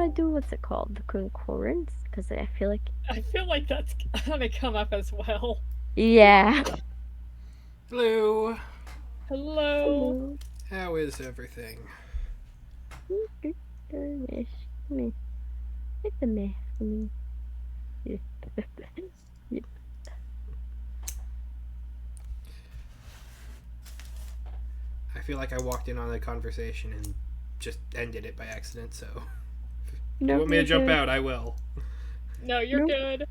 want to do what's it called? The concurrence? Because I feel like I feel like that's gonna come up as well. yeah. Hello. Hello. Hello. How is everything? Goodness. Me. It's a mess for me. Yeah. Yeah. I feel like I walked in on a conversation and just ended it by accident, so if you Nope, want me you're to jump good. out, I will. No, you're Nope. good.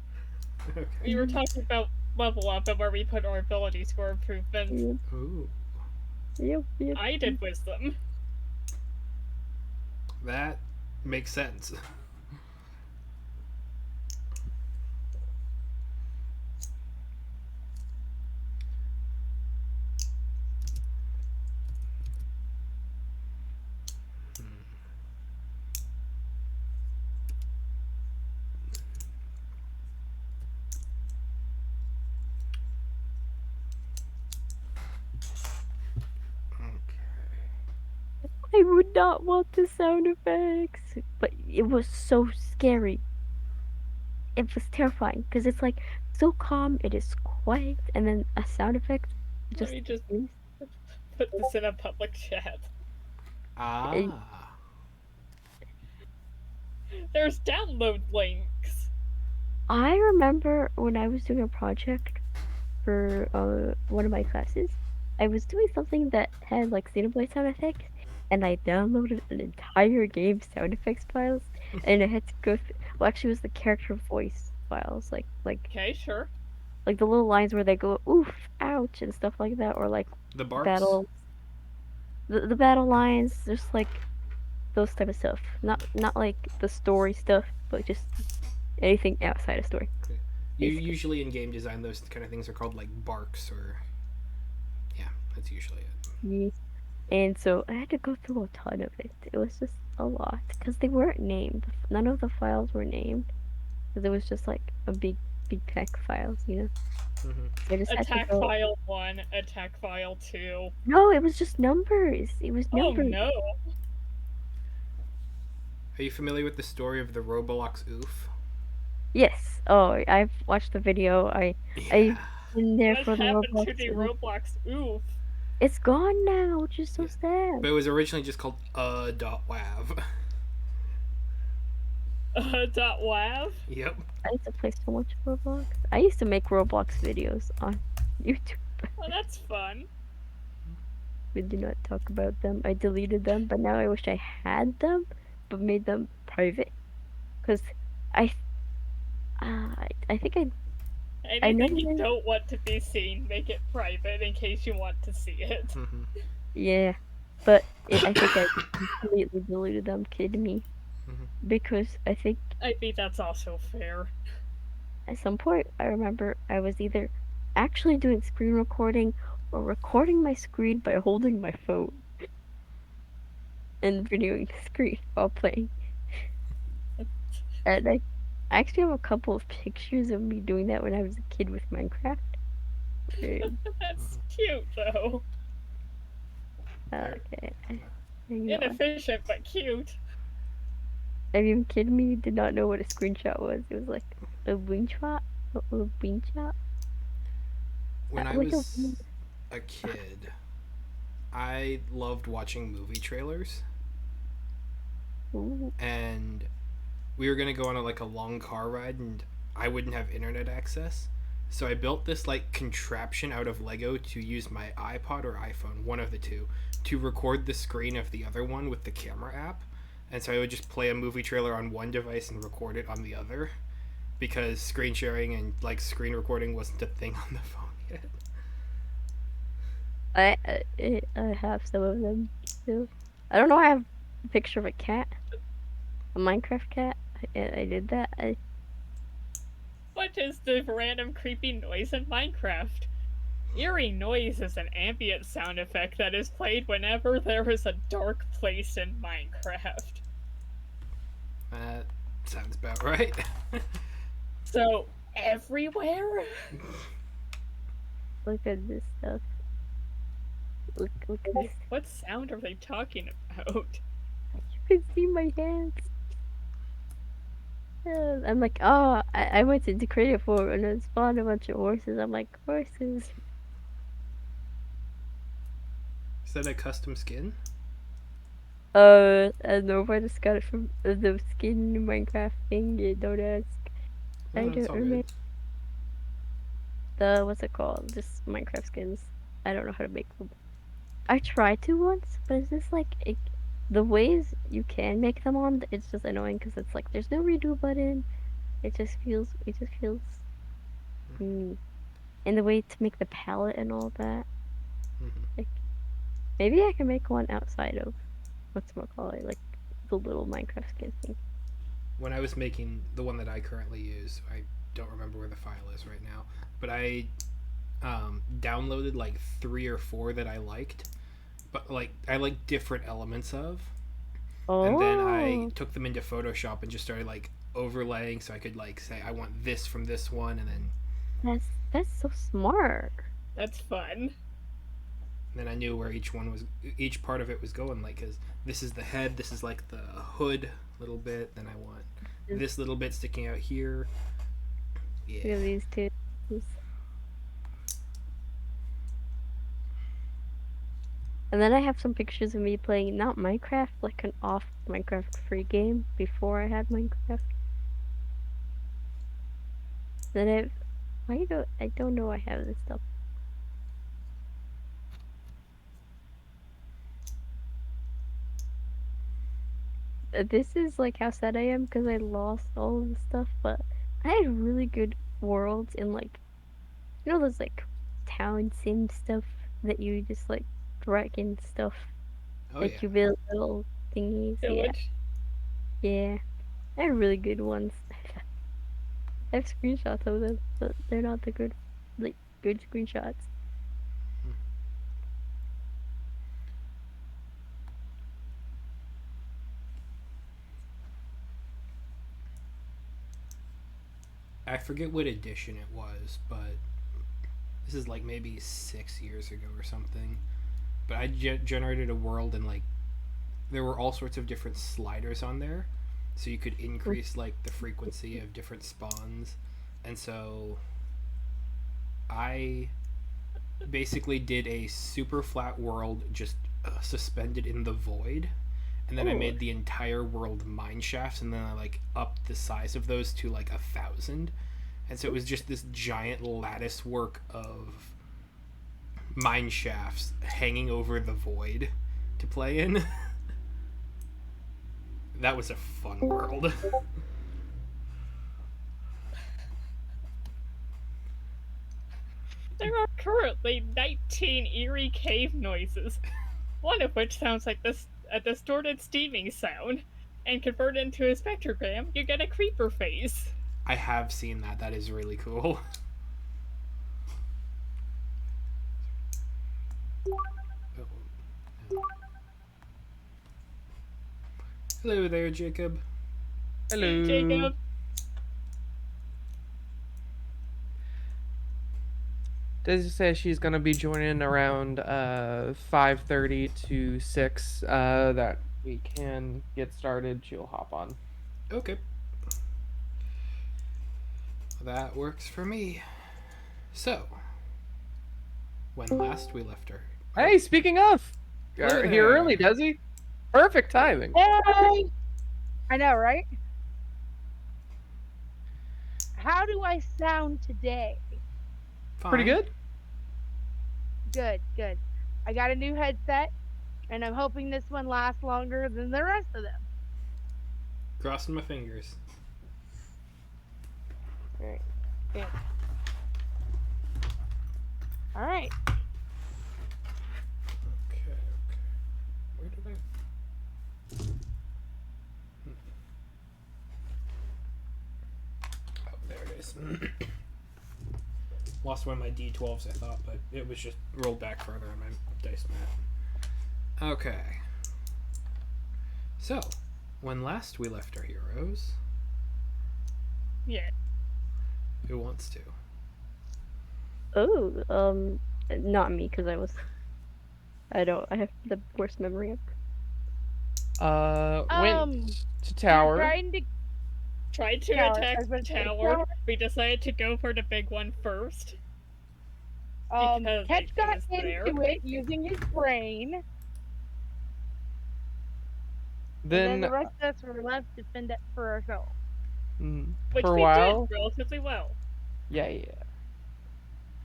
Okay. We were talking about level up and where we put our ability score improvements. Yep. Ooh, Yep. Yep. I did wisdom. that makes sense. I would not want the sound effects, but it was so scary. It was terrifying because it's like so calm, it is quiet, and then a sound effect Let just me just is. put this in a public chat. I Ah. There's download links. I remember when I was doing a project for one of my classes, I was doing something that had like Xenoblade sound effects, and I downloaded an entire game sound effects files, and I had to go through. Well, actually, it was the character voice files, Okay, sure. like the little lines where they go oof, ouch, and stuff like that, or like The barks? battle the battle lines, just like those type of stuff. Not like the story stuff, but just anything outside of story, You basically. usually in game design, those kind of things are called like barks, or yeah, that's usually it. Yes. And so I had to go through a ton of it. It was just a lot because they weren't named. None of the files were named because it was just like a big pack of files, you know. Mm-hmm. So I just had to Attack go. file 1, attack file 2. No, it was just numbers. It was Oh numbers. no. Are you familiar with the story of the Roblox oof? Yes. Oh, I've watched the video. Yeah. I've been there What for the happened Roblox. to the Roblox oof? It's gone now, which is so Yeah. sad. But it was originally just called .wav. .wav? Yep. I used to play so much Roblox. I used to make Roblox videos on YouTube. Oh, that's fun. We do not talk about them. I deleted them, but now I wish I had them, but made them private. Cause I, I think I know Anything you when. don't want to be seen, make it private in case you want to see it. Mm-hmm. Yeah, but I think I completely deleted them. Kidding me? Mm-hmm. Because I think I think that's also fair. at some point I remember I was either actually doing screen recording or recording my screen by holding my phone and videoing the screen while playing. And I actually have a couple of pictures of me doing that when I was a kid with Minecraft. And, That's cute, though. okay, hang on. Inefficient, but cute. Are you kidding me? You did not know what a screenshot was. It was like a screenshot, a screenshot. When I Like a was a kid, I loved watching movie trailers, ooh, and we were gonna go on like a long car ride, and I wouldn't have internet access. So I built this like contraption out of Lego to use my iPod or iPhone, one of the two, to record the screen of the other one with the camera app. And so I would just play a movie trailer on one device and record it on the other, because screen sharing and like screen recording wasn't a thing on the phone yet. I have some of them too. I don't know. I have a picture of a cat, a Minecraft cat. I did that. What is the random creepy noise in Minecraft? Eerie noise is an ambient sound effect that is played whenever there is a dark place in Minecraft. That sounds about right. So, everywhere? Look at this stuff. Look at this. Like, what sound are they talking about? You can see my hands. I'm like, oh, I went into creative form and then spawned a bunch of horses. I'm like, horses. Is that a custom skin? I don't know if I just got it from the skin Minecraft thing. You don't ask. No, I that's don't all good. remember the what's it called? Just Minecraft skins. I don't know how to make them. I tried to once, but it's just like the ways you can make them on. It's just annoying because it's like there's no redo button. It just feels. Mm, and the way to make the palette and all that. Hmm. Like maybe I can make one outside of what's it called, like the little Minecraft skin thing. When I was making the one that I currently use, I don't remember where the file is right now, but I downloaded like 3 or 4 that I liked, but like I like different elements of, and then I Oh, took them into Photoshop and just started like overlaying so I could like say I want this from this one, and that's so smart. That's fun. then I knew where each part of it was going. Like, cause this is the head, this is like the hood little bit. Then I want Just this little bit sticking out here. Yeah. look at these two. And then I have some pictures of me playing not Minecraft, like an off Minecraft free game before I had Minecraft. Then I don't know I have this stuff. This is like how sad I am because I lost all of the stuff, but I had really good worlds in like those like town sim stuff that you just like drag in stuff, Oh yeah. like you build little thingies. Yeah, Village. yeah. I had really good ones. I have screenshots of them, but they're not the good screenshots. I forget what edition it was, but this is like maybe 6 years ago or something. But I generated a world, and like there were all sorts of different sliders on there, so you could increase like the frequency of different spawns, and so I basically did a super flat world just suspended in the void, and then I Oh, made the entire world mine shafts, and then I like upped the size of those to like 1,000, and so it was just this giant lattice work of mine shafts hanging over the void to play in. That was a fun world. There are currently 19 eerie cave noises, one of which sounds like this a distorted steaming sound, and converted into a spectrogram, you get a creeper face. I have seen that. That is really cool. Hello there, Jacob. Hey, Hello. Jacob. Daisy says she's gonna be joining around 5:30 to 6. That we can get started. She'll hop on. Okay. That works for me. So, when last we left her. Hey, speaking of, Hello here early, there. Desi. Perfect timing. Hey! I know, right? How do I sound today? Pretty Fine. good. Good, good. I got a new headset, and I'm hoping this one lasts longer than the rest of them. Crossing my fingers. All right. Good. All right. Okay, okay. Where did I. Oh, there it is. Lost one of my D12s, I thought, but it was just rolled back further on my dice mat. Okay. So, when last we left our heroes, Yeah. who wants to? oh, not me because I have the worst memory ever. Went Um, to you're tower. trying to tried to Tower. attack I was the about to say tower. tower. We decided to go for the big one first because Ketch it got was there. into it using his brain, and then Then, the rest of us were left to fend it for ourselves. Which for a we did while, relatively well. yeah.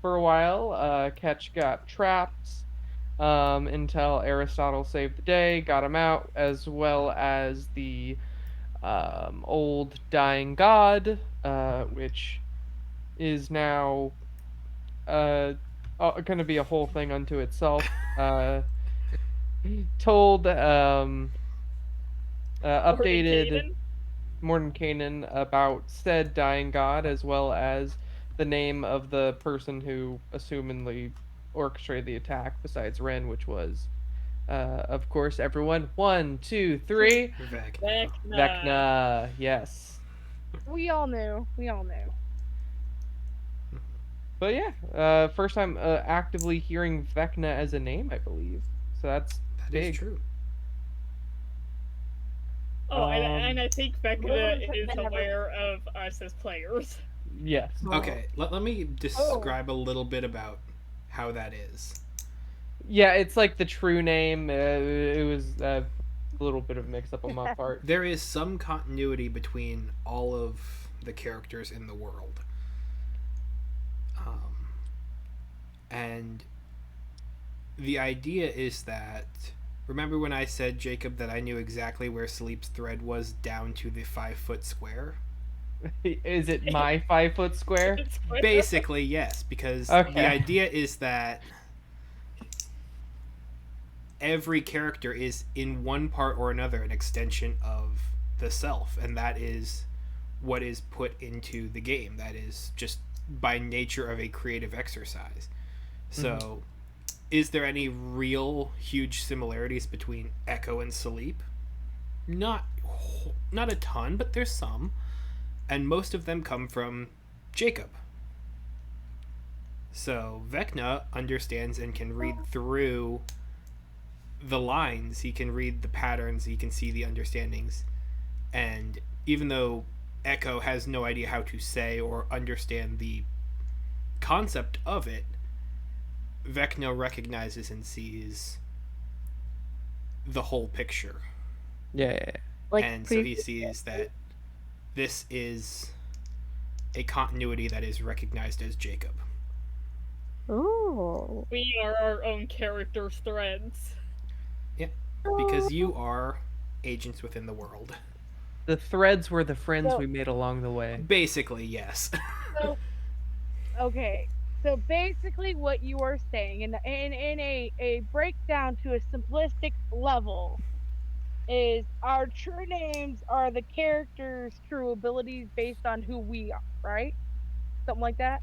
For a while, Ketch got trapped until Aristotle saved the day, got him out, as well as the old dying god, which is now going to be a whole thing unto itself. Told updated Mordenkainen? Mordenkainen about said dying god, as well as the name of the person who assumedly orchestrated the attack, besides Ren, which was, of course, everyone. One, two, three. Vecna. Vecna. Vecna. Yes. We all knew. We all knew. But yeah, first time actively hearing Vecna as a name, I believe. So that's That is big. true. Oh, and Um, I think Vecna Rumors have is been aware of us as players. yes. Okay, let me describe a little bit about how that is. Yeah, it's like the true name. It was a little bit of mix up on my part. There is some continuity between all of the characters in the world. And the idea is that, remember when I said, Jacob, that I knew exactly where Sleep's thread was down to the 5 foot square? Is it my 5 foot square? It's Square. Basically, yes, because the Okay. idea is that every character is, in one part or another, an extension of the self, and that is what is put into the game. That is just by nature of a creative exercise. So, is there any real huge similarities between Echo and Sleep? Not a ton, but there's some, and most of them come from Jacob. So Vecna understands and can read through the lines. He can read the patterns. He can see the understandings. And even though Echo has no idea how to say or understand the concept of it, Vecna recognizes and sees the whole picture. Yeah. Like And so he sees that this is a continuity that is recognized as Jacob. Oh. We are our own characters' threads. Yeah, because you are agents within the world. The threads were the friends So- we made along the way. Basically, yes. So, okay. So basically, what you are saying, in a breakdown to a simplistic level, is our true names are the characters' true abilities based on who we are, right? Something like that.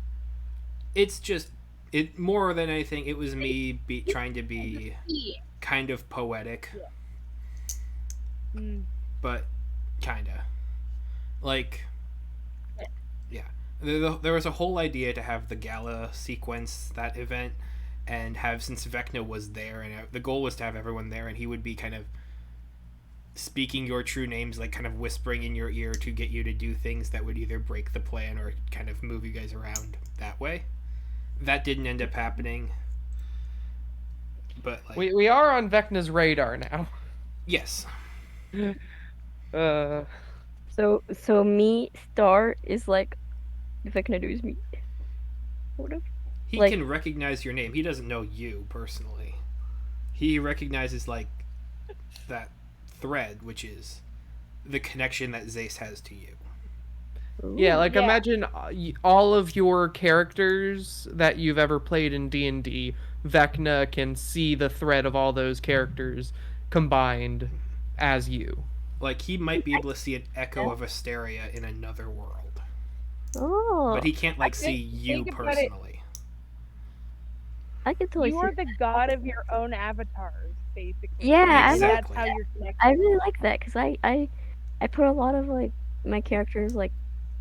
It's just, it more than anything, it was me trying to be kind of poetic, Mm. but kinda. Like, yeah. There was a whole idea to have the gala sequence, that event, and have, since Vecna was there, and the goal was to have everyone there, and he would be kind of speaking your true names, like kind of whispering in your ear to get you to do things that would either break the plan or kind of move you guys around that way. That didn't end up happening. But like, We are on Vecna's radar now. yes. Uh, So me Star is like Vecna knows me. What if He like can recognize your name. He doesn't know you personally. He recognizes like that thread, which is the connection that Zace has to you. yeah, like Yeah. imagine all of your characters that you've ever played in D&D. Vecna can see the thread of all those characters combined as you. Like, he might be able to see an echo of Asteria in another world, Oh, but he can't like see think- you think about it. personally. I can totally You see. are the god of your own avatars, basically. Yeah, And Exactly. that's how you're connected. I really like that because I put a lot of like my characters like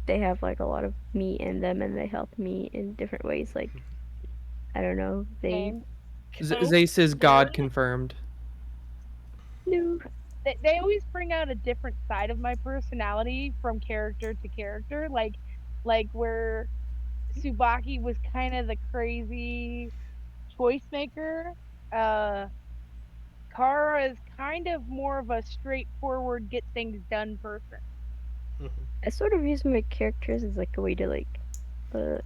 they have like a lot of me in them and they help me in different ways. Like I don't know, they Name. Oh, Zace is God Karen? confirmed. knew. they always bring out a different side of my personality from character to character. Like where Subaki was kind of the crazy choice maker. Uh, Kara is kind of more of a straightforward, get things done person. I sort of use my characters as like a way to uh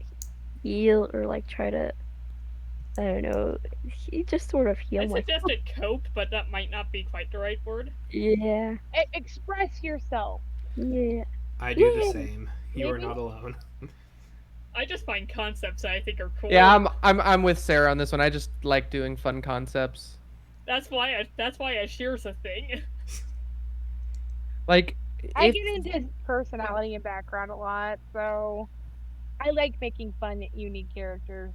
heal or like try to I don't know, just sort of heal I myself. suggested cope, but that might not be quite the right word. Yeah, Express yourself, yeah, I do the yeah. same. You are maybe. not alone. I just find concepts that I think are Yeah, cool. I'm with Sarah on this one. I just like doing fun concepts. That's why I shares a thing. Like I if get into his personality and background a lot, so I like making fun, unique characters.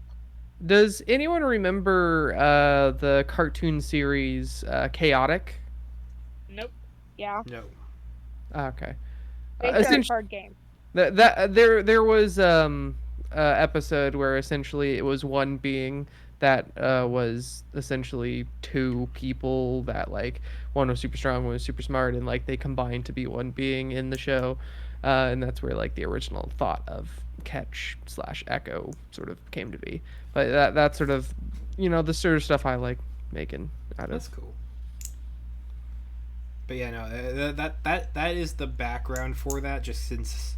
does anyone remember the cartoon series Chaotic? Nope. Yeah, No. Okay. based on a Essentially card game. there was episode where essentially it was one being that was essentially two people that like one was super strong, one was super smart, and like they combined to be one being in the show, and that's where like the original thought of Catch slash Echo sort of came to be. But that's sort of the sort of stuff I like making out of. That's cool. But yeah, no, that is the background for that. Just since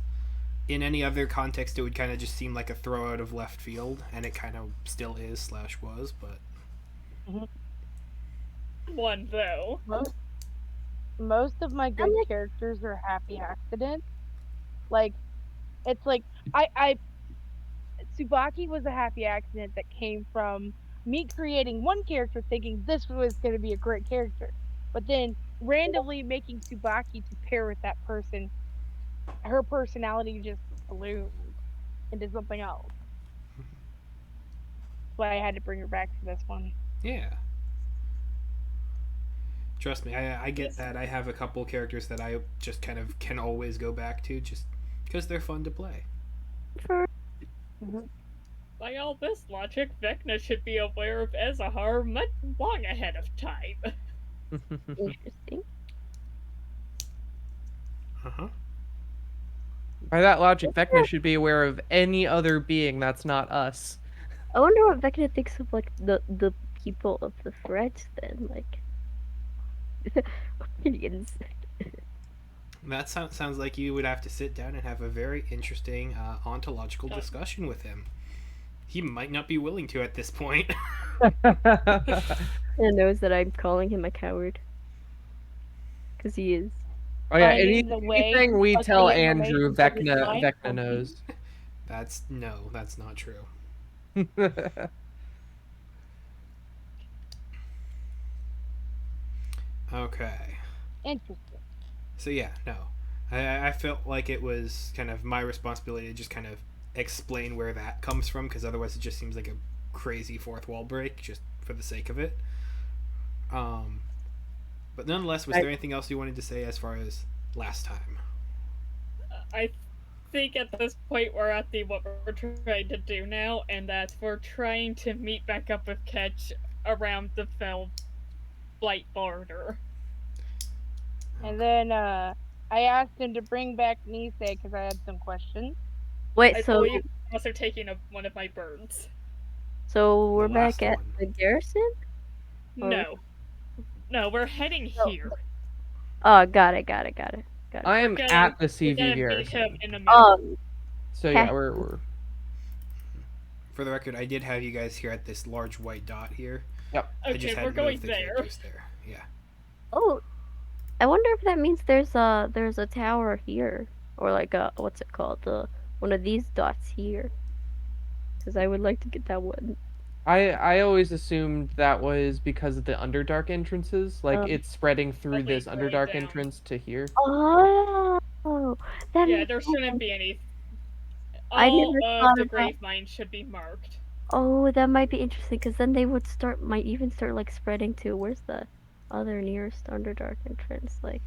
in any other context, it would kind of just seem like a throw out of left field, and it kind of still is slash was. But Mhm. One though. Most most of my I good like characters are happy accidents. Like it's like I Tsubaki was a happy accident that came from me creating one character thinking this was going to be a great character, but then randomly making Tsubaki to pair with that person, her personality just bloomed into something else. That's why I had to bring her back for this one. yeah, trust me, I get This that. I have a couple characters that I just kind of can always go back to just because they're fun to play. for Mhm. By all this logic, Vecna should be aware of Ezahar much long ahead of time. interesting. Uh huh. By that logic, Vecna should be aware of any other being that's not us. I wonder what Vecna thinks of like the people of the threads then, like opinions. That sounds like you would have to sit down and have a very interesting ontological Uh, discussion with him. He might not be willing to at this point. And knows that I'm calling him a coward because he is. Oh yeah, Finding the way anything we of tell the Andrew, information from his Vecna mind. Vecna knows. That's not true. Okay. Interesting. So yeah, no, I felt like it was kind of my responsibility to just kind of explain where that comes from because otherwise it just seems like a crazy fourth wall break just for the sake of it. Um, but nonetheless, was there anything else you wanted to say as far as last time? I think at this point we're at the what we're trying to do now, and that we're trying to meet back up with Ketch around the fell blight border. And then I asked him to bring back Nisei because I had some questions. Wait, I so believe also taking one of my birds. we're The back last at one. the garrison? Or No, no, we're heading no. here. Oh, got it. I We're am gonna at the we're CV gonna meet him garrison. in the middle. So Okay. yeah, we're For the record, I did have you guys here at this large white dot here. yep. I just Okay, had we're to going move the there. characters there. Yeah. Oh, I wonder if that means there's a tower here or like a what's it called one of these dots here because I would like to get that one. I always assumed that was because of the Underdark entrances, like Um. it's spreading through Only this going Underdark down. entrance to here. Oh, that Yeah, makes there shouldn't sense. be any. I All never of thought the about. grave mines should be marked. Oh, that might be interesting because then they would might even start like spreading to where's the other nearest Underdark entrance? Like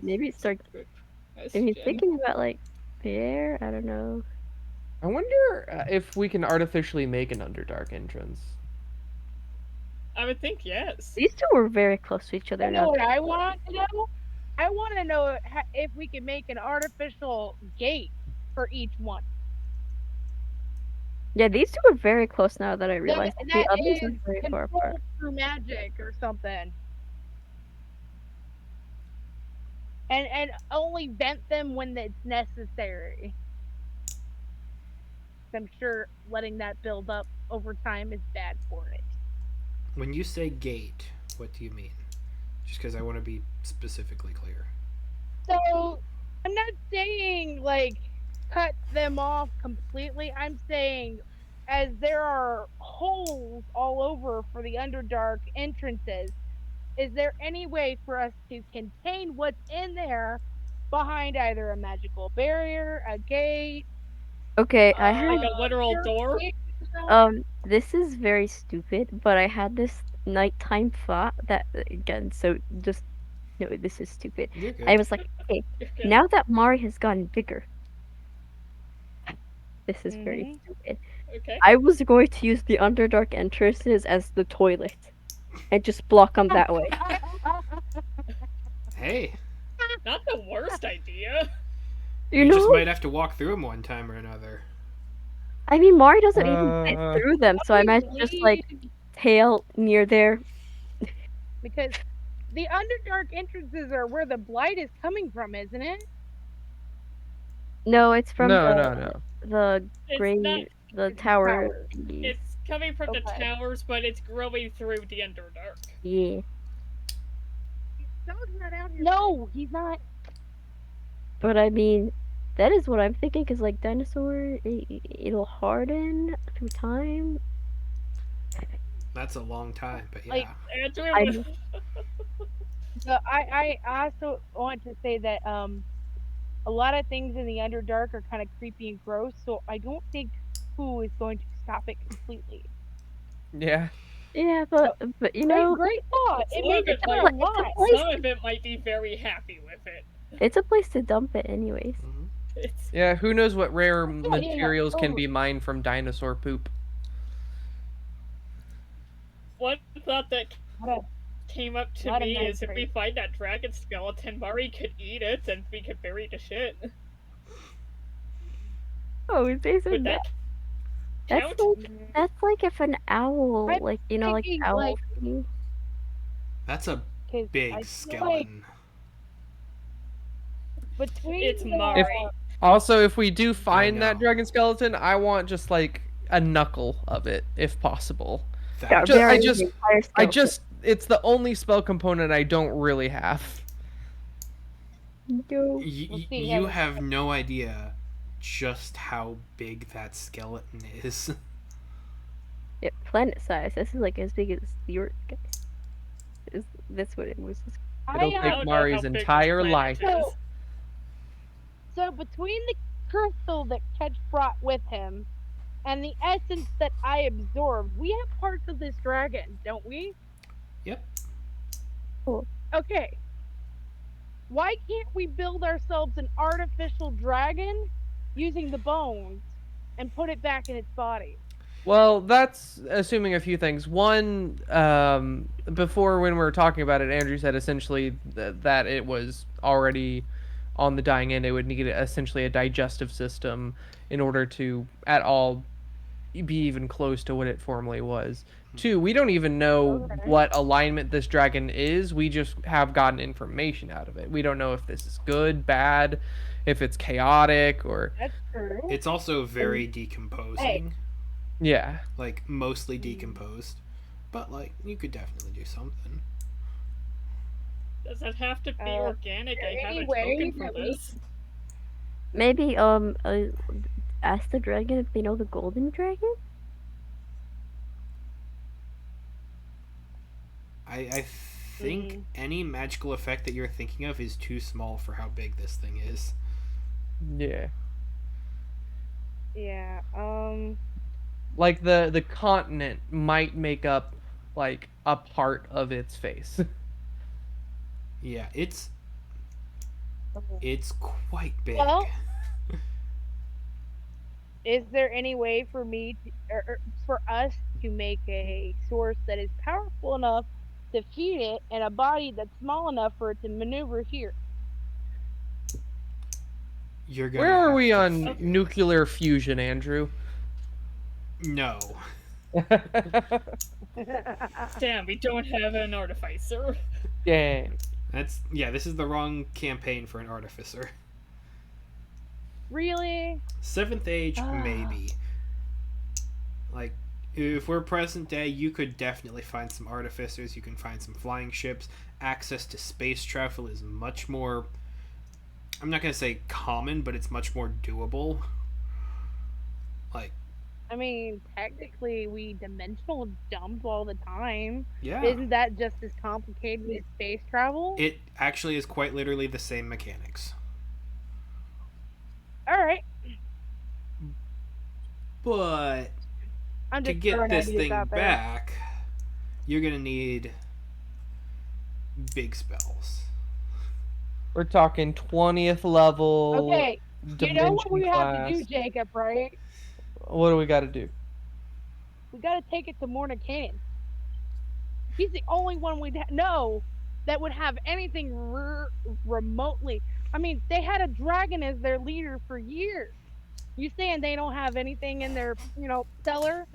maybe start. Good I mean, question. thinking about like there. I don't know. I wonder if we can artificially make an Underdark entrance. I would think yes. These two were very close to each other You know now. what I want to know? I want to know if we can make an artificial gate for each one. Yeah, these two are very close now that I That realized. The that others are is very far apart. controlled through magic or something, and only vent them when it's necessary. I'm sure letting that build up over time is bad for it. When you say gate, what do you mean? Just because I want to be specifically clear. So I'm not saying like cut them off completely. I'm saying as there are holes all over for the Underdark entrances, is there any way for us to contain what's in there behind either a magical barrier, a gate, Okay, I Like had a literal door? purification? this is very stupid, but I had this nighttime thought that again, so just no, this is stupid. You're I good. was like, okay, You're good. now that Mari has gotten bigger, this is very Mm-hmm. stupid. Okay. I was going to use the Underdark entrances as the toilet and just block them that way. Hey, Not the worst idea. You you just know? might have to walk through them one time or another. I mean, Mari doesn't even fit Uh, through them, so I We imagine just like bleed tail near there. because the Underdark entrances are where the blight is coming from, isn't it? No, it's from no, no, no. the It's not. gray the It's tower towers. thingies. It's coming from the Okay. towers, but it's growing through the Underdark. Yeah. Dog's not out here. No, he's not. But I mean, that is what I'm thinking, because like dinosaur, it'll harden through time. That's a long time, but Like yeah. Andrew I was. mean, I also want to say that a lot of things in the Underdark are kind of creepy and gross, so I don't think who is going to stop it completely. Yeah. yeah, So, but you great, know, great thought. It Some of makes it sense might. a it's a lot. place. Some of it might be very happy with it. It's a place to dump it, anyways. Hmm. It's Yeah, who knows what rare Yeah, materials can totally. be mined from dinosaur poop. one thought that Lot of, came up to lot of me is if we nitrates. find that dragon skeleton, Mari could eat it and we could bury the shit. Oh, they said Would that. that That's count? like that's like if an owl, I'm like you know, like thinking owl like thingy. That's a because big I feel like skeleton. between It's the If Mari. Also, if we do I find that know. dragon skeleton, I want just like a knuckle of it, if possible. Yeah, That's bury the entire skeleton. It's the only spell component I don't really have. No. let's see, you have have no idea just how big that skeleton is. Yeah, planet size. This is like as big as the Earth, guys. That's what it was. It'll I I take don't know Mari's how big this entire planet life. is. so between the crystal that Ketch brought with him and the essence that I absorbed, we have parts of this dragon, don't we? Yep. Cool. Okay. Why can't we build ourselves an artificial dragon using the bones and put it back in its body? Well, that's assuming a few things. One, before when we were talking about it, Andrew said essentially that it was already on the dying end. It would need essentially a digestive system in order to at all be even close to what it formerly was. Two, we don't even know Okay. what alignment this dragon is. We just have gotten information out of it. We don't know if this is good, bad, if it's chaotic, or That's true. It's also very decomposing. yeah. Like, mostly decomposed. But, like, you could definitely do something. Does it have to be Uh, organic? I have a anyway, token for that we- this. Maybe ask the dragon if they know the golden dragon. I think any magical effect that you're thinking of is too small for how big this thing is. Yeah. Yeah. Like the continent might make up like a part of its face. Yeah, it's quite big. Well, is there any way for me to, or for us to make a source that is powerful enough to feed it and a body that's small enough for it to maneuver here. You're Where gonna are have we to on Okay. nuclear fusion, Andrew? no. Damn, we don't have an artificer. Dang. This is the wrong campaign for an artificer. Really? Seventh Age, Ah, maybe. Like, if we're present day, you could definitely find some artificers. You can find some flying ships. Access to space travel is much more. I'm not gonna say common, but it's much more doable. Like, I mean, technically, we dimensional jump all the time. yeah, Isn't that just as complicated as space travel? it actually is quite literally the same mechanics. All right, But I'm to just get throwing this ideas thing out there. back, you're gonna need big spells. We're talking 20th level Okay, you know what dimension we have to do, class. Jacob, right? What do we got to do? We got to take it to Mordenkainen. He's the only one we'd know that would have anything remotely. I mean, they had a dragon as their leader for years. You saying they don't have anything in their, cellar?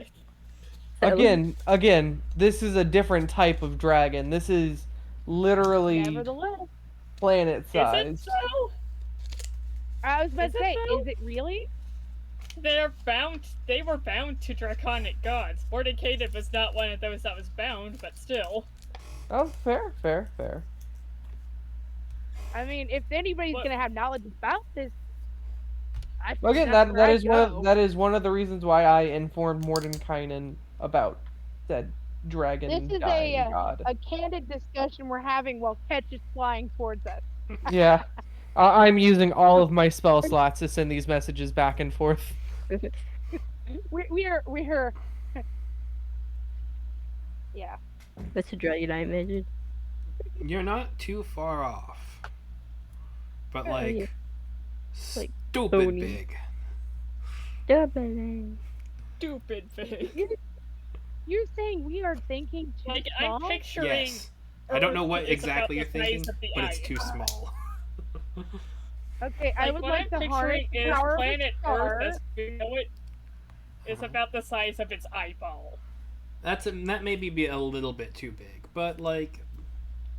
So, Again, this is a different type of dragon. This is literally Nevertheless, planet Is it sized. so? I was about Is to it say, is though? it really? They were bound to draconic gods. Mordecaited was not one of those that was bound, but still. Oh, fair, fair, fair. I mean, if anybody's What? gonna have knowledge about this, I figure Again, that's that where that I'd is go. one of the reasons why I informed Mordenkainen about said This dragon is dying god. a candid discussion we're having while Ketch is flying towards us. Yeah, I'm using all of my spell slots to send these messages back and forth. We're yeah. that's a dragon I imagined. You're not too far off, but Oh, yeah, like like stupid Tony. big. Double. Stupid You're, thing. you're saying we are thinking too Like, I'm small? picturing Yes. I don't know Earth what is about exactly the you're size thinking, of the but it's too eye. small. Okay, I Like, would what like I'm to harness picturing the is power of a planet Earth star. as we know it is about the size of its eyeball. That maybe be a little bit too big, but like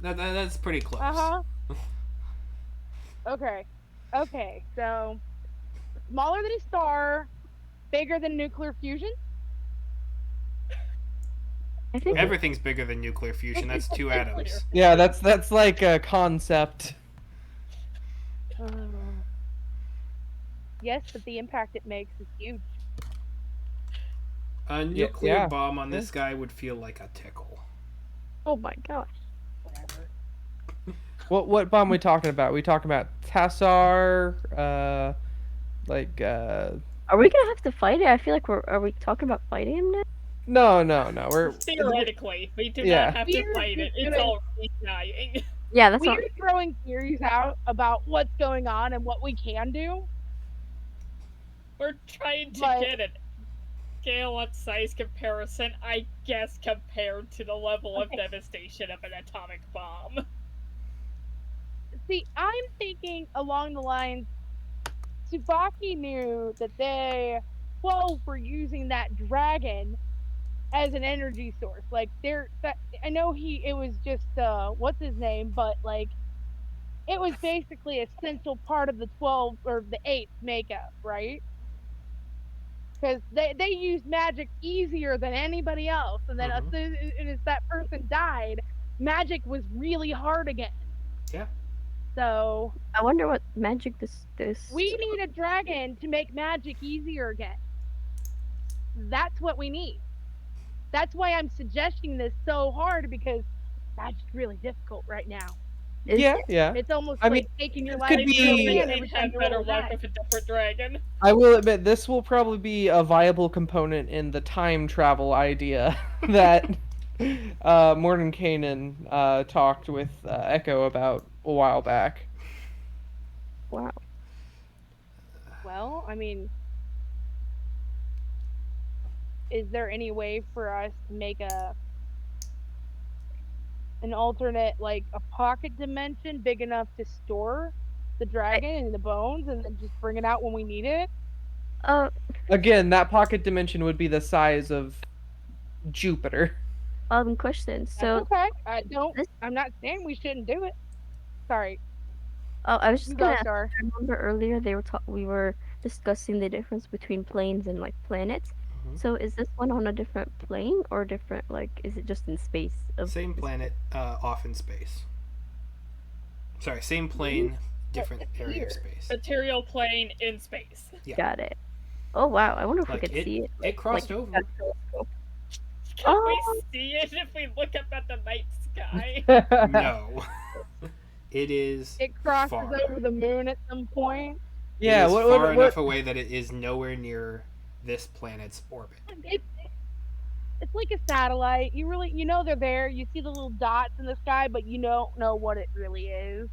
that's pretty Uh close. huh. Okay. Okay. So smaller than a star, bigger than nuclear fusion. I think Everything's bigger than nuclear fusion. That's two Nuclear atoms. Yeah, fusion. that's like a concept. Yes, but the impact it makes is huge. A Yeah, nuclear yeah. bomb on Yeah. this guy would feel like a tickle. oh my gosh. Whatever. What bomb we talking about? We talking about Tassar, like Are we gonna have to fight it? I feel like are we talking about fighting him now? no. Theoretically, we do not Yeah. have to We're fight it. just It's gonna already dying. Yeah, that's we're not. throwing theories out about what's going on and what we can do, We're trying to but get an scale and size comparison, I guess, compared to the level of okay. devastation of an atomic bomb. See, I'm thinking along the lines. Tsubaki knew that they 12 were using that dragon as an energy source. Like they're that I know it was just what's his name, but like it was basically a essential part of the 12 or the 8 makeup, right? Because they used magic easier than anybody else, and then as Mm-hmm. soon as that person died, magic was really hard again. Yeah. So I wonder what magic we need a dragon to make magic easier again. That's what we need. That's why I'm suggesting this so hard because magic's really difficult right now. is Yeah. It's almost I mean, like taking your this life could I into feel your like be. hand we'd every time have you better roll a luck die. with a different dragon. I will admit this will probably be a viable component in the time travel idea that Mordenkainen talked with Echo about a while back. wow. Well, I mean, is there any way for us to make an alternate, like a pocket dimension big enough to store the I, dragon and the bones, and then just bring it out when we need it? uh, Again, that pocket dimension would be the size of Jupiter. question. That's So okay. I don't. this, I'm not saying we shouldn't do it. Sorry, I was you just gonna go, ask. Star. I remember earlier we were discussing the difference between planes and like planets. Mhm. So is this one on a different plane or different? Like, is it just in space of Same this planet, off in space. Sorry, same We plane, different area of here. space. Material plane in space. Yeah, Got it. Oh wow, I wonder if we like could see it it like crossed a over. telescope. Can we Oh, see it if we look up at the night sky? No, it is It crosses far. over the moon at some point. It Yeah, is what far what what enough away that it is nowhere near this planet's orbit. It's like a satellite. You know they're there. You see the little dots in the sky, but you don't know what it really is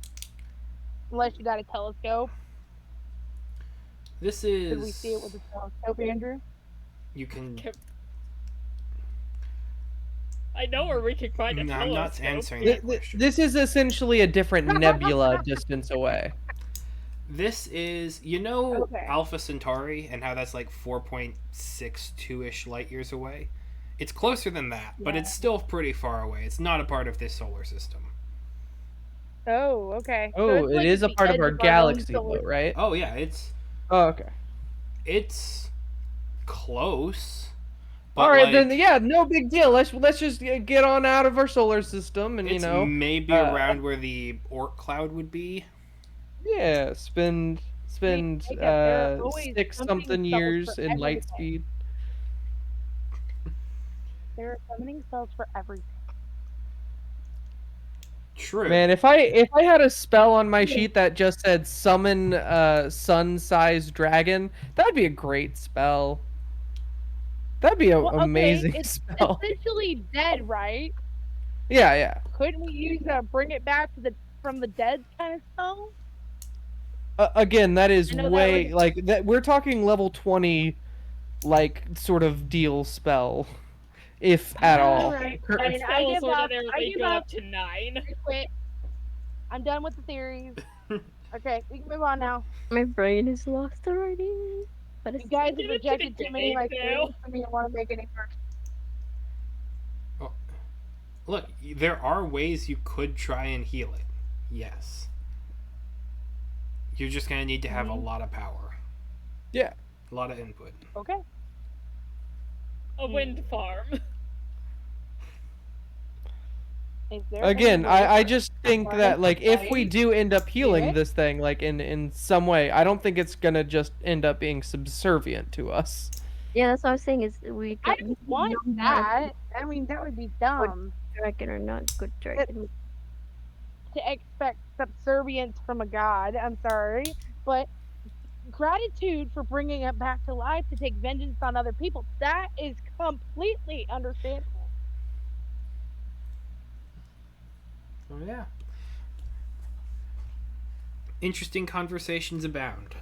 unless you got a telescope. This Could we see it with is a telescope, Andrew? you can. I know where we can find a No, I'm not telescope. answering that question. this is essentially a different nebula distance away. This is, you know, Okay. Alpha Centauri and how that's like 4.62 ish light years away? It's closer than that, but Yeah. it's still pretty far away. It's not a part of this solar system. Oh, okay. So Oh, it's it like is at a the part of edge our of our own galaxy, solar. though, right? Oh, yeah, Oh, okay. it's close, All but right, then. like, Yeah, no big deal. Let's just get on out of our solar system, and it's maybe around where the Oort cloud would be. yeah, spend See, spend Jacob, there are always six summoning something spells for years in light everything. speed. There are summoning spells for everything. True. Man, if I had a spell on my sheet that just said summon sun-sized dragon, that'd be a great spell. That'd be an Well, okay, amazing it's spell. essentially dead, right? Yeah, yeah. Couldn't we use a bring it back to the from the dead kind of spell? Again, that is I know that way like that. We're talking level 20, like sort of deal spell, if at all. Alright, Cur- fine. I Spells give up. I ordinarily give go up. up to 9. I quit. I'm done with the theories. Okay, we can move on now. my brain is lost already. But You it's guys have Get into rejected the too many of game my now. theories for me to want to make any more. Oh, look, there are ways you could try and heal it. Yes. You're just going to need to have a lot of power, yeah. a lot of input. Okay. A wind farm. Is there Again, any way I for just us think to that like if we fight do end up healing it? this thing like in some way, I don't think it's gonna just end up being subservient to us. yeah, that's what I was saying is I we don't want know more that. I mean, that would be dumb dragon or not good dragon. to expect subservience from a god. I'm sorry, but gratitude for bringing it back to life to take vengeance on other people. That is completely understandable. Oh, yeah. Interesting conversations abound.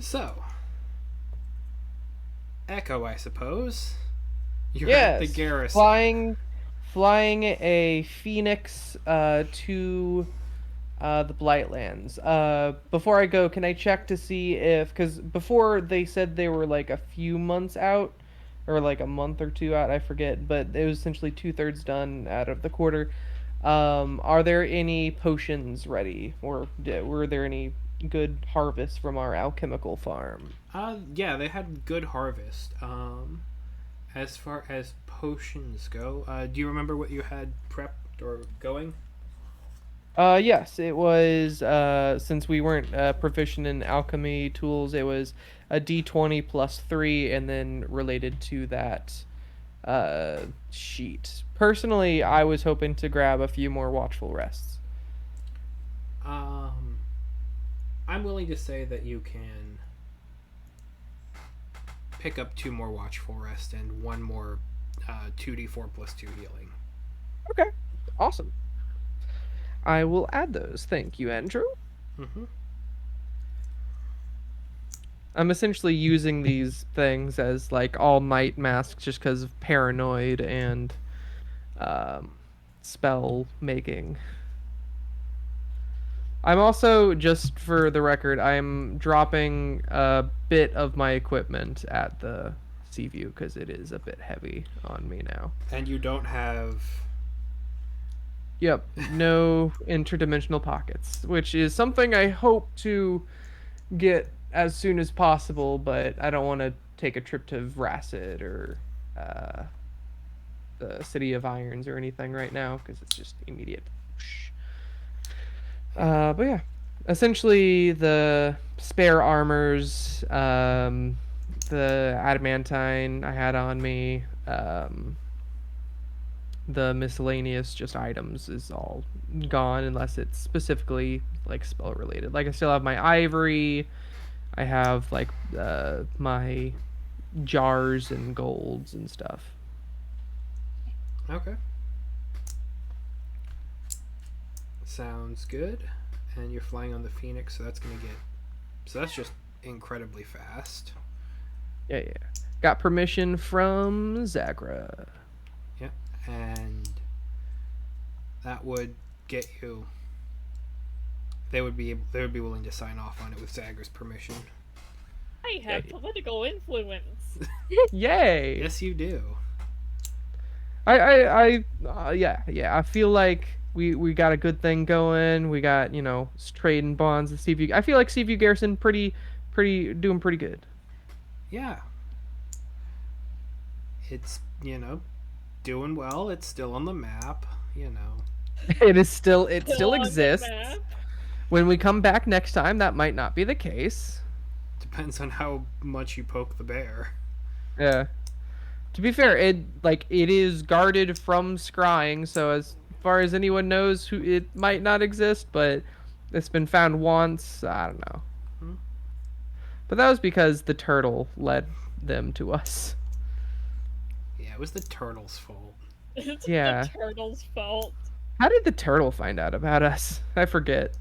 So, Echo, I suppose. You're at the Yes, garrison. flying a phoenix to the Blightlands. Before I go, can I check to see if because before they said they were like a few months out, or like a month or two out, I forget, but it was essentially 2/3 done out of the quarter. Are there any potions ready, or were there any good harvests from our alchemical farm? Yeah, they had good harvest. As far as potions go, do you remember what you had prepped or going? Yes, it was, since we weren't proficient in alchemy tools, it was a d20 plus 3, and then related to that sheet. Personally, I was hoping to grab a few more watchful rests. I'm willing to say that you can pick up 2 more watchful rest and 1 more 2d4 plus 2 healing. Okay, awesome. I will add those. Thank you, Andrew. Mm-hmm. I'm essentially using these things as like all night masks just because of paranoid and um, spell making. I'm also, just for the record, I'm dropping a bit of my equipment at the sea view because it is a bit heavy on me now. And you don't have. Yep, no interdimensional pockets, which is something I hope to get as soon as possible, but I don't want to take a trip to Vracid or uh, the City of Irons or anything right now because it's just immediate. But yeah, essentially the spare armors, the adamantine I had on me, the miscellaneous just items is all gone unless it's specifically like spell related. Like I still have my ivory, I have like my jars and golds and stuff. Okay. Sounds good. And you're flying on the Phoenix, so that's gonna get. So that's just incredibly fast. Yeah, yeah. Got permission from Zagra. Yeah. And that would get you. They would be willing to sign off on it with Zagra's permission. I have political influence. Yay! Yes, you do. Yeah. I feel like we got a good thing going. We got trade and bonds. The Seaview. I feel like Seaview Garrison doing pretty good. Yeah. It's doing well. It's still on the map. It still Still on the exists. map. When we come back next time, that might not be the case. Depends on how much you poke the bear. Yeah. To be fair, it is guarded from scrying, so as far as anyone knows, who it might not exist, but it's been found once. I don't know. Hmm. But that was because the turtle led them to us. Yeah, it was the turtle's fault. It's Yeah. the turtle's fault. How did the turtle find out about us? I forget.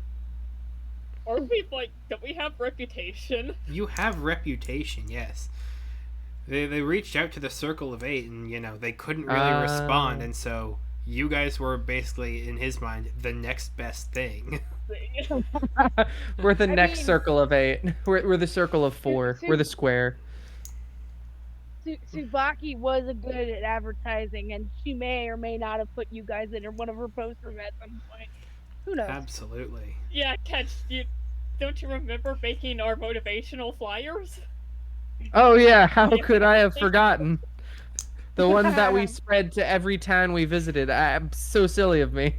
Or don't we have reputation? You have reputation, yes. They reached out to the Circle of Eight, and they couldn't really respond, and so you guys were basically, in his mind, the next best thing. We're the next mean, circle of 8. We're the circle of 4. We're the square. Tsubaki was a good at advertising, and she may or may not have put you guys in one of her posters at some point. Who knows? Absolutely. Yeah, Catch, don't you remember making our motivational flyers? Oh yeah, how could I have forgotten? The ones that we spread to every town we visited. So silly of me.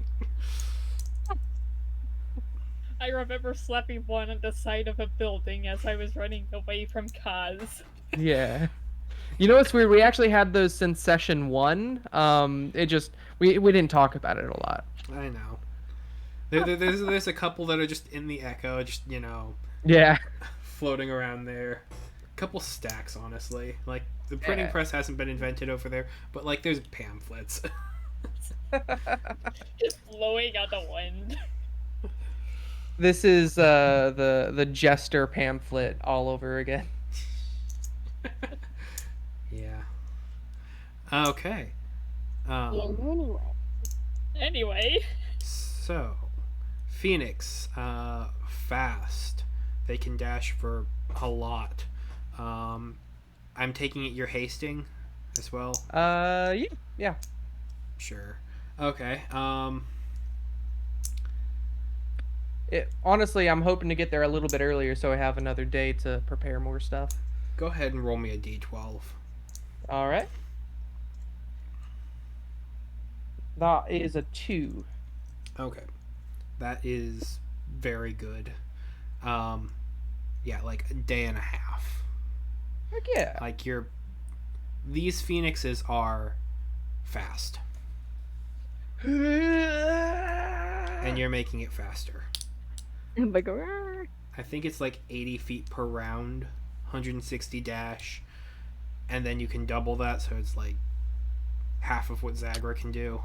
I remember slapping one on the side of a building as I was running away from Kaz. Yeah. You know what's weird? We actually had those since session 1. It just we didn't talk about it a lot. I know. There's a couple that are just in the echo, just Yeah. floating around there. Couple stacks, honestly. Like the printing press hasn't been invented over there, but there's pamphlets. Just blowing out the wind. This is the jester pamphlet all over again. Yeah. Okay. Anyway. So, Phoenix, fast. They can dash for a lot. I'm taking it you're hasting as well. Yeah. Sure. Okay. Honestly, I'm hoping to get there a little bit earlier so I have another day to prepare more stuff. Go ahead and roll me a d12. All right. That is a 2. Okay. That is very good. Yeah, like a day and a half. Heck yeah. Like these phoenixes are fast. And you're making it faster. Like, I think it's like 80 feet per round, 160 dash, and then you can double that, so it's like half of what Zagra can do.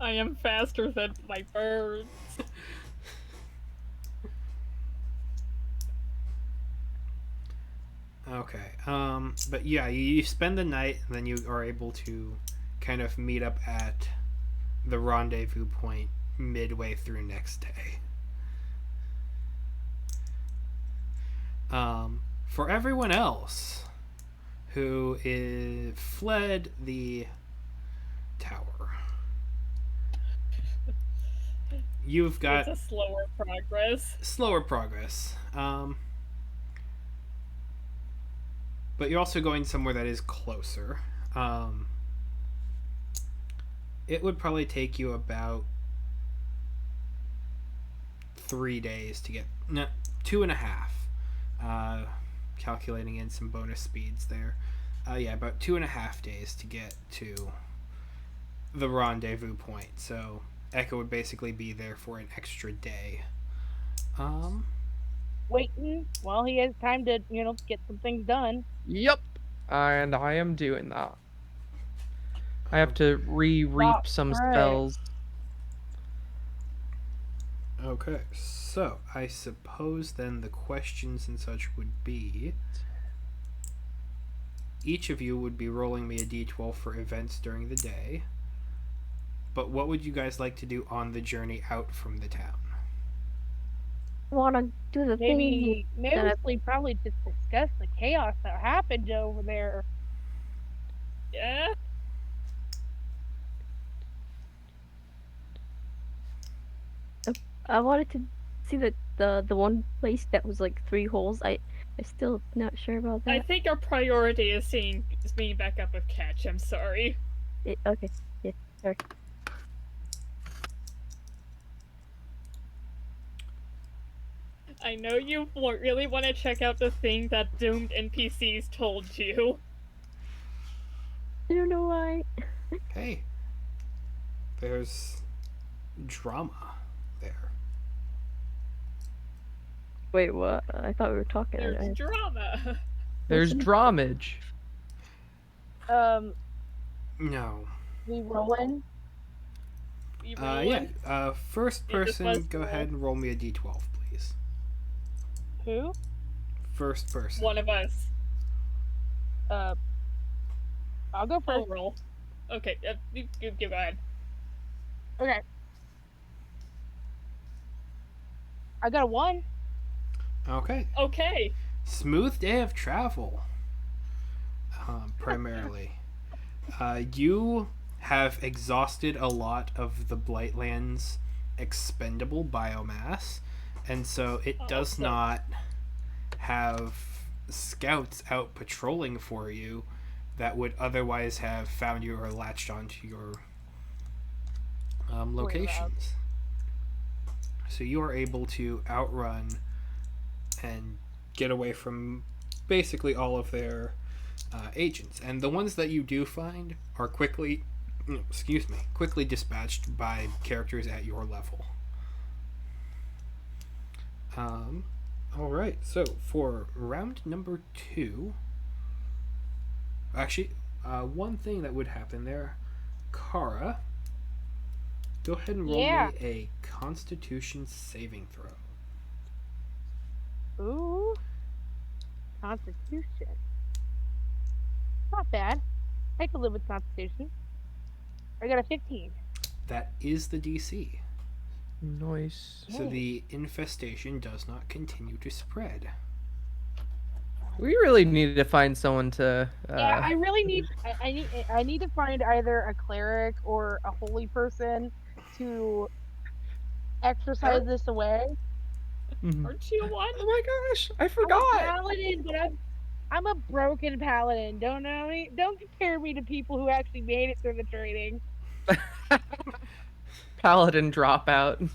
I am faster than my birds. Okay. But yeah, you spend the night, and then you are able to kind of meet up at the rendezvous point midway through next day. For everyone else who is fled the tower, you've It's got a slower progress. slower progress. But you're also going somewhere that is closer. Um, it would probably take you about 3 days to get, no, 2.5. Uh, Calculating in some bonus speeds there. Yeah, about 2.5 days to get to the rendezvous point. So Echo would basically be there for an extra day. Um, Waiting while he has time to, get some things done. Yep. And I am doing that. I have okay. to All re-reap some right. spells. Okay, so I suppose then the questions and such would be, each of you would be rolling me a d12 for events during the day. But what would you guys like to do on the journey out from the town? I want to do the thing Maybe that mostly probably just discuss the chaos that happened over there. Yeah? I wanted to see the one place that was like 3 holes. I still not sure about I that. think our priority is meeting back up with Catch. I'm sorry. Okay, yeah, sure. I know you really want to check out the thing that doomed NPCs told you. I don't know why. Hey, there's drama there. Wait, what? I thought we were talking. There's drama. There's Listen. dramage. Um, No. we rolling. You Yeah. rolling? First You just let person, us go roll. ahead and roll me a d12, please. Who? First person. One of us. Uh, I'll go I'll first. roll. Okay, you go ahead. Okay. I got a 1. Okay. Okay. Smooth day of travel. Primarily. You have exhausted a lot of the Blightland's expendable biomass, and so it does Awesome. not have scouts out patrolling for you that would otherwise have found you or latched onto your Whereabouts? locations. So you are able to outrun and get away from basically all of their agents. And the ones that you do find are quickly dispatched by characters at your level. Um, all right. So for round number 2, actually, one thing that would happen there, Kara, go ahead and roll Yeah. me a Constitution saving throw. Ooh. Constitution. Not bad. I could live with Constitution. I got a 15. That is the DC. Nice. So the infestation does not continue to spread. We really need to find someone to. Yeah, I really need. I need to find either a cleric or a holy person to exercise this away. Mhm. Aren't you one? Oh my gosh! I I'm a forgot. paladin, but I'm a broken paladin. Don't know me. Don't compare me to people who actually made it through the training. Paladin dropout.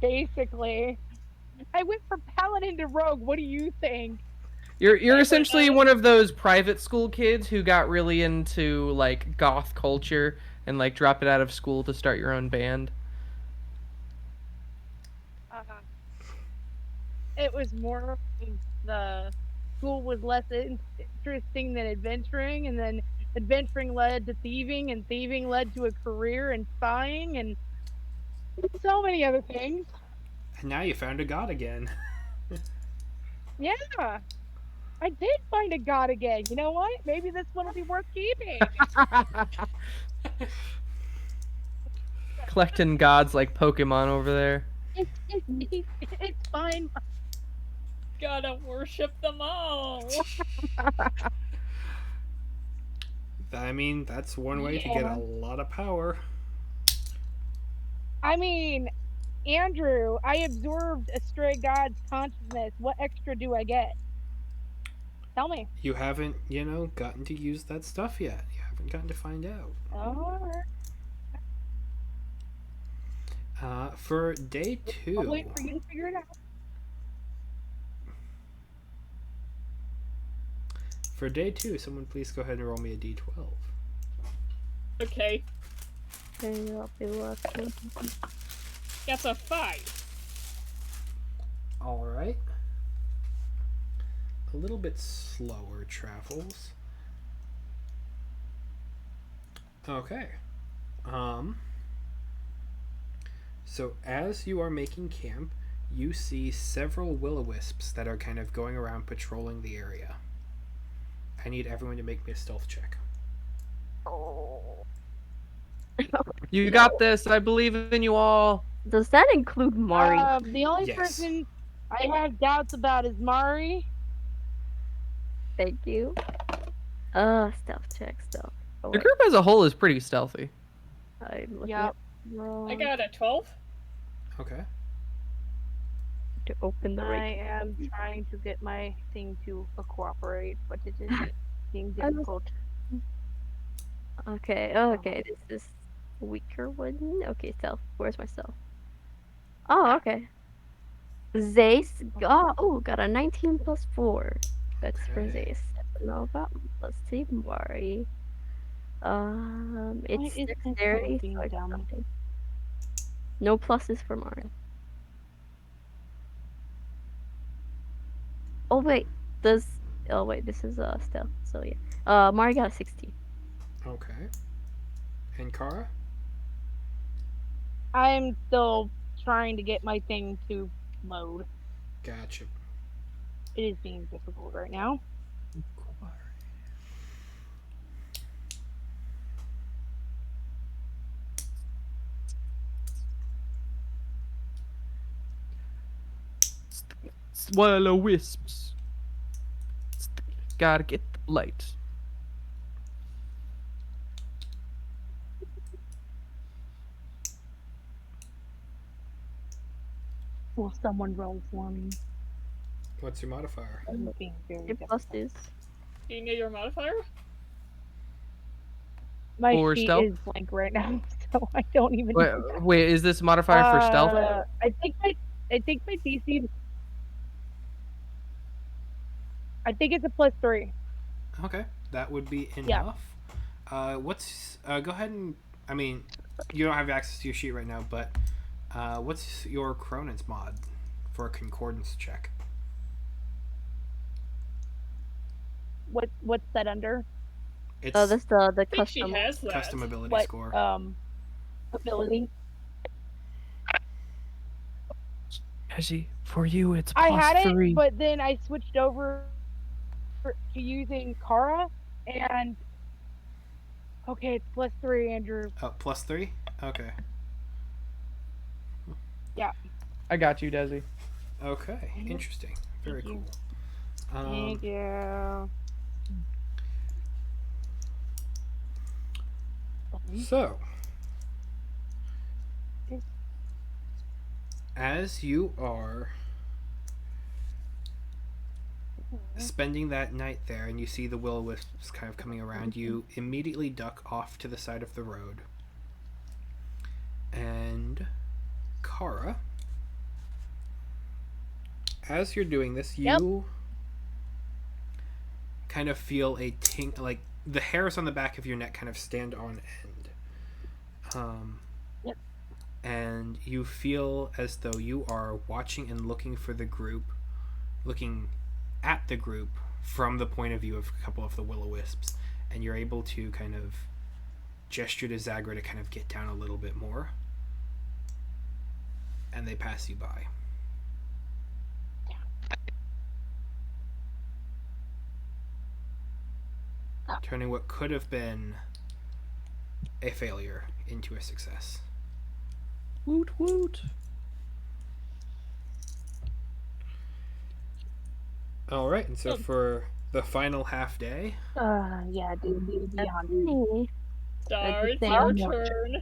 Basically, I went from paladin to rogue. What do you think? You're essentially one of those private school kids who got really into like goth culture and like drop it out of school to start your own band. Uh, it was more of the school was less interesting than adventuring, and then adventuring led to thieving, and thieving led to a career in spying, and so many other things. And now you found a god again. Yeah, I did find a god again. You know what? Maybe this one will be worth keeping. Collecting gods like Pokemon over there. It's fine. Gotta worship them all. I mean, that's one way to get a Yeah. lot of power. I mean, Andrew, I absorbed a stray god's consciousness. What extra do I get? Tell me. You haven't, gotten to use that stuff yet. You haven't gotten to find out. All right. For day I'll 2, wait for you to figure it out. someone please go ahead and roll me a d12. Okay, Okay, I'll be lucky. that's a 5. All right. A little bit slower travels. Okay. So as you are making camp, you see several will-o-wisps that are kind of going around patrolling the area. I need everyone to make me a stealth check. You got this. I believe in you all. Does that include Mari? The only Yes. person I have doubts about is Mari. Thank you. Stealth check, stealth. Oh, The wait, group as a whole is pretty stealthy. I'm looking Yep. at wrong I got a 12. Okay. to open the I right. am trying to get my thing to cooperate, but it is being I was- difficult. Okay, okay, this is weaker one. Okay, stealth. Where's my stealth? Oh, okay. Zace got a 19 plus 4. That's for Okay. Zace. Nova. Let's see, Mari. Why It's is this dexterity, being so it's dumb? nothing. No pluses for Mari. Oh wait, this is stealth. So yeah. Mari got a 16. Okay. And Kara? I'm still trying to get my thing to load. Gotcha. It is being difficult right now. Swallow wisps. Gotta get the light. Will someone roll for me? What's your modifier? I'm being very Your difficult. pluses. Do you know your modifier? My Or sheet stealth? is blank right now, so I don't even. Wait, know. wait, is this modifier for stealth? I think my DC. I think it's a +3. Okay, that would be Yeah. enough. Go ahead and, I mean, you don't have access to your sheet right now, but what's your Cronin's mod for a concordance check? What's that under? It's That's the I think she custom. has that. custom ability What score. ability? Jesse, for you, it's I plus had 3. it, but then I switched over to using Kara, and okay, it's +3, Andrew. +3? Okay. I got you, Desi. Okay, interesting. Very Thank you. cool. Thank you. So, as you are spending that night there and you see the will-o-wisps kind of coming around, you immediately duck off to the side of the road. And Kara, as you're doing this, you kind of feel a like the hairs on the back of your neck kind of stand on end. And you feel as though you are watching and looking for the group, looking at the group from the point of view of a couple of the will-o-wisps, and you're able to kind of gesture to Zagra to kind of get down a little bit more, and they pass you by. Turning what could have been a failure into a success. Woot woot. All right, and so for the final half day, Yeah, dude, be That's hungry. me. Star, it's say your no. turn.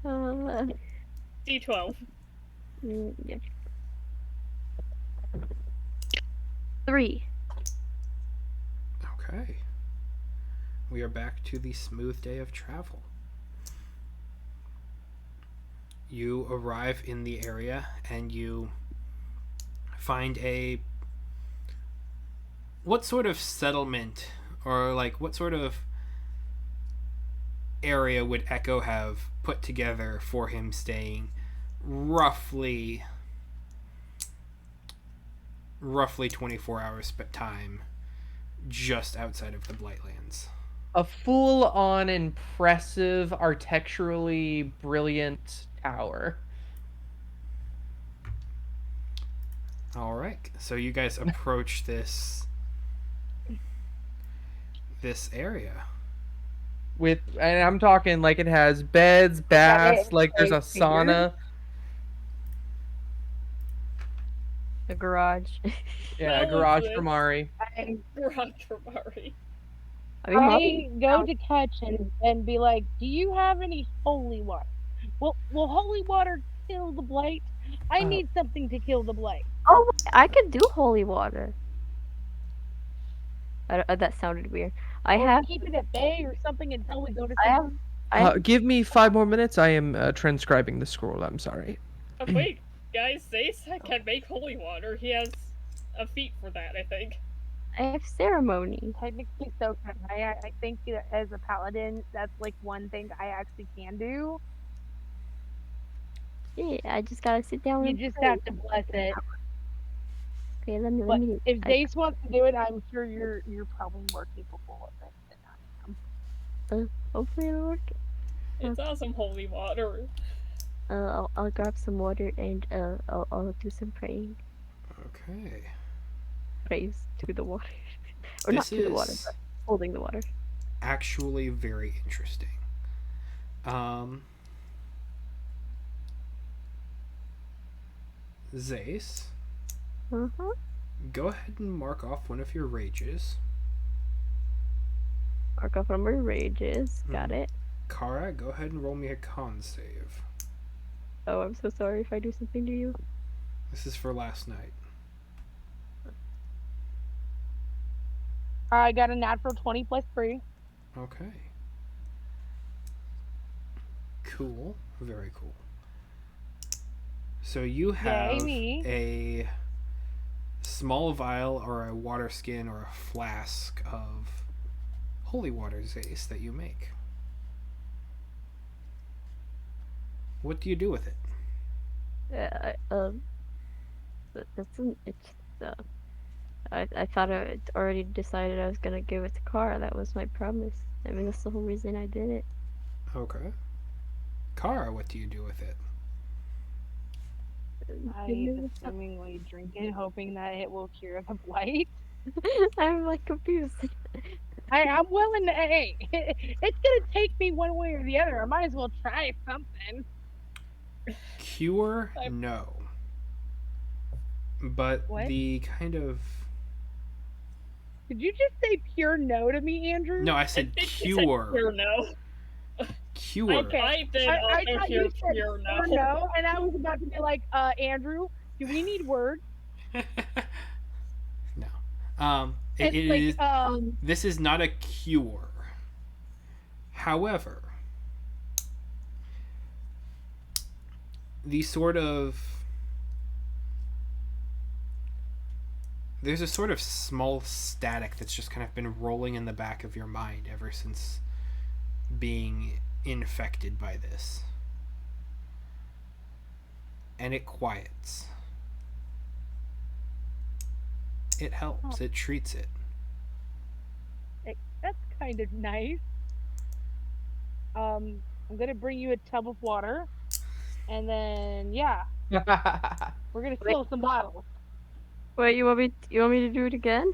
Uh, D12. yeah. 3. okay, we are back to the smooth day of travel. You arrive in the area and you find a what sort of settlement or like what sort of area would Echo have put together for him staying roughly 24 hours time just outside of the Blightlands? A full-on impressive, architecturally brilliant tower. All right, so you guys approach this area. And I'm talking like it has beds, baths, like there's a sauna. The garage. Yeah, a Well, garage it's for Mari. I, Roger Mari. I mean, Molly, I go to Catch and be like, "Do you have any holy water? Will holy water kill the blight? I Uh, need something to kill the blight." oh, wait, I can do holy water. That sounded weird. I Or have, keep it at bay or something until we go to I have, some. I have, Give me 5 more minutes. I am transcribing the scroll. I'm sorry. Oh, wait, guys, Zace can make holy water. He has a feat for that, I think. I have ceremony. Technically, so can I. I think that as a paladin, that's like one thing I actually can do. Yeah, I just gotta sit down You and just pray. have to bless it. Okay, let But me. if Zace wants to do it, I'm sure you're probably more capable of it than I am. Hopefully it'll work. It's awesome holy water. I'll grab some water and I'll do some praying. Okay. Praise to the water, or not This to the water, is but holding the water. actually very interesting. Zace, Uh-huh. go ahead and mark off one of your rages. Mark off number rages. Got it. Kara, go ahead and roll me a con save. Oh, I'm so sorry if I do something to you. This is for last night. I got a natural 20 plus 3. Okay. Cool. Very cool. So you have me. a small vial or a water skin or a flask of holy water, Zace, that you make. What do you do with it? That's an, it's I thought I had already decided I was gonna give it to Kara. That was my promise. I mean, that's the whole reason I did it. Okay. Kara, what do you do with it? I Give me the- assumingly drink it, hoping that it will cure the blight. I'm like confused. I'm willing to. Hey, it's gonna take me one way or the other. I might as well try something. Cure? No. But What? the kind of... Did you just say pure no to me, Andrew? No, I said think he said cure. pure no. Cure. Okay. I did I also thought hear you said pure no. pure no, and I was about to be like, Andrew, do we need words? No. It's it like, is. This is not a cure. However, the sort of there's a sort of small static that's just kind of been rolling in the back of your mind ever since being infected by this. And it quiets. It helps. It treats it. That's kind of nice. I'm gonna bring you a tub of water, and then yeah, we're gonna Wait, fill some bottles. wait, you want me to do it again?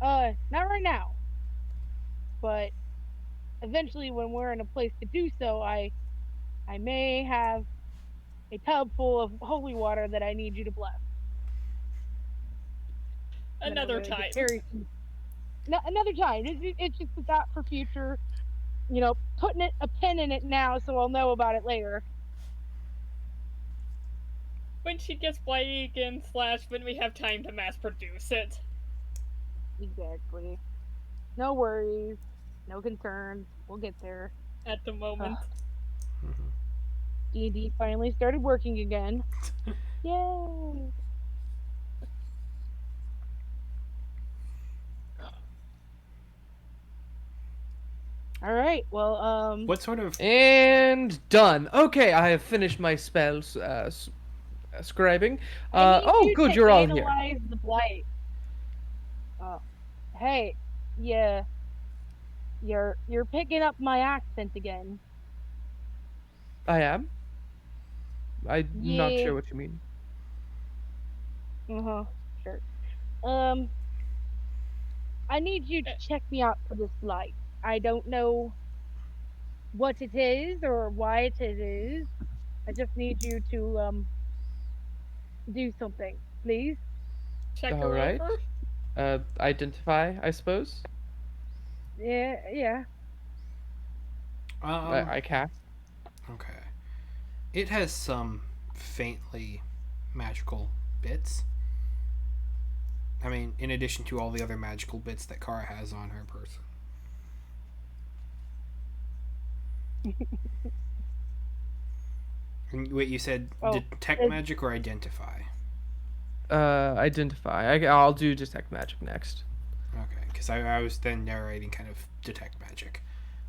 Not right now, but eventually, when we're in a place to do so, I may have a tub full of holy water that I need you to bless. And then we're Another gonna get time. very no, another time. It's just a thought for future. Putting a pin in it now so I'll know about it later. When she gets blighty again, slash when we have time to mass produce it. Exactly. No worries. No concerns. We'll get there. At the moment. Mhm. D&D finally started working again. Yay! All right. Well, What sort of And done. Okay, I have finished my spells scribing. I need Oh, you good, to you're all here. analyze the blight. Oh, hey, yeah, you're picking up my accent again. I am. I'm not Yeah. sure what you mean. Uh-huh. Sure. Um, I need you to check me out for this blight. I don't know what it is or why it is. I just need you to do something, please. Check All her right. over. Identify, I suppose. Yeah, yeah. um I cast. okay. It has some faintly magical bits. I mean, in addition to all the other magical bits that Kara has on her person. And wait, you said Oh, detect uh, magic or identify? Identify. I'll do detect magic next. Okay, because I was then narrating kind of detect magic.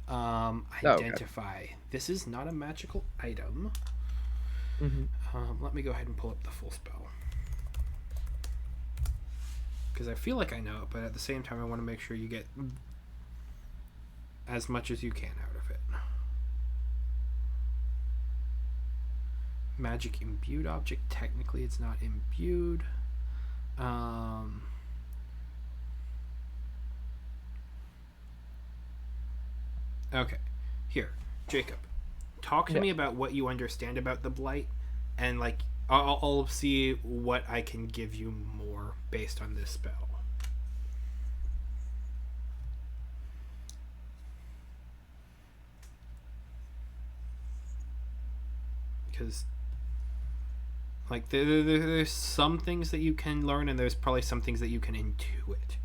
Oh, okay. Identify. This is not a magical item. Mm-hmm. Let me go ahead and pull up the full spell. Because I feel like I know it, but at the same time, I want to make sure you get as much as you can out of it. Magic imbued object. Technically, it's not imbued. Okay. Here, Jacob. Talk to Yeah. me about what you understand about the blight, and like I'll see what I can give you more based on this spell. Because like there's some things that you can learn, and there's probably some things that you can intuit.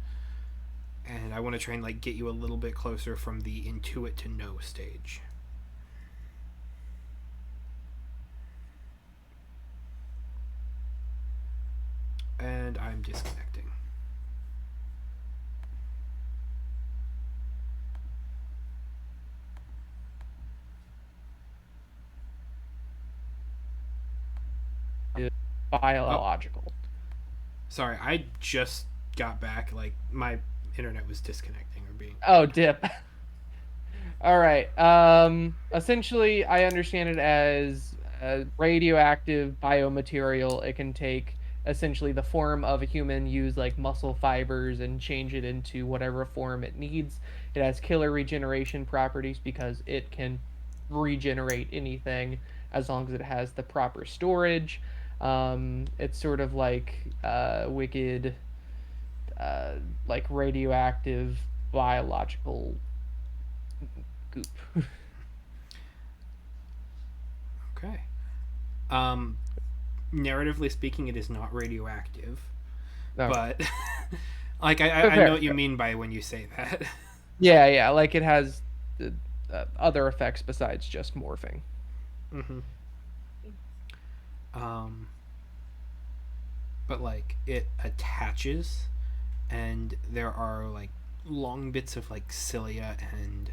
And I want to try and like get you a little bit closer from the intuit to know stage. And I'm disconnecting. Oh, Biological. sorry. I just got back. Like my internet was disconnecting or being. Oh, dip. All right. Essentially, I understand it as a radioactive biomaterial. It can take essentially the form of a human, use like muscle fibers, and change it into whatever form it needs. It has killer regeneration properties because it can regenerate anything as long as it has the proper storage. It's sort of like wicked, uh, like radioactive biological goop. Okay. Um, narratively speaking, it is not radioactive, Okay. but like I know Fair, what you fair. mean by when you say that. Yeah, yeah, like it has other effects besides just morphing. hmm Um, but like it attaches, and there are like long bits of like cilia and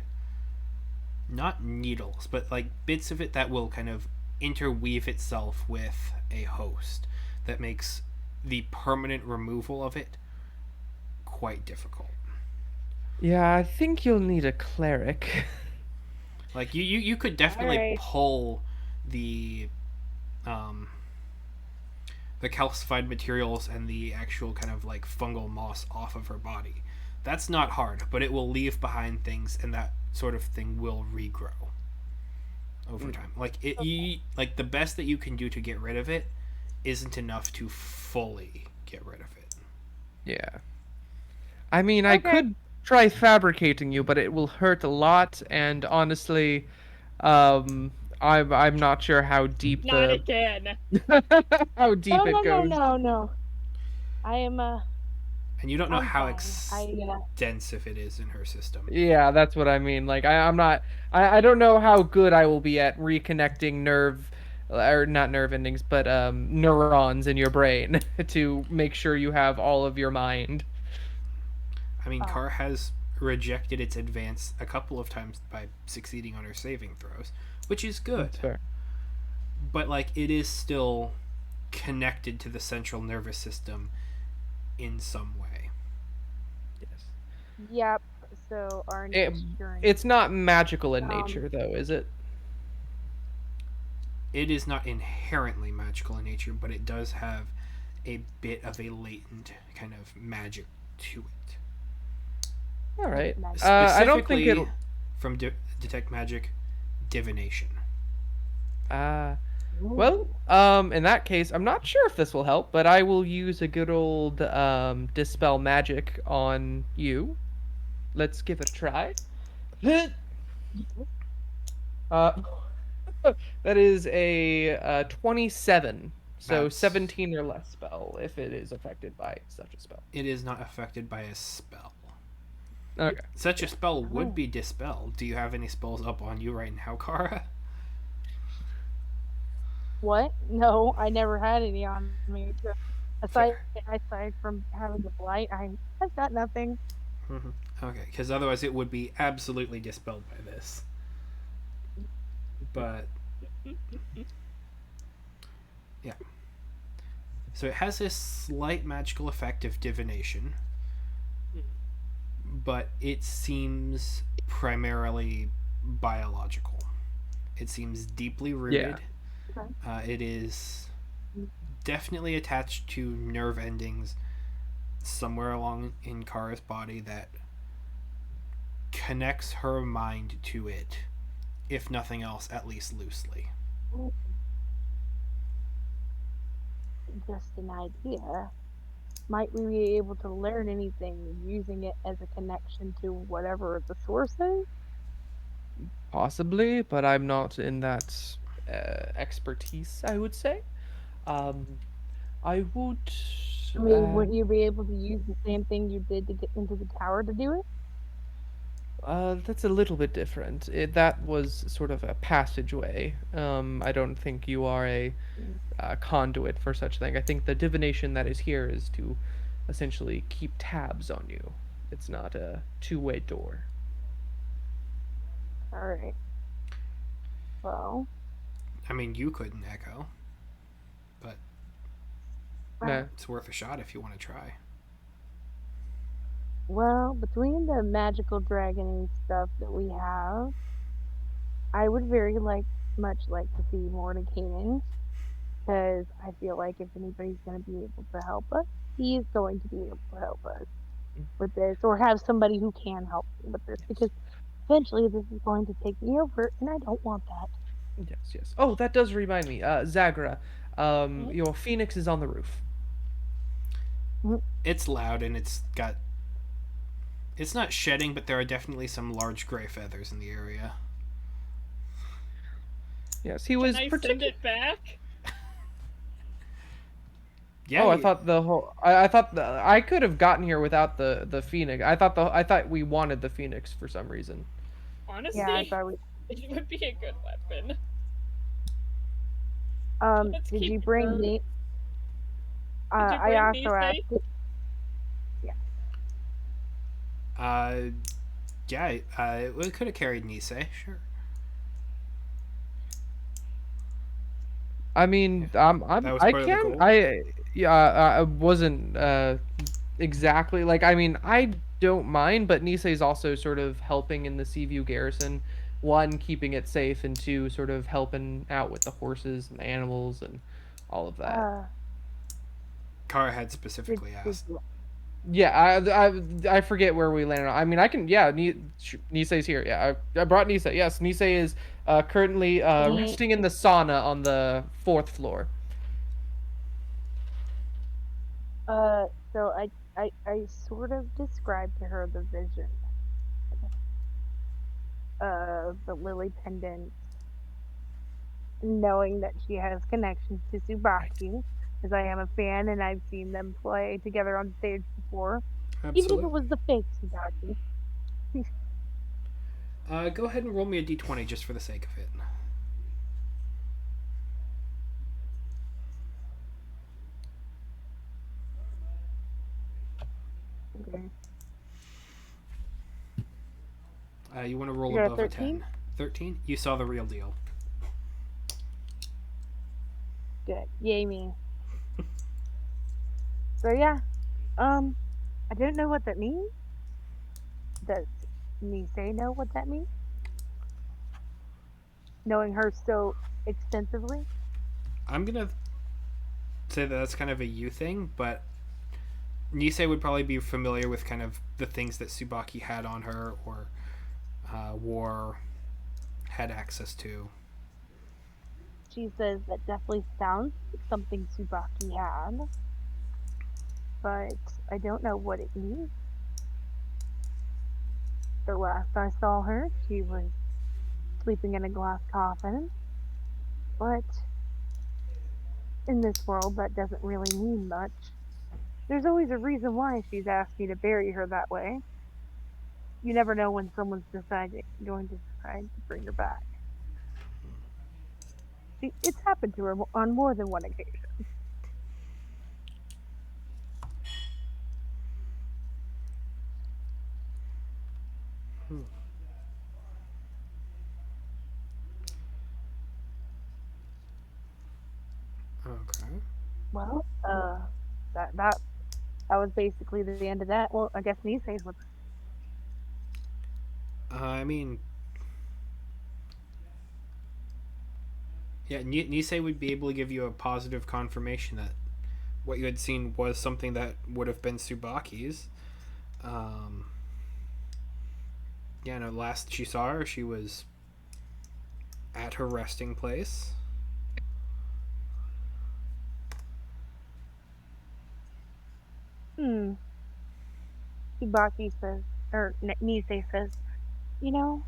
not needles, but like bits of it that will kind of interweave itself with a host that makes the permanent removal of it quite difficult. Yeah, I think you'll need a cleric. Like you could definitely Alright. pull the um, the calcified materials and the actual kind of like fungal moss off of her body. That's not hard, but it will leave behind things, and that sort of thing will regrow over Mm, time. Like Okay. like the best that you can do to get rid of it isn't enough to fully get rid of it. yeah. I mean, I Okay. could try fabricating you, but it will hurt a lot, and honestly, um, I'm not sure how deep Not the again. how deep No, it no, no, goes. no, no. I am And you don't know I'm how fine. extensive it is in her system. Yeah, that's what I mean. Like I'm not I don't know how good I will be at reconnecting nerve or not nerve endings, but neurons in your brain to make sure you have all of your mind. I mean, uh, Car has rejected its advance a couple of times by succeeding on her saving throws, which is That's good. fair. But like it is still connected to the central nervous system in some way. Yes. yep. So our It, next journey. it's not magical in Um nature though, is it? It is not inherently magical in nature, but it does have a bit of a latent kind of magic to it. All right. magic. I don't think Specifically it'll from detect magic, divination. uh well, Ooh. in that case, I'm not sure if this will help, but I will use a good old dispel magic on you. Let's give it a try. Uh, that is a 27. So That's 17 or less spell if it is affected by such a spell. it is not affected by a spell. Okay. Such a Yeah. spell would Oh. be dispelled. Do you have any spells up on you right now, Kara? What? No, I never had any on me. So aside Fair. aside from having the blight, I've got nothing. Mm-hmm. Okay, because otherwise it would be absolutely dispelled by this. But yeah, so it has a slight magical effect of divination, but it seems primarily biological. It seems deeply Yeah. rooted. Okay. It is definitely attached to nerve endings somewhere along in Kara's body that connects her mind to it, if nothing else, at least loosely. Just an idea. Might we be able to learn anything using it as a connection to whatever the source is? Possibly, but I'm not in that expertise, I would say. Um, I would. I mean, Uh, wouldn't you be able to use the same thing you did to get into the tower to do it? that's a little bit different. That was sort of a passageway. I don't think you are a Mm. conduit for such thing. I think the divination that is here is to essentially keep tabs on you. It's not a two-way door. All right. Well, I mean, you couldn't echo, but Nah. it's worth a shot if you want to try. well, between the magical dragon and stuff that we have, I would very much like to see more Mordenkainen because I feel like if anybody's going to be able to help us, he is going to be able to help us Mm, with this, or have somebody who can help me with this yes. because eventually this is going to take me over, and I don't want that. Yes, yes. Oh, that does remind me. Zagra, Mm, your phoenix is on the roof. mm, It's loud and it's got. It's not shedding, but there are definitely some large gray feathers in the area. Yes, he Can was I send particular. it back? Yeah, Oh, I thought the whole. I thought I could have gotten here without the phoenix. I thought we wanted the phoenix for some reason. yeah, I Honestly, thought we. it would be a good weapon. Let's Did keep you bring her. the? Did you I bring also these? asked. Yeah. uh, yeah, we could have carried Nisei, sure. I mean, That was I part of the can goal. I yeah I wasn't exactly like I mean I don't mind, but Nisei's also sort of helping in the Seaview garrison. One, keeping it safe, and two, sort of helping out with the horses and the animals and all of that. Uh, Kara had did, specifically did asked. Yeah, I forget where we landed on. I mean, I can, yeah, Nisei's here. Yeah, I brought Nisei. Yes, Nisei is currently resting in the sauna on the fourth floor. uh, so I sort of described to her the vision of the lily pendant, knowing that she has connections to Tsubaki, as I am a fan and I've seen them play together on stage before, even if it Absolutely. was the fake Tsubaki. Go ahead and roll me a d20 just for the sake of it. Okay. You want to roll You got a above a 13? 10. 13? You saw the real deal. Good. Yay me. So yeah, um, I don't know what that means. Does Nisei know what that means? Knowing her so extensively? I'm going to say that that's kind of a you thing, but Nisei would probably be familiar with kind of the things that Tsubaki had on her or wore, had access to. She says that definitely sounds like something Tsubaki had, but I don't know what it means. The last I saw her, she was sleeping in a glass coffin, but in this world, that doesn't really mean much. There's always a reason why she's asked me to bury her that way. You never know when someone's going to decide to bring her back. It's happened to her on more than one occasion. Hmm. Okay. Well, that that that was basically the end of that. Well, I guess Nisei's with. I mean, yeah, Nisei would be able to give you a positive confirmation that what you had seen was something that would have been Tsubaki's. Um, yeah, no, last she saw her, she was at her resting place. Hmm. Tsubaki says, or Nisei says, you know,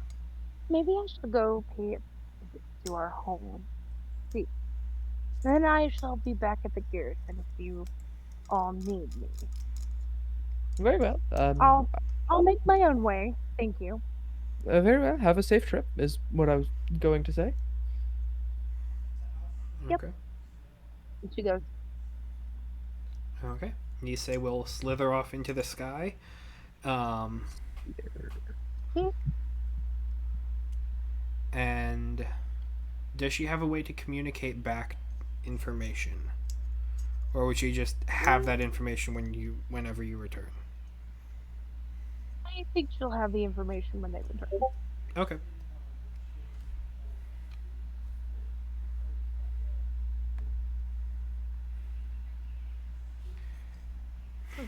maybe I should go pay a visit to our home. See, then I shall be back at the garrison if you all need me. Very well. I'll I'll make my own way. Thank you. Very well. Have a safe trip, is what I was going to say. Yep. Okay. And she goes, Okay. Nisei will slither off into the sky. Um, hmm, and does she have a way to communicate back information? Or would she just have that information whenever you return? I think she'll have the information when they return. Okay.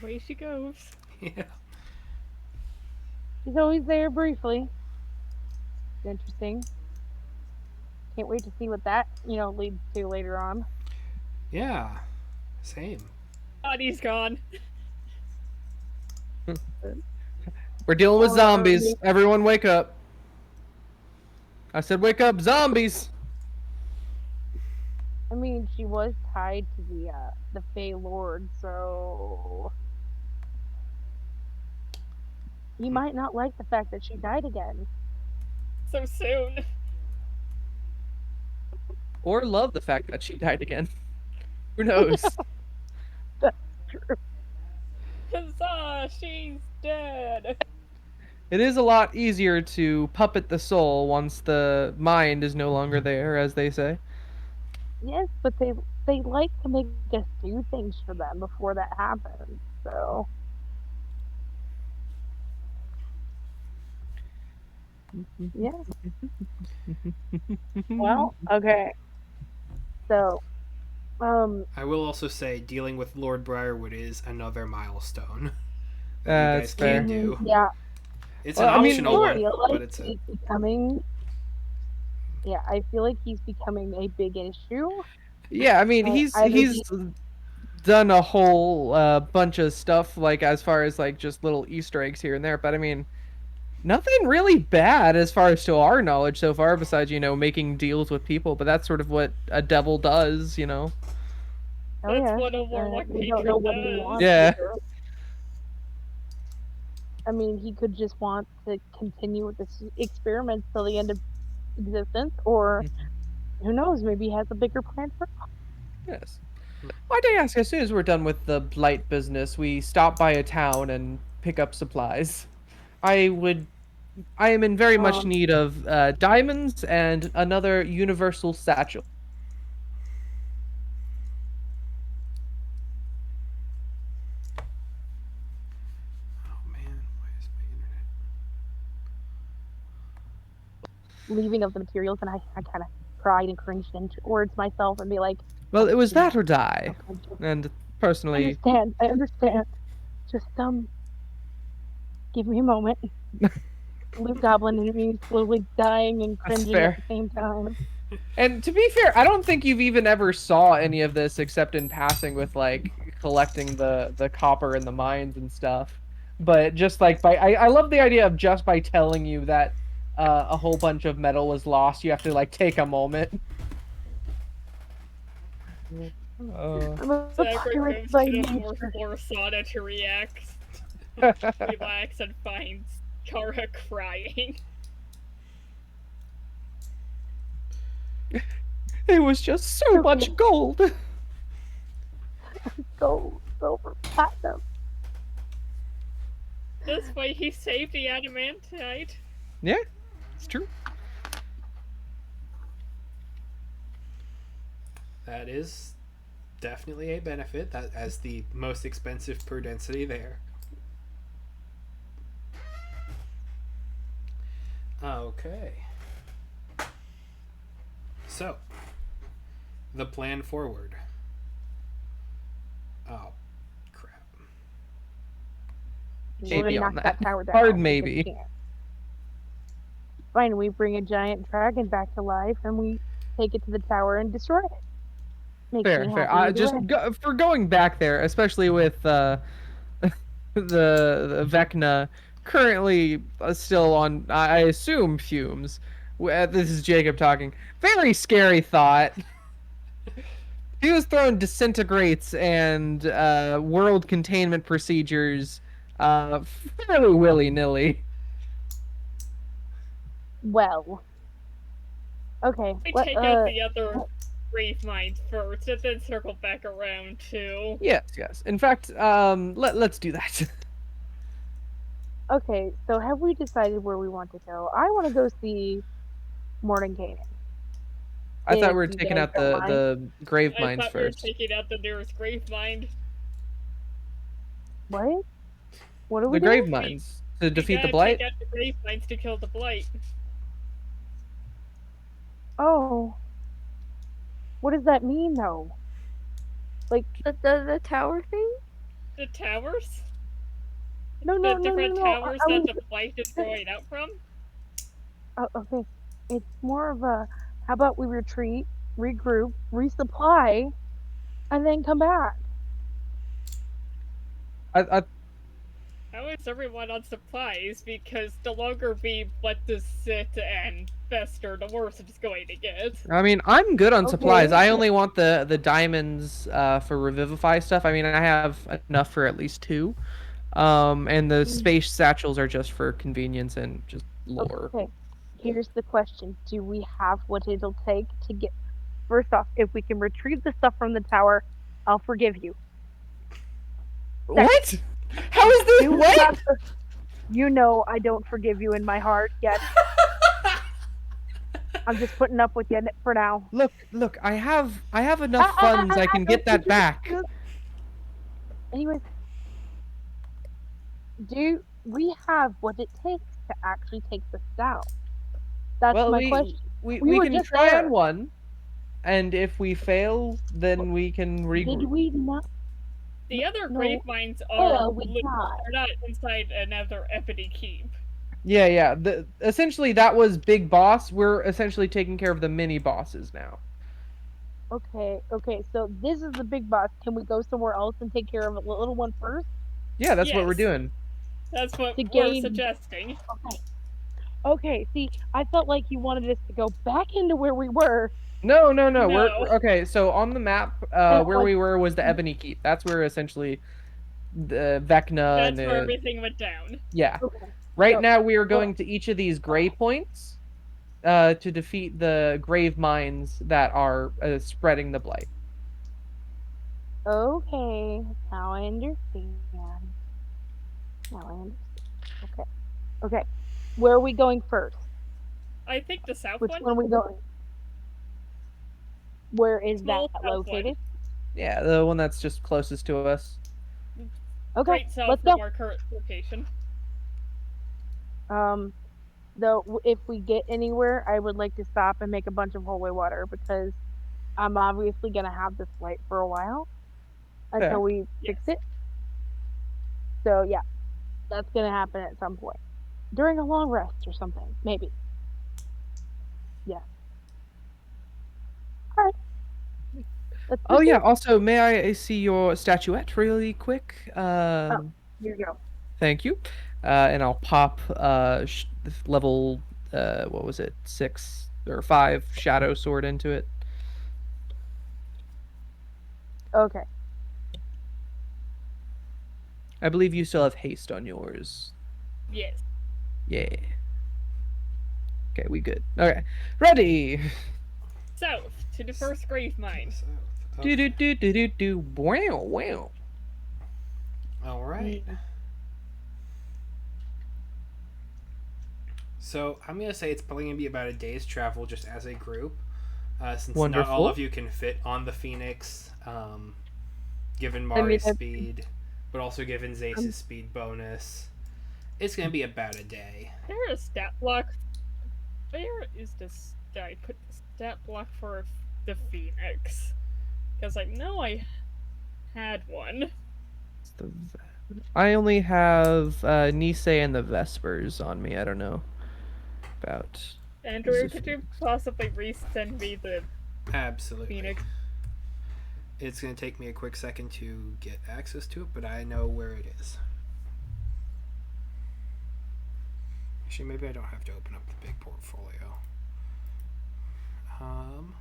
Away she goes. Yeah. She's always there briefly. It's interesting. Can't wait to see what that, leads to later on. Yeah. Same. Body's gone. We're dealing with Or zombies. Everyone wake up. I said wake up, zombies! I mean, she was tied to the Fey Lord, so he might not like the fact that she died again. So soon. Or love the fact that she died again. Who knows? That's true. Huzzah! She's dead. It is a lot easier to puppet the soul once the mind is no longer there, as they say. Yes, but they like to make us do things for them before that happens. So Yeah. Well, okay. So, um, I will also say dealing with Lord Briarwood is another milestone that you That's guys can fair. do. yeah, It's Well, an I mean, optional I Lord. one, feel but like it's a he's becoming. Yeah, I feel like he's becoming a big issue. Yeah, I mean, Either he's he, done a whole bunch of stuff like as far as like just little Easter eggs here and there, but I mean, nothing really bad as far as to our knowledge so far, besides making deals with people. But that's sort of what a devil does. oh That's yeah, what a warlock we don't know patron what he does. wants Yeah, either. I mean, he could just want to continue with this experiment till the end of existence, or Mhm. who knows, maybe he has a bigger plan for. Yes. Well, I ask, as soon as we're done with the blight business, we stop by a town and pick up supplies. I would. I am in very much Um, need of diamonds and another universal satchel. oh man, why is my internet? leaving of the materials, and I kind of cried and cringed in towards myself and be like, Well, "Oh, it was please, that or die. okay, just And personally, I understand. Just give me a moment." Blue Goblin enemies slowly dying and that's cringing at fair. the same time. And to be fair, I don't think you've even ever saw any of this except in passing with like collecting the copper in the mines and stuff. But just like I love the idea of just by telling you that a whole bunch of metal was lost, you have to like take a moment. Uh, I'm a Zagreus pirate goes by to the fourth nature. floor sauna to relax, and finds Kara crying. it was just It's so okay. much gold. Gold, silver, platinum. This way he saved the adamantite. Yeah, it's true. That is definitely a benefit. That as the most expensive per density there. Okay. So, the plan forward. Oh, crap. We're Maybe gonna on knock that. that tower Hard down because maybe. we can't. Fine, we bring a giant dragon back to life and we take it to the tower and destroy it. Makes Fair, me fair. happy either Just way. for going back there, especially with the Vecna currently still on, I assume, fumes. This is Jacob talking. Very scary thought. He was throwing disintegrates and world containment procedures fairly willy nilly. Well, okay. We Let take out the other grave mines first, and then circle back around to. Yes, yes. In fact, let's do that. okay. So have we decided where we want to go? I want to go see Mordenkainen. I thought we If were you taking guys out don't mind. the grave I mines thought we were first. taking out the nearest grave mine. What? What are we The doing? grave We mines to we defeat the gotta take blight. out the grave mines to kill the blight. Oh, what does that mean though? Like, The tower thing? The towers? no, The no, no, no, different no. towers that the blight is going out from? Okay. It's more of a, how about we retreat, regroup, resupply, and then come back? I How is everyone on supplies? Because the longer we let this sit and fester, the worse it's going to get. I mean, I'm good on supplies. Okay. I only want the diamonds for revivify stuff. I mean, I have enough for at least two. And the space satchels are just for convenience and just lore. Okay. Here's the question. Do we have what it'll take to get, first off, if we can retrieve the stuff from the tower, I'll forgive you. Second, What? How is this? do we have What? the, you know I don't forgive you in my heart yet. I'm just putting up with you for now. Look. I have enough funds. I can get that back. Anyways, do we have what it takes to actually take this down? That's Well, my we question. we We we were can just try on there. one, and if we fail, then we can Did regroup. we not? The other No. grave mines are Oh, we died. are not inside another Ebony Keep. Yeah, yeah. Essentially that was Big Boss. We're essentially taking care of the mini bosses now. Okay, okay. So this is the big boss. Can we go somewhere else and take care of the little one first Yeah, that's what we're Yes, doing. that's what to we're gain? suggesting. Okay. Okay. See, I felt like you wanted us to go back into where we were No, no, no. No, Okay. So on the map, and where like. we were was the Ebony Keep. That's where essentially the Vecna and that's where everything went down. yeah. Okay. Right So. now we are So. going to each of these gray points, to defeat the grave mines that are spreading the blight. Okay. Now I understand. Now I understand. Okay. Okay. Where are we going first? I think the south Which one, one are we going? Where is that small south one, located? Yeah, the one that's just closest to us. Okay. straight south Let's from go. our current location. Um. Though, if we get anywhere, I would like to stop and make a bunch of holy water because I'm obviously gonna have this light for a while until Fair. we fix Yes. it. So yeah, that's gonna happen at some point during a long rest or something, maybe. Yeah. All right. Let's Oh yeah. proceed. Also, may I see your statuette really quick? Oh, here you go. Thank you. And I'll pop level what was it, 6 or 5 shadow sword into it. Okay. I believe you still have haste on yours. Yes. Yeah. Okay, we good. Okay, ready. South to the first grave mine. South. Do do Okay. do do do do. Wow wow. All right. Mm. So I'm gonna say it's probably gonna be about a day's travel just as a group, since not all Wonderful. of you can fit on the Phoenix, given I mean, Mari's speed, but also given I'm, Zace's speed bonus. It's gonna be about a day. There is a stat block. Where is this? Did I put the stat block for the Phoenix? Because I know I had one. It's the I only have Nisei and the Vespers on me. I don't know about Andrew, could Zephyr. you possibly resend me the Absolutely. Phoenix? It's gonna take me a quick second to get access to it, but I know where it is. Actually, maybe I don't have to open up the big portfolio. Um,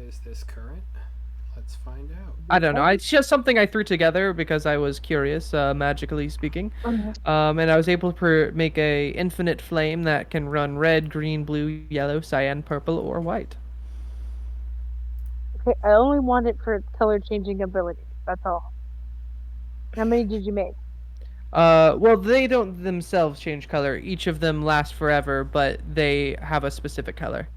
is this current? Let's find out. I don't know. It's just something I threw together because I was curious, magically speaking. And I was able to make a infinite flame that can run red, green, blue, yellow, cyan, purple, or white. okay. I only want it for its color changing ability. That's all. How many did you make? Well, they don't themselves change color. Each of them last forever, but they have a specific color.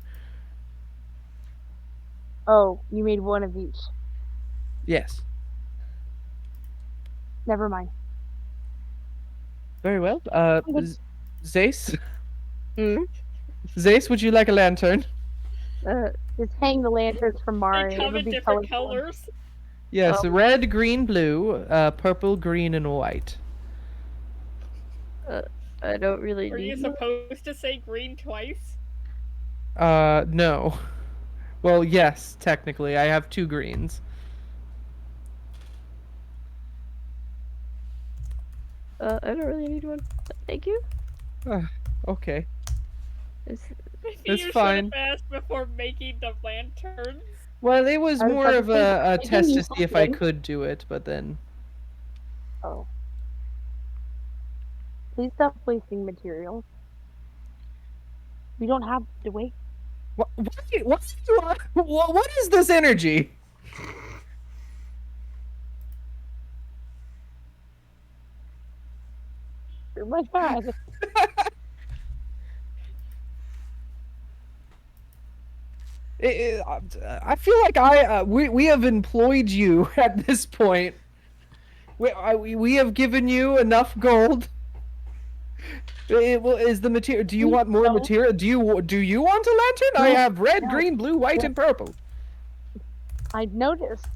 Oh, you made one of each. Yes. Never mind. Very well. I'm good. Zace? Hmm? Zace, would you like a lantern? Uh, Just hang the lanterns from They Mari. come It'll in be different colorful. colors. Yes, Oh. red, green, blue, purple, green, and white. uh, I don't really Were you need one. supposed to say green twice? No. Well, yes, technically. I have 2 greens. I don't really need one. Thank you. Okay. It's, Maybe It's you should have fine. asked before making the lanterns. Well, it was I was more about to of say, a I didn't test to use see if I something. could do it, but then... Oh. Please stop wasting materials. We don't have to wait. What is this energy? You're my bad. I feel like we have employed you at this point. We have given you enough gold. Is the material? Do you want more No. material? Do you want a lantern? I No, have red, no, green, blue, white, no. and purple. I noticed.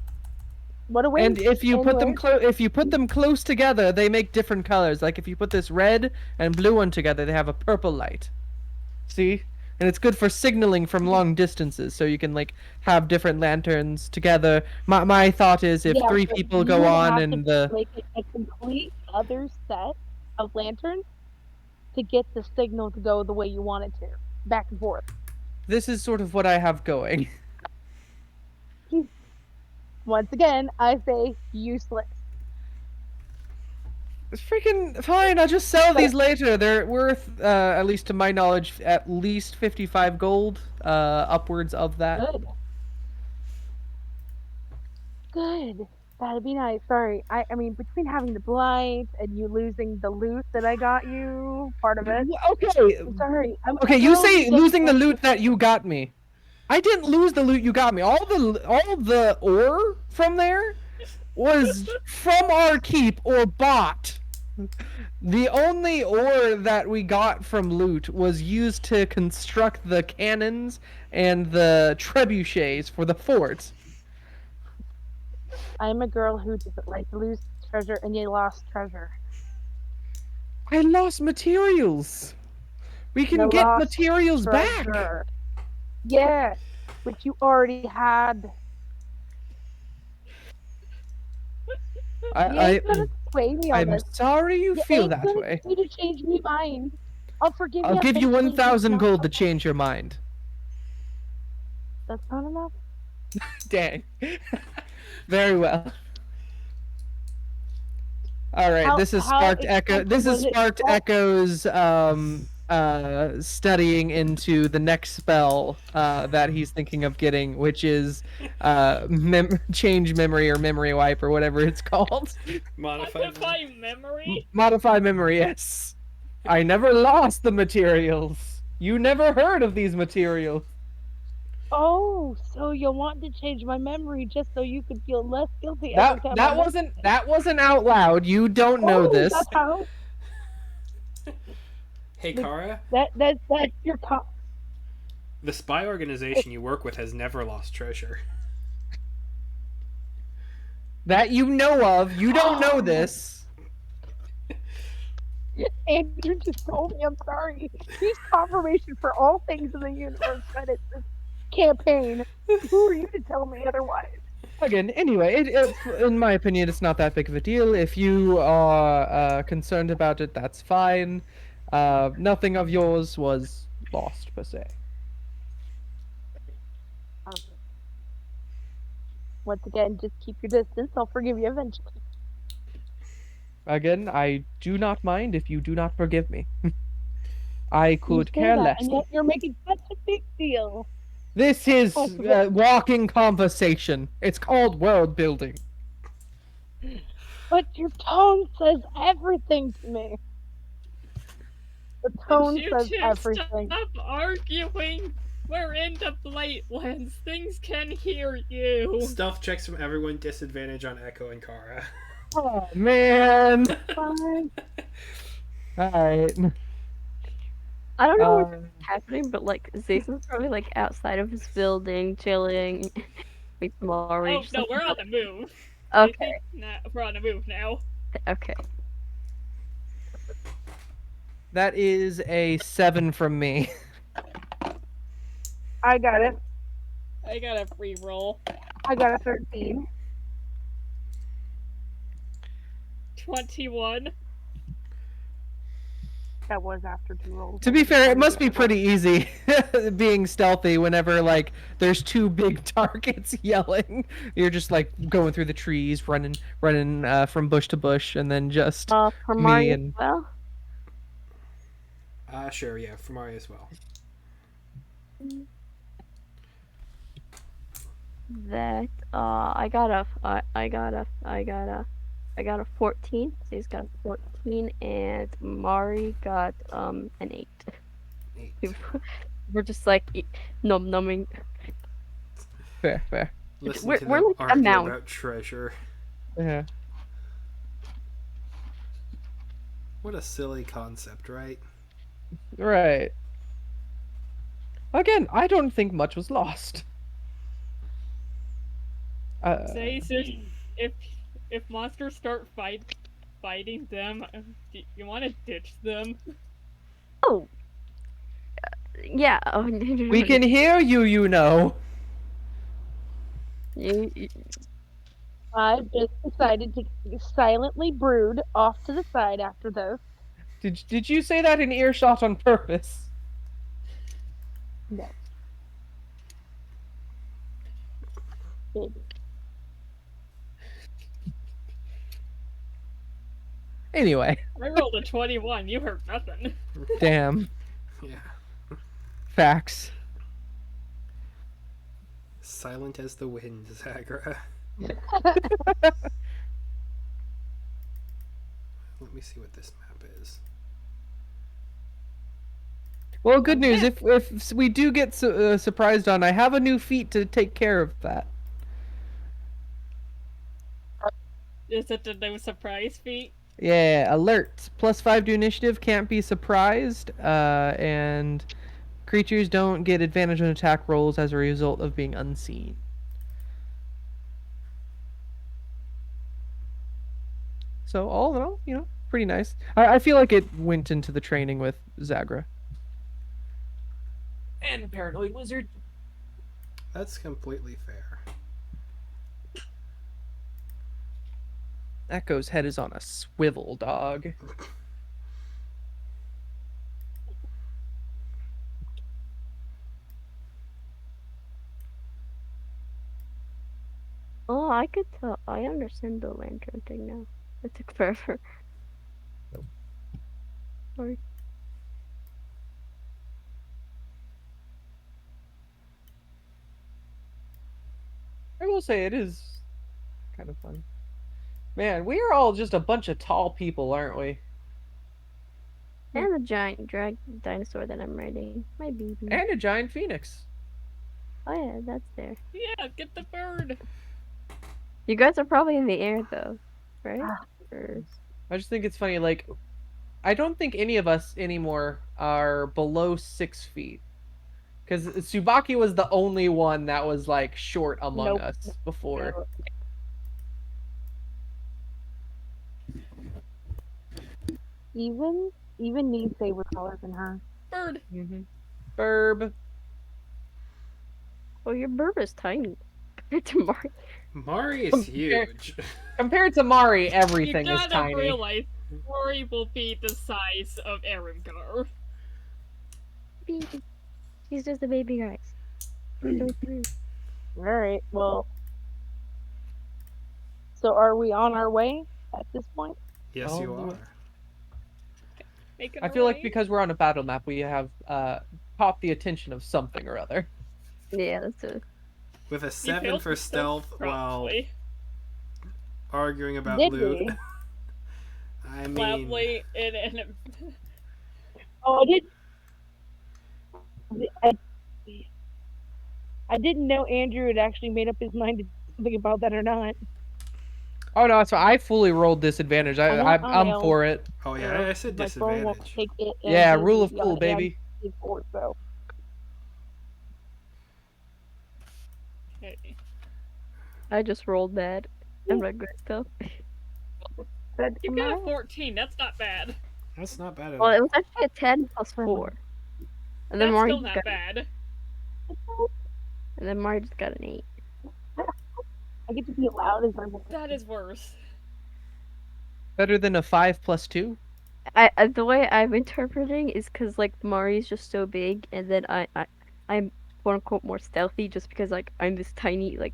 What a And waste. if you put them Anyway. close together, they make different colors. Like if you put this red and blue one together, they have a purple light. See? And it's good for signaling from long distances, so you can like have different lanterns together. My thought is if Yeah, three but people you go would on have to and the make it a complete other set of lanterns to get the signal to go the way you want it to, back and forth. this is sort of what I have going. Once again, I say useless. It's freaking fine. I'll just sell these later. They're worth, at least to my knowledge, at least 55 gold. Upwards of that. Good. Good. That'd be nice. Sorry. I mean, between having the blight and you losing the loot that I got you, part of it. Okay, I'm sorry. okay. I You know say just losing the like loot that you got me. I didn't lose the loot you got me. All the ore from there was from our keep or bought. The only ore that we got from loot was used to construct the cannons and the trebuchets for the fort. I'm a girl who doesn't like to lose treasure, and you lost treasure. I lost materials. We can You get lost materials back. treasure. Yeah, which you already had. You ain't gonna sway me on I'm this. sorry you You feel ain't that gonna way. get me to change my mind. I'll forgive I'll you give you eventually, but 1,000 not gold to now. change your mind. That's not enough. Dang. Very well. All right, this is How sparked echo. This expensive is was it? sparked Well, echoes. Studying into the next spell that he's thinking of getting, which is change memory or memory wipe or whatever it's called. Modified. Modify memory? Modify memory. Yes. I never lost the materials. You never heard of these materials. oh, so you want to change my memory just so you could feel less guilty every time I mention it? That wasn't out loud. You don't know Oh, this. that's how. Hey, Kara, That's your the spy organization you work with has never lost treasure. That you know of. You don't know this. Andrew just told me. I'm sorry. He's confirmation for all things in the universe, but it's this campaign. Who are you to tell me otherwise? Again, anyway, in my opinion, it's not that big of a deal. If you are concerned about it, that's fine. Nothing of yours was lost, per se. Um, once again, just keep your distance. I'll forgive you eventually. Again, I do not mind if you do not forgive me. I You could say care that, less. and yet you're making such a big deal. This is Oh, forget- walking conversation. It's called world building. But your tone says everything to me. The tone You says two everything. stop arguing. We're in the Blightlands. Things can hear you. Stealth checks from everyone, disadvantage on Echo and Kara. Oh man. Fine. Alright. I don't know what's happening, but like Zason's probably like outside of his building, chilling. With Maury. Oh no, we're on the move. Okay. We're on the move now. Okay. That is a 7 from me. I got it. I got a free roll. I got a 13. 21. That was after 2 rolls. To be fair, it must be pretty easy being stealthy whenever like there's 2 big targets yelling. You're just like going through the trees, running from bush to bush, and then just For me Mario and as well. Sure, yeah, for Mario as well. That I got a 14. So he's got a 14, and Mari got an 8. 8. We're just like numbing. Fair, fair. Listen We're to we're them like a argue mound. about treasure. Yeah. What a silly concept, right? Right. Again, I don't think much was lost. Say, sis, if if monsters start fighting them, you want to ditch them? Oh, yeah. Oh, We can hear you, you know. you, I've just decided to silently brood off to the side after this. Did you say that in earshot on purpose? No, baby. Anyway, I rolled a 21. You heard nothing. damn. Yeah. Facts. Silent as the wind, Zagra. Let me see what this map is. Well, good news. If we do get surprised on, I have a new feat to take care of that. Is it the no surprise feat? Yeah, alert. +5 to initiative, can't be surprised, and creatures don't get advantage on attack rolls as a result of being unseen. So all in all, pretty nice. I feel like it went into the training with Zagra. And Paranoid Wizard. That's completely fair. Echo's head is on a swivel, dog. oh, I could tell. I understand the lantern thing now. It took forever. Sorry. I will say it is kind of fun. Man, we are all just a bunch of tall people, aren't we? And the giant drag dinosaur that I'm riding. My baby. And a giant phoenix. Oh yeah, that's there. Yeah, get the bird. You guys are probably in the air though, right? Or... I just think it's funny, like, I don't think any of us anymore are below 6 feet. Because Tsubaki was the only one that was, like, short among Nope. us before. No. Even me say we're taller than her. Bird. Mm-hmm. Burb. Oh, your burb is tiny compared to Mark. Mari is huge. Compared to Mari, You everything is gotta tiny. realize Rory will be the size of Arungar. Baby. He's just a baby, guys. Don't worry. All right. Well, so are we on our way at this point? Yes, All you the way. are. Making I our feel like way? because we're on a battle map, we have caught the attention of something or other. Yeah, that's a... With a You 7 failed for to stealth while probably. arguing about Did loot. we? I mean, Loudly and Oh, I, I didn't know Andrew had actually made up his mind to do something about that or not. Oh no, so I fully rolled disadvantage. I know I'm I'll, for it. oh you yeah, know, I said my phone won't disadvantage. take it. And Yeah, his, rule of cool, and baby. his board, so. okay. I just rolled that. I'm not good stuff. But You am got I? a 14. That's not bad. That's not bad at Well, all. it was actually a 10 plus 4. And then That's Mari still just not got... bad. And then Mari just got an 8. I get to be loud as I want. That is worse. Better than a 5+2. The way I'm interpreting is because like Mari's just so big, and then I'm quote unquote more stealthy just because like I'm this tiny like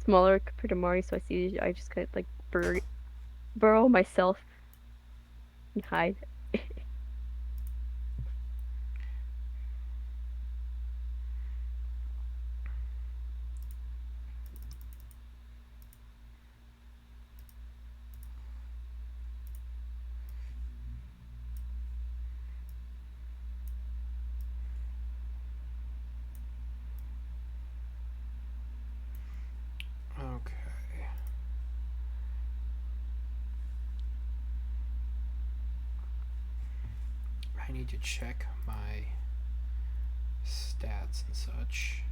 smaller compared to Mari, so I just kind of like burrow myself and hide. need to check my stats and such.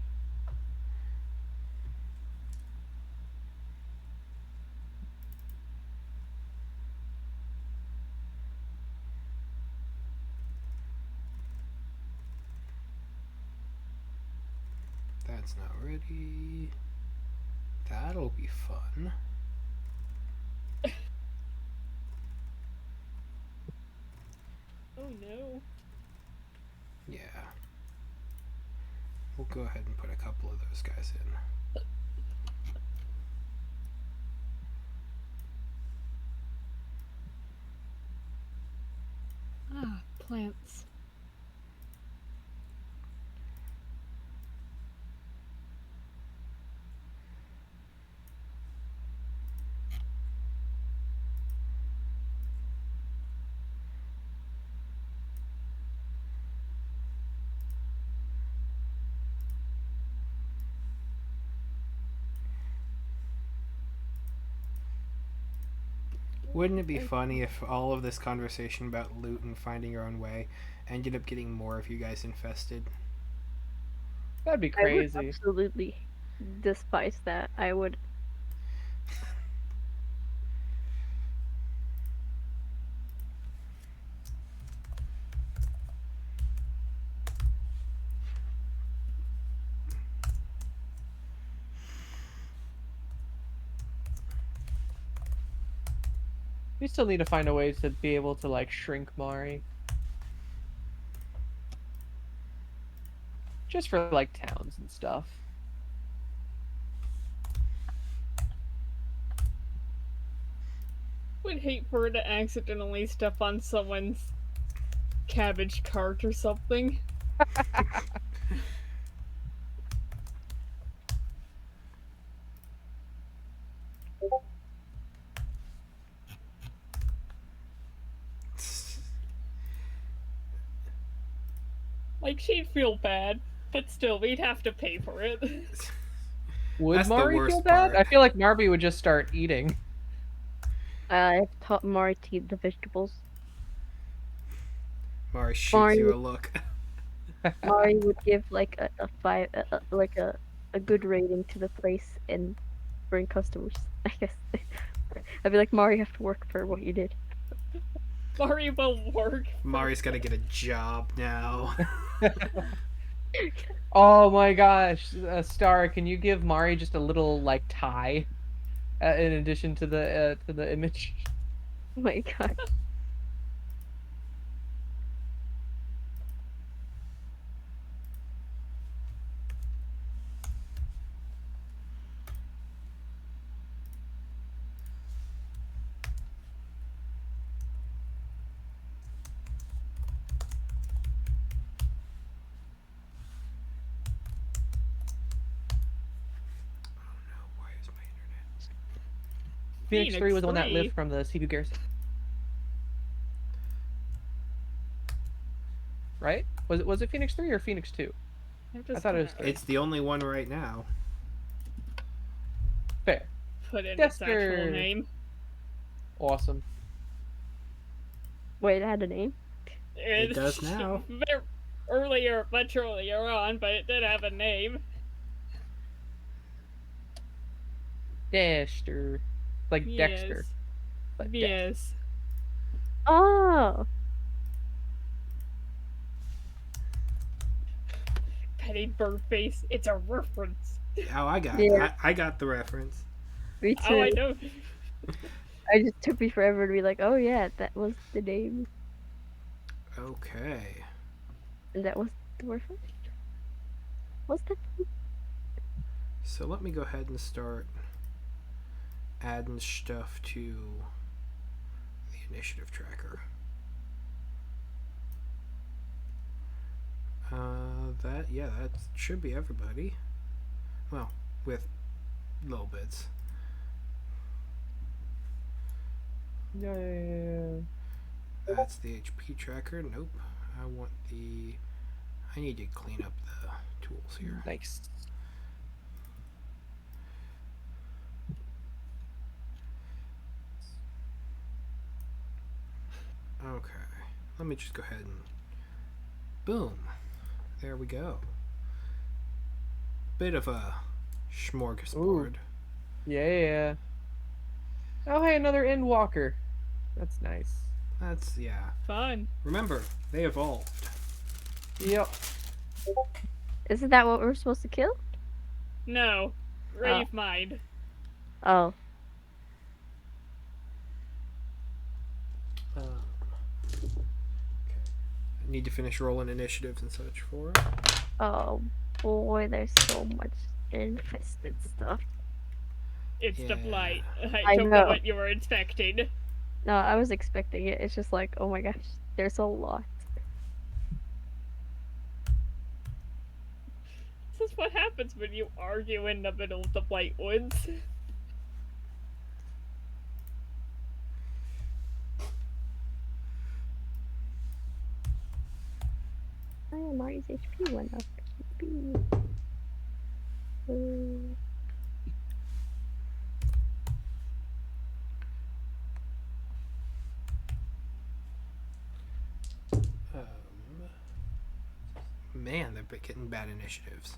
That's not ready. That'll be fun. Oh no. Yeah. We'll go ahead and put a couple of those guys in. Ah, plants. Wouldn't it be funny if all of this conversation about loot and finding your own way ended up getting more of you guys infested? That'd be I would crazy. absolutely despise that. I would. We still need to find a way to be able to like shrink Mari. Just for like towns and stuff. Would hate for her to accidentally step on someone's cabbage cart or something. Like, she'd feel bad, but still, we'd have to pay for it. Would That's the Mari worst feel bad? part. I feel like Marby would just start eating. I've taught Mari to eat the vegetables. Mari shoots Mari you would, a look. Mari would give like a five, like a good rating to the place and bring customers. I guess I'd be like, Mari, you have to work for what you did. Mari will work. Mari's gotta get a job now. Oh my gosh, Star, can you give Mari just a little like tie, in addition to the image? Oh my god. No, why is my internet? Phoenix 3 was the one that 3. lived from the Sea Garrison. Right? Was it Phoenix 3 or Phoenix 2? I thought it was 3. It's the only one right now. Fair. Put in its actual Desker. name. Awesome. Wait, it had a name? It does now. Much earlier on, but it did have a name. Dexter. Like Dexter. Yes. But Dexter. Yes. Oh, Petty bird face. It's a reference. Oh, I got. Yeah. I got the reference. me too. Oh, I know. I just took me forever to be like, oh yeah, that was the name, Okay. and that was the reference. What's that? So let me go ahead and start adding stuff to the initiative tracker. That should be everybody. Well, with little bits. Yeah. That's the HP tracker. Nope. I need to clean up the tools here. Nice. Okay. Let me just go ahead and Boom. There we go. Bit of a smorgasbord. Yeah. Oh, hey, another Endwalker. That's nice. That's, yeah. Fun. Remember, they evolved. Yep. Isn't that what we're supposed to kill? No. Rave mind. Oh. Okay. I need to finish rolling initiatives and such for it. Oh boy, there's so much infested stuff. It's the Yeah. blight. I I don't know know. what you were expecting. No, I was expecting it. It's just like, oh my gosh, there's a lot. This is what happens when you argue in the middle of the blight woods. Oh, Mari's HP went up. Yippee. Uh, Man, they're getting bad initiatives.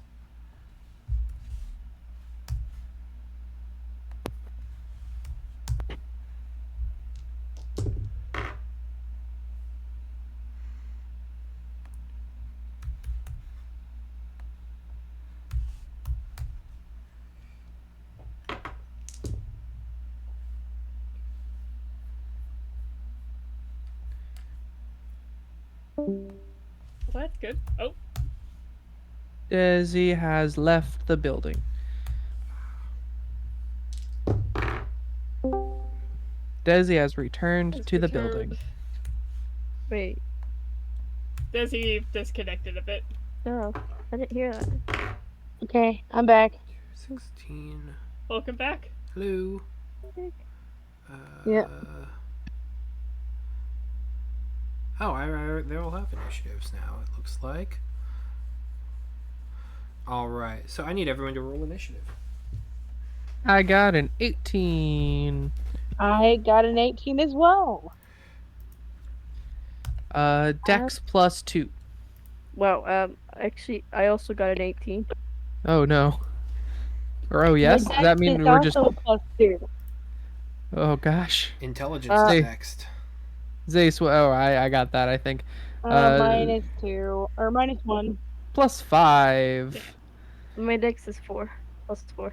Well, that's good. Oh, Desi has left the building. Desi has returned it's to the returned. building. wait, Desi disconnected a bit. no, I didn't hear that. Okay, I'm back. 16. Welcome back. Hello. Yeah. Oh, they all have initiatives now, it looks like. Alright, so I need everyone to roll initiative. I got an 18. I got an 18 as well. Dex plus 2. Well, actually, I also got an 18. Oh no. Or oh yes? My Does that dex mean is we're just also a +2. Oh gosh. Intelligence is Zay- next. Zace, oh I got that, I think. -2 or -1. Plus 5. My dex is 4. +4.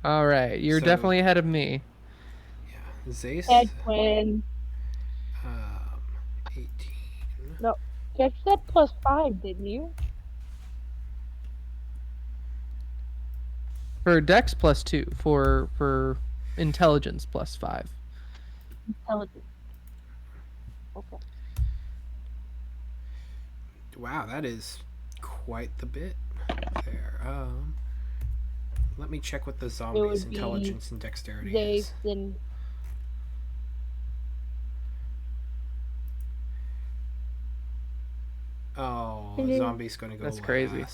Alright, you're So- definitely ahead of me. Yeah. Zace, Head twin. 18. No, you said +5, didn't you? For Dex plus 2. For Intelligence plus 5. Intelligence. Okay. Wow, that is quite the bit there. Let me check what the zombies' would be intelligence and dexterity They is. then Oh, Mhm. zombie's gonna go That's last. crazy.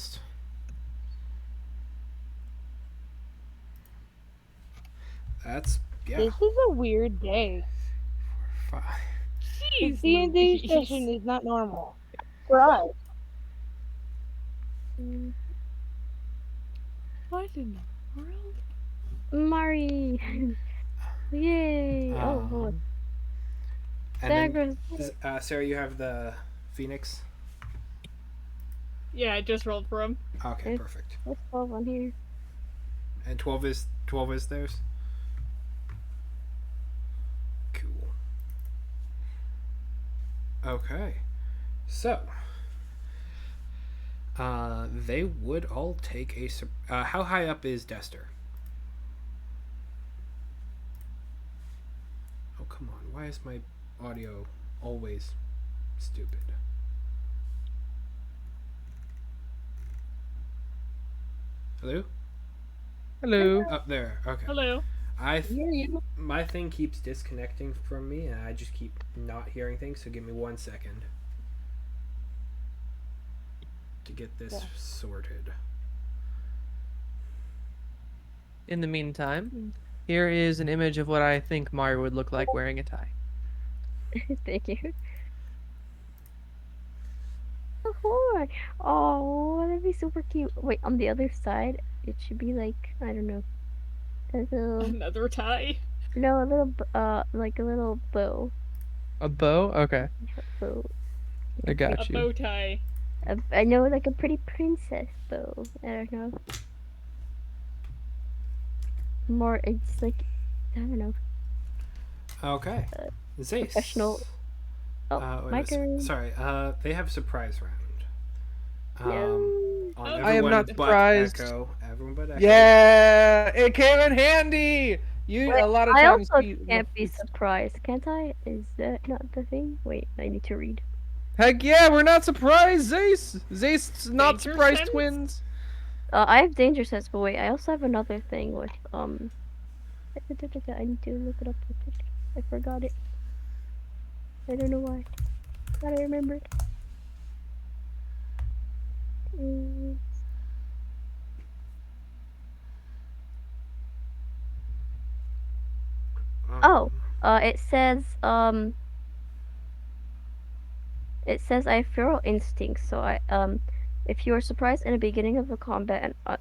That's yeah. This is a weird day. 5. The Jeez, D&D Louise. session is not normal for us. Mm, What in the world? Mari! Yay! Oh, look. And then, Daggers. Sarah, you have the Phoenix. Yeah, I just rolled for him. Okay, Okay. perfect. What's 12 on here? And 12 is theirs. Cool. Okay, so they would all take a. How high up is Dester? Oh come on! Why is my audio always stupid? Hello? Hello. Up there. Okay. Hello. Hear you. My thing keeps disconnecting from me, and I just keep not hearing things. So give me 1 second to get this sorted. In the meantime, here is an image of what I think Mario would look like wearing a tie. Thank you. one. Oh, that'd be super cute. Wait, on the other side, it should be like, I don't know, a little, Another tie. no, a little, like a little bow. A bow? Okay, Bow. I Like, A got you. bow tie. I know, like a pretty princess bow. I don't know. More, it's like, I don't know, Okay. uh, Zace. professional. Oh, Wait, my turn. sorry. They have surprise round. No. On Oh, I am everyone not good. but surprised. Echo. Everyone but Echo. Yeah, it came in handy. You Wait, a lot of I times also well, can't be surprised, can't I? Is that not the thing? Wait, I need to read. heck yeah, we're not surprised, Zace. Zace's not Danger surprised sense? twins. I have danger sense, but wait, I also have another thing with I need to look it up. I forgot it. I don't know why. But I remembered. Mm, Oh, Um, it says I have feral instincts, so if you are surprised in the beginning of a combat, and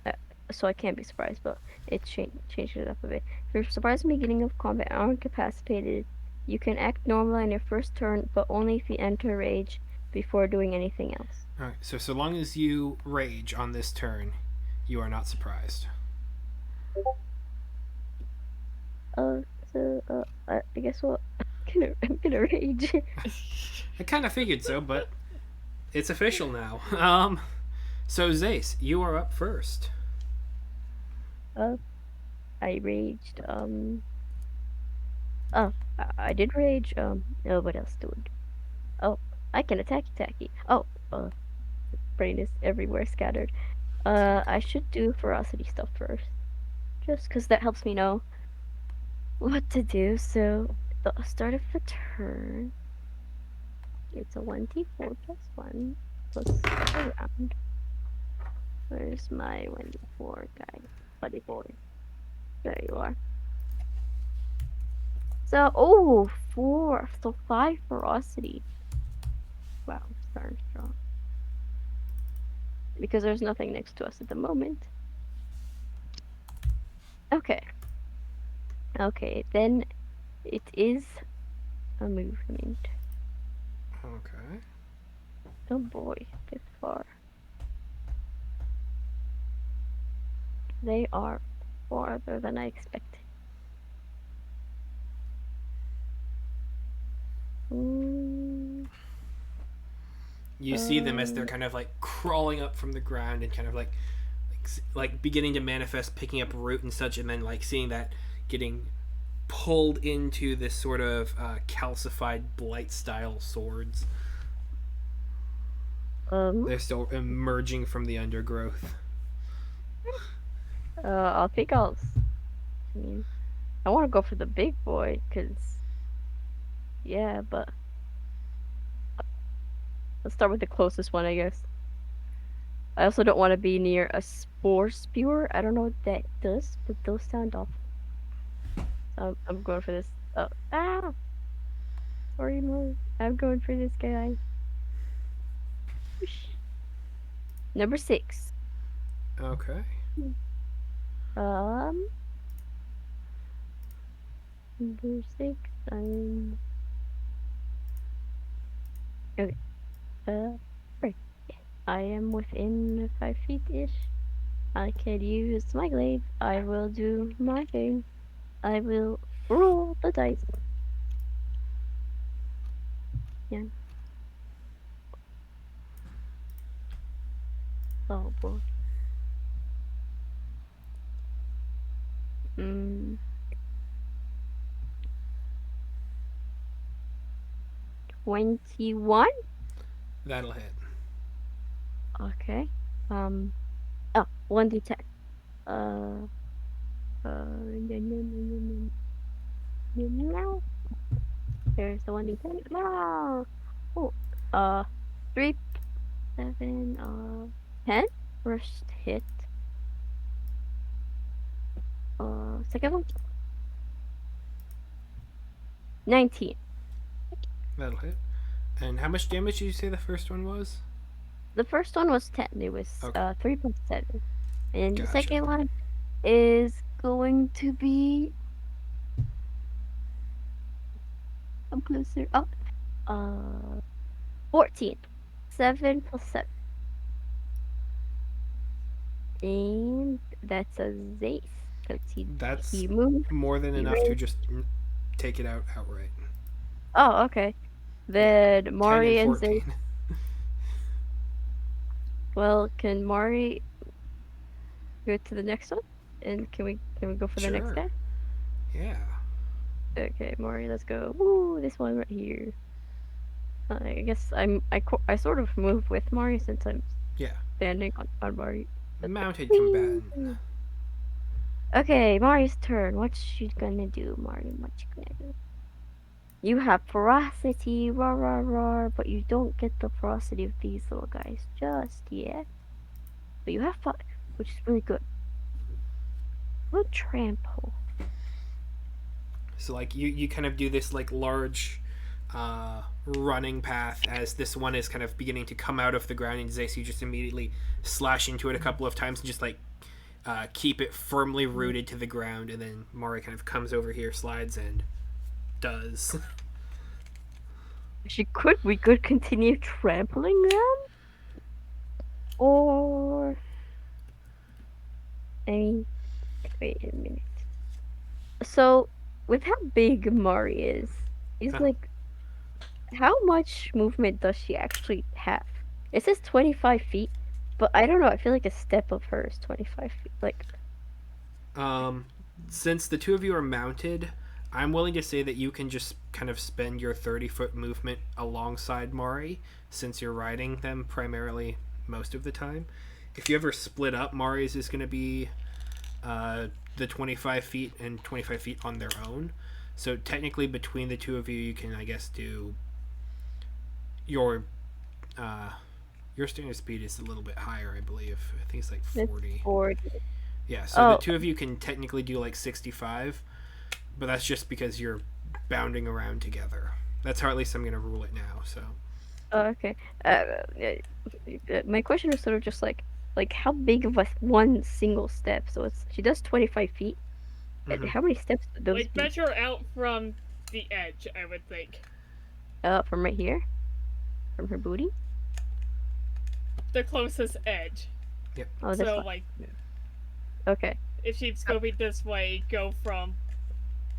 so I can't be surprised, but it changed it up a bit. If you're surprised in the beginning of combat and are incapacitated, you can act normally on your first turn, but only if you enter rage before doing anything else. Alright, so long as you rage on this turn, you are not surprised. Uh, I guess what I'm gonna rage. I kind of figured so, but it's official now. So Zace, you are up first. uh, I raged. Oh, I did rage. Oh, what else do it? Oh, I can attack Tacky. Oh, brain is everywhere scattered. I should do ferocity stuff first, just 'cause that helps me know what to do. So, the start of the turn, it's a 1d4 plus 1 plus a round. Where's my 1d4 guy? Buddy boy. There you are. So, oh, 4. So 5 ferocity. Wow, starting strong. Because there's nothing next to us at the moment. Okay. Okay, then it is a movement. Okay. Oh boy, this far. They are farther than I expected. Mm, You see them as they're kind of like crawling up from the ground and kind of like beginning to manifest, picking up root and such, and then like seeing that getting pulled into this sort of calcified blight style swords. um, They're still emerging from the undergrowth. I think I mean, I want to go for the big boy, cause yeah, but let's start with the closest one, I guess. I also don't want to be near a spore spewer. I don't know what that does, but those sound awful. So I'm going for this. Oh, sorry, no. I'm going for this guy. Whoosh. Number 6. Okay. Um, number 6. Okay. Right. I am within 5 feet ish. I can use my glaive. I will do my thing. I will roll the dice. Yeah. Oh boy. Mm, 21. That'll hit. Okay. Um. Oh, 1d10. Uh. No. There's the 1d10. No. Oh. 3, 7, 10. First hit. Second one. 19. That'll hit. And how much damage did you say the first one was? the first one was 10. It was Okay. 3.7. And the Gotcha. second one is going to be I'm closer. Oh, 14. 7 plus 7. And that's a Zace. Because That's he moved, more than he enough to raised. just take it out outright. Oh, okay. Yeah. Then 10 and Mari and Zace. 14. Well, can Mari go to the next one? And can we go for the next Sure. guy? Yeah. Okay, Mari, let's go. Woo, this one right here. I guess I sort of move with Mari since I'm Yeah. standing on Mari. Let's go. Mounted combatant. Whee! Okay, Mari's turn. What's she gonna do, Mari? What you gonna do? You have ferocity, rah rah rah, but you don't get the ferocity of these little guys just yet. But you have five, which is really good. Good trample. So like you kind of do this like large running path as this one is kind of beginning to come out of the ground, and Zace, you just immediately slash into it a couple of times and just like keep it firmly rooted to the ground, and then Mari kind of comes over here, slides, and does. We could continue trampling them, or I mean, wait a minute. So, with how big Mari is, he's Uh, like, how much movement does she actually have? It says 25 feet, but I don't know. I feel like a step of her is 25 feet. Like, um, since the two of you are mounted, I'm willing to say that you can just kind of spend your 30-foot movement alongside Mari, since you're riding them primarily most of the time. If you ever split up, Mari's is going to be uh, the 25 feet and 25 feet on their own. So technically, between the two of you, you can, I guess, do your uh, your standard speed is a little bit higher, I believe. I think it's like it's 40. 40. Yeah, so the Oh, two of you can technically do like 65, but that's just because you're bounding around together. That's how at least I'm going to rule it now. So okay. My question is sort of just like how big of a one single step? So it's she does 25 feet. mm-hmm. How many steps would those Like, be? measure out from the edge, I would think. From right here, from her booty. The closest edge. Yep. Oh, this So, one. like, Okay. if she's going this way, go from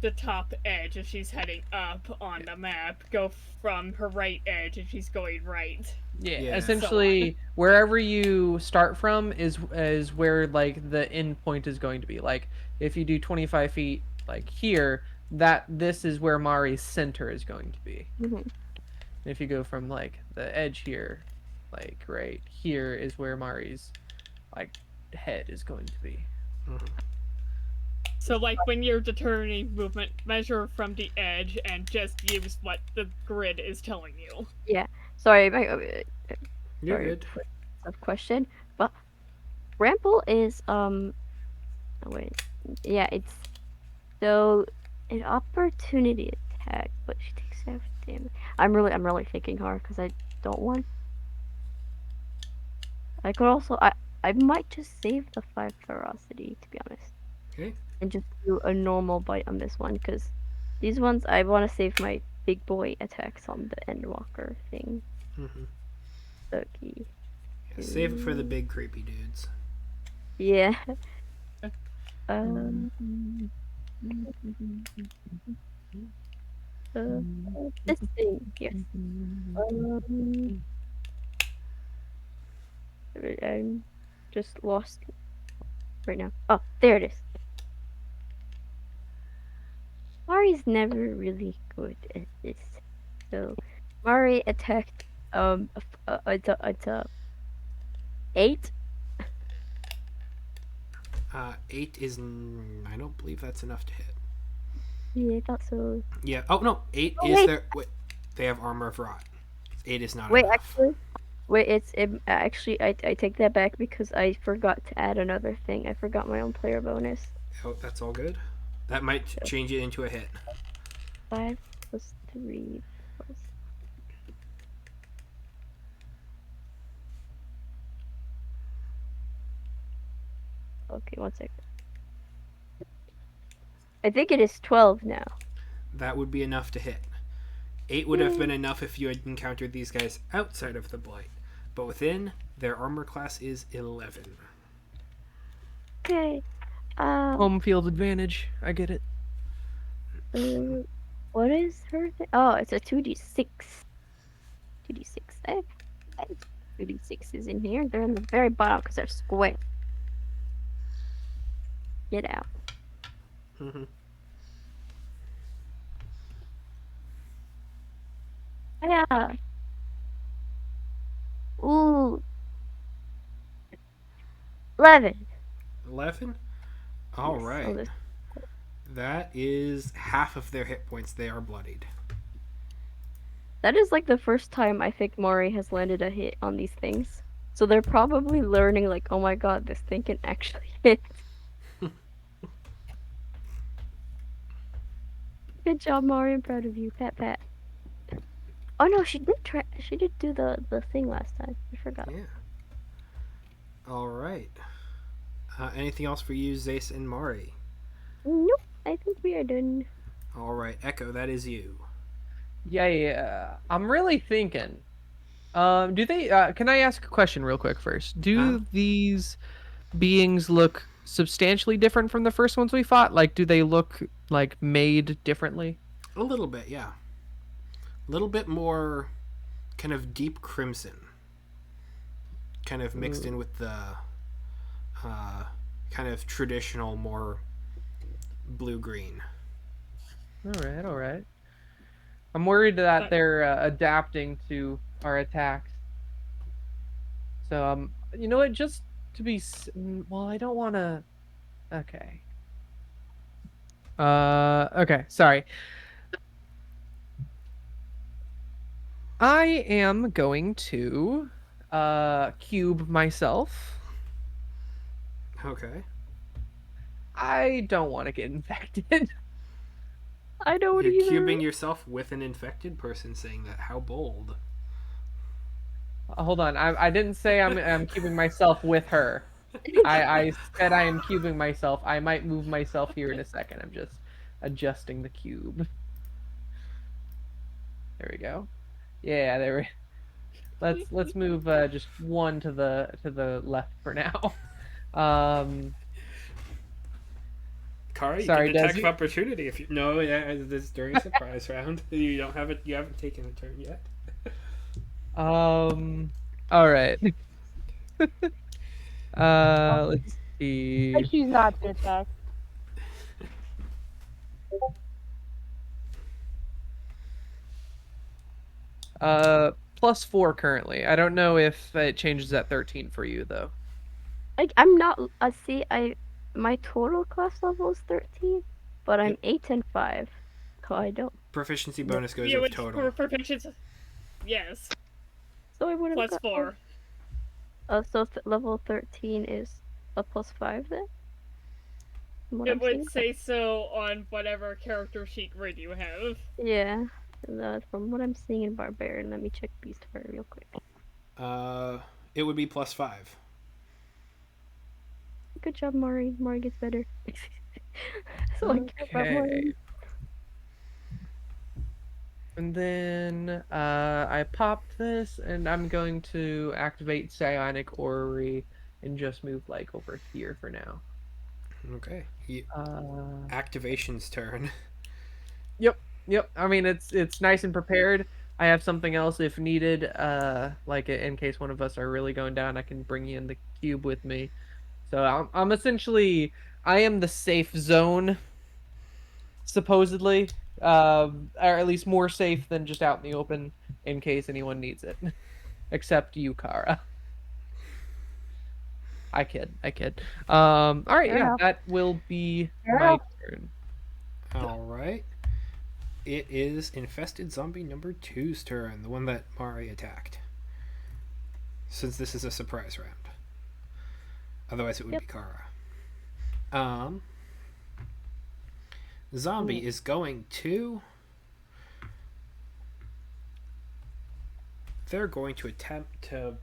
the top edge if she's heading up on the map. Go from her right edge if she's going right. Yeah, Yeah. essentially wherever you start from is where like the end point is going to be. Like if you do 25 feet like here, that this is where Mari's center is going to be. Hmm. If you go from like the edge here, like right here is where Mari's like head is going to be. Mm-hmm. So, like, when you're determining movement, measure from the edge and just use what the grid is telling you. Yeah. Sorry, You're sorry good. for the question, but Rample is oh, wait, yeah, it's so an opportunity attack, but she takes half damage. I'm really thinking hard because I don't want. I could also I might just save the 5 ferocity to be honest, Okay. and just do a normal bite on this one because these ones I want to save my big boy attacks on the Endwalker thing. Mm-hmm. Okay. Yeah, save it for the big creepy dudes. Yeah. Uh, this thing, yes. Um, I'm just lost right now. Oh, there it is. Mari's never really good at this. So, Mari attacked, it's a 8. 8 is. I don't believe that's enough to hit. Yeah, I thought so. Yeah. Oh, no. 8 Oh, is wait, their. Wait. They have armor of rot. 8 is not wait, enough. actually, I take that back because I forgot to add another thing. I forgot my own player bonus. Oh, that's all good. That might So, change it into a hit. 5 plus 3 plus Okay, one second. I think it is 12 now. That would be enough to hit. 8 would have been Yay. enough if you had encountered these guys outside of the blight. But within, their armor class is 11. Okay. Home field advantage. I get it. Uh, what is her thing? Oh, it's a 2d6. 2d6. I have 2d6s in here. They're in the very bottom because they're square. Get out. Mm-hmm. Yeah. Ooh. 11. 11? All Yes, on right. this. That is half of their hit points. They are bloodied. That is like the first time I think Mori has landed a hit on these things. So they're probably learning like, oh my god, this thing can actually hit. Good job, Mari. I'm proud of you. Pat pat. Oh no, she did do the thing last time. I forgot. Yeah. All right. Anything else for you, Zace and Mari? Nope. I think we are done. All right, Echo, that is you. Yeah. I'm really thinking. Do they? Can I ask a question real quick first? Uh, Do these beings look substantially different from the first ones we fought? Like, do they look like made differently? a little bit, yeah. A little bit more kind of deep crimson. Kind of mixed in Ooh. with the kind of traditional, more blue green. All right, all right. I'm worried that But they're adapting to our attacks. So, you know what? Just to be, well, I don't want to. Okay. Okay. Sorry. I am going to, cube myself. Okay. I don't want to get infected. I don't You're either. cubing yourself with an infected person saying that. How bold. Hold on. I didn't say I'm cubing myself with her. I said I am cubing myself. I might move myself here in a second. I'm just adjusting the cube. There we go. Yeah, there we. Let's move just one to the left for now. Um, Kara, you can sorry, attack of Desi. opportunity if you. No, yeah, this is during surprise round. You don't have it. You haven't taken a turn yet. All right. Oh, Let's see. she's not to attack. +4 currently. I don't know if it changes at 13 for you though. Like I'm not. See, my total class level is 13, but I'm Yep. 8 and 5, so I don't. Proficiency bonus goes yeah, with with total. proficiency, yes, So I would have plus got. Oh, 4. so level 13 is a +5 then. From what It I'm would seeing. say so on whatever character sheet grid you have. Yeah. From what I'm seeing in Barbarian, let me check Beast Fire real quick. Uh, it would be +5. Good job, Mari. Mari gets better. So I care about Okay. Mari. And then I popped this, and I'm going to activate Psionic Orrery and just move like over here for now. Okay. Uh, Activation's turn. yep, yep. I mean, it's nice and prepared. I have something else if needed. Like in case one of us are really going down, I can bring you in the cube with me. So I'm essentially I am the safe zone, supposedly, or at least more safe than just out in the open in case anyone needs it. Except you, Kara. I kid, I kid. All right, Fair yeah, enough. that will be Fair my enough. turn. All right. It is infested zombie number two's turn, the one that Mari attacked. Since this is a surprise round. Otherwise, it would Yep. be Kara. Zombie is going to. They're going to attempt to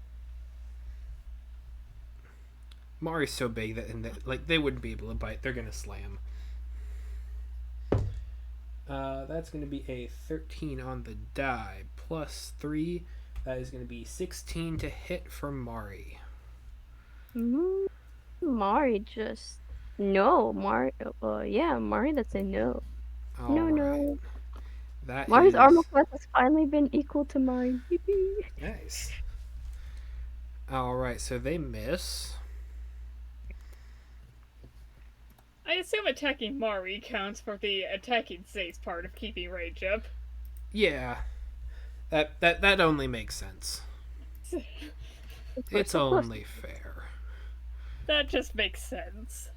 Mari's so big that like they wouldn't be able to bite. They're gonna slam. That's gonna be a 13 on the die plus 3. That is gonna be 16 to hit for Mari. Mari just no. Mari, yeah, Mari. That's a no. All No, right. no. That Mari's is armor class has finally been equal to mine. Yippee! nice. All right, so they miss. I assume attacking Mari counts for the attacking Zace part of keeping range up. Yeah, that only makes sense. We're It's so close. only fair. That just makes sense.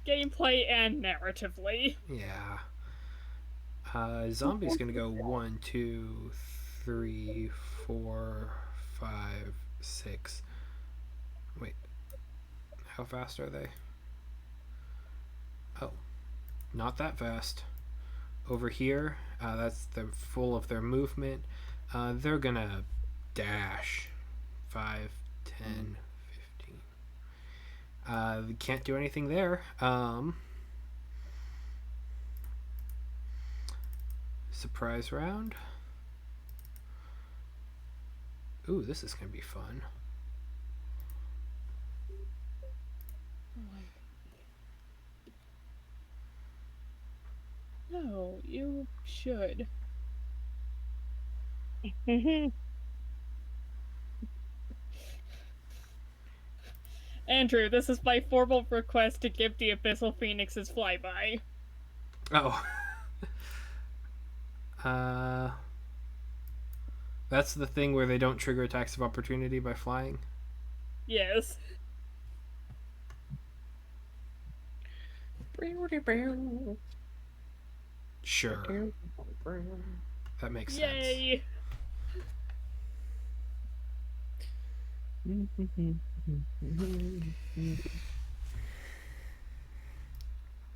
Gameplay and narratively. Yeah. Zombie's gonna go 1, 2, 3, 4, 5, 6. Wait, how fast are they? Oh, not that fast. Over here, that's the full of their movement. They're gonna dash 5, 10, 15. They can't do anything there. Surprise round. Ooh, this is gonna be fun. No, you should. Andrew, this is my formal request to give the Abyssal Phoenix's flyby. Oh. That's the thing where they don't trigger attacks of opportunity by flying. Yes. Sure, that makes sense. Yay!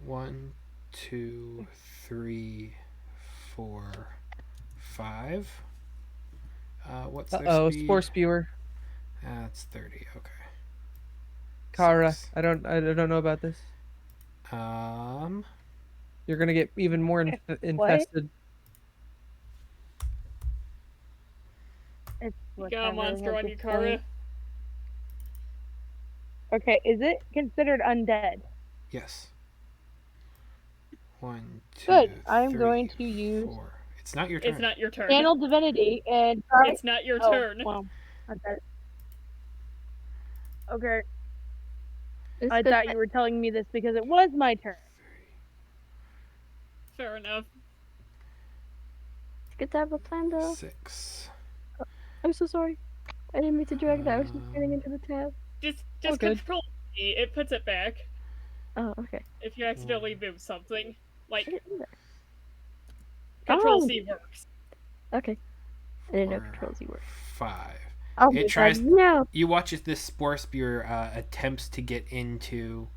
One, two, three, 4, 5. What's their Uh-oh, speed? Spore Spewer. That's 30. Okay. Kara, 6. I don't know about this. You're gonna get even more infested. It's You got a monster on you, Kara. Okay, is it considered undead? Yes. 1, 2, Good. I'm 3, going to use 4. It's not your turn. It's not your turn. Channel Divinity and try. It's not your Oh, turn. well, okay. Okay, It's I good thought that- you were telling me this because it was my turn. Fair enough. It's good to have a plan, though. 6. I'm so sorry. I didn't mean to drag that. I was just getting into the tab. Just good. control C. It puts it back Oh, okay. if you accidentally move something. Like, I didn't know that. Control Oh. C works. Okay. I didn't know Four, Control Z worked. 5. Oh, It my God, tries- no. You watch as this Spore Spear attempts to get into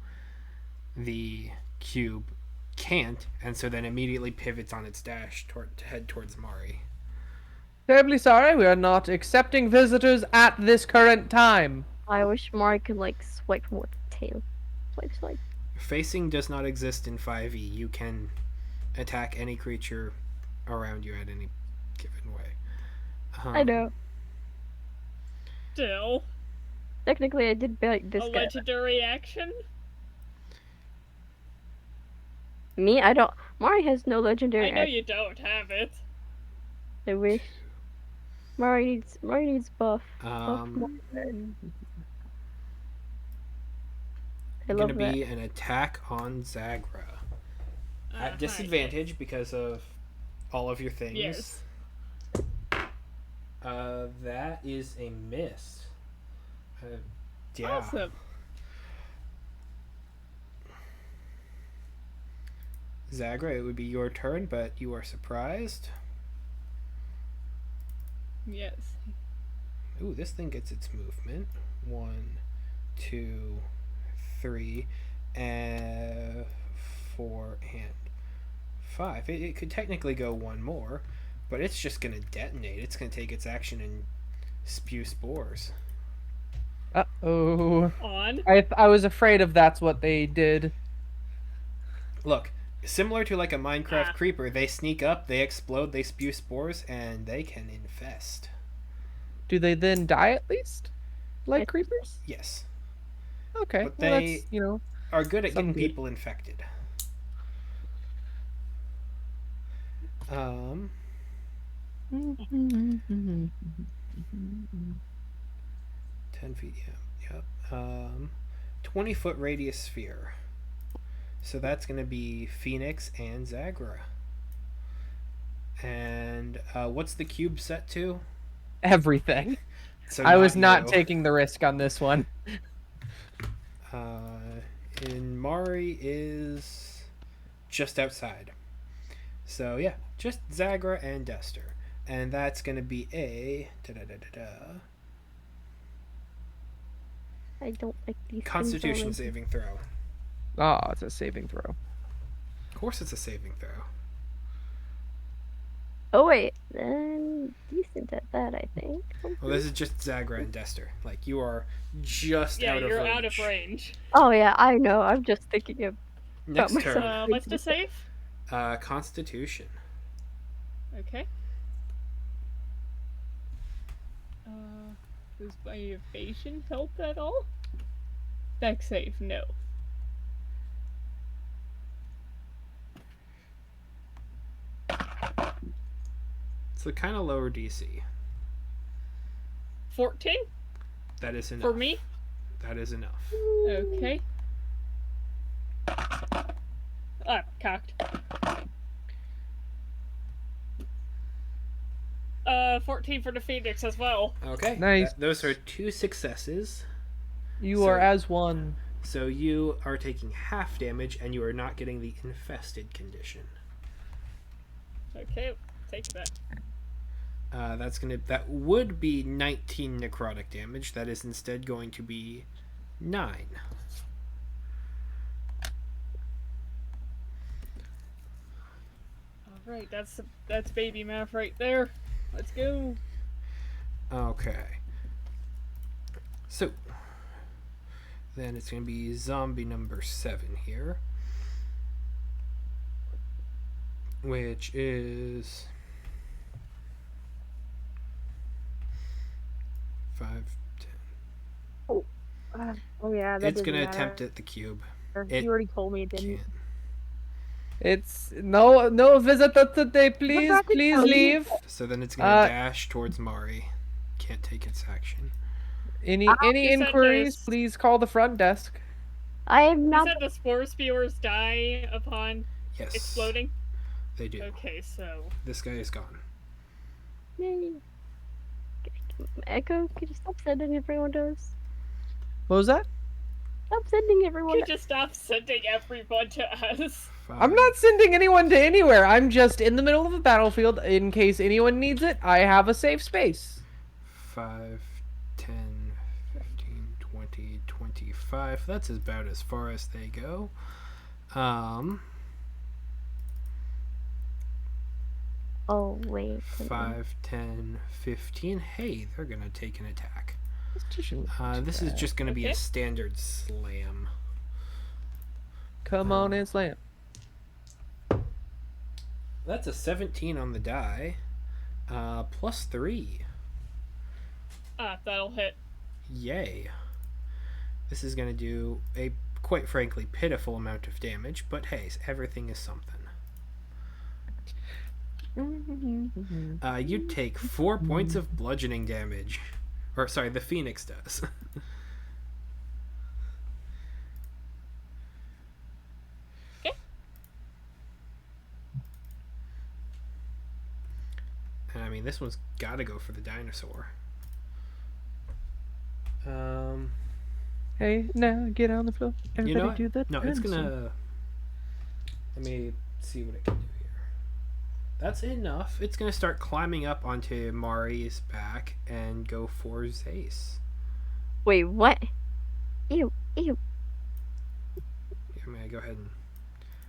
the cube, can't, and so then immediately pivots on its dash to head towards Mari. Terribly sorry, we are not accepting visitors at this current time. I wish Mari could, like, swipe him with the tail. Swipe, swipe. Facing does not exist in 5e. You can attack any creature around you at any given way. I know. Still, Technically, I did bait this a guy. legendary action? Me? I don't. Mari has no legendary I know action. you don't have it. I wish. Mari needs buff. Um, I love gonna that. be an attack on Zagra at Hi. disadvantage because of all of your things. Yes. That is a miss. Yeah. Awesome. Zagra, it would be your turn, but you are surprised. Yes. Ooh, this thing gets its movement. 1, 2, 3, and 4, and 5. It could technically go one more, but it's just gonna detonate. It's gonna take its action and spew spores. Uh-oh. On. I was afraid of that's what they did. Look, similar to like a Minecraft Ah. creeper, they sneak up, they explode, they spew spores, and they can infest. Do they then die at least? Like It's creepers? Yes, Okay, but well they that's, are good at some getting good. people infected. Um, 10 feet. Yeah, yep. 20-foot radius sphere. So that's going to be Phoenix and Zagra. And what's the cube set to? Everything. So I was not not you. taking the risk on this one. And Mari is just outside. So yeah, just Zagra and Dester. And that's going to be a I don't like these things Constitution already. saving throw. Oh, it's a saving throw. Of course, it's a saving throw. Oh wait, then decent at that, I think. Well, this is just Zagra and Dester. Like you are just Yeah, out of you're range. out of range. Oh yeah, I know. I'm just thinking about Next myself. turn, What's the save? Constitution. Okay. Does my evasion help at all? Dex save, no. It's a kind of lower DC. 14 That is enough. for me. That is enough. Okay. Ah, cocked. 14 for the Phoenix as well. Okay. Nice. Those are 2 successes. You are as one. So you are taking half damage, and you are not getting the infested condition. Okay, take that. That would be 19 necrotic damage. That is instead going to be 9. Alright, that's baby math right there. Let's go. Okay. So then it's going to be zombie number 7 here, which is 5, 10. Oh yeah, that It's doesn't going to matter. attempt at the cube. It You already told me it didn't. can't. It's no visitor today, please, Forgot to please tell you. leave. So then it's going to dash towards Mari. Can't take its action. Any You said inquiries, this- please call the front desk. I am You not. said the spore spewers die upon Yes. exploding? They do. Okay, so. This guy is gone. Yay. Echo, could you stop sending everyone to us? What was that? Stop sending everyone. You just stop sending everyone to us. I'm not sending anyone to anywhere. I'm just in the middle of a battlefield. In case anyone needs it, I have a safe space. 5, 10, 15, 20, 25. That's about as far as they go. Oh wait. 5, 10, 15. Hey, they're going to take an attack. This is just going to be a Okay. standard slam. Come on and slam. That's a 17 on the die. Plus 3. Ah, that'll hit. Yay. This is going to do a, quite frankly, pitiful amount of damage, but hey, everything is something. You take 4 points of bludgeoning damage. Or, sorry, the Phoenix does. Okay. And I mean, this one's gotta go for the dinosaur. Hey, now get on the floor. Everybody You know what? do the No, it's dinosaur. gonna. Let me see what it can do here. That's enough. It's gonna start climbing up onto Mari's back and go for Zace. Wait, what? Ew, ew. I'm gonna go ahead and.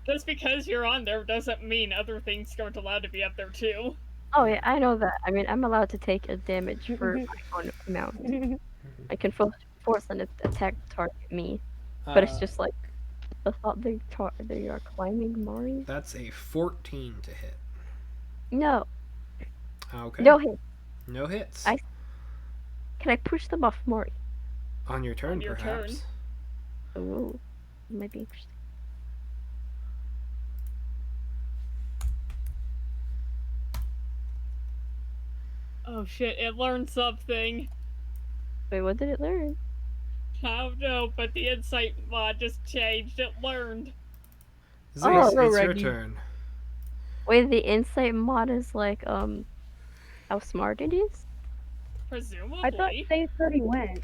Just because you're on there doesn't mean other things aren't allowed to be up there too. Oh yeah, I know that. I mean, I'm allowed to take a damage for my own amount. I can force an attack to target me, but it's Uh, just like the thought they are climbing Mari. that's a 14 to hit. No, Okay, no hit. no hits. I can I push them off Mari? On your On turn, your turn. perhaps. Ooh, might be interesting. Oh shit, it learned something. Wait, what did it learn? I don't know, but the insight mod just changed. It learned. Oh, Zeus, go, it's your Reggie. turn. wait, the insight mod is like how smart it is. I thought Presumably. Faith already went.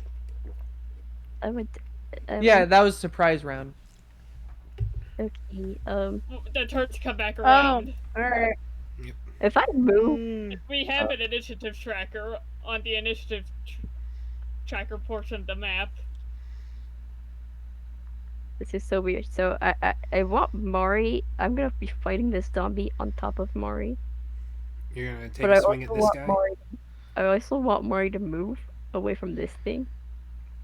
I would, I Yeah, would. that was surprise round. Okay, The turns come back Oh, around. alright. Yep. if I move, Mm. We uh, have an initiative tracker on the initiative tracker portion of the map. this is so weird. So I want Mari. I'm gonna be fighting this zombie on top of Mari, You're gonna take but a I swing also at this want guy? Mari. I also want Mari to move away from this thing.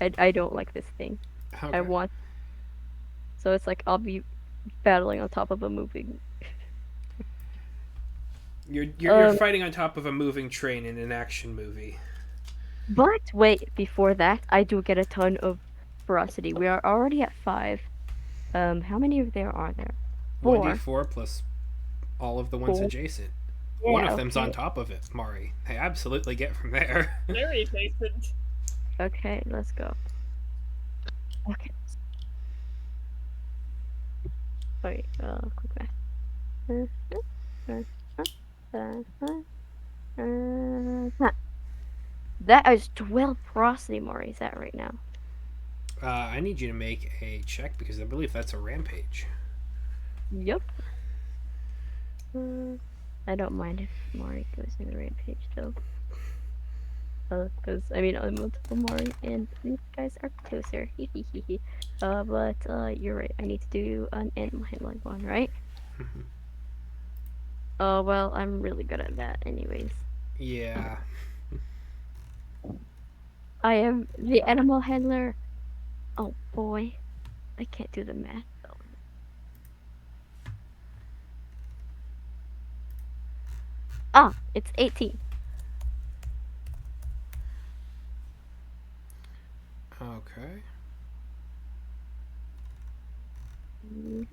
I don't like this thing. I Okay. want. So it's like I'll be battling on top of a moving. You're Um, fighting on top of a moving train in an action movie. but wait, before that, I do get a ton of ferocity. We are already at 5. How many of there are there? 4. 1d4 plus all of the ones 4. adjacent. One Yeah, of them's on okay. top of it, Mari. They absolutely get from there. Very adjacent. Okay, let's go. Okay. Wait, quick math. Huh. That is 12 ferocity more. Is that right now? I need you to make a check because I believe that's a rampage. Yup. I don't mind if Mari goes in the rampage though. Because I mean, I'm multiple Mari and these guys are closer. But you're right. I need to do an animal handling one, right? Well, I'm really good at that, anyways. Yeah. I am the animal handler. Oh boy, I can't do the math though. Ah, it's 18. Okay. Mhm.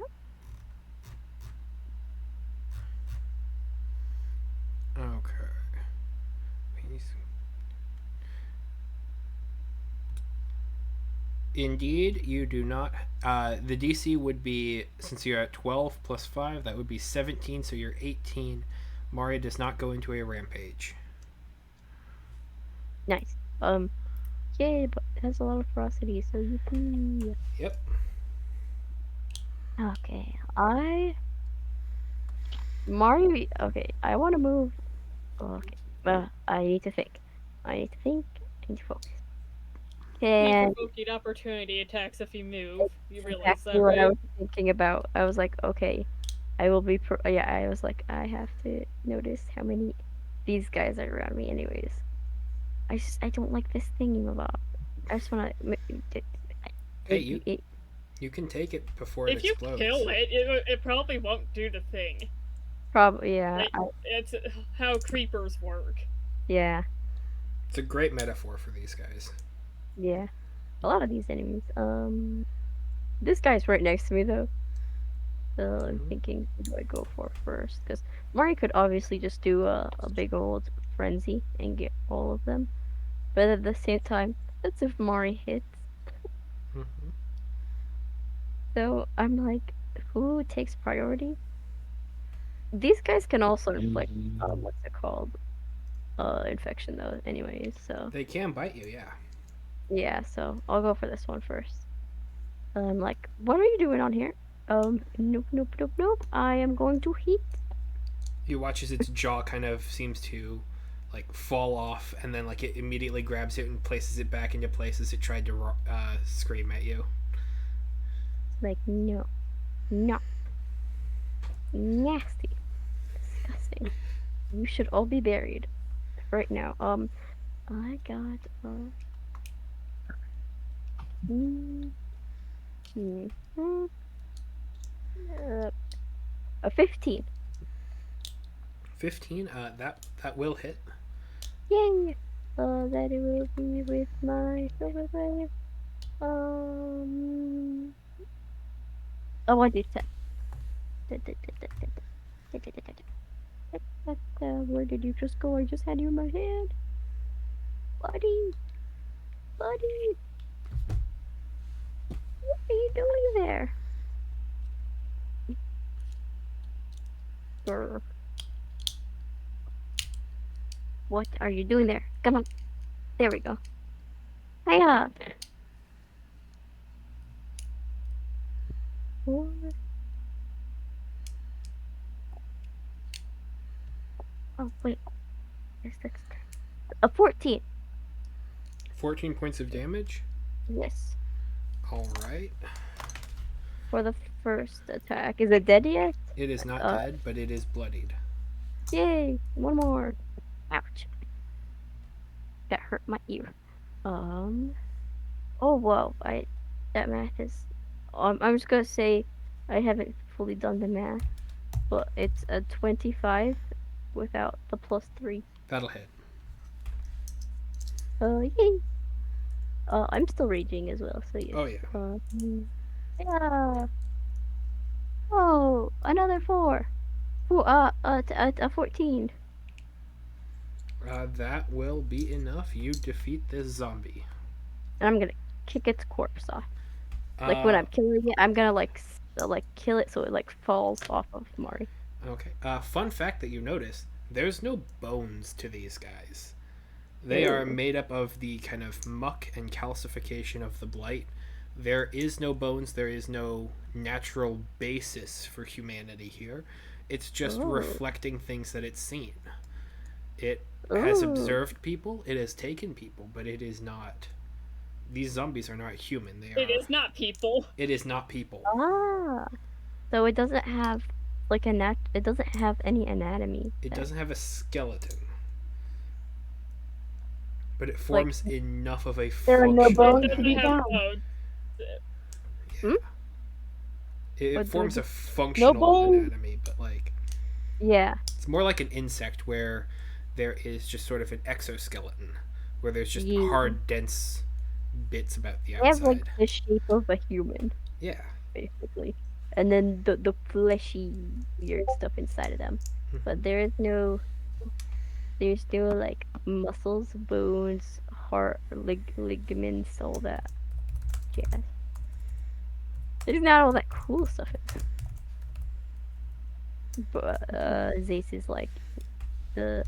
Okay. Indeed, you do not. The DC would be, since you're at 12 plus 5, that would be 17, so you're 18. Mario does not go into a rampage. Nice. Yeah, but it has a lot of ferocity, so yippee. Yep. Okay, okay, I want to move. Okay, I need to think. I need to think. I need to focus. Can't Can provoke opportunity attacks if you move. You realize exactly that, what I right? was thinking about. I was like, okay, I will be. Yeah, I was like, I have to notice how many these guys are around me. Anyways, I don't like this thingy about. I just want to. Hey, you can take it before it If you explodes. kill it probably won't do the thing. Probably yeah. Like, it's how creepers work. Yeah, It's a great metaphor for these guys. yeah. A lot of these enemies. This guy's right next to me though. So I'm Mhm. thinking, who do I go for first? Because Mari could obviously just do a big old frenzy and get all of them. But at the same time, that's if Mari hits. Mhm. So I'm like, who takes priority? These guys can also inflict, what's it called? Infection though, anyways. So They can bite you, yeah. yeah, so I'll go for this one first. I'm like, what are you doing on here? Nope, nope, nope, nope. I am going to hit. You watch as its jaw kind of seems to like fall off, and then like it immediately grabs it and places it back into place as it tried to scream at you. Like, no, no, nasty, disgusting. You should all be buried right now. I got Mm, hmm, hmm, uh, a 15. 15. That will hit. Yay! That it will be with my silver blade. Oh, I did 10. Where did you just go? I just had you in my hand. Buddy, buddy, what are you doing there? Grr. What are you doing there? Come on. There we go. Hiya. Four. Oh, wait. Yes, that's a 14. 14 points of damage. Yes. All right. For the first attack. Is it dead yet? It is not Uh, dead, but it is bloodied. yay. One more. Ouch. That hurt my ear. Um, oh, whoa. That math is, I'm just gonna say I haven't fully done the math, but it's a 25 without the +3. That'll hit. Yay. I'm still raging as well, so yes. Oh yeah. Yeah. Oh, another 4. A 14. That will be enough. You defeat this zombie. And I'm gonna kick its corpse off. Like when Uh, I'm killing it, I'm gonna like kill it so it like falls off of Mari. okay. Fun fact that you noticed: there's no bones to these guys. They are Ew. made up of the kind of muck and calcification of the blight. There is no bones. There is no natural basis for humanity here. It's just Oh. reflecting things that it's seen. It has Oh. observed people. It has taken people, but it is not. These zombies are not human. They It are. is not people. It is not people. Ah. So it doesn't have like it doesn't have any anatomy It then. doesn't have a skeleton, but it Like forms enough of a There are no It functional bones to doesn't be have anatomy. found. bones. hmm? It What do I forms do? a No functional bones. anatomy, but like Yeah. it's more like an insect where there is just sort of an exoskeleton, where there's just Yeah. hard, dense bits about the They have like outside. the shape of a human, Yeah. basically. And then the fleshy weird stuff inside of them. But Hmm. there's no like muscles, bones, heart, ligaments, all that jazz. There's not all that cool stuff in there. But Zace is like the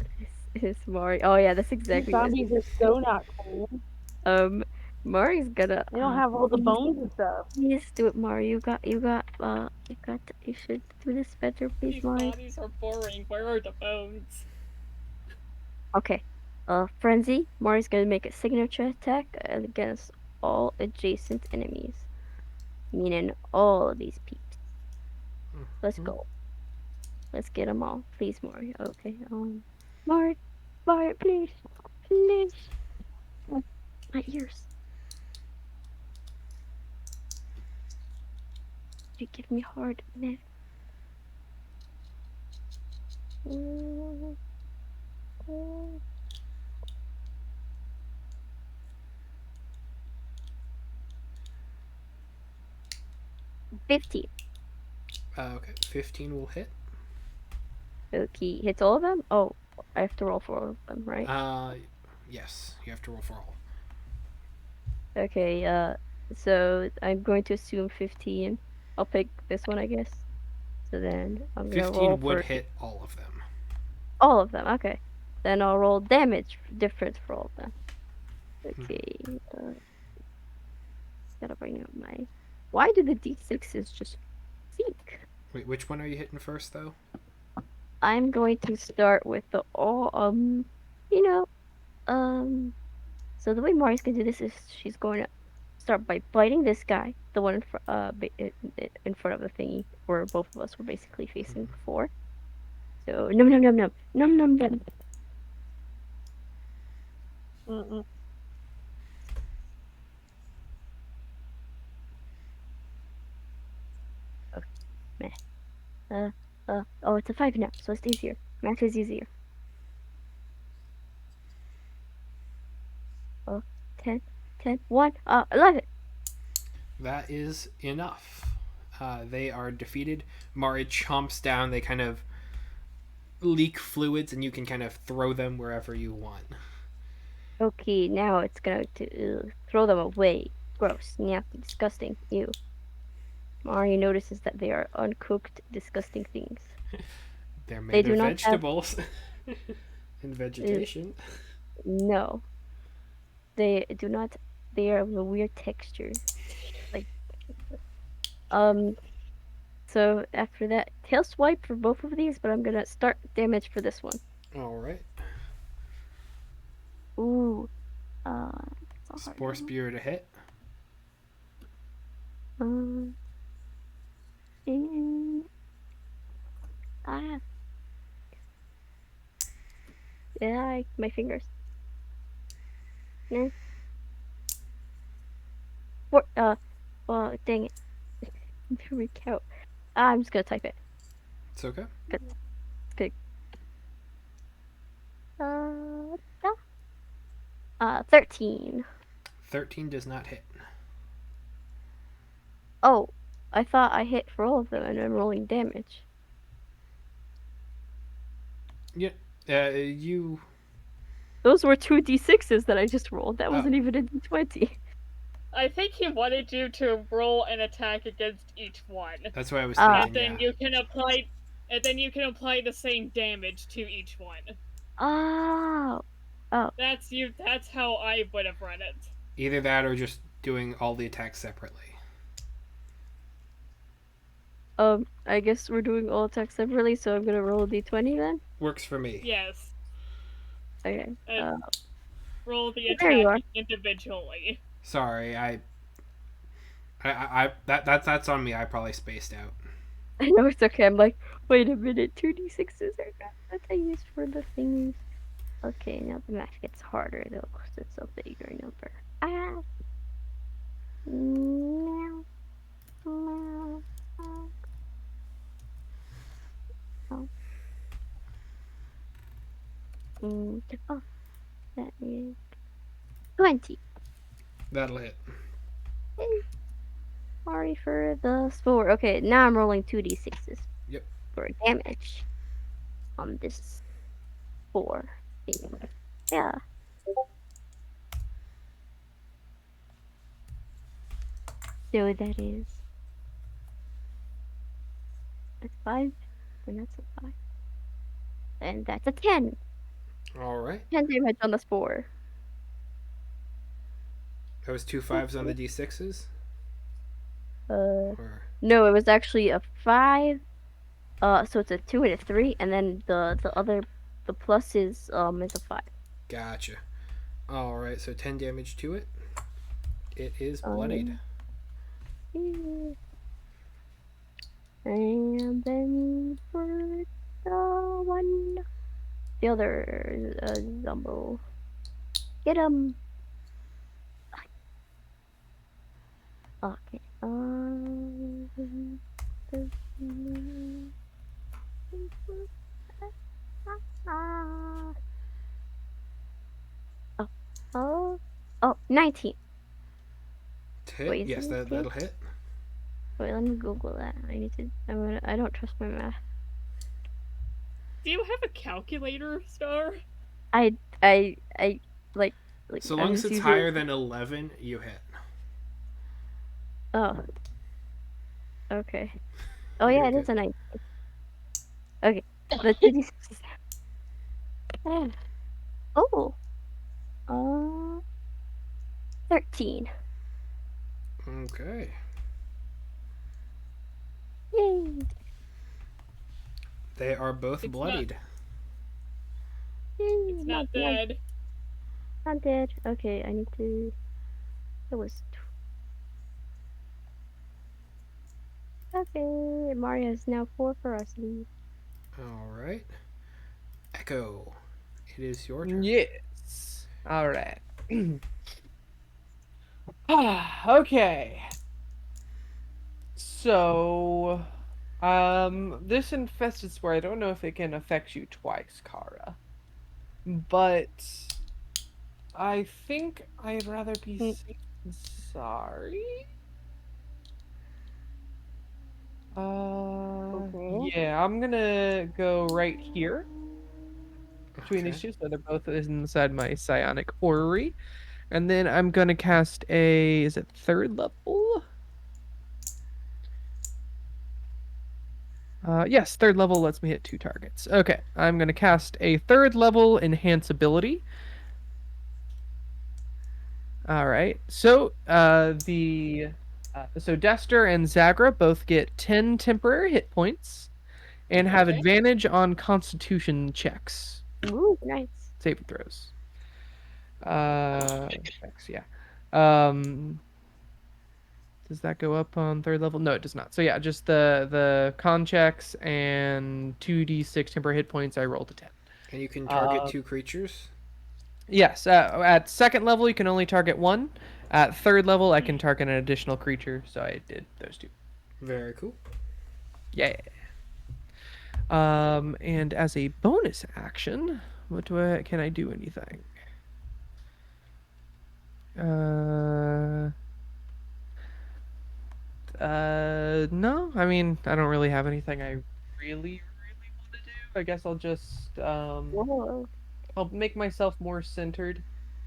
his Mari. Oh yeah, that's These exactly what zombies are so not cool. um Mari's gonna They don't have all the please, bones and stuff. please do it, Mari. You should do this better, please, These Mari. bodies are boring. Where are the bones? Okay. Frenzy. Mari's gonna make a signature attack against all adjacent enemies, meaning all of these peeps. Let's go. Let's get them all, please, Mari. Okay. Mari, Mari, please, please. Oh, my ears. You give me hard, man. 15. Okay, 15 will hit. Okay, hits all of them? Oh, I have to roll for all of them, right? Uh, yes, you have to roll for all. Okay, so I'm going to assume 15. I'll pick this one, I guess. So then I'm gonna roll 15 would for hit all of them. all of them. Okay. Then I'll roll damage different for all of them. Okay, gotta bring up my. Why do the d6s just seek? Wait, which one are you hitting first, though? I'm going to start with the all you know, um so the way Mari's gonna do this is she's going to start by biting this guy, the one in front of the thingy where both of us were basically facing before. So num num num num num num num. Mm-mm. Meh. Oh, it's a 5 now, so it's easier. Math is easier. Oh, 10, 10, 1, 11. That is enough. They are defeated. Mari chomps down. They kind of leak fluids, and you can kind of throw them wherever you want. Okay, now it's going to throw them away. Gross, nasty, disgusting. Ew. Mari notices that they are uncooked, disgusting things. They're They made do of not have. vegetables and Uh, vegetation. no, they do not. They are of a weird texture. Like, um. So after that, tail swipe for both of these, but I'm gonna start damage for this one. All right. Ooh. That's a hard Spore one. Spear to hit. Um. And, ah. Yeah, my fingers. Nah. What? Well, dang it. Here we go. I'm just gonna type it. It's okay. Good. Good. Yeah. 13. 13 does not hit. Oh, I thought I hit for all of them and I'm rolling damage. Yeah. You. Those were 2d6s that I just rolled. That Oh, wasn't even a d20. I think he wanted you to roll an attack against each one, that's what I was Ah. and thinking. then Yeah. you can apply, and then you can apply the same damage to each one. Oh. Oh. That's you. That's how I would have run it. Either that or just doing all the attacks separately. I guess we're doing all attacks separately, so I'm gonna roll a d20 then. Works for me. Yes. Okay. Roll the There you attack are. individually. Sorry, that's on me. I probably spaced out. I know it's okay. I'm like, wait a minute, 2d6s are not what I use for the thingies. Okay, now the math gets harder though, because it's a bigger number. Ah. Meow. Meow. Meow. Oh. Oh, that is 20. That'll hit. Hey, sorry for the spore. Okay, now I'm rolling 2d6s Yep. for damage on this 4 thing. Yeah. So that is that's 5, and that's a 5. And that's a 10. All right. 10 damage on the spore. That was 2 5s on the d6s. Uh, Or no, it was actually a 5. So it's a 2 and a 3, and then the plus is a 5. gotcha. All right. So 10 damage to it. It is bloodied. Yeah. And then for the other Zumbo, get him. Okay. Oh, oh, 19. To hit. Wait, is Yes, it 19? that'll hit. Wait, let me Google that. I don't trust my math. Do you have a calculator, Star? I, I, like, So I'm long as just it's using. higher than 11, you hit. Oh, okay. Oh You're yeah, it is good. a 19. Okay, the 2d6. Oh, uh, 13. Okay. Yay! They are both It's bloodied. Yay! It's Not, not not, dead. not dead. Okay, I need to. It was. Okay, Mario is now 4 ferocity. All right. Echo. It is your turn. Yes. All right. Okay. So, This infested spore, I don't know if it can affect you twice, Kara. But I think I'd rather be Mm. safe than sorry. Okay. Yeah, I'm gonna go right here between Okay. these two, so they're both inside my psionic orrery. And then I'm gonna cast a, is it third level? Yes, third level lets me hit 2 targets. Okay, I'm gonna cast a third level enhance ability. All right, so so Dester and Zagra both get 10 temporary hit points and have Okay. advantage on Constitution checks, Ooh, nice. saving throws. Checks, yeah. Um, does that go up on third level? No, it does not. So yeah, just the con checks and 2d6 temporary hit points. I rolled a 10. And you can target Uh, 2 creatures. yes, at second level you can only target one. At third level I can target an additional creature, so I did those two. Very cool. Yeah. And as a bonus action, can I do anything? Uh, no. I mean, I don't really have anything I really want to do. I guess I'll just Whoa. I'll make myself more centered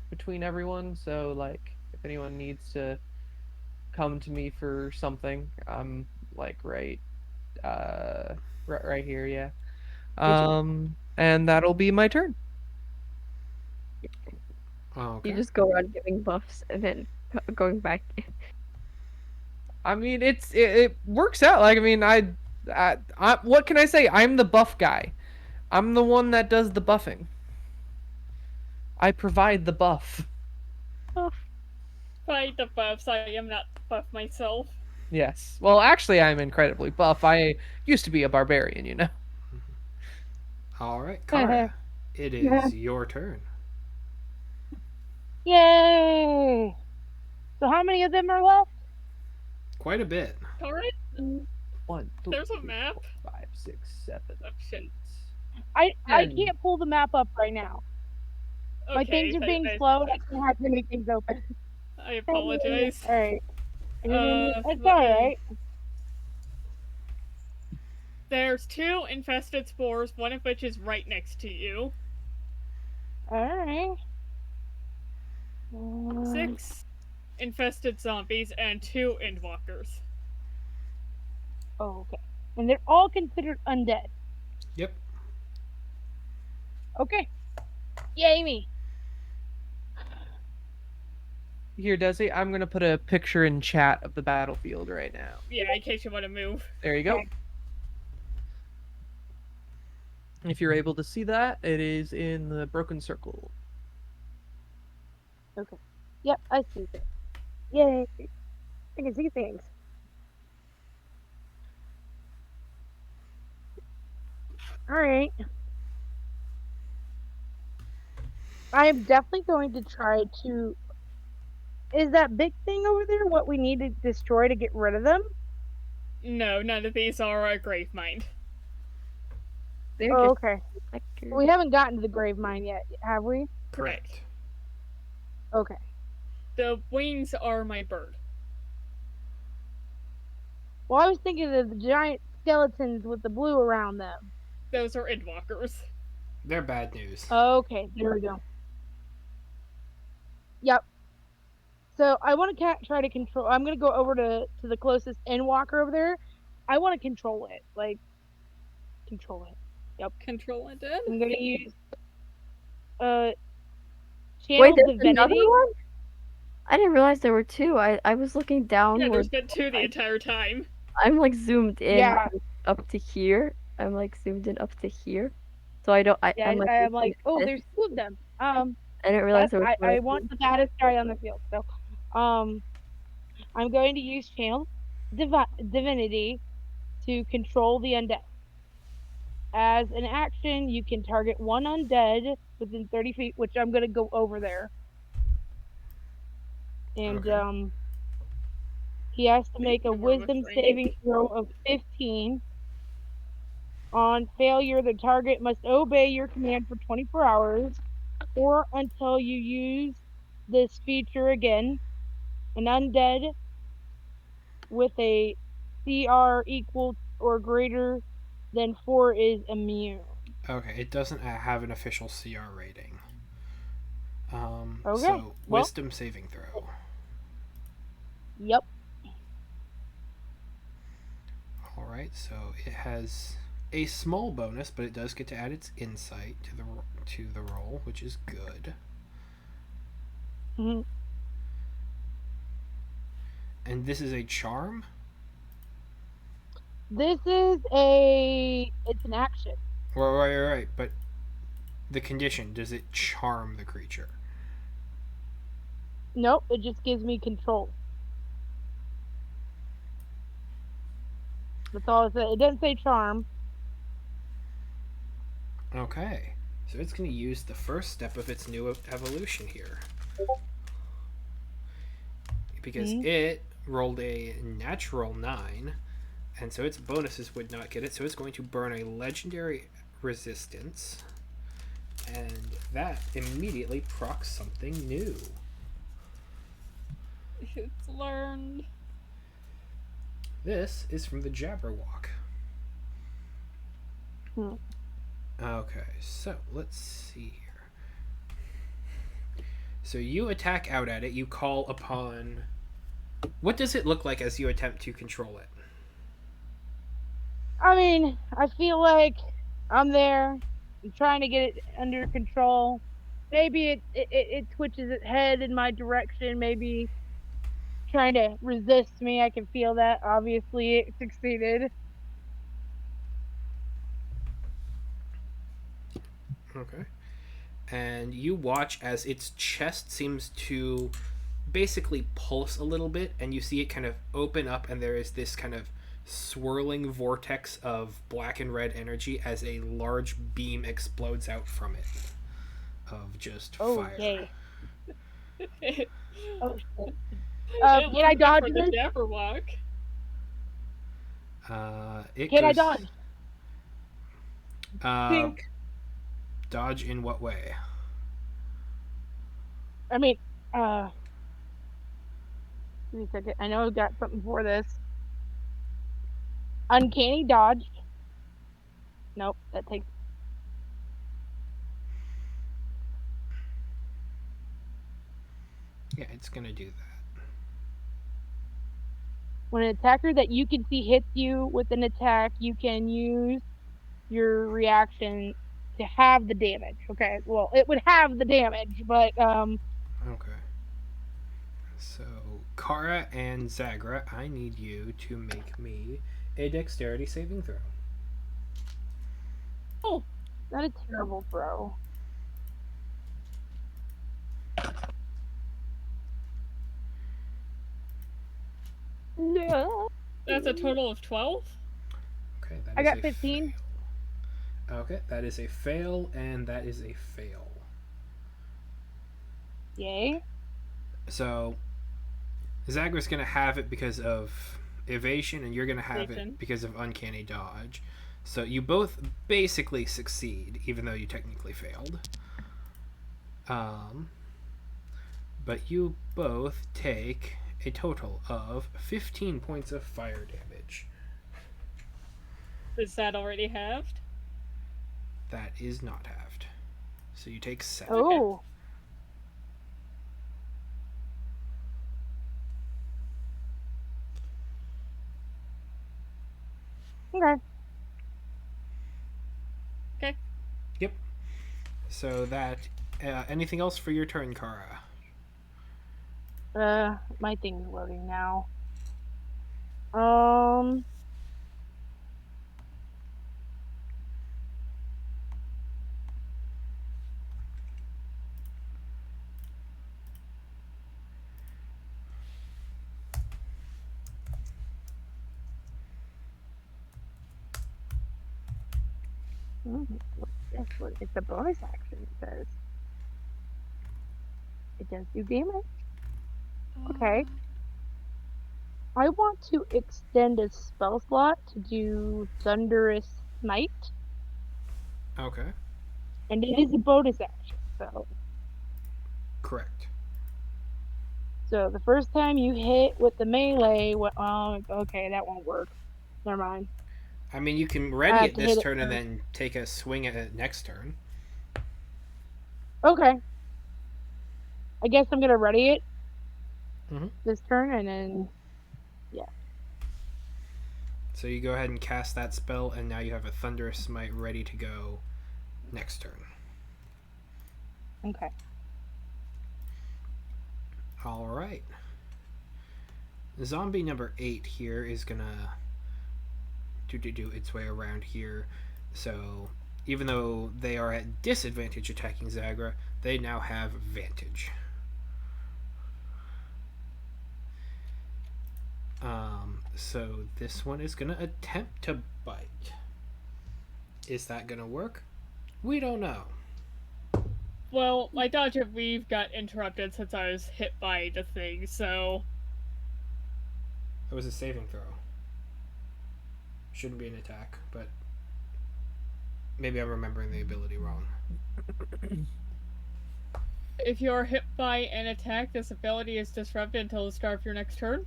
between everyone. So like, if anyone needs to come to me for something, I'm like right here, yeah. And that'll be my turn. Oh, You okay. just go around giving buffs and then going back. I mean, it works out. Like, I mean, what can I say? I'm the buff guy. I'm the one that does the buffing. I provide the buff. Buff. By the buffs, I am not buff myself. Yes. Well, actually, I'm incredibly buff. I used to be a barbarian, you know. All right, Kara. It is your turn. Yay! So how many of them are left? Quite a bit. Alright, Mm. 1, 2, there's a 3, map. 4, 5, 6, 7, Oh shit. 8, I 10. can't pull the map up right now. My things Okay, are being slow and I can't have too many things open. I apologize. Alright. It's Let me. alright. There's 2 infested spores, one of which is right next to you. Alright. 6 infested zombies and 2 endwalkers. Okay. And they're all considered undead. Yep. Okay. Yay me. Here, Desi, I'm gonna put a picture in chat of the battlefield right now. Yeah, in case you want to move. There you go. Okay. If you're able to see that, it is in the broken circle. Okay. Yep, I see it. Yay. I can see things. Alright. I am definitely going to try to. Is that big thing over there what we need to destroy to get rid of them? No, none of these are a grave mind. They're Oh, just okay. sectors. We haven't gotten to the grave mine yet, have we? Correct. Okay. The wings are my bird. Well, I was thinking of the giant skeletons with the blue around them. Those are endwalkers. They're bad news. Okay, there we go. Yep. So I want to try to control. I'm gonna go over to the closest endwalker over there. I want to control it, like control it. Yep. Control undead? I'm gonna use uh Wait, channel there's another divinity. one? I didn't realize there were two. I was looking Yeah, downward. there's been 2 the entire time. I'm like zoomed in Yeah. up to here. I'm like zoomed in up to here. So I don't. Yeah, I'm like. I'm looking like, at oh, this. there's 2 of them. I didn't realize there was more I than want one. the baddest guy on the field. So, I'm going to use channel divinity to control the undead. As an action, you can target one undead within 30 feet, which I'm gonna go over there. And Okay. he has to make a Speaking of where my wisdom friend- saving throw of 15. On failure, the target must obey your command for 24 hours or until you use this feature again. An undead with a CR equal or greater than 4 is immune. Okay, it doesn't have an official CR rating. Okay. So Well, wisdom saving throw. yep. All right, so it has a small bonus, but it does get to add its insight to the roll, which is good. Mhm. And this is a charm. It's an action. Right. But the condition, does it charm the creature? Nope, it just gives me control. That's all it says. It doesn't say charm. Okay. So it's going to use the first step of its new evolution here. Because Mhm. it rolled a natural 9, and so its bonuses would not get it. So it's going to burn a legendary resistance, and that immediately procs something new. It's learned. This is from the Jabberwock. Hmm. Okay, so let's see here. So you attack out at it, you call upon. What does it look like as you attempt to control it? I mean, I feel like I'm there. I'm trying to get it under control. Maybe it twitches its head in my direction. Maybe trying to resist me. I can feel that. Obviously, it succeeded. Okay. And you watch as its chest seems to basically pulse a little bit, and you see it kind of open up, and there is this kind of swirling vortex of black and red energy as a large beam explodes out from it of just Oh fire. yay! It Oh shit! Can I looked good dodge for the this? Jabberwock. It Can I goes. dodge? Uh, Think. dodge in what way? I mean, uh, give me a second. I know I've got something for this. Uncanny dodge. Nope, that takes. Yeah, it's gonna do that. When an attacker that you can see hits you with an attack, you can use your reaction to have the damage. Okay, well, it would have the damage, but Okay. So, Kara and Zagra, I need you to make me a dexterity saving throw. Oh, not a terrible throw. No. that's a total of 12? Okay, that I is got a 15. fail. Okay, that is a fail, and that is a fail. Yay. So, Zagra's gonna have it because of evasion, and you're gonna have it Station. because of uncanny dodge. So you both basically succeed, even though you technically failed. Um, but you both take a total of 15 points of fire damage. Is that already halved? That is not halved. So you take 7. Okay. Oh. Okay. Okay. Yep. So that. Anything else for your turn, Kara? My thing's loading now. Um. What's this? It's a bonus action. It says it does do damage. Okay. I want to extend a spell slot to do thunderous smite, Okay. and it is a bonus action. Correct. So the first time you hit with the melee, okay, that won't work. Never mind. I mean, you can I ready have it to this hit it turn and first. then take a swing at it next turn. Okay, I guess I'm gonna ready it Mm-hmm. this turn, and then yeah. So you go ahead and cast that spell, and now you have a Thunderous Smite ready to go next turn. Okay. All right. Zombie number 8 here is gonna do its way around here. So even though they are at disadvantage attacking Zagra, they now have advantage. So this one is gonna attempt to bite. Is that gonna work? We don't know. Well, my dodge and weave got interrupted since I was hit by the thing, so It was a saving throw. Shouldn't be an attack, but maybe I'm remembering the ability wrong. if you are hit by an attack, this ability is disrupted until the start of your next turn.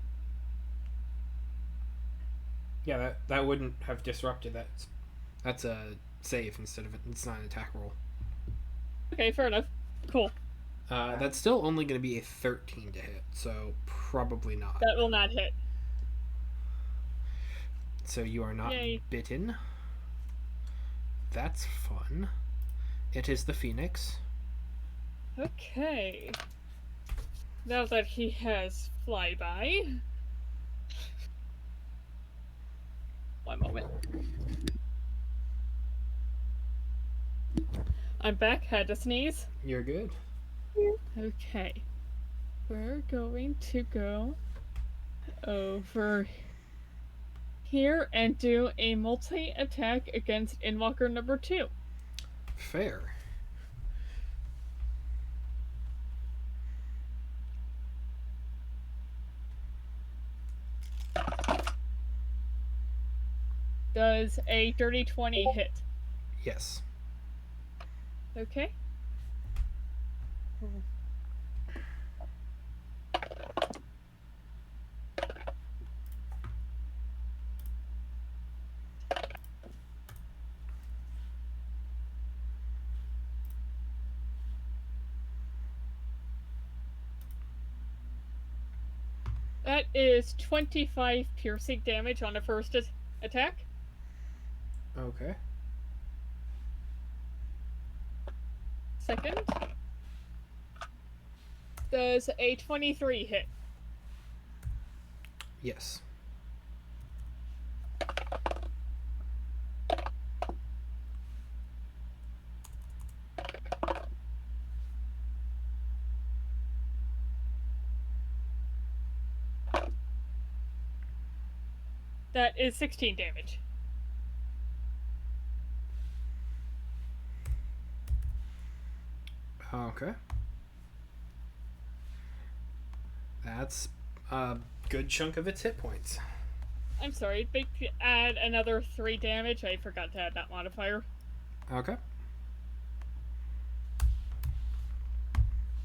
Yeah, that wouldn't have disrupted. That's a save instead of it's not an attack roll. Okay, fair enough. Cool. That's still only going to be a 13 to hit, so probably not. That will not hit. So you are not Yay. bitten. That's fun. It is the Phoenix. Okay. Now that he has flyby. One moment. I'm back, had to sneeze. You're good. Okay. We're going to go over here and do a multi-attack against Inwalker number 2. Fair. Does a dirty 20 hit? Yes. Okay. That is 25 piercing damage on a first attack. Okay. Second. Does a 23 hit? Yes. That is 16 damage. Okay. That's a good chunk of its hit points. I'm sorry, add another 3 damage. I forgot to add that modifier. Okay.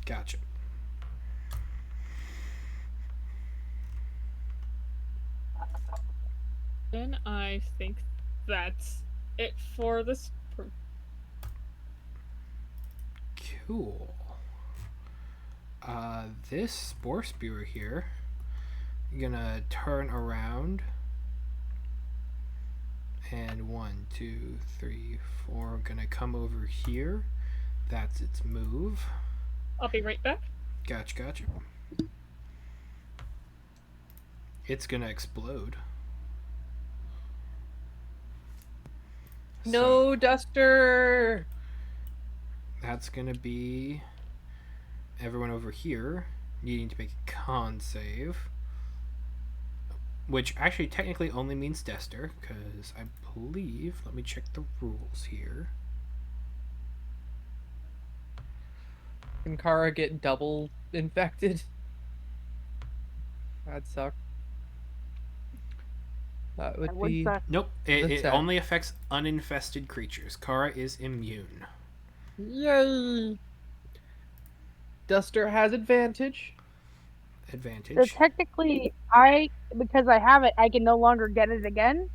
Gotcha. Then I think that's it for this. Cool. This Spore Spewer here, gonna turn around, and 1, 2, 3, 4, gonna come over here. That's its move. I'll be right back. Gotcha. It's gonna explode. No duster. That's gonna be everyone over here needing to make a con save, which actually technically only means Dester, because I believe, let me check the rules here. Can Kara get double infected? That'd suck. That I would would be say. Nope, it, the it set. only affects uninfested creatures. Kara is immune. Yay! Duster has advantage. So Advantage. technically, because I have it, I can no longer get it again.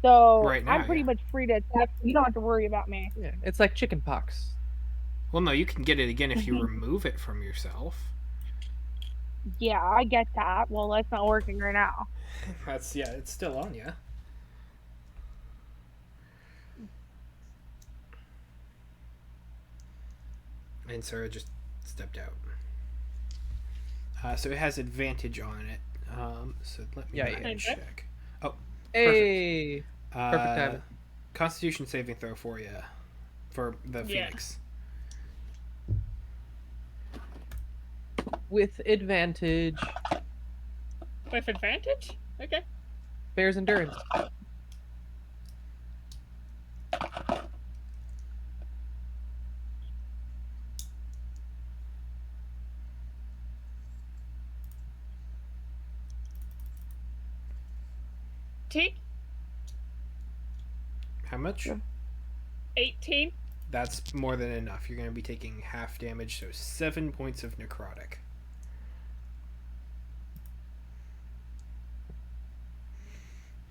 So Right now, I'm pretty yeah. much free to attack. You don't have to worry about me. Yeah, it's like chicken pox. Well, no, you can get it again if you remove it from yourself. Yeah, I get that. Well, that's not working right now. That's, yeah, it's still on you. And Sarah just stepped out. So it has advantage on it. So let me Yeah, go ahead yeah. and Okay. check. Oh, perfect. Hey! Perfect Uh, timing. Constitution saving throw for you, for the Yeah. Phoenix. With advantage. With advantage? Okay. Bear's endurance. T? How much? No. 18? That's more than enough. You're going to be taking half damage, so 7 points of necrotic.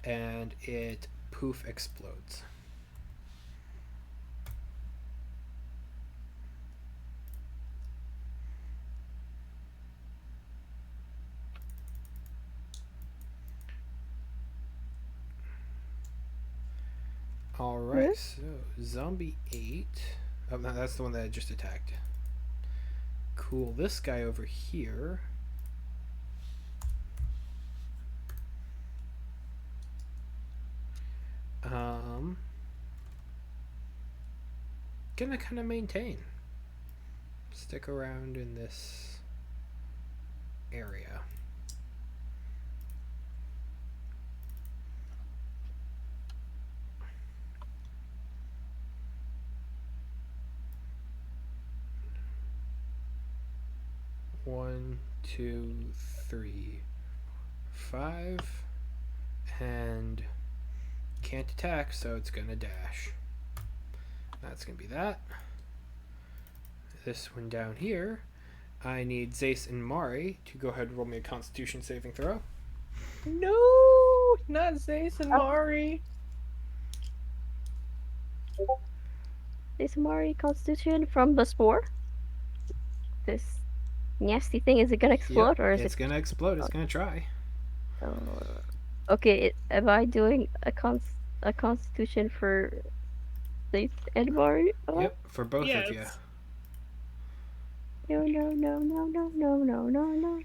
And it poof explodes. Alright, so zombie 8. Oh, no, that's the one that I just attacked. Cool. This guy over here. Gonna kind of maintain. Stick around in this area. One, two, three, 5, and can't attack, so it's gonna dash. That's gonna be that. This one down here, I need Zace and Mari to go ahead and roll me a Constitution saving throw. No! Not Zace and Oh. Mari. This Mari Constitution from the spore. This nasty thing, is it gonna explode or is It's it? gonna explode. It's gonna try. Okay, am I doing a Constitution for this and Mari? Yep, for both of you. Yes. No, no, no, no, no, no, no, no, no.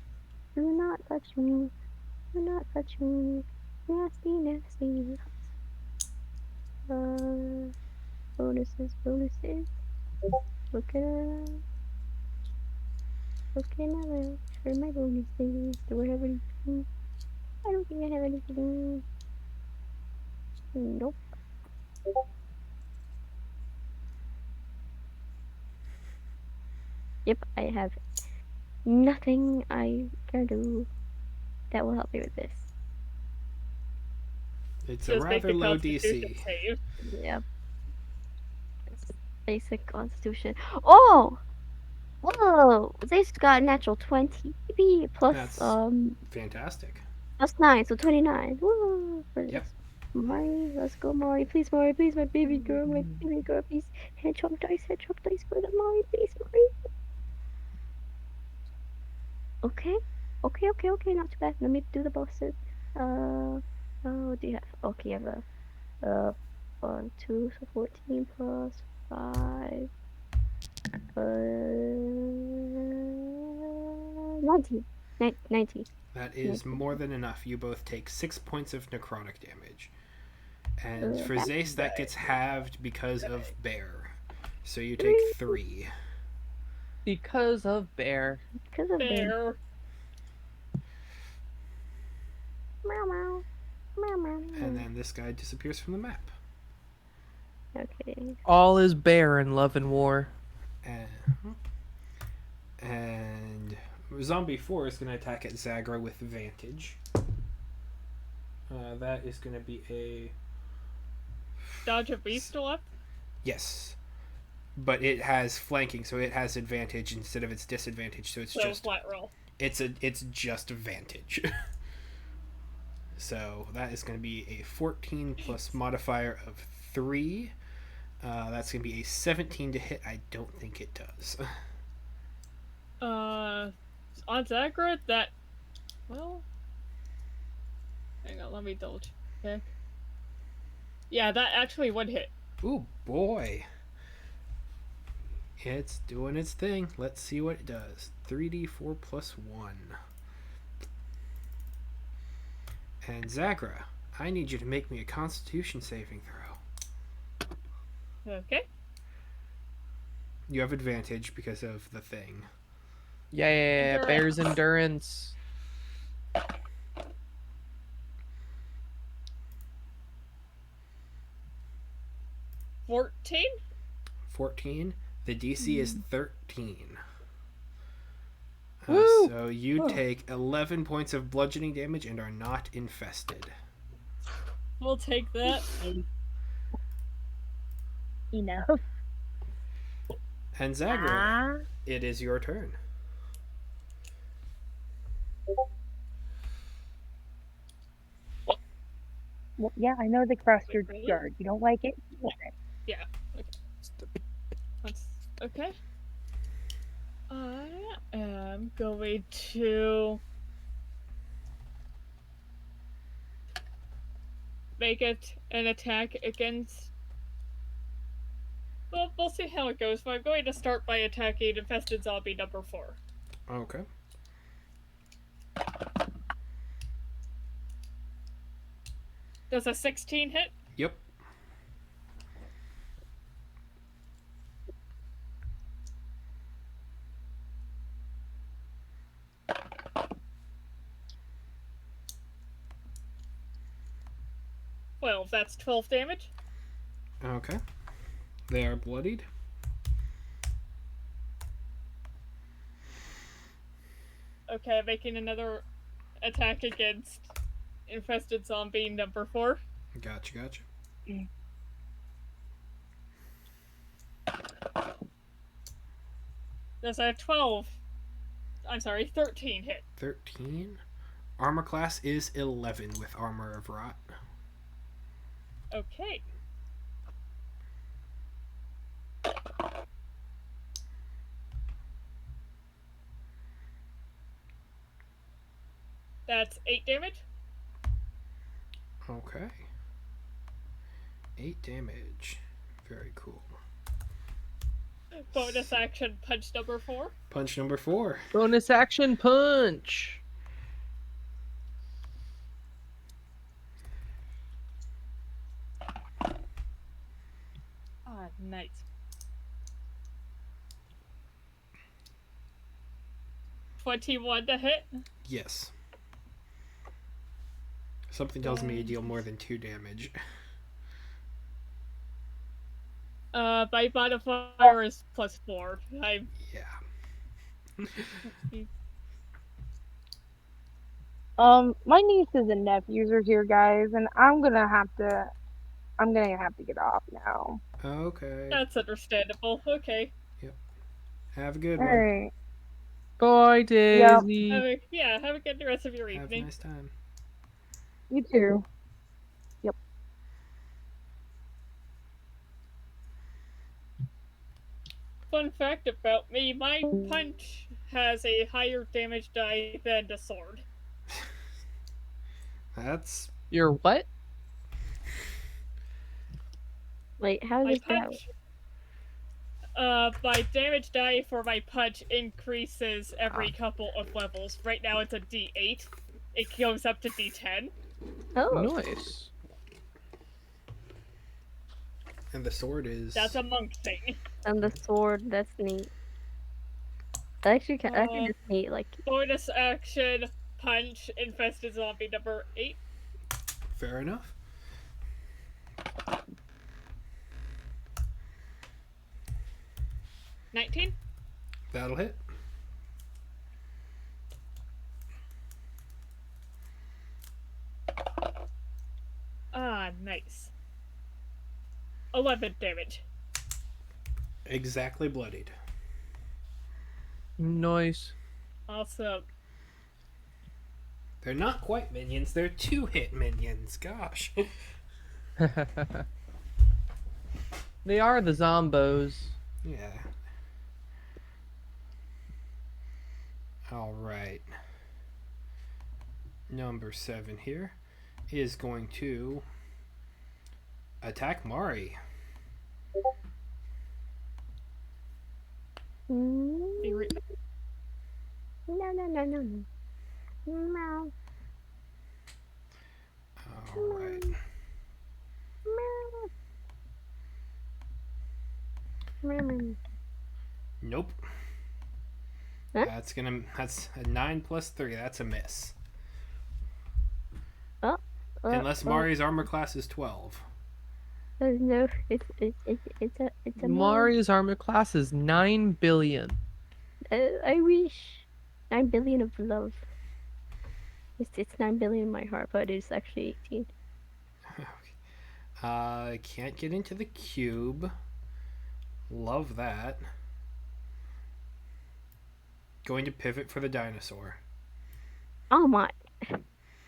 Do not touch me. Do not touch me. Nasty, nasty. Bonuses, bonuses. Looking around for my bonuses. Do I have anything? I don't think I have anything. Nope. Yep, I have nothing I can do that will help me with this. It's a Just make rather the low Constitution DC. save. Yep. Basic Constitution. Oh! Whoa! They just got a natural 20. Maybe plus, That's fantastic. plus 9, so 29. Woo! For Yep. this. Mari, let's go, Mari. Please, Mari, please, my baby girl, please. Hedgehog dice for the Mari, please, Mari. Okay. Okay, not too bad. Let me do the bosses. Oh, do you have? Okay, you have a, 2, so 14 plus 5. 19. 19. That is 19. more than enough. You both take 6 points of necrotic damage. And for That's Zace, that gets halved because of Bear. So you take 3 3. Because of Bear. because of them. There. Meow, meow. Meow, meow. And then this guy disappears from the map. Okay. All is Bear in Love and War. And Zombie 4 is going to attack at Zagra with advantage. That is going to be a Dodge a beast left? yes, but it has flanking, so it has advantage instead of its disadvantage. So it's So just flat roll. it's just advantage. So that is going to be a 14 plus modifier of 3. That's going to be a 17 to hit. I don't think it does. On Zagra, that. Well. Hang on, let me double check. Yeah, that actually would hit. Ooh, boy. It's doing its thing. Let's see what it does. 3d4 plus 1. And Zagra, I need you to make me a constitution saving throw. Okay. You have advantage because of the thing. Yeah, Endurance. bear's endurance. 14? 14. The DC is 13. Woo! So you take 11 points of bludgeoning damage and are not infested. We'll take that. Enough. And Zagra, Ah. it is your turn. Well, yeah, I know they crossed your Really? yard. You don't like it? Yeah. Okay. I am going to make it an attack against. Well, we'll see how it goes, but I'm going to start by attacking infested zombie number 4. Okay. Does a 16 hit? Yep. Well, that's 12 damage. Okay. They are bloodied. Okay, making another attack against infested zombie number 4. Gotcha. Does a 12. I'm sorry, 13 hit. 13. Armor class is 11 with Armor of Rot. Okay. That's 8 damage. Okay. 8 damage. Very cool. Bonus action punch number 4. Punch number 4. Bonus action punch. Ah, nice. 21 to hit. Yes. Something tells me you deal more than 2 damage. My modifier is +4. I'm. Yeah. My nieces and nephews are here, guys, and I'm gonna have to get off now. Okay. That's understandable. Okay. Have a good All one. right. Bye, Daisy. Have a good rest of your Have a evening. nice time. You too. Yep. Fun fact about me, my punch has a higher damage die than the sword. That's Your what? Wait, how My does that? punch. My damage die for my punch increases every couple of levels. Right now it's a D8. It goes up to D10. Oh, Nice. and the sword is That's a monk thing. and the sword. That's neat. Actually, just neat. Like, Bonus action punch infested zombie number 8. fair enough. $19. That'll hit. 11 damage. Exactly bloodied. Nice. Also, They're not quite minions, they're two-hit minions. Gosh. They are the zombos. Yeah. Alright. Number 7 here is going to attack Mari. be re- No, no, no, no, no. Meow, Alright. meow, meow, meow. Nope. Huh? That's a 9 plus 3. That's a miss. Oh, Unless oh. Mari's armor class is 12. No, it's a no. Mari's armor class is 9 billion. I wish 9 billion of love. It's 9 billion in my heart, but it's actually 18. Can't get into the cube. Love that. Going to pivot for the dinosaur. Oh my!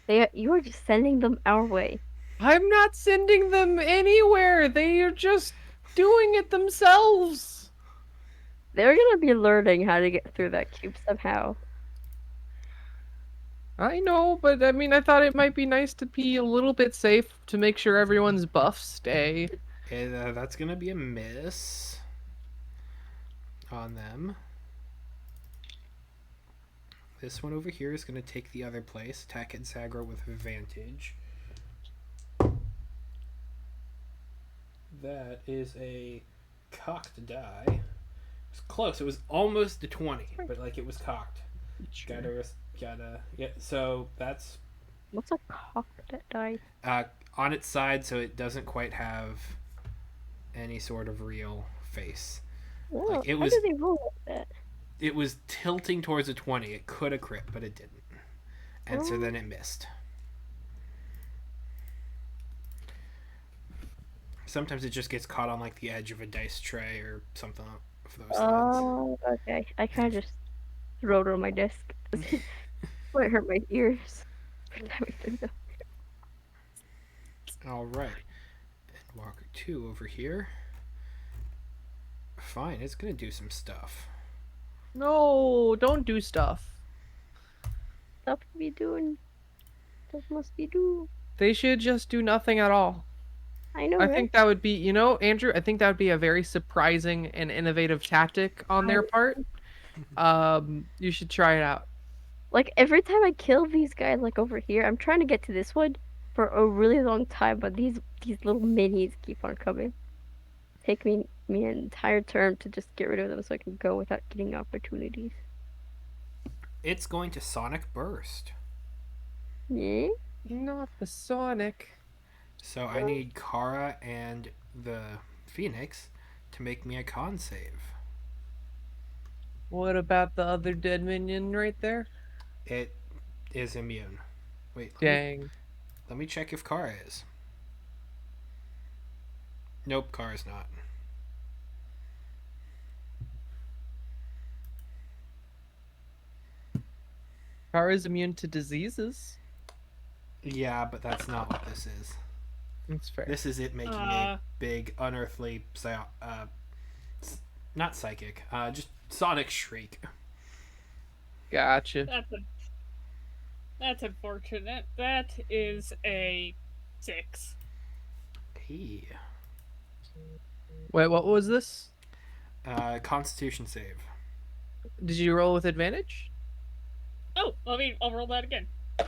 You are just sending them our way. I'm not sending them anywhere. They are just doing it themselves. They're gonna be learning how to get through that cube somehow. I know, but I mean, I thought it might be nice to be a little bit safe to make sure everyone's buffs stay. And that's going to be a miss on them. This one over here is going to take the other place. Attack at Zagro with advantage. That is a cocked die. It's close. It was almost a 20, but like it was cocked. Gotta. Yeah. So that's What's a cock that die? on its side, so it doesn't quite have any sort of real face. Oh, Like it how was. do they roll like that? It was tilting towards a 20. It could have crit, but it didn't. And so then it missed. Sometimes it just gets caught on like the edge of a dice tray or something of those lines. Oh, okay. I kind of just wrote on my desk. Might hurt my ears. All right. And Walker 2 over here. Fine, it's going to do some stuff. No, don't do stuff. Stuff to be doing. Stuff must be do. They should just do nothing at all. I know, I right? think that would be, Andrew, I think that would be a very surprising and innovative tactic on their part. You should try it out. Like, every time I kill these guys, like, over here, I'm trying to get to this one for a really long time, but these little minis keep on coming. Take me an entire turn to just get rid of them so I can go without getting opportunities. It's going to Sonic Burst. Yeah? Not the Sonic. So I need Kara and the Phoenix to make me a con save. What about the other dead minion right there? It is immune. Wait, Dang. let me check if Kara is. Nope, Kara's not. Kara's immune to diseases. Yeah, but that's not what this is. That's fair. This is it making a big, unearthly, not psychic, just sonic shriek. Gotcha. That's unfortunate. That is a 6. Hey. Wait, what was this? Constitution save. Did you roll with advantage? Oh, I'll roll that again.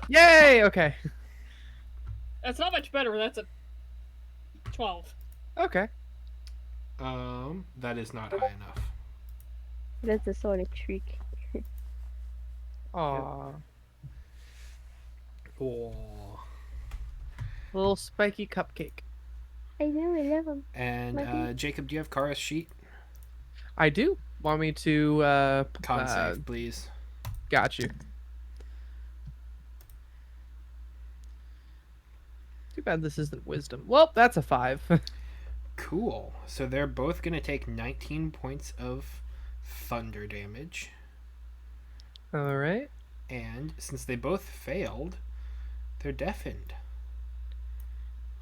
Yay! Okay. That's not much better. That's a 12. Okay. That is not high enough. That's a sonic shriek. Aww. Oh. Little spiky cupcake. I know, I love them. And Jacob, do you have Kara's sheet? I do. Want me to Con save, please. got you. Too bad this isn't wisdom. Well, that's a 5. Cool. So they're both going to take 19 points of thunder damage. All right. And since they both failed, they're deafened.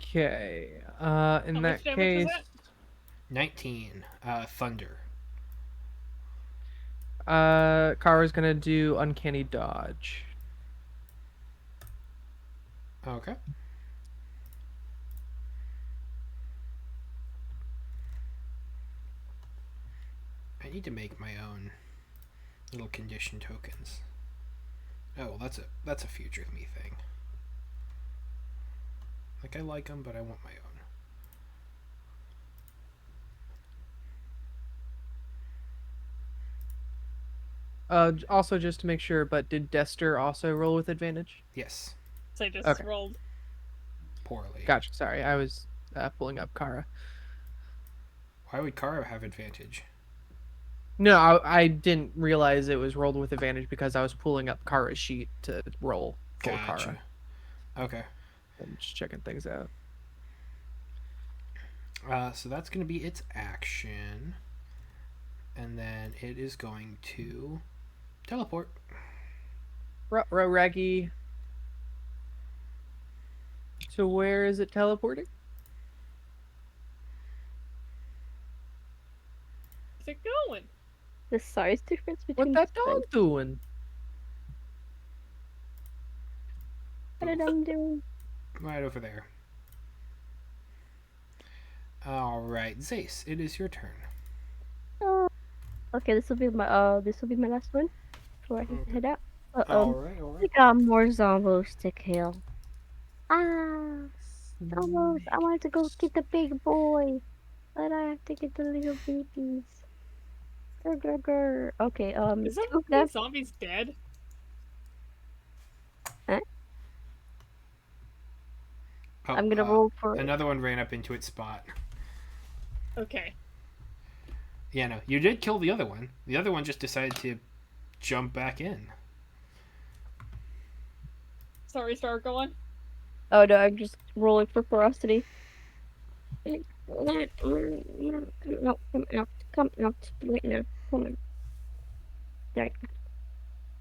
Okay. In How much that damage was case, that? 19 thunder. Kara's gonna do uncanny dodge. Okay. I need to make my own little condition tokens. Oh, well, that's a future me thing. Like, I like them, but I want my own. Also just to make sure, but did Dester also roll with advantage? Yes. So I just Okay. rolled. Poorly. Gotcha. Sorry, I was pulling up Kara. Why would Kara have advantage? No, I didn't realize it was rolled with advantage because I was pulling up Kara's sheet to roll for Gotcha. Kara. Okay. I'm just checking things out. So that's going to be its action. And then it is going to teleport. Raggy. So where is it teleporting? Where's it going? The size difference What between that the dog doing? What did I do? Right over there. Alright, Zace, it is your turn. Oh, okay, this will be my last one before I Okay. head out. Alright, We alright. got more zombos to kill. Ah, zombos! I wanted to go get the big boy, but I have to get the little babies. Grr, grr, grr. Okay, Is that two of one them. of these zombies dead? Huh? Oh, I'm gonna roll for. another one ran up into its spot. Okay. Yeah, no, you did kill the other one. The other one just decided to jump back in. Sorry, start going. Oh no, I'm just rolling for ferocity. No, come out, right now, come on. There.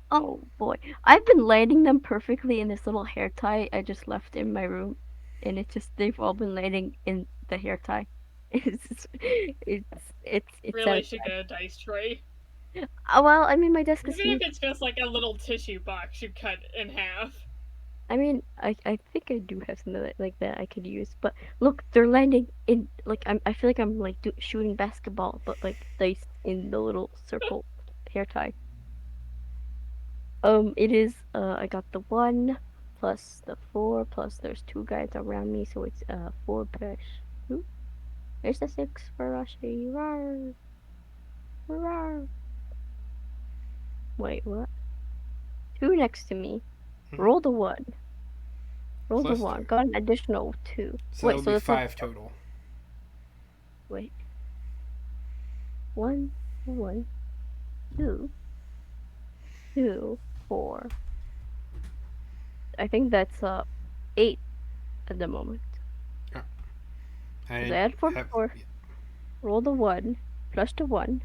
Oh boy, I've been landing them perfectly in this little hair tie I just left in my room, and they've all been landing in the hair tie. It's Really should satisfying. get a dice tray. Well, I mean, my desk is Even if huge. it's just like a little tissue box you cut in half. I mean, I think I do have something like that I could use. But look, they're landing in like I feel like I'm like shooting basketball, but like dice in the little circle hair tie. It is I got the 1 plus the 4 plus there's 2 guys around me, so it's 4 plus 2. There's the 6 for Rashi. Rawr. Rawr. Wait, what? 2 next to me. Roll the 1. Roll the Plus 1. 2. Got an additional 2. So Wait, that'll so be that's not 5 total. wait. 1 1 2 2 4. I think that's 8 at the moment. And So add 4 have, 4. Roll the 1 plus the 1 and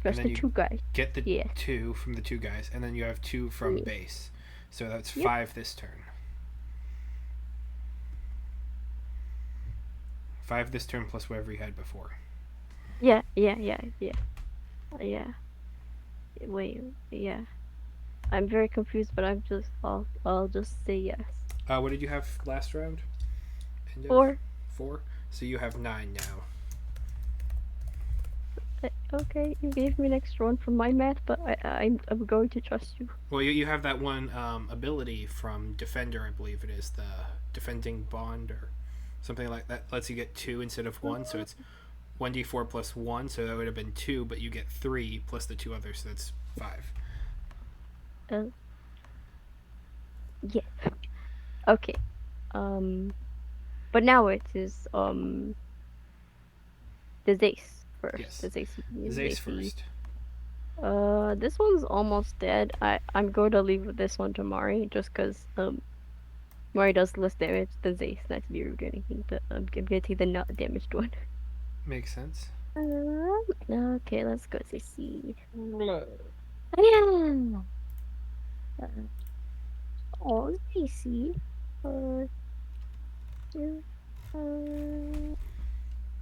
plus then the you 2 guys. get the Yeah. 2 from the 2 guys, and then you have 2 from Yeah. base. So that's Yep. 5 this turn. 5 this turn plus whatever you had before. Yeah. Wait, yeah. I'm very confused, but I'll just say yes. What did you have last round? End of 4. 4? So you have 9 now. Okay, you gave me an extra one from my math, but I'm going to trust you. Well, you have that one ability from Defender, I believe it is, the Defending Bond or something like that. Lets you get 2 instead of 1, so it's 1d4 plus 1, so that would have been 2, but you get 3 plus the 2 others, so that's 5. Yeah. Okay. But now it is the Zace first. Yes. The Zace. Zace first. This one's almost dead. I'm going to leave with this one to Mari just because Mari does less damage than Zace, not to be rude or anything, but I'm gonna take the not damaged one. Makes sense. Okay, let's go to seed. Blood. Yeah. Oh, Zacy. Uh, two,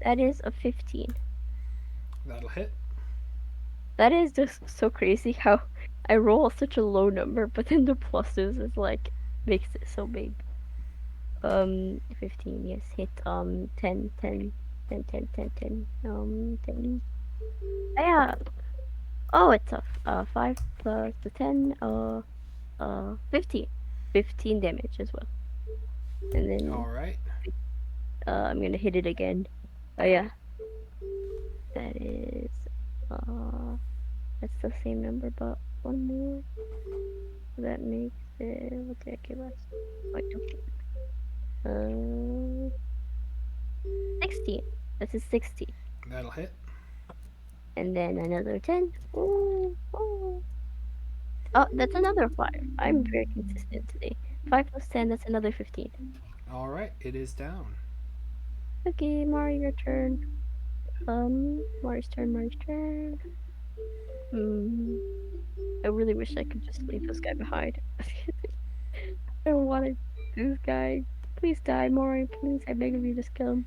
that is a 15. That'll hit. That is just so crazy how I roll such a low number, but then the pluses is like makes it so big. 15, yes, hit, 10, 10, 10, 10, 10, 10, 10. Yeah. Oh, it's a 5 plus the 10, 15. 15 damage as well. And then, All right. I'm gonna hit it again. Oh, yeah. That is, uh, that's the same number, but one more. So that makes it, what did I give us? Wait, okay. 16. This is 16. That'll hit. And then another 10. Ooh, ooh. Oh, that's another 5. I'm very consistent today. 5 plus 10, that's another 15. All right. It is down. Okay, Mario, your turn. Mario's turn, Mario's turn. Hmm. I really wish I could just leave this guy behind. I don't want it. This guy. Please die, Mario, please. I beg of you, just kill him.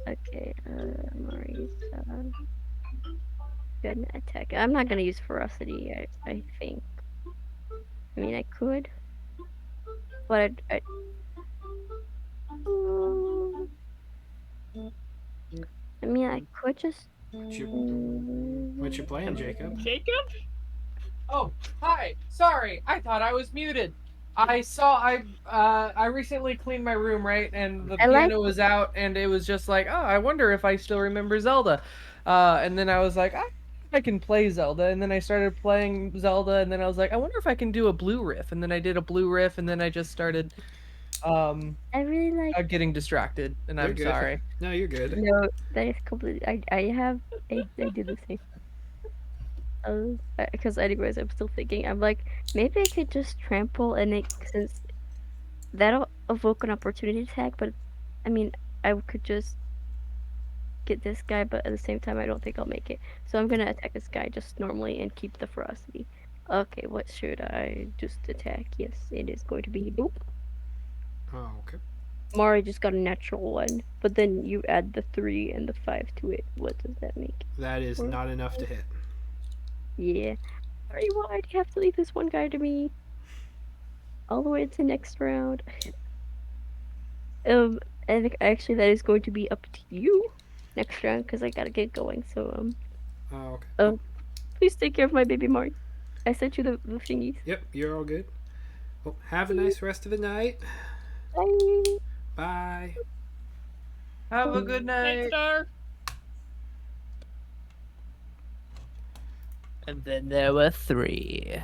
Okay, Mario's, gonna attack. I'm not gonna use ferocity, I think. I mean, I could, but mm, I mean, I could just. What you what you Mm, playing, Jacob? Jacob? Oh, hi. Sorry, I thought I was muted. I recently cleaned my room, right? And the I like. piano was out and it was just like, oh, I wonder if I still remember Zelda. And then I was like, I can play Zelda. And then I started playing Zelda and then I was like, I wonder if I can do a blue riff. And then I did a blue riff and then I just started um I really like. getting distracted and You're I'm good. sorry. No, you're good. No, that is completely. I do the same. Because anyways, I'm still thinking. I'm like, maybe I could just trample and it since that'll evoke an opportunity attack. But I mean, I could just get this guy, but at the same time, I don't think I'll make it. So I'm gonna attack this guy just normally and keep the ferocity. Okay, what should I just attack? Yes, it is going to be. Nope. Oh, okay. Mari just got a natural one, but then you add the 3 and the 5 to it. What does that make? That is Four? not enough to hit. Yeah. Sorry, why do you have to leave this one guy to me? All the way to next round. Um, I think actually that is going to be up to you next round because I gotta get going. So Oh, okay. um, please take care of my baby Mari. I sent you the thingies. Yep, you're all good. Well, have a nice rest of the night. Bye. Bye. Have a good Night night. Star? And then there were 3.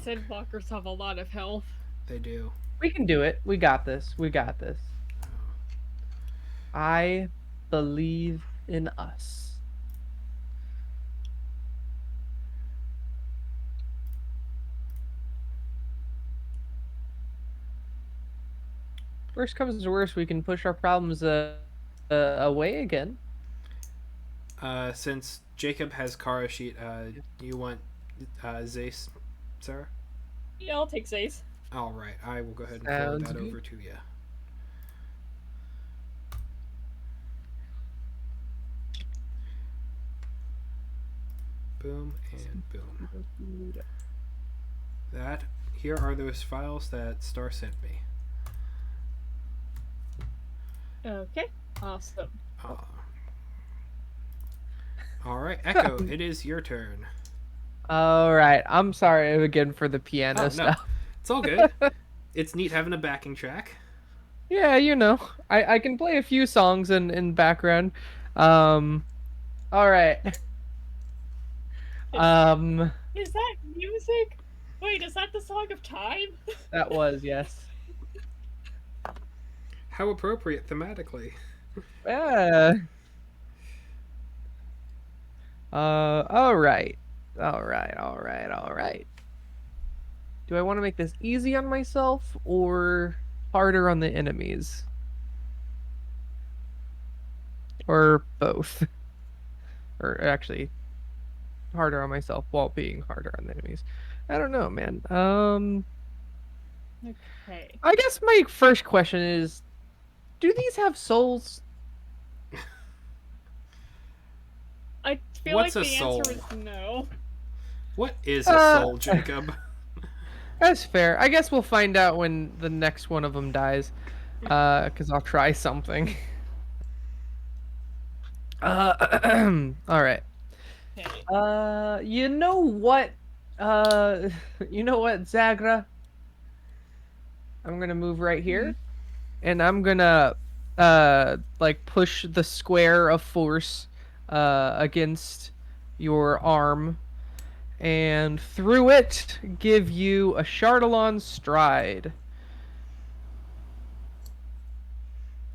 Sandwalkers have a lot of health. They do. We can do it. We got this. We got this. I believe in us. Worst comes to worst, we can push our problems away again. Since Jacob has Kara sheet, you want Zace, Sarah? Yeah, I'll take Zace. All right, I will go ahead and forward Sounds that good. over to you. Boom and boom. That here are those files that Star sent me. Okay, awesome. Uh, all right, Echo, it is your turn. All right. I'm sorry again for the piano Oh no, stuff. it's all good. It's neat having a backing track. Yeah, you know, I can play a few songs in background. All right. Is that music? Wait, is that the Song of Time? That was yes. How appropriate thematically. Yeah. All right. All right. All right. All right. Do I want to make this easy on myself or harder on the enemies? Or both? Or actually, harder on myself while being harder on the enemies. I don't know, man. Okay. I guess my first question is, do these have souls? I feel What's like a the answer soul? is no. What is a Uh, soul, Jacob? that's fair. I guess we'll find out when the next one of them dies. Because I'll try something. All right. Okay. You know what? Uh, you know what, Zagra? I'm gonna move right Hmm. here, and I'm gonna like push the square of force against your arm, and through it give you a Chardalon stride.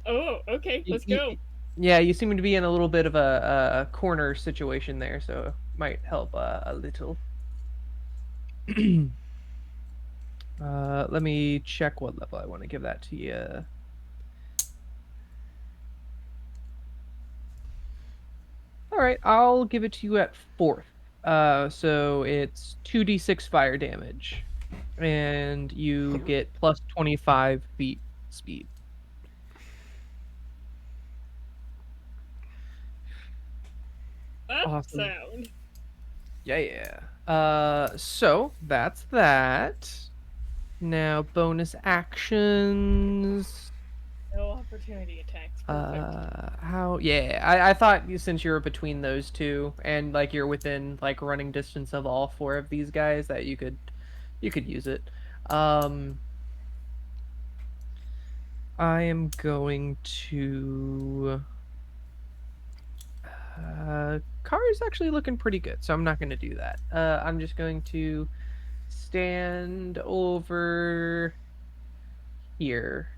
Oh, okay. Y- Let's y- go. y- yeah, you seem to be in a little bit of a corner situation there, so it might help a little. Let me check what level I want to give that to you. All right, I'll give it to you at fourth. So it's 2d6 fire damage, and you get plus 25 feet speed. That Awesome. sound. Yeah, yeah. So that's that. Now bonus actions. No opportunity attacks. Perfect. How? Yeah, I thought since you're between those two and like you're within like running distance of all four of these guys that you could use it. Um, I am going to. Car is actually looking pretty good, so I'm not going to do that. I'm just going to stand over here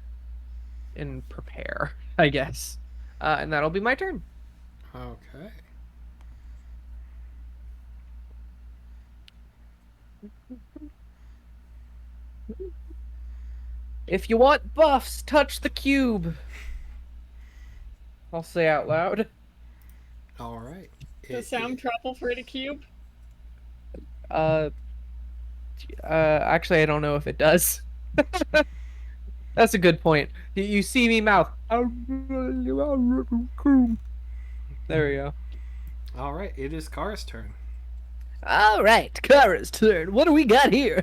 and prepare, I guess. And that'll be my turn. Okay. If you want buffs, touch the cube. I'll say out loud. All right. Does It, sound travel for the cube? Uh, actually, I don't know if it does. That's a good point. You see me mouth. There we go. all right. It is Kara's turn. All right, Kara's turn. What do we got here?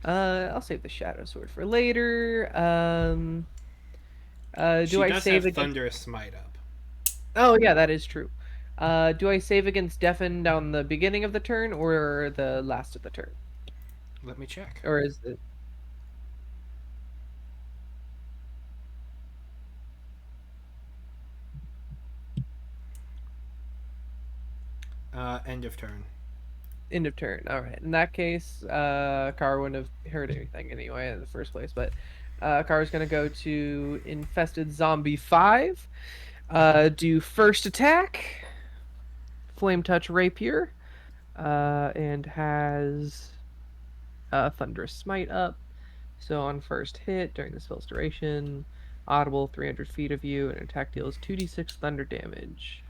I'll save the shadow sword for later. Do She I does save have against? Thunderous Smite up. Oh yeah, that is true. Do I save against deafened on the beginning of the turn or the last of the turn, Let me check. or is it? End of turn. End of turn. All right. In that case, Kara wouldn't have heard anything anyway in the first place. But Kara's gonna go to infested zombie 5. Do first attack, flame touch rapier, and has thunderous smite up. So on first hit during the spell's duration, audible 300 feet of you, and attack deals 2d6 thunder damage.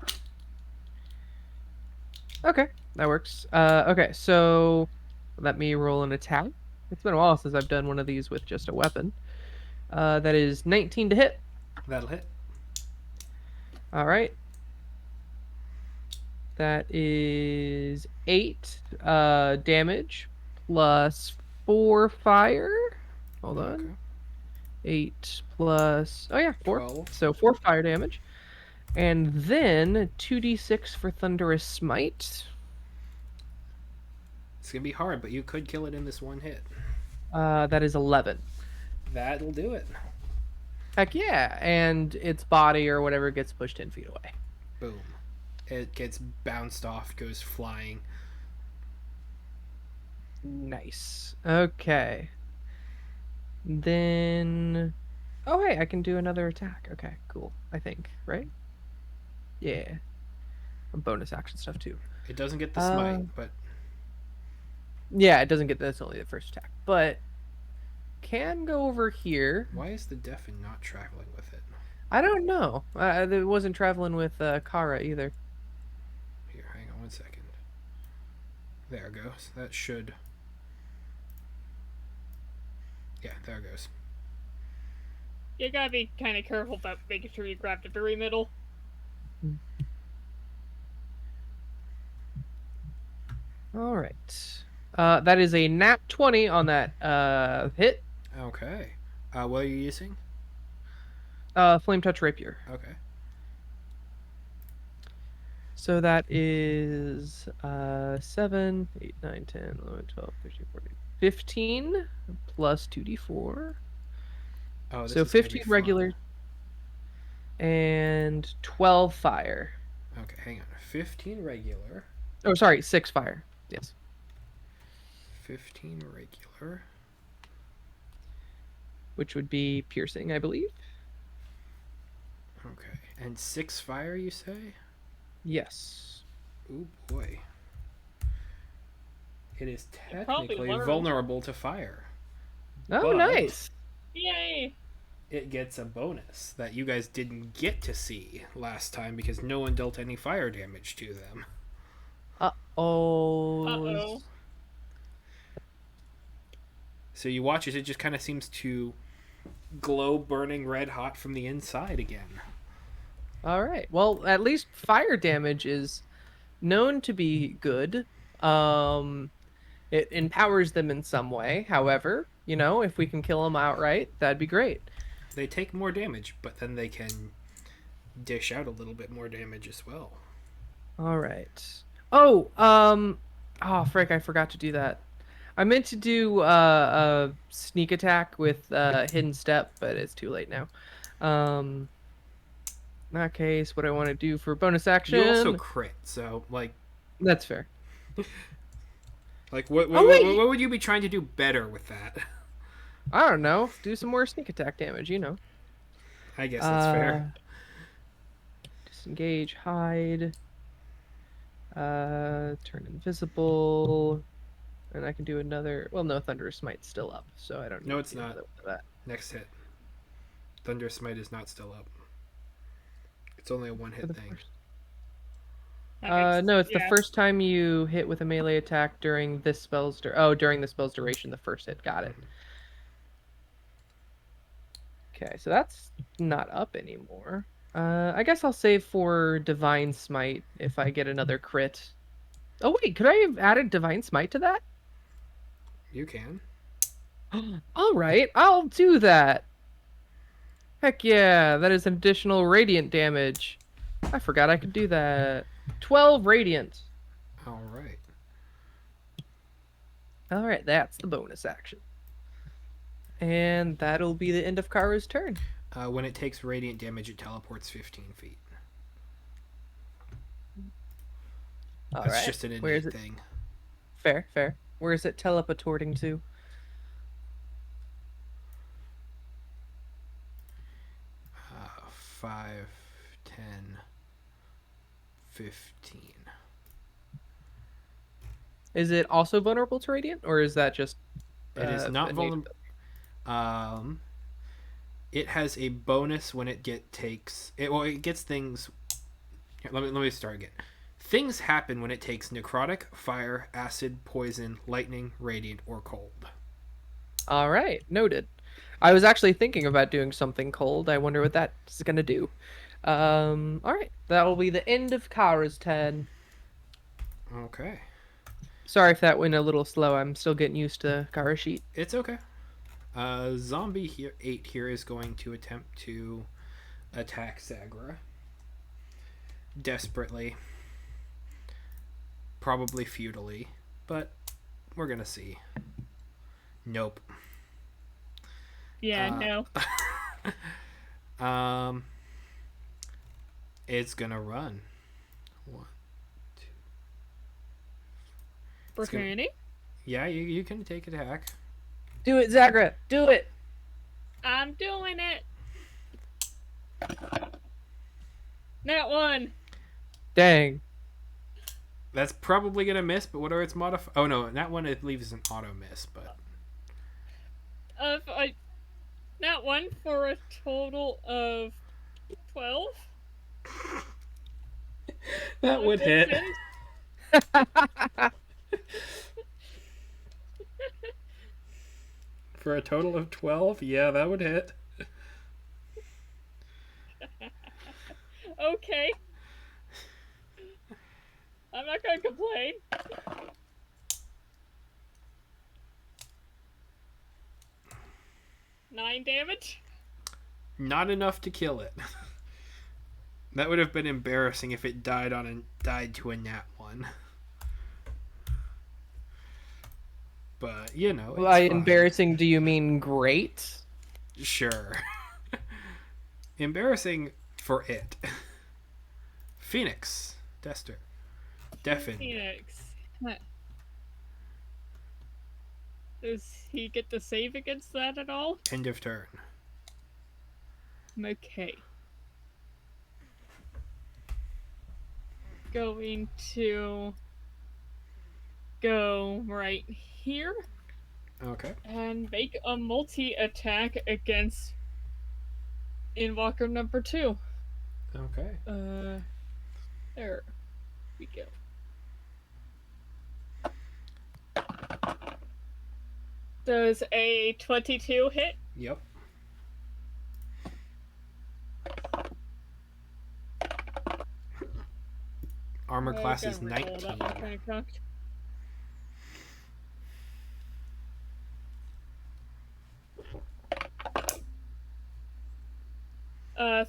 Okay, that works. Okay, so let me roll an attack. It's been a while since I've done one of these with just a weapon. That is 19 to hit. That'll hit. All right. That is 8 damage plus 4 fire. Hold on. Okay. 8 plus, oh yeah, 4. 12. So 4 fire damage. And then 2d6 for thunderous smite. It's gonna be hard, but you could kill it in this one hit. That is 11. That'll do it. Heck yeah, and its body or whatever gets pushed 10 feet away. Boom. It gets bounced off, goes flying. Nice. Okay. Then, oh hey, I can do another attack. Okay, cool. I think, right? Yeah. Bonus action stuff too. It doesn't get the Uh, smite, but Yeah, it doesn't get that's only the first attack, but can go over here. Why is the Deafin not traveling with it? I don't know. It wasn't traveling with Kara either. Here, hang on 1 second. There it goes. That should. Yeah, there it goes. You gotta be kind of careful about making sure you grab the very middle. All right. That is a nat 20 on that hit. Okay. What are you using? Flame touch rapier. Okay. So that is 7, 8, 9, 10, 11, 12, 13, 14, 15 plus 2d4. Oh, this So is gonna be 15 fun. regular and 12 fire. Okay, hang on. 15 regular. Oh, sorry, 6 fire. Yes. 15 regular. Which would be piercing, I believe. Okay. And 6 fire, you say? Yes. Ooh, boy. It is probably technically learned. vulnerable to fire. Oh, But nice. Yay! it gets a bonus that you guys didn't get to see last time because no one dealt any fire damage to them. Uh-oh. Uh-oh. So you watch as it just kind of seems to glow burning red hot from the inside again. All right. Well, at least fire damage is known to be good. It empowers them in some way. However, if we can kill them outright, that'd be great. They take more damage, but then they can dish out a little bit more damage as well. All right. Frick, I forgot to do that. I meant to do a sneak attack with hidden step, but it's too late now. In that case, what I want to do for bonus action. You also crit, so That's fair. what wait. what would you be trying to do better with that? I don't know. Do some more sneak attack damage, I guess that's fair. Disengage, hide. Turn invisible. And I can do another. Well, no, Thunderous Smite's still up, so I don't need No, it's to do not. another one of that. Next hit. Thunder Smite is not still up. It's only a one-hit thing. No, it's the first time you hit with a melee attack during this spell's during the spell's duration, the first hit. Got it. Okay, so that's not up anymore. I guess I'll save for Divine Smite if I get another crit. Oh wait, could I have added Divine Smite to that? You can. All right, I'll do that. Heck yeah, that is an additional radiant damage. I forgot I could do that. 12 radiant. All right. All right, that's the bonus action. And that'll be the end of Kara's turn. When it takes radiant damage, it teleports 15 feet. That's just an innate thing. Fair, fair. Where is it teleporting to? 5, 10, 15. Is it also vulnerable to radiant, or is that just? It is not vulnerable. It has a bonus when it takes. It gets things. Here, let me start again. Things happen when it takes necrotic, fire, acid, poison, lightning, radiant, or cold. All right, noted. I was actually thinking about doing something cold. I wonder what that's gonna do. All right, that will be the end of Kara's turn. Okay. Sorry if that went a little slow. I'm still getting used to Kara's sheet. It's okay. Zombie 8 here is going to attempt to attack Sagra. Desperately. Probably futilely. But we're gonna see. Nope. Yeah, no. It's gonna run. 1, 2. Opportunity? Yeah, you can take attack. Do it, Zagra. Do it. I'm doing it. That one. Dang. That's probably gonna miss, but what are its modif? Oh no, that one it leaves an auto miss, but I That one for a total of 12. that would hit. Since For a total of 12, yeah, that would hit. okay, I'm not gonna complain. 9 damage. Not enough to kill it. That would have been embarrassing if it died to a nat one. But you know, it's By fine. embarrassing, do you mean great? Sure. Embarrassing for it. Phoenix. Dester. Deafen. Phoenix. Does he get to save against that at all? End of turn. Okay. Going to go right here Okay. and make a multi-attack against Invoker number 2. Okay. There we go. Does a 22 hit? Yep. Armor class is 19.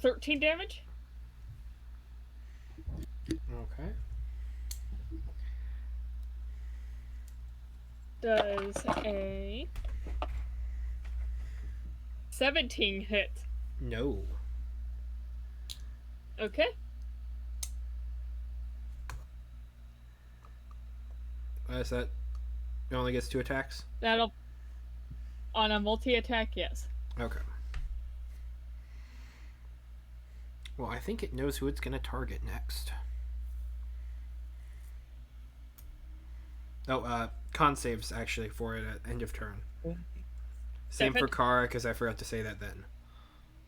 13 damage. Okay. Does a 17 hit? No. Okay. Is that? It only gets 2 attacks? That'll... On a multi-attack, yes. Okay. Well, I think it knows who it's going to target next. Oh, con saves actually for it at end of turn. Same for Kara, because I forgot to say that then.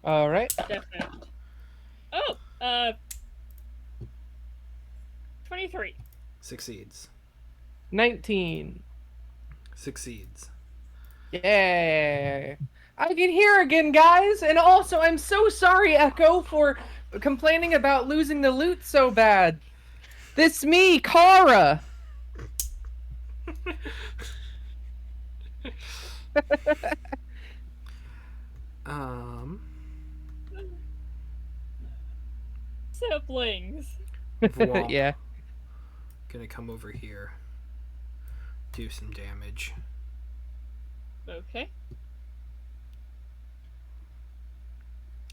All right. Definitely. Oh, 23. Succeeds. 19. Succeeds. Yay. I can hear again, guys. And also, I'm so sorry, Echo, for complaining about losing the loot so bad. This me, Kara. Siblings. Vwomp. Yeah. Gonna come over here. Do some damage. Okay.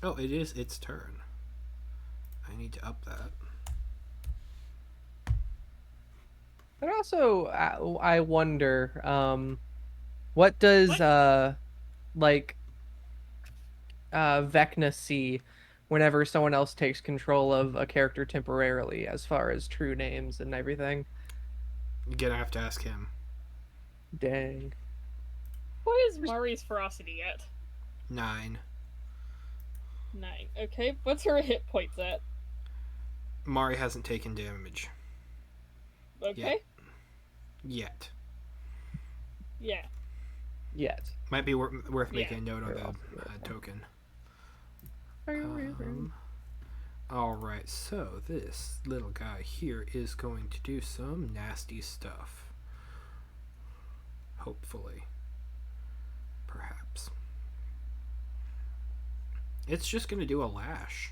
Oh, it is its turn. I need to up that. But also, I wonder, what does, Vecna see whenever someone else takes control of a character temporarily, as far as true names and everything? You're gonna have to ask him. Dang. What is Mari's ferocity at? 9. 9. Okay, what's her hit points at? Mari hasn't taken damage. Okay. Yet. Yeah. Yet. Might be worth Yeah. making a note on the token. Alright, so this little guy here is going to do some nasty stuff. Hopefully. Perhaps. It's just going to do a lash.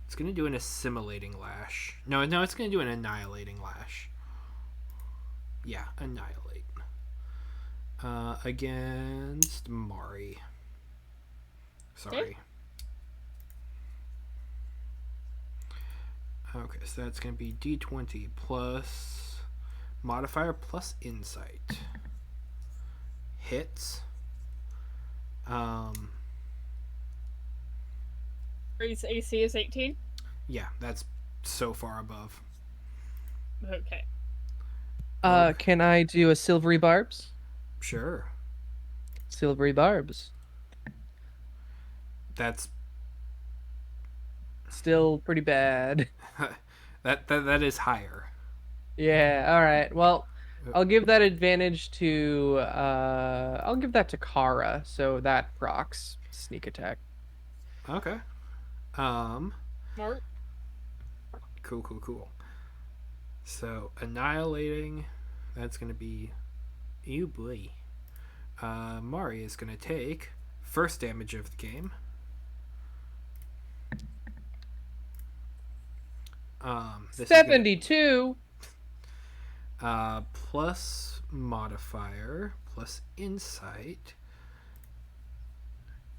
It's going to do an assimilating lash. No, it's going to do an annihilating lash. Yeah, annihilate. Against Mari. Sorry. Okay, so that's going to be D20 plus modifier plus insight. Hits. Um, His AC is 18. yeah, that's so far above. Okay. Okay, Can I do a silvery barbs? sure. Silvery barbs. That's Still pretty bad. that is higher. Yeah, all right. Well, Uh, I'll give that advantage to I'll give that to Kara, so that procs sneak attack. Okay. Um, Smart. cool. So annihilating, that's gonna be you, boy. Mari is gonna take first damage of the game. This is gonna 72. plus modifier plus insight.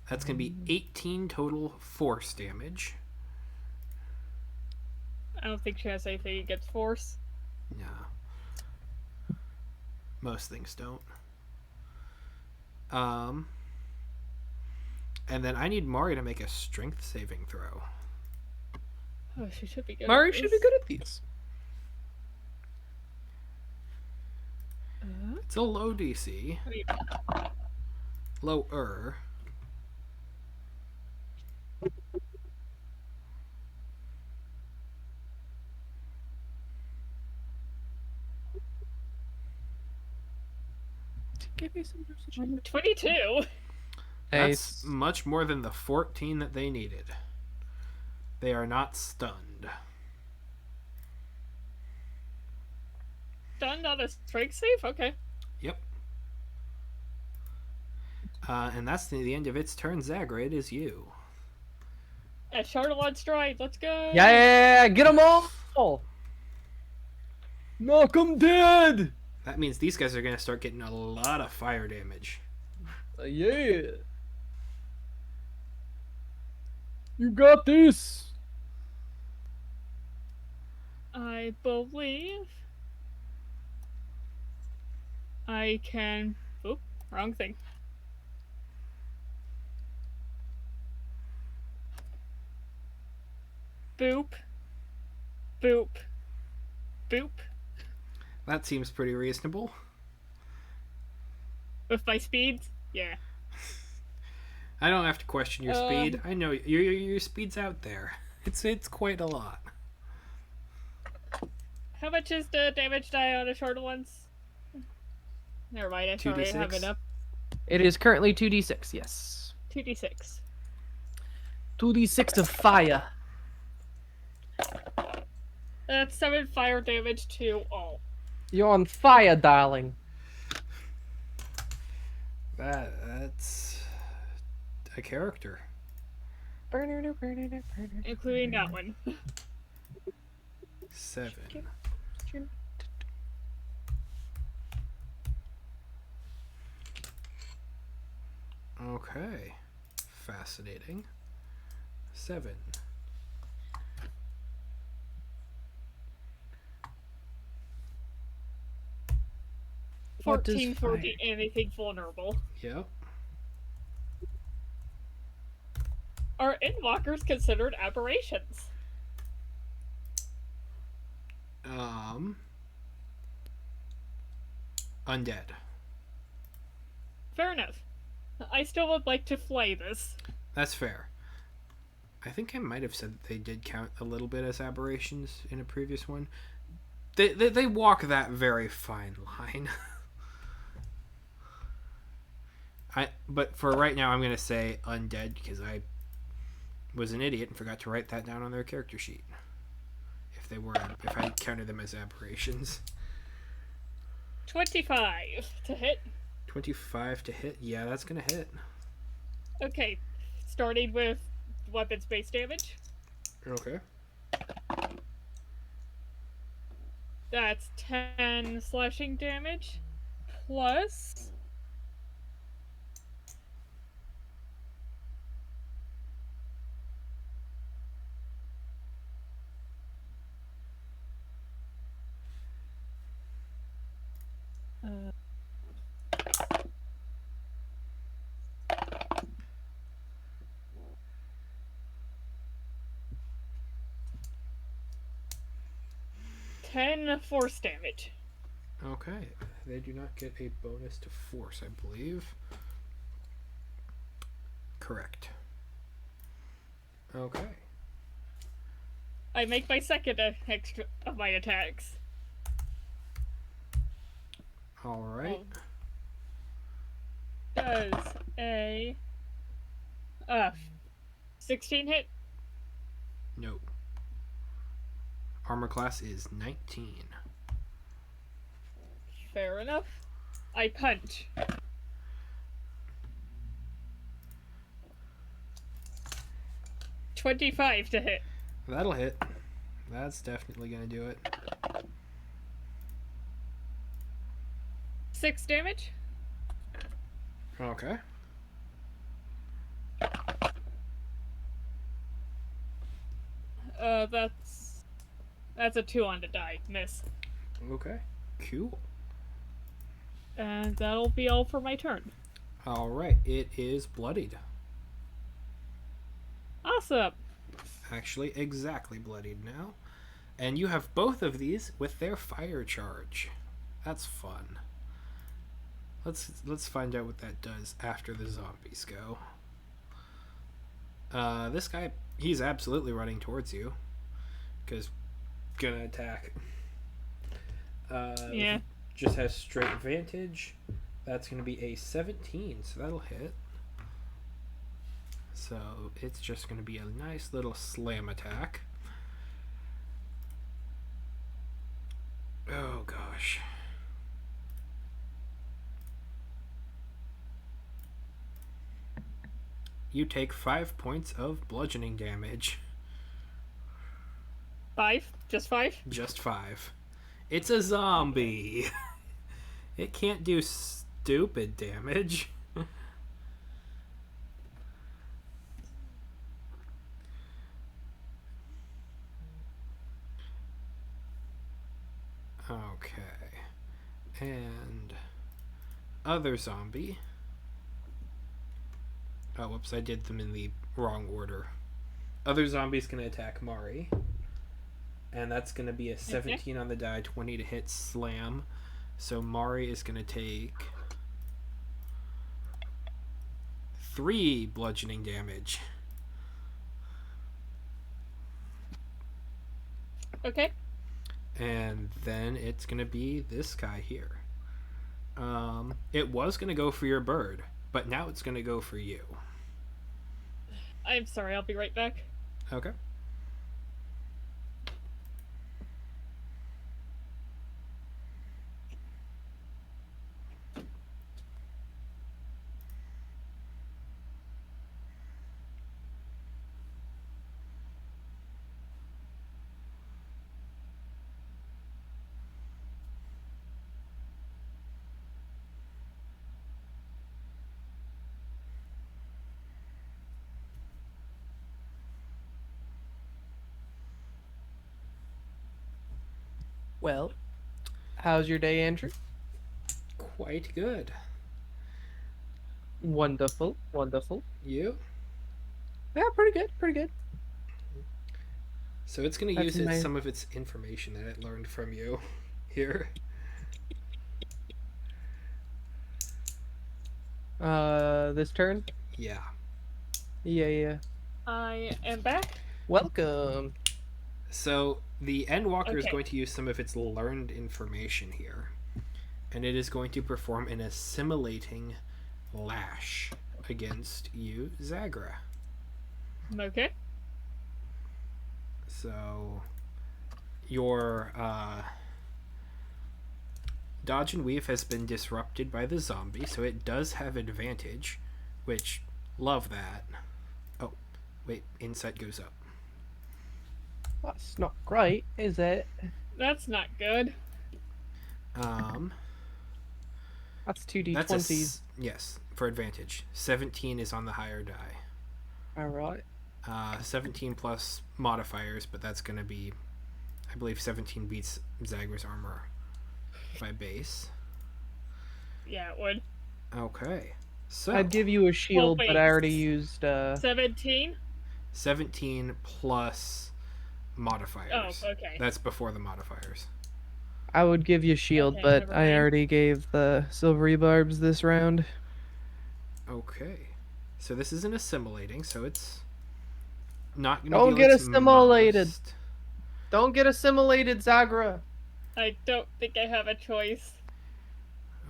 That's gonna be 18 total force damage. I don't think she has anything against force. No, most things don't. Um, and then I need Mari to make a strength saving throw. Oh, she should be good. Mari at should be this. good at these. It's a low DC, Wait, lower. Give me some 22. That's Nice. much more than the 14 that they needed. They are not stunned. Done on a strength save? Okay. Yep. And that's the end of its turn. Zagra, it is you. At Charlotte Stride, let's go! Yeah, get them all. Knock 'em dead. That means these guys are going to start getting a lot of fire damage. Yeah. You got this. I believe I can. Oop, wrong thing. Boop. Boop. Boop. That seems pretty reasonable. With my speeds? Yeah. I don't have to question your speed. I know your speed's out there. It's quite a lot. How much is the damage die on the shorter ones? Never mind, I already have 2d6? it up. It is currently 2d6, yes. 2d6. 2d6 of fire. That's 7 fire damage to all. You're on fire, darling. That's a character. Including that one. 7. Okay. Fascinating. 7. What does 14 for fire the anything vulnerable. Yep. Are endwalkers considered aberrations? Undead. Fair enough. I still would like to flay this. That's fair. I think I might have said that they did count a little bit as aberrations in a previous one. They walk that very fine line. But for right now, I'm gonna say undead because I was an idiot and forgot to write that down on their character sheet. If I counted them as aberrations. 25 to hit. 25 to hit. Yeah, that's gonna hit. Okay, starting with weapons-based damage. Okay. That's 10 slashing damage. Plus... 10 force damage. Okay. They do not get a bonus to force, I believe. Correct. Okay. I make my second extra of my attacks. All right. Does a 16 hit? No. Armor class is 19. Fair enough. I punch. $25 to hit. That'll hit. That's definitely gonna do it. 6 damage. Okay. That's a 2 on the die. Miss. Okay. Cool. And that'll be all for my turn. All right. It is bloodied. Awesome. Actually, exactly bloodied now. And you have both of these with their fire charge. That's fun. Let's find out what that does after the zombies go. This guy, he's absolutely running towards you. Because gonna attack. Yeah. Just has straight advantage. That's gonna be a 17, so that'll hit. So it's just gonna be a nice little slam attack. Oh gosh. You take 5 points of bludgeoning damage. 5? Just 5? Just 5. It's a zombie. It can't do stupid damage. Okay. And other zombie. Oh, whoops, I did them in the wrong order. Other zombie's gonna attack Mari. And that's gonna be a 17 on the die, 20 to hit slam. So Mari is gonna take 3 bludgeoning damage. Okay. And then it's gonna be this guy here. It was gonna go for your bird, but now it's gonna go for you. I'm sorry, I'll be right back. Okay. Well, how's your day, Andrew? Quite good. Wonderful, wonderful. You? Yeah, pretty good, pretty good. So it's going to That's use my- some of its information that it learned from you here. This turn? Yeah. Yeah. I am back. Welcome. So the Endwalker is Okay. going to use some of its learned information here. And it is going to perform an assimilating lash against you, Zagra. Okay. So your dodge and weave has been disrupted by the zombie, so it does have advantage, which love that. Oh, wait, insight goes up. That's not great, is it? That's not good. That's That's 2d20s. yes, for advantage. 17 is on the higher die. Alright. 17 plus modifiers, but that's going to be, I believe 17 beats Zagra's armor by base. Yeah, it would. Okay. So I'd give you a shield, but I wait. already used 17? 17 plus modifiers. Oh, okay. That's before the modifiers. I would give you shield, Okay, but never I mind. already gave the silvery barbs this round. Okay. So this isn't assimilating, so it's not going to Don't deal get its assimilated. most. Don't get assimilated, Zagra. I don't think I have a choice.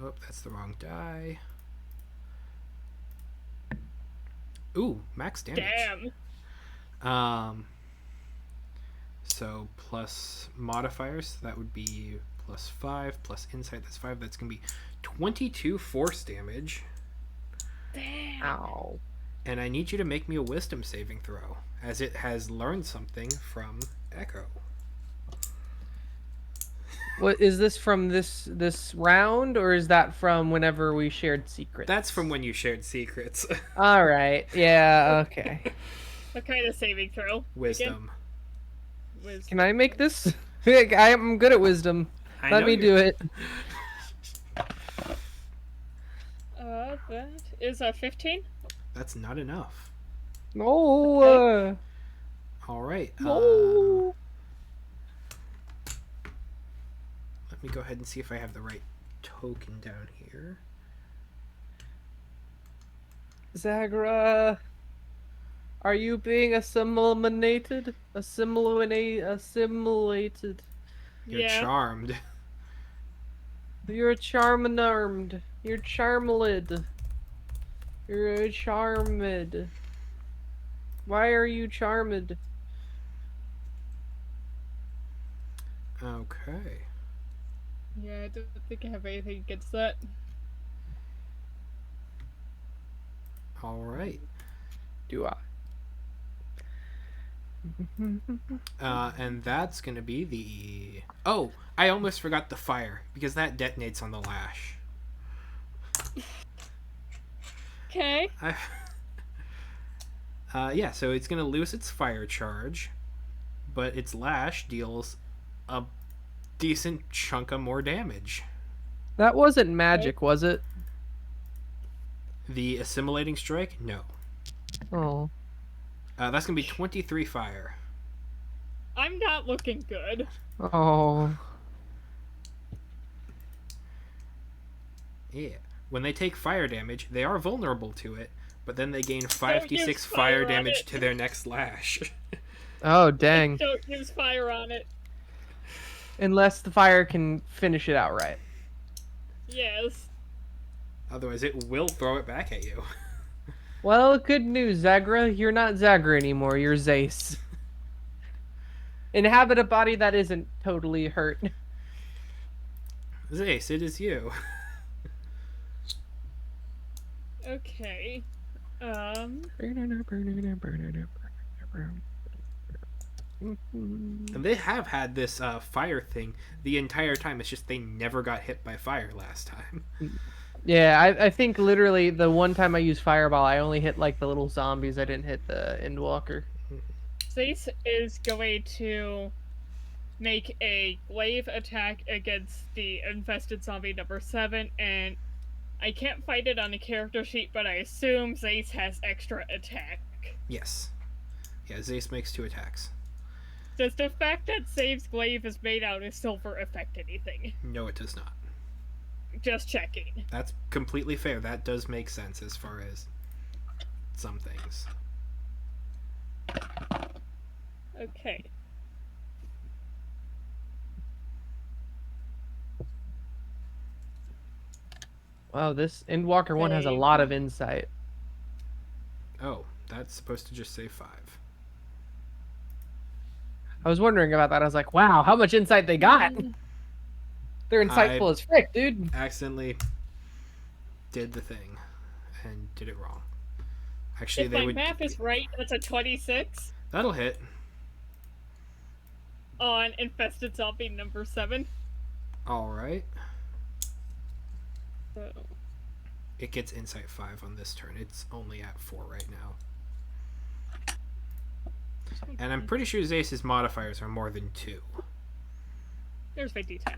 Oh, that's the wrong die. Ooh, max damage. Damn. So plus modifiers, so that would be +5 plus insight. That's 5. That's gonna be 22 force damage. Damn. Ow. And I need you to make me a wisdom saving throw, as it has learned something from Echo. What is this from this round, or is that from whenever we shared secrets? That's from when you shared secrets. All right. Yeah. Okay. What kind of saving throw? Wisdom. Wisdom. Can I make this? I'm good at wisdom. I Let know me you're- do it. That is a 15. That's not enough. No. Okay. All right. No. Let me go ahead and see if I have the right token down here. Zagra, are you being assimilated? Assimilated. You're Yeah. charmed. You're charmed. You're charmed. You're charmed. Why are you charmed? Okay. Yeah, I don't think I have anything against that. All right. Do I? And that's gonna be the. Oh, I almost forgot the fire because that detonates on the lash. Okay. Yeah, so it's gonna lose its fire charge, but its lash deals a decent chunk of more damage. That wasn't magic, was it? The assimilating strike, no. Oh. That's gonna be 23 fire. I'm not looking good. Oh. Yeah. When they take fire damage, they are vulnerable to it, but then they gain 5d6 use fire fire on damage it. to their next lash. Oh, dang. Don't use fire on it. Unless the fire can finish it outright. Yes. Otherwise, it will throw it back at you. Well, good news, Zagra. You're not Zagra anymore. You're Zace. Inhabit a body that isn't totally hurt. Zace, it is you. Okay. And they have had this fire thing the entire time. It's just they never got hit by fire last time. Yeah, I think literally the one time I used Fireball, I only hit like the little zombies. I didn't hit the Endwalker. Zace is going to make a glaive attack against the infested zombie number 7, and I can't find it on the character sheet, but I assume Zace has extra attack. Yes. Yeah, Zace makes 2 attacks. Does the fact that Zace's glaive is made out of silver affect anything? No, it does not. Just checking. That's completely fair. That does make sense as far as some things. Okay. Wow, this Endwalker one has a lot of insight. Oh, that's supposed to just say 5. I was wondering about that. I was like, wow, how much insight they got. They're insightful as frick, dude. Accidentally did the thing and did it wrong. Actually, If they my would. math is right, that's a 26 That'll hit. on infested zombie number 7. All right. So, It gets insight 5 on this turn. It's only at 4 right now. And I'm pretty sure Zace's modifiers are more than 2. there's my d10.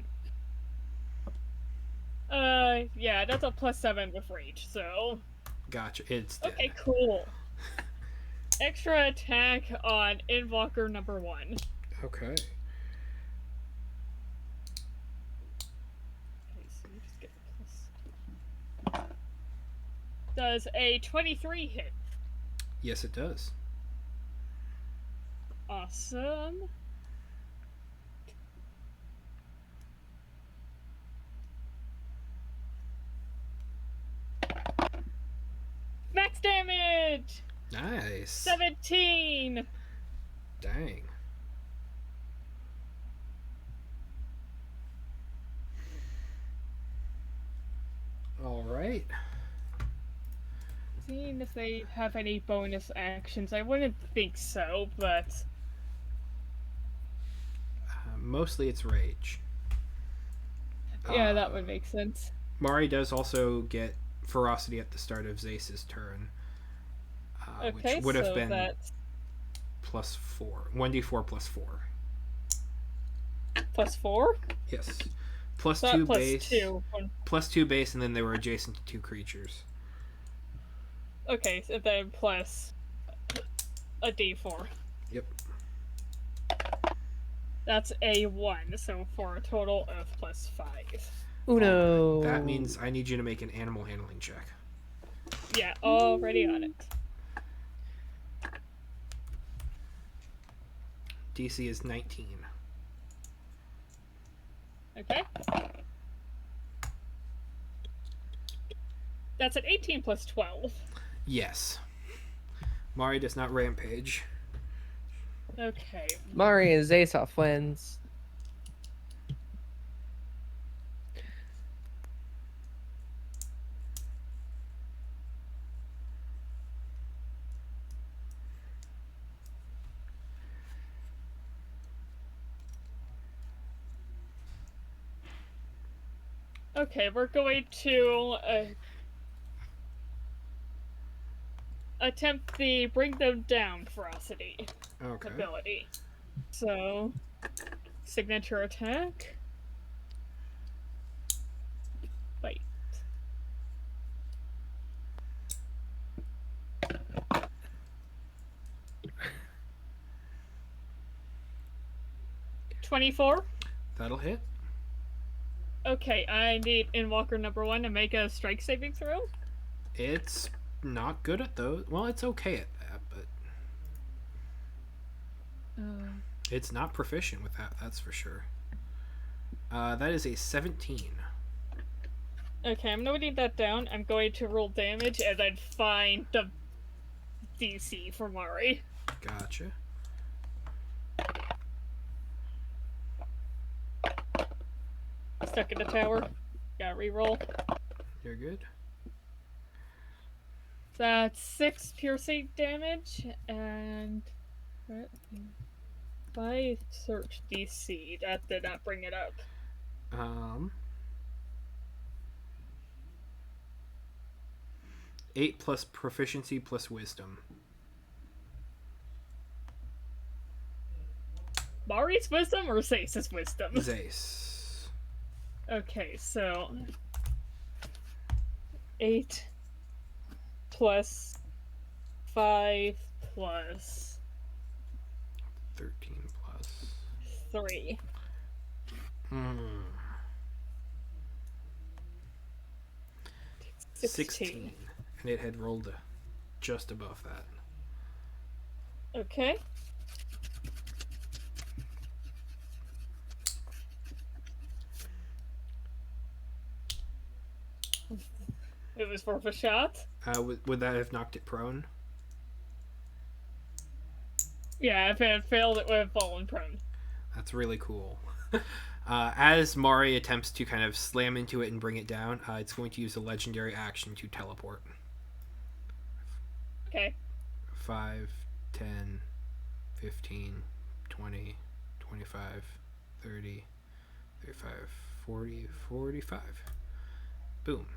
Yeah, that's a +7 with rage, so... Gotcha. It's dead. Okay, cool. Extra attack on Endwalker number 1. Okay. Does a 23 hit? Yes, it does. Awesome. Max damage! Nice. 17! Dang. All right. Seeing if they have any bonus actions. I wouldn't think so, but Mostly it's rage. yeah, that would make sense. Mari does also get ferocity at the start of Zace's turn, Okay, which would have so been that's +4. 1d4 +4. +4? Yes. Plus So 2 plus base. 2. +2 base, and then they were adjacent to 2 creatures. Okay, so then plus a d4. Yep. That's a 1, so for a total of +5. Uno. That means I need you to make an animal handling check. Yeah, already on it. DC is 19. Okay. That's an 18 plus 12. Yes. Mari does not rampage. Okay. Mari and Zasoff wins. Okay, we're going to attempt the bring them down ferocity Okay. ability. So, signature attack. Wait. $24. That'll hit. Okay, I need Inwalker number 1 to make a strike saving throw. It's not good at those. Well, it's okay at that, but it's not proficient with that, that's for sure. That is a 17. Okay, I'm noting that down. I'm going to roll damage and then find the DC for Mari. Gotcha. Stuck in the tower. Gotta reroll. You're good. That's 6 piercing damage, and if I search DC, that did not bring it up. 8 plus proficiency plus wisdom. Mari's wisdom or Zace's wisdom? Zace. Okay, so 8 plus 5 plus 13 plus 3. 16. And it had rolled just above that. Okay. It was worth a shot. Would that have knocked it prone? Yeah, if it had failed, it would have fallen prone. That's really cool. As Mari attempts to kind of slam into it and bring it down, it's going to use a legendary action to teleport. Okay. 5, 10, 15, 20, 25, 30, 35, 40, 45. Boom.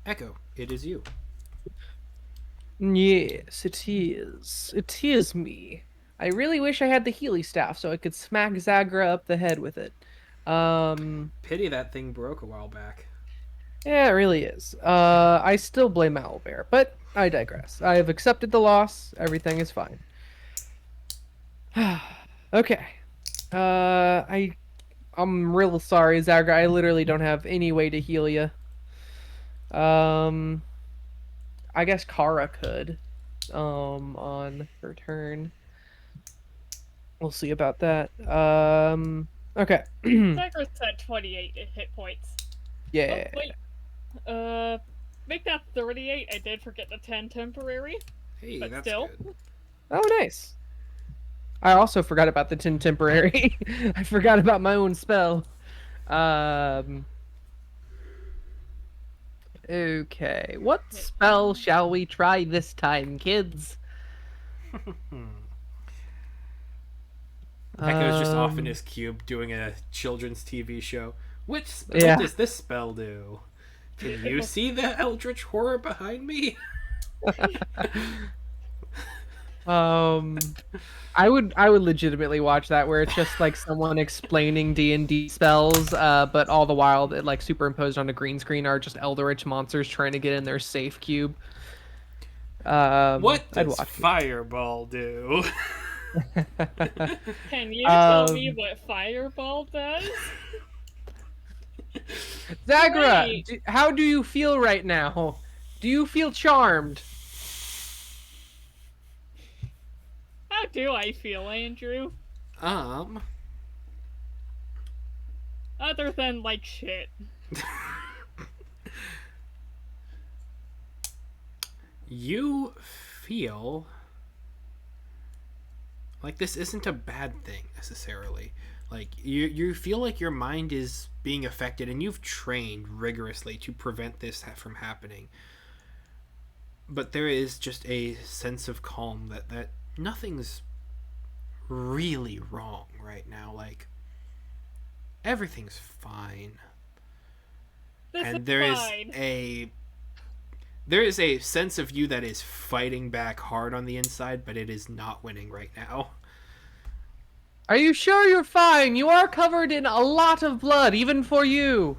Echo, it is you. Yes, it is. It is me. I really wish I had the Healy staff so I could smack Zagra up the head with it. Pity that thing broke a while back. Yeah, it really is. I still blame Owlbear, but I digress. I have accepted the loss. Everything is fine. Okay. I I'm real sorry, Zagra. I literally don't have any way to heal you. Um, I guess Kara could. On her turn. We'll see about that. Okay. Zach's at 28 hit points. Oh, Yeah. wait. Uh, make that 38. I did forget the 10 temporary, Hey, but that's still. good. Oh, nice. I also forgot about the 10 temporary. I forgot about my own spell. Um. Okay. What Hit spell shall we try this time, kids? Echo's just off in Um. his cube doing a children's TV show. What Yeah. does this spell do? Can you see the eldritch horror behind me? Um. I would legitimately watch that where it's just like someone explaining D&D spells, but all the while it like superimposed on a green screen are just eldritch monsters trying to get in their safe cube. What I'd does watch fireball do? it. Can you tell me um, what Fireball does? Zagra, Great! how do you feel right now? Do you feel charmed? How do I feel, Andrew? um, Other than, like, shit. you feel like this isn't a bad thing necessarily. Like you feel like your mind is being affected, and you've trained rigorously to prevent this from happening. But there is just a sense of calm that nothing's really wrong right now. Like everything's fine, This is and fine. there is a sense of you that is fighting back hard on the inside, but it is not winning right now. Are you sure you're fine? You are covered in a lot of blood, even for you.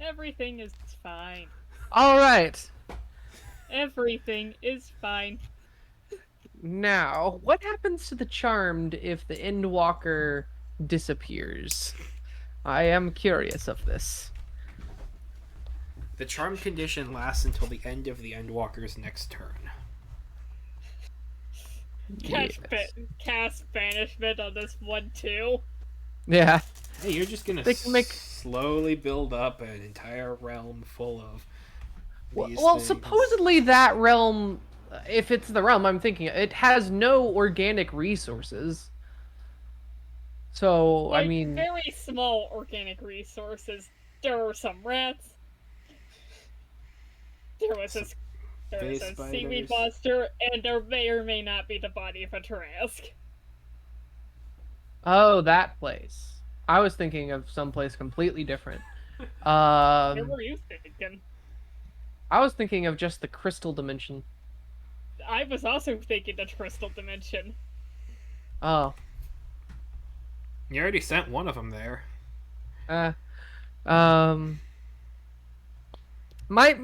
Everything is fine. All right. Everything is fine. Now, what happens to the charmed if the Endwalker disappears? I am curious of this. The charm condition lasts until the end of the Endwalker's next turn. Yes. Cast banishment on this one too. Yeah. Hey, you're just gonna They can make. slowly build up an entire realm full of these Well, things. supposedly that realm, if it's the realm I'm thinking, it has no organic resources. So, I Like mean, very small organic resources. There were some rats. There was Some this there was face a seaweed spiders. monster, and there may or may not be the body of a Trask. oh, that place. I was thinking of someplace completely different. What Um, were you thinking? I was thinking of just the crystal dimension. I was also thinking the crystal dimension. Oh, You already sent one of them there. uh, um, my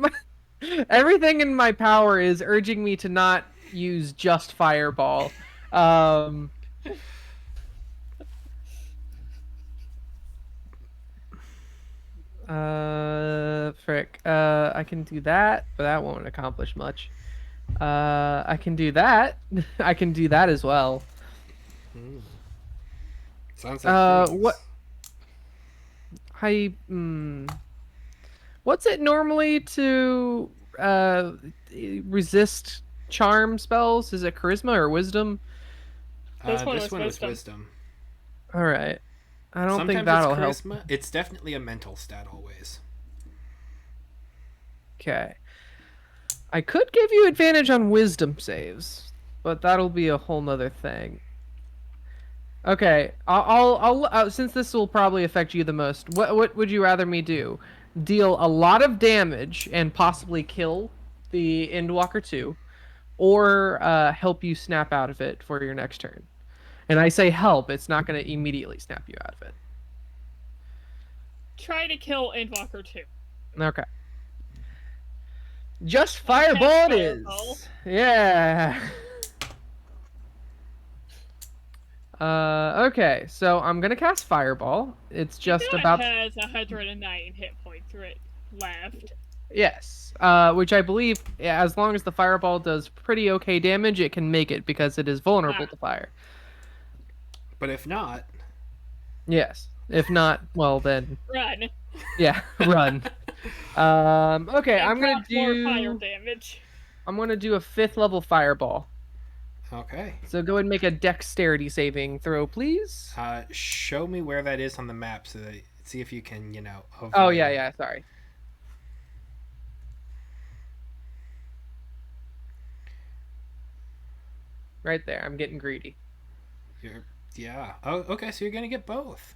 everything in my power is urging me to not use just fireball. Um, frick. I can do that, but that won't accomplish much. I can do that. I can do that as well. Sounds like things. What I what's it normally to resist charm spells? Is it charisma or wisdom? This one This was one was wisdom. wisdom. All right. I don't think Sometimes it's that'll help. charisma. It's definitely a mental stat always. Okay. I could give you advantage on wisdom saves, but that'll be a whole nother thing. Okay, since this will probably affect you the most. What would you rather me do? Deal a lot of damage and possibly kill the Endwalker 2, or help you snap out of it for your next turn? And I say help; it's not going to immediately snap you out of it. Try to kill Endwalker 2. Okay. Just Cast fireball it Fireball. is. Yeah. Okay, so I'm gonna cast Fireball. It's You just know it about has 109 hit points left. yes. Which I believe, yeah, as long as the Fireball does pretty okay damage, it can make it because it is vulnerable Ah, to fire. But if not, Yes. If not, well then, run. yeah, run. Okay, And prop more fire damage. I'm gonna do a 5th level Fireball. okay. So go ahead and make a Dexterity saving throw, please. Show me where that is on the map so that see if you can, avoid. Oh yeah, yeah. Sorry. Right there. I'm getting greedy. Yeah. Oh, okay. So you're gonna get both.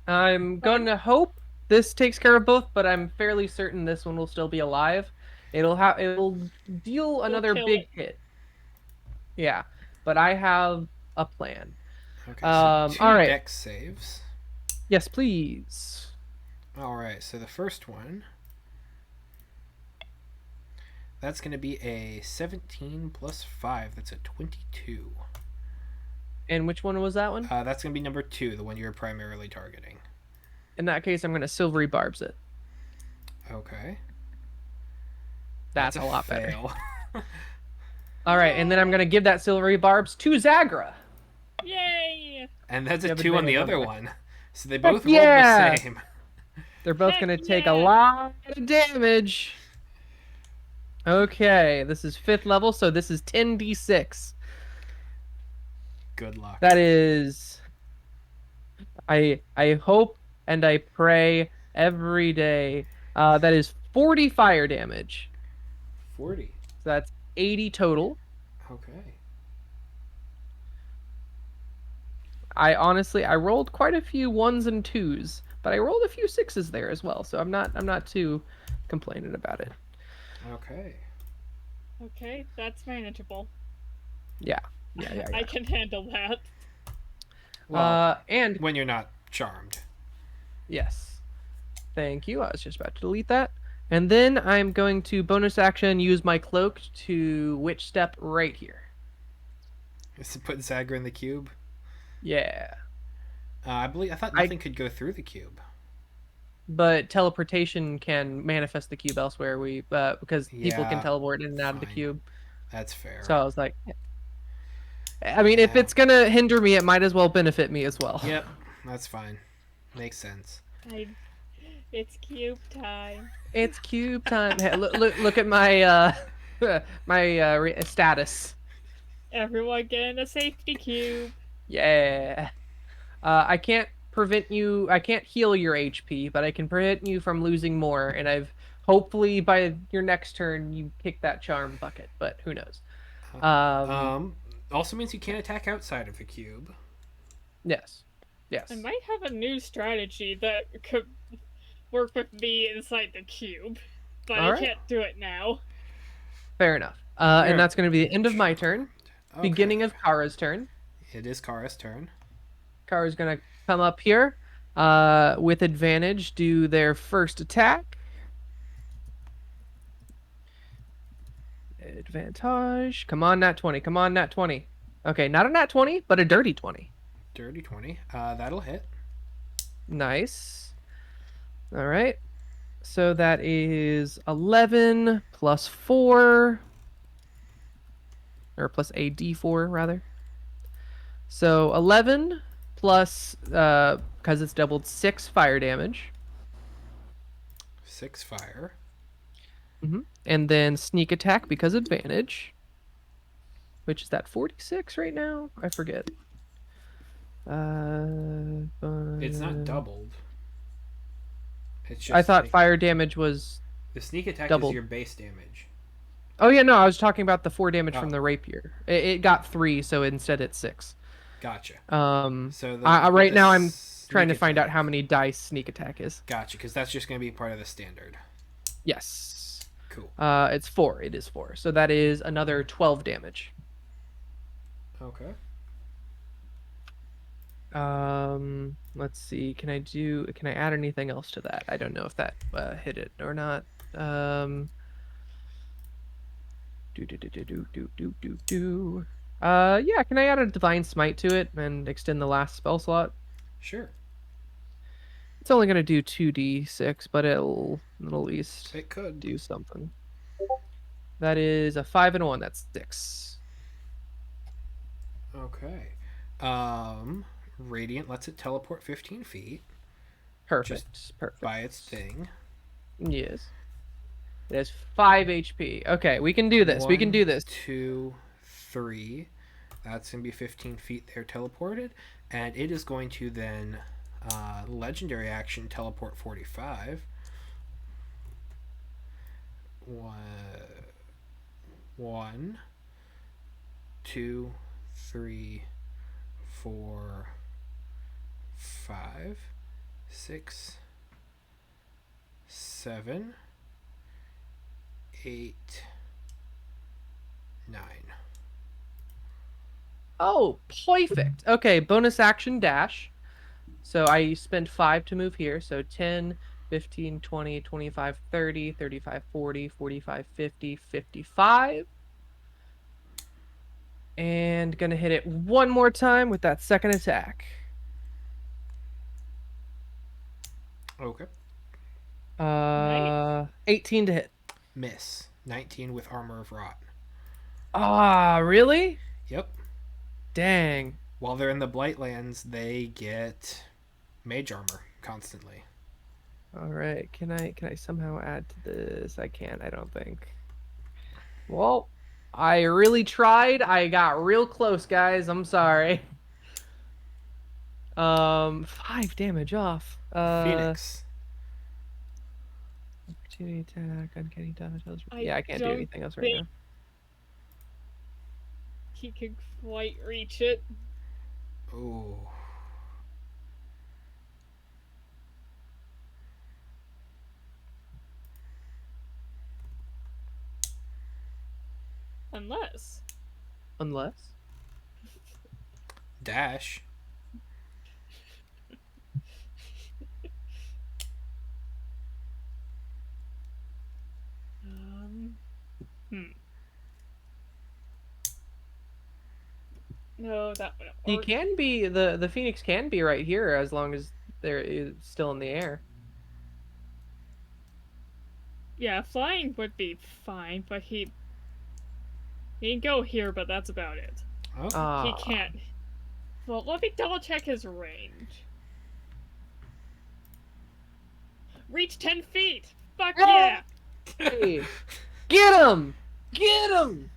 I'm Fun. gonna hope this takes care of both, but I'm fairly certain this one will still be alive. It'll deal We'll another kill big it. hit. Yeah, but I have a plan. Okay. So All two right. dex saves. Yes, please. All right. So the first one. That's going to be a 17 plus 5. That's a 22. And which one was that one? That's going to be number 2, the one you're primarily targeting. In that case, I'm gonna silvery barbs it. Okay. That's a a lot better. fail. All right, and then I'm gonna give that silvery barbs to Zagra. Yay! And that's You a have 2 on the advantage other on one. So they both rolled yeah! the same. They're both Heck gonna take a yeah! lot of damage. Okay, this is 5th level, so this is 10d6. Good luck. That is, I hope and I pray every day. That is 40 fire damage. 40. So that's 80 total. Okay. I rolled quite a few ones and twos, but I rolled a few sixes there as well, so I'm not too complaining about it. Okay. Okay, that's manageable. Yeah. Yeah. I can handle that. Well, And when you're not charmed. yes. Thank you. I was just about to delete that. And then I'm going to bonus action use my cloak to witch step right here. Is to put Zagra in the cube? Yeah. I thought nothing could go through the cube. But teleportation can manifest the cube elsewhere. Because people can Yeah, teleport in and out of the fine. cube. That's fair. So I was like, I mean, if Yeah. it's gonna hinder me, it might as well benefit me as well. Yep, that's fine. Makes sense. It's cube time. It's cube time. Hey, look at my status. Everyone get in a safety cube. Yeah. I can't prevent you. I can't heal your HP, but I can prevent you from losing more. And I've hopefully by your next turn you kick that charm bucket, but who knows? Also means you can't attack outside of the cube. Yes. Yes. I might have a new strategy that could work with me inside the cube, but I Alright. can't do it now. Fair enough. Yeah. And that's going to be the end of my turn. Okay. Beginning of Kara's turn. It is Kara's turn. Kara's going to come up here with advantage, do their first attack. Advantage. Come on, nat 20. Come on, nat 20. Okay, not a nat 20, but a dirty 20. Dirty 20. That'll hit. Nice. All right. So that is 11 plus 4. Or plus a d4, rather. So 11 plus, because it's doubled, 6 fire damage. 6 fire. And then sneak attack because advantage. Which is that 46 right now? I forget. It's not doubled. It's just I thought sneak- fire damage was. The sneak attack doubled. is your base damage. Oh yeah, no, I was talking about the 4 damage Oh. from the rapier. It got 3, so instead it's 6. Gotcha. So So right now I'm trying to sneak find out attack- how many dice sneak attack is. Gotcha, because that's just going to be part of the standard. Yes. Cool. It's 4. It is 4. So that is another 12 damage. Okay. Let's see. Can I add anything else to that? I don't know if that hit it or not. Do. Yeah, can I add a Divine Smite to it and extend the last spell slot? Sure. It's only gonna do 2d6, but it'll at least It could. do something. That is a 5 and a 1. That's 6. Okay. Radiant lets it teleport 15 feet just Perfect. by its Perfect. thing. Yes. It has 5 HP. Okay, we can do this. We can One, do this. 2, 3. That's going to be 15 feet there teleported. And it is going to then legendary action teleport 45. One, 2, 3, 4, 5, 6, 7, 8, 9. Oh, perfect. Okay, bonus action dash. So I spend 5 to move here. So 10, 15, 20, 25, 30, 35, 40, 45, 50, 55. And gonna hit it one more time with that second attack. Okay. Nice. 18 to hit. Miss. 19 with armor of rot. Ah, really? Yep. Dang. While they're in the Blightlands, they get mage armor constantly. All right. Can I somehow add to this? I can't, I don't think. Well, I really tried. I got real close, guys. I'm sorry. 5 damage off. Phoenix. Opportunity attack, uncanny dodge. I Yeah, I can't do don't anything else right think now. he can quite reach it. Ooh. Unless. Unless. Dash. Hmm. No, that wouldn't He work. can be the Phoenix can be right here as long as they're still in the air. Yeah, flying would be fine, but he can go here, but that's about it. Okay. He Ah. can't. Well, let me double check his range. Reach 10 feet! Fuck yeah! Hey, get him! Get him!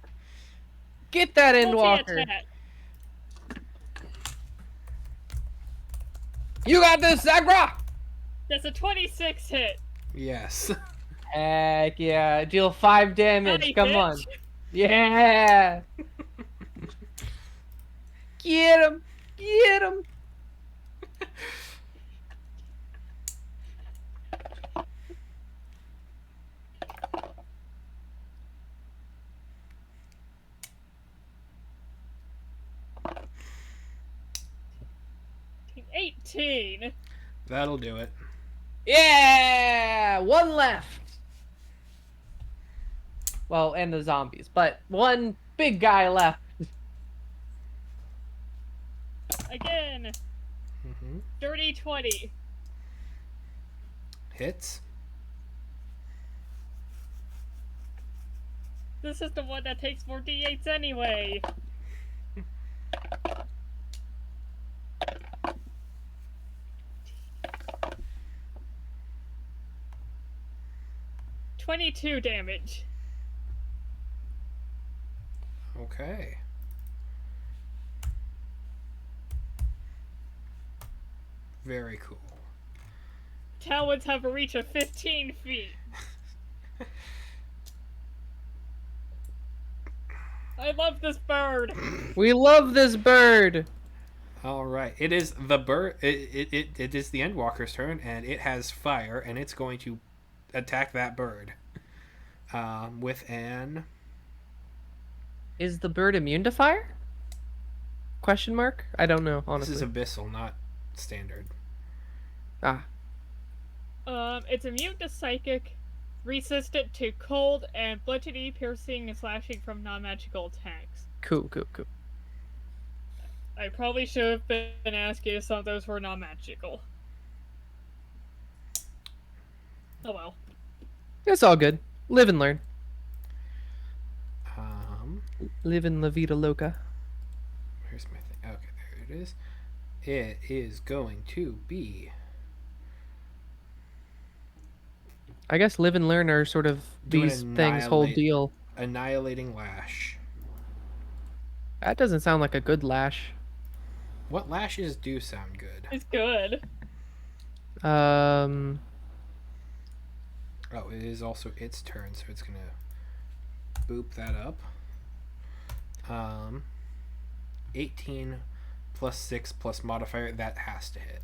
Get that Endwalker! Multi-attack! You got this, Zagra! That's a 26 hit! Yes. Heck yeah! Deal 5 damage. Hi, Come bitch! on. Yeah! Get him! Get him! $18! That'll do it. Yeah! One left. Well, and the zombies, but one big guy left. Again! Mm-hmm. Dirty 20. Hits. This is the one that takes more d8s anyway. $22 damage. Okay. Very cool. Talons have a reach of 15 feet. I love this bird. We love this bird. All right. It is the bird. It is the Endwalker's turn, and it has fire, and it's going to attack that bird. With an. Is the bird immune to fire? Question mark? I don't know, honestly. This is abyssal, not standard. Ah. It's immune to psychic, resistant to cold, and bludgeoning, piercing, and slashing from non-magical attacks. Cool, cool, cool. I probably should have been asking if some of those were non-magical. Oh well. It's all good. Live and learn. Um, Live in la vida loca. where's my thing? Okay, there it is. It is going to be. I guess live and learn are sort of Doing these things' whole deal. annihilating lash. That doesn't sound like a good lash. What lashes do sound good? It's good. Um, Oh, it is also its turn, so it's gonna boop that up. 18 plus 6 plus modifier, that has to hit.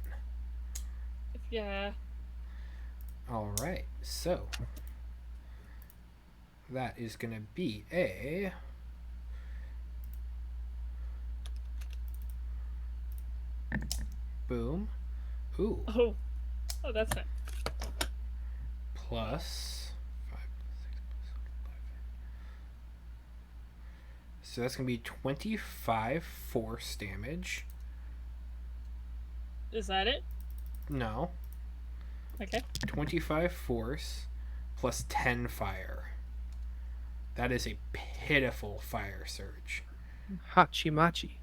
Yeah. Alright, so that is gonna be a. Boom. Ooh. Oh. Oh, that's nice. Plus 5 plus 6 plus 5. So that's gonna be 25 force damage. Is that it? No. Okay. 25 force plus 10 fire. That is a pitiful fire surge. hachi machi.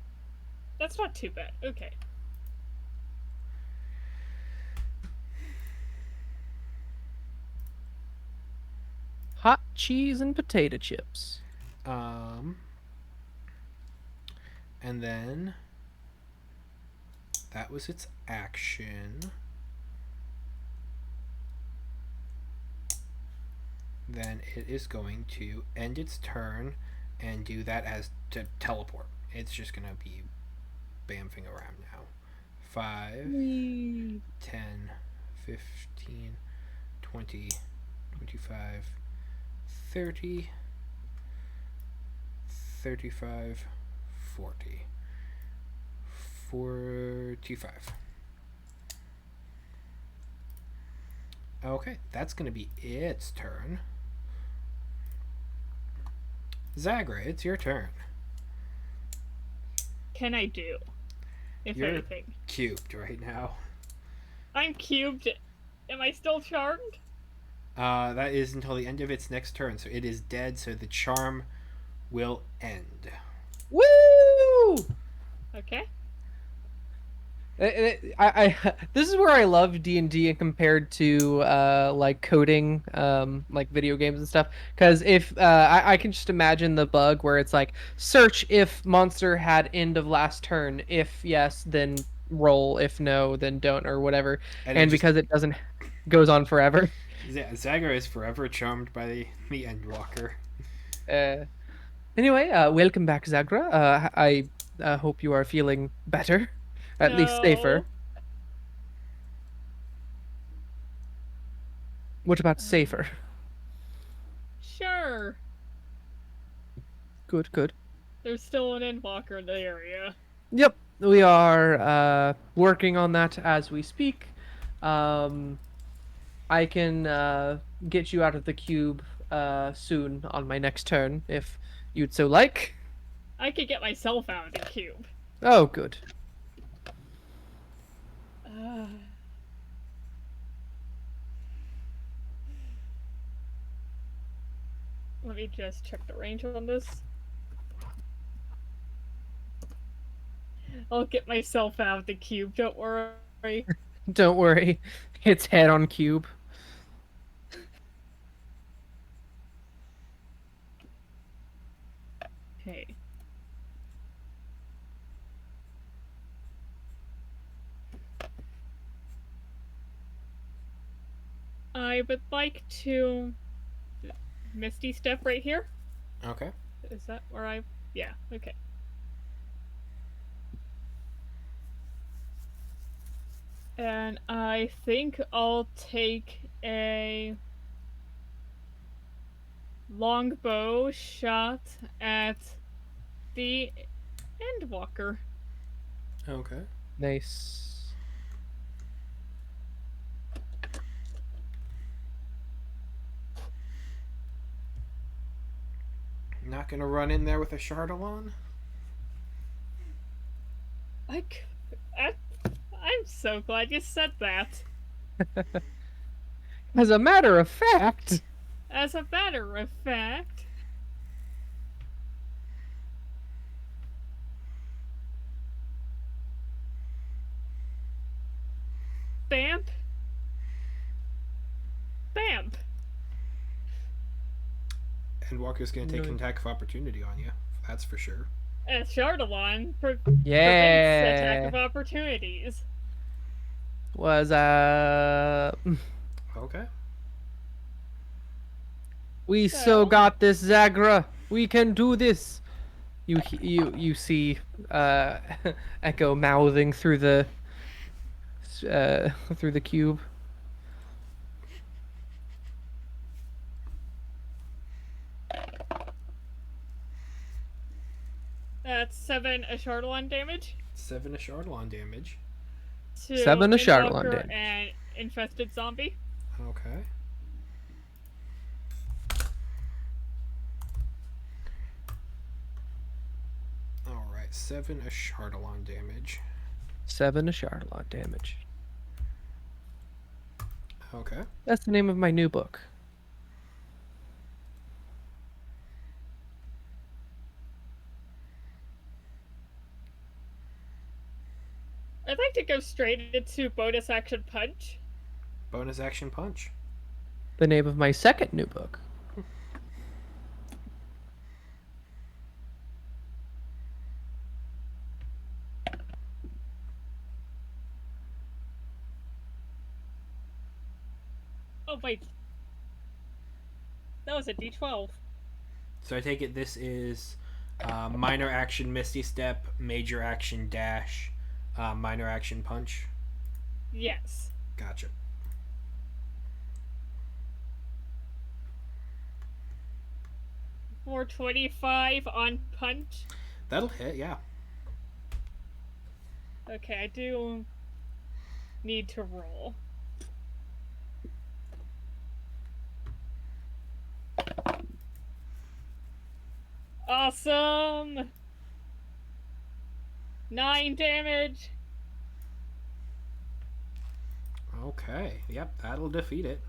That's not too bad. Okay. Hot cheese and potato chips. Um, and then that was its action. Then it is going to end its turn and do that as to teleport. It's just gonna be bamfing around now. 5, 10, 15, 20, 25, 30, 35, 40, 45. Okay, that's going to be its turn. Zagra, it's your turn. Can I do? If You're anything. cubed right now. I'm cubed. Am I still charmed? That is until the end of its next turn, so it is dead, so the charm will end. Woo! Okay. This is where I love D&D and compared to like coding like video games and stuff, because if I can just imagine the bug where it's like search if monster had end of last turn, if yes then roll, if no then don't, or whatever, And and because it doesn't goes on forever. Zagra is forever charmed by the Endwalker. Anyway, welcome back, Zagra. I hope you are feeling better, at least safer. No. What about safer? Sure. Good, good. There's still an Endwalker in the area. Yep, we are working on that as we speak. I can get you out of the cube soon on my next turn, if you'd so like. I could get myself out of the cube. Oh, good. Let me just check the range on this. I'll get myself out of the cube, don't worry. Don't worry, it's head on cube. Okay. I would like to Misty step right here. Okay. Is that where I? Yeah. Okay. And I think I'll take a longbow shot at the Endwalker. Okay. Nice. Not gonna run in there with a Chardalon? I, I, I'm so glad you said that. As a matter of fact, As a matter of fact, Bamp, Bamp. And Walker's gonna take an no. attack of opportunity on you. That's for sure. Chardalon prevents attack Yeah. of opportunities. Was Okay. we so So, got this, Zagra. We can do this. You see Echo mouthing through the cube. that's 7 Chardalon damage 7 to Chardalon damage. to 7 to Charlotte Invoker damage. and Infested Zombie. Okay. Alright, 7 a Chardalon damage. 7 to Charlotte damage. Okay. That's the name of my new book. I'd like to go straight into bonus action punch. Bonus action punch. The name of my second new book. Oh wait, that was a D12. So I take it this is minor action Misty Step, major action dash, minor action punch. Yes. Gotcha. For 25 on punch. That'll hit, yeah. Okay, I do need to roll. Awesome! 9 damage. Okay. Yep, that'll defeat it.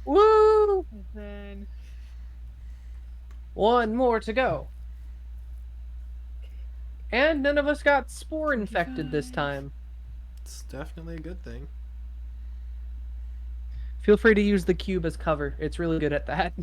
Woo! And then One more to go. And none of us got spore infected this time. It's definitely a good thing. Feel free to use the cube as cover. It's really good at that.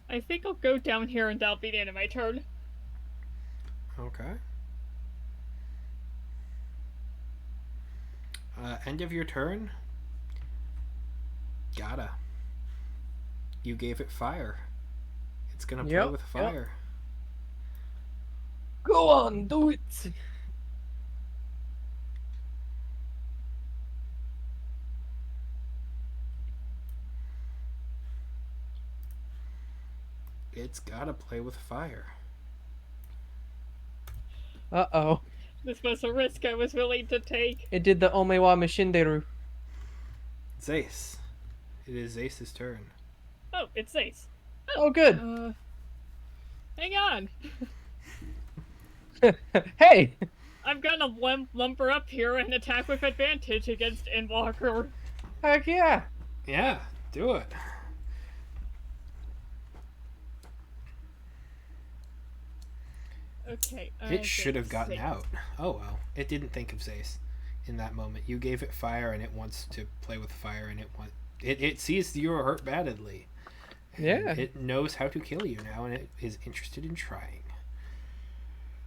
I think I'll go down here and that'll be the end of my turn. Okay. End of your turn. Gotta. You gave it fire. It's gonna play Yep, with yep. fire. Go on, do it. It's gotta play with fire. Uh-oh. This was a risk I was willing to take. It did the Omewa Mishinderu. Zace. It is Zace's turn. Oh, it's Ace. Oh, good. Hang on. Hey! I'm gonna lumber up here and attack with advantage against Invoker. Heck yeah. Yeah, do it. Okay. It should have gotten out. Oh well. It didn't think of Zace in that moment. You gave it fire and it wants to play with fire and it sees you are hurt badly. And Yeah. it knows how to kill you now and it is interested in trying.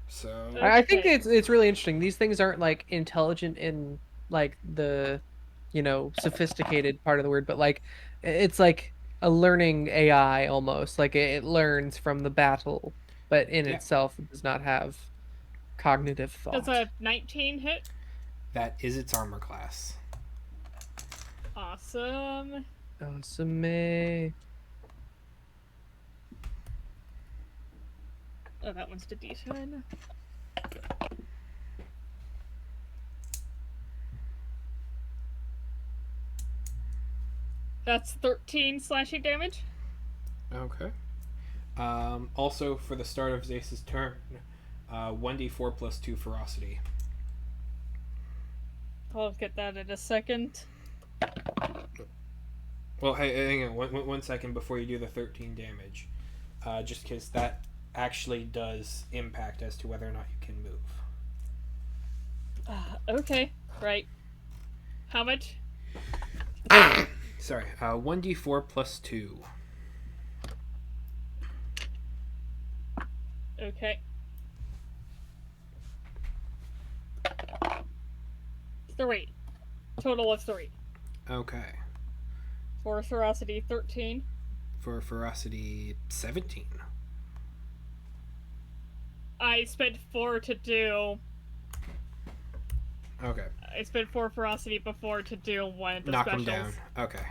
So I think Okay. it's really interesting. These things aren't like intelligent in like the, sophisticated part of the word, but like it's like a learning AI almost. Like it learns from the battle, but in Yeah. itself it does not have cognitive Does thought. a 19 hit? that is its armor class. Awesome. Awesome. Oh, that one's to D10. That's 13 slashing damage. Okay. Also, for the start of Zace's turn, 1d4 plus 2 ferocity. I'll get that in a second. Well, hey, hang on 1 second before you do the 13 damage. Just because that actually does impact as to whether or not you can move. Okay, right. How much? Sorry, 1d4 plus 2. Okay. 3. Total of 3. Okay. For ferocity, 13. For ferocity, 17. I spent 4 to do. Okay. I spent 4 ferocity before to do one of the Knock specials. them down. Okay.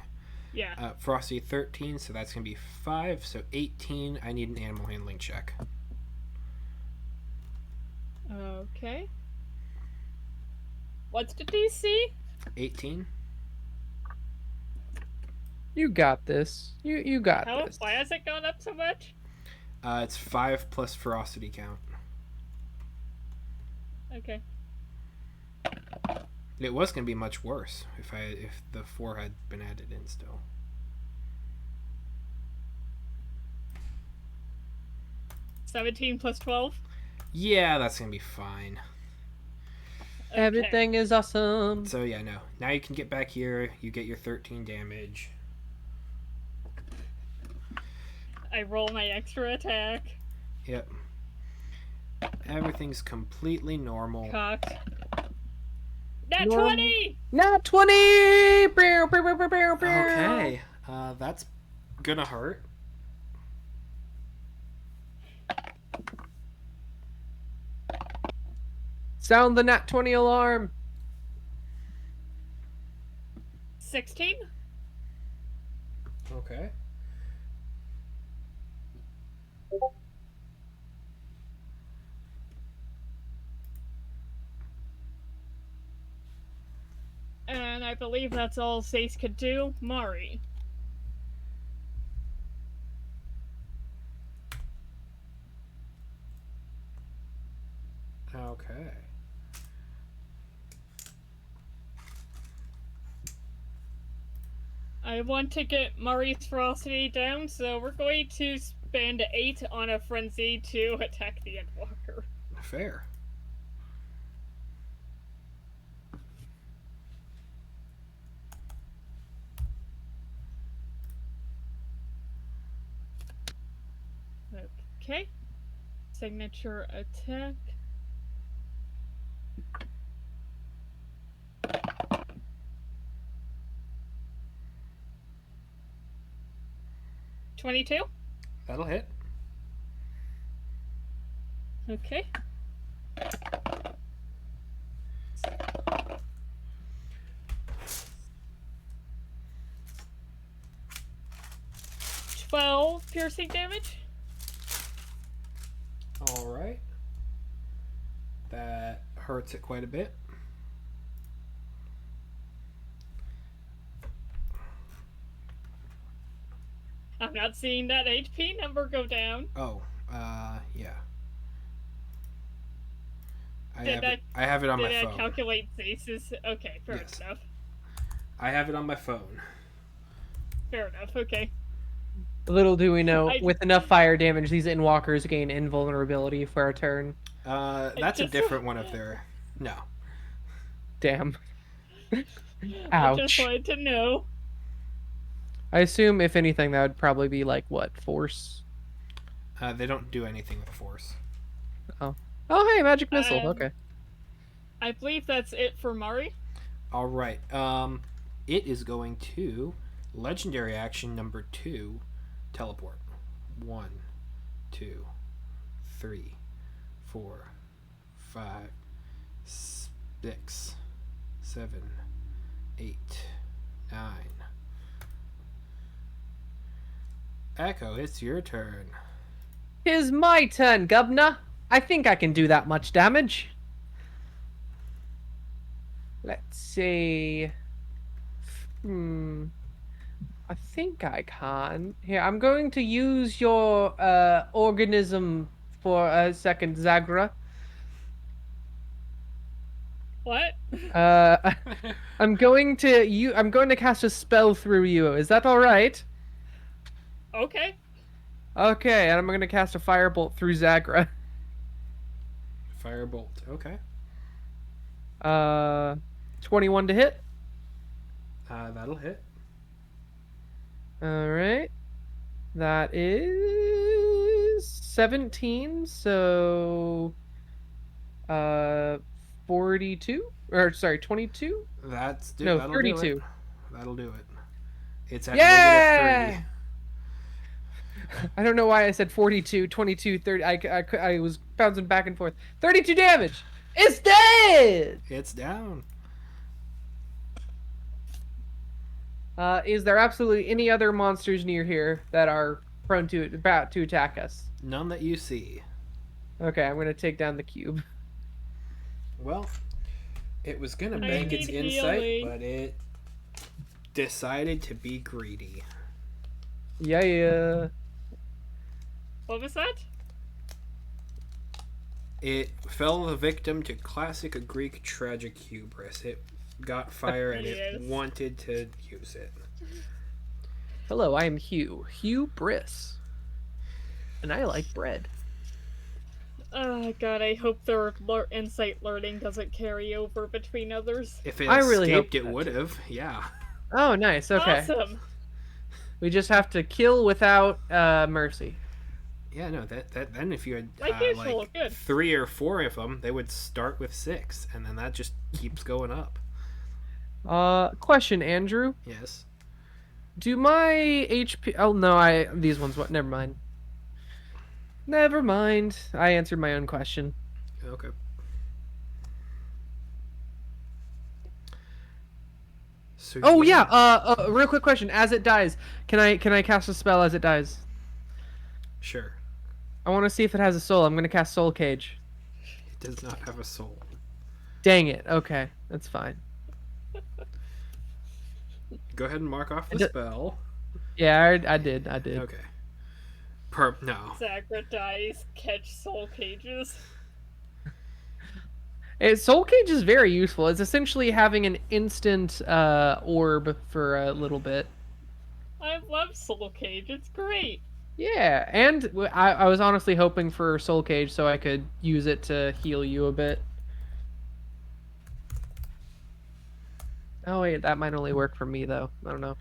Yeah. Ferocity 13, so that's going to be 5. So 18, I need an animal handling check. Okay. What's the DC? 18? You got this. You got this. Why has it gone up so much? It's 5 plus ferocity count. Okay. It was going to be much worse if the 4 had been added in still. $17 plus 12. Yeah, that's going to be fine. Okay. Everything is awesome. So yeah, no. Now you can get back here. You get your 13 damage. I roll my extra attack. Yep. Everything's completely normal. Cocked. Nat Normal. 20! Nat 20! Okay. That's gonna hurt. Sound the nat 20 alarm. 16? Okay. And I believe that's all Sace could do. Mari. Okay. I want to get Mari's ferocity down, so we're going to spend 8 on a frenzy to attack the Endwalker. Fair. Okay. Signature attack. $22. That'll hit. Okay. $12 piercing damage. All right. That hurts it quite a bit. I'm not seeing that HP number go down. Oh, yeah. I Did have it on my Did I phone. calculate Zace's? Okay, fair Yes. enough. I have it on my phone. Fair enough, okay. Little do we know, I- with enough fire damage, these Endwalkers gain invulnerability for a turn. That's a just- different one of their. No. Damn. I just Ouch. wanted to know. I assume, if anything, that would probably be like, what, force? They don't do anything with force. Oh, hey, magic missile. Okay. I believe that's it for Mari. All right. It is going to legendary action number 2, teleport. 1, 2, 3, 4, 5, 6, 7, 8, 9. Echo, it's your turn. Tis my turn, governor. I think I can do that much damage. Let's see. I think I can. Here, I'm going to use your organism for a second, Zagra. What? Uh, I'm going to cast a spell through you. Is that all right? Okay. Okay, and I'm going to cast a firebolt through Zagra. Firebolt. Okay. Uh, 21 to hit. That'll hit. All right. That is 17, so 42 or sorry, 22? No, That'll do it. 32. That'll do it. It's at Yeah! -3. I don't know why I said 42, 22, 30. I was bouncing back and forth. 32 damage. It's dead. It's down. Is there absolutely any other monsters near here that are prone to about to attack us? None that you see. Okay, I'm gonna take down the cube. Well, it was gonna And I bank then- its need insight, healing. but it decided to be greedy. Yeah. What was that? It fell the victim to classic Greek tragic hubris. It got fire and Yes. it wanted to use it. Hello, I am Hugh Briss, and I like bread. Oh god, I hope their insight learning doesn't carry over between others. If it I really hope escaped, it not. would have. Yeah. Oh, nice. Okay, Awesome. we just have to kill without mercy. Yeah, no, that then if you had Like usual, like good. 3 or 4 of them, they would start with 6, and then that just keeps going up. Question, Andrew. Yes. Do my HP? Oh no, these ones. What? Never mind. Never mind. I answered my own question. Okay. So Oh yeah. Real quick question. As it dies, can I cast a spell as it dies? Sure. I want to see if it has a soul. I'm gonna cast Soul Cage. It does not have a soul. Dang it. Okay, that's fine. Go ahead and mark off the d- spell. Yeah, I did. Okay. No. Zagra dies, catch soul cages. Soul Cage is very useful. It's essentially having an instant orb for a little bit. I love soul cage, it's great. Yeah, and I was honestly hoping for Soul Cage so I could use it to heal you a bit. Oh wait, that might only work for me though. I don't know.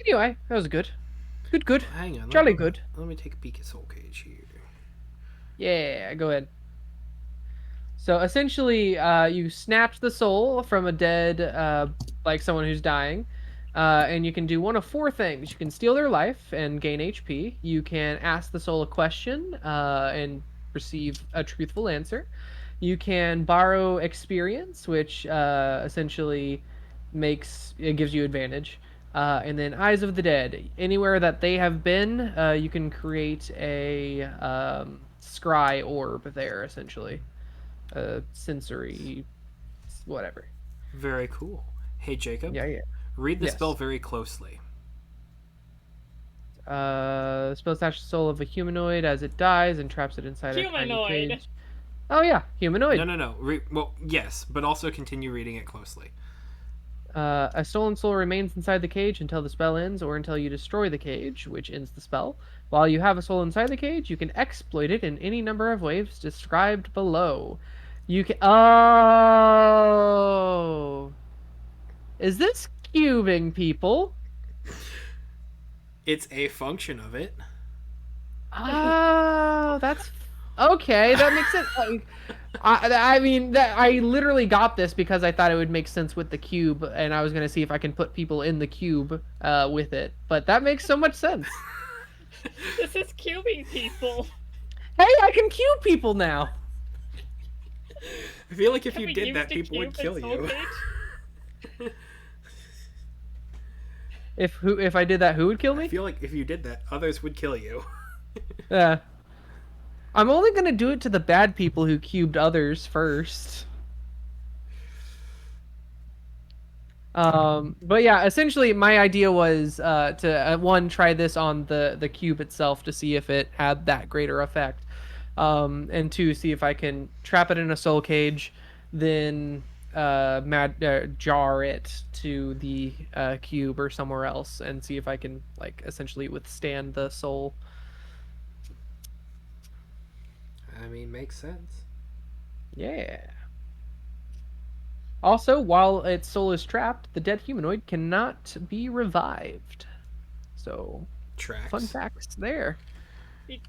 Anyway, that was good. Good. Hang on. Jolly good. Let me take a peek at Soul Cage here. Yeah, go ahead. So essentially, you snatch the soul from a dead, like someone who's dying, and you can do one of 4 things. You can steal their life and gain HP. You can ask the soul a question and receive a truthful answer. You can borrow experience, which essentially gives you advantage. And then Eyes of the Dead. Anywhere that they have been, you can create a scry orb there, essentially. Sensory, whatever. Very cool. Hey, Jacob. Yeah. Read the Yes. spell very closely. Spell attach the soul of a humanoid as it dies and traps it inside a tiny Humanoid. cage. Oh yeah, humanoid. No. Well, yes, but also continue reading it closely. A stolen soul remains inside the cage until the spell ends or until you destroy the cage, which ends the spell. While you have a soul inside the cage, you can exploit it in any number of ways described below. You can. Oh. Is this cubing, people? It's a function of it. Oh, that's okay. That makes sense. I mean, I literally got this because I thought it would make sense with the cube, and I was gonna see if I can put people in the cube with it. But that makes so much sense. This is cubing people. Hey, I can cube people now. I feel like if Can you we did use that, the people would cube kill in Soul you. Cage? If I did that, who would kill I me? feel like if you did that, others would kill you. Yeah. I'm only gonna do it to the bad people who cubed others first. But yeah, essentially my idea was to one try this on the cube itself to see if it had that greater effect, and two see if I can trap it in a soul cage, then jar it to the cube or somewhere else and see if I can like essentially withstand the soul. I mean, makes sense. Yeah. Also, while its soul is trapped, the dead humanoid cannot be revived. So, fun Tracks. facts there. It-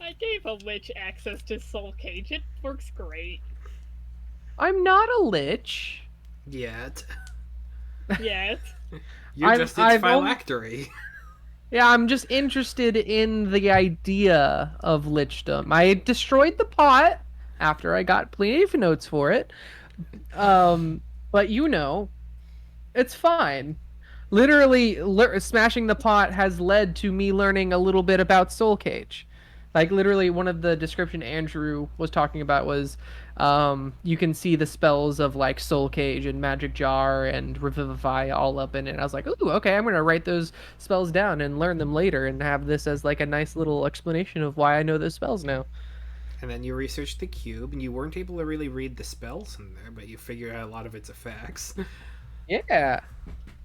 I gave a lich access to Soul Cage. It works great. I'm not a lich. Yet. Yes. You're just its I've only, phylactery. yeah, I'm just interested in the idea of lichdom. I destroyed the pot after I got plenty of notes for it. Um, but it's fine. Literally, smashing the pot has led to me learning a little bit about Soul Cage. Like literally, one of the description Andrew was talking about was, you can see the spells of like Soul Cage and Magic Jar and Revivify all up in it. I was like, ooh, okay, I'm gonna write those spells down and learn them later, and have this as like a nice little explanation of why I know those spells now. And then you researched the cube, and you weren't able to really read the spells in there, but you figured out a lot of its effects. Yeah,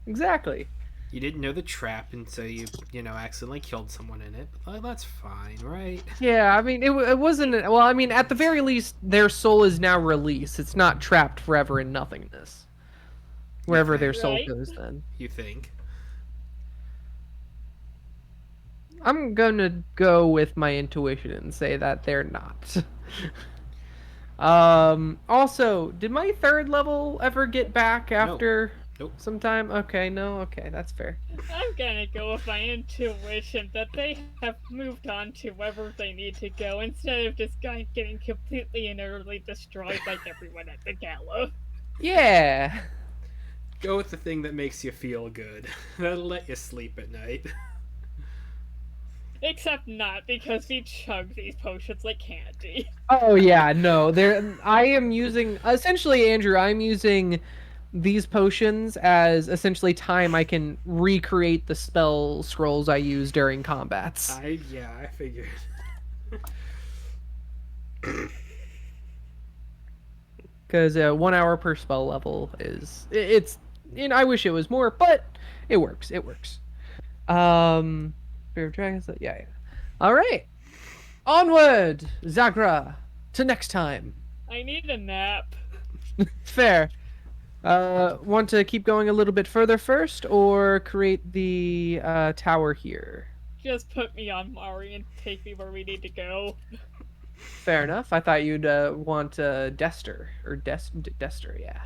exactly. You didn't know the trap, and so you accidentally killed someone in it. But that's fine, right? Yeah, I mean, it wasn't. Well, I mean, at the very least, their soul is now released. It's not trapped forever in nothingness. You Wherever their think? soul Right? goes, then. You think? I'm gonna go with my intuition and say that they're not. Also, did my third level ever get back after Nope. some time? Okay, no, okay, that's fair. I'm gonna go with my intuition that they have moved on to wherever they need to go instead of just getting completely and utterly destroyed like everyone at the gala. Yeah. Go with the thing that makes you feel good. That'll let you sleep at night. Except not, because we chug these potions like candy. Oh yeah, no. I am using essentially Andrew, I'm using these potions as essentially time I can recreate the spell scrolls I use during combats. I figured. Because 1 hour per spell level it's I wish it was more, but it works. It works. Fear of Dragons. Yeah, yeah. All right, onward, Zagra, to next time. I need a nap. Fair. Want to keep going a little bit further first, or create the tower here? Just put me on Mari and take me where we need to go. Fair enough. I thought you'd want Dester or Dester. Yeah.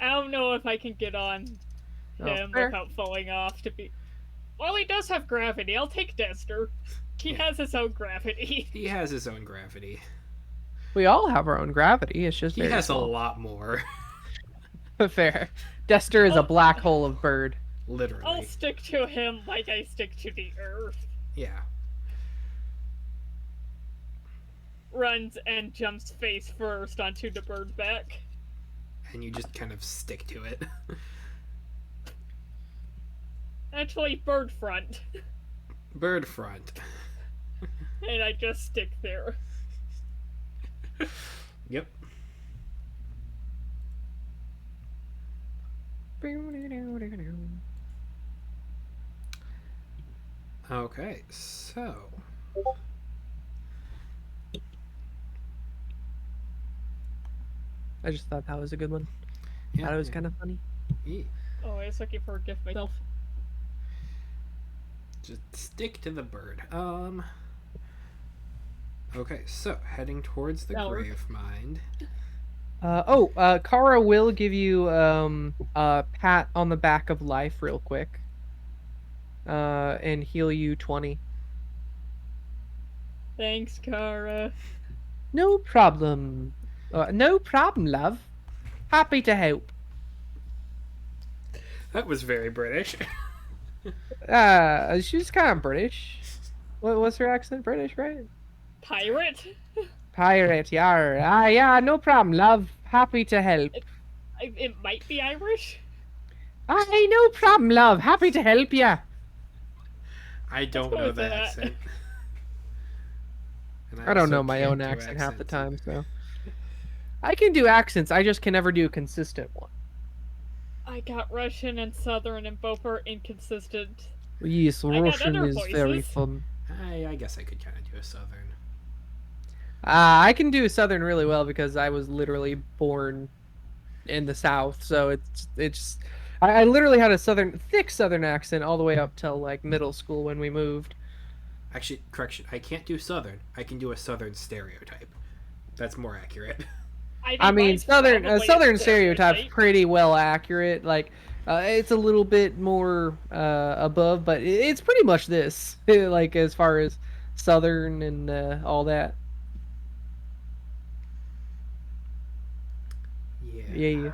I don't know if I can get on Oh, him fair. without falling off to be. Well, he does have gravity. I'll take Dester. He has his own gravity. He has his own gravity. We all have our own gravity. It's just He very has a small. lot more. Fair. Dester is a Oh. black hole of bird. I'll Literally. stick to him like I stick to the earth. Yeah. Runs and jumps face first onto the bird back. And you just kind of stick to it. Actually, bird front. Bird front. And I just stick there. Yep. Okay, so I just thought that was a good one. yeah, Thought it was kind of funny. yeah. Oh, I was looking for a gift myself. Just stick to the bird. Okay, so heading towards the That works. grave mind. Kara will give you a pat on the back of life real quick. And heal you 20. Thanks, Kara. No problem. No problem, love. Happy to help. That was very British. She's kind of British. What's her accent? British, right? Pirate? pirate, yar. Ah, yeah, no problem, love. Happy to help. It might be Irish. Ah, no problem, love. Happy to help ya. I Let's don't go know with the that. accent. And I I don't also know my own can't do accent half the accents time, either. so I can do accents. I just can never do a consistent one. I got Russian and Southern, and both are inconsistent. Yes, I got Russian other is very voices. fun. I guess I could kind of do a southern. I can do Southern really well because I was literally born in the South, so it's. I literally had a thick Southern accent all the way up till like middle school when we moved. Actually, correction. I can't do southern. I can do a southern stereotype. That's more accurate. I I think mean, mine's Southern probably a Southern stereotype's stereotype. pretty well accurate. Like, it's a little bit more above, but it's pretty much this. Like as far as Southern and all that. Yeah. Yeah.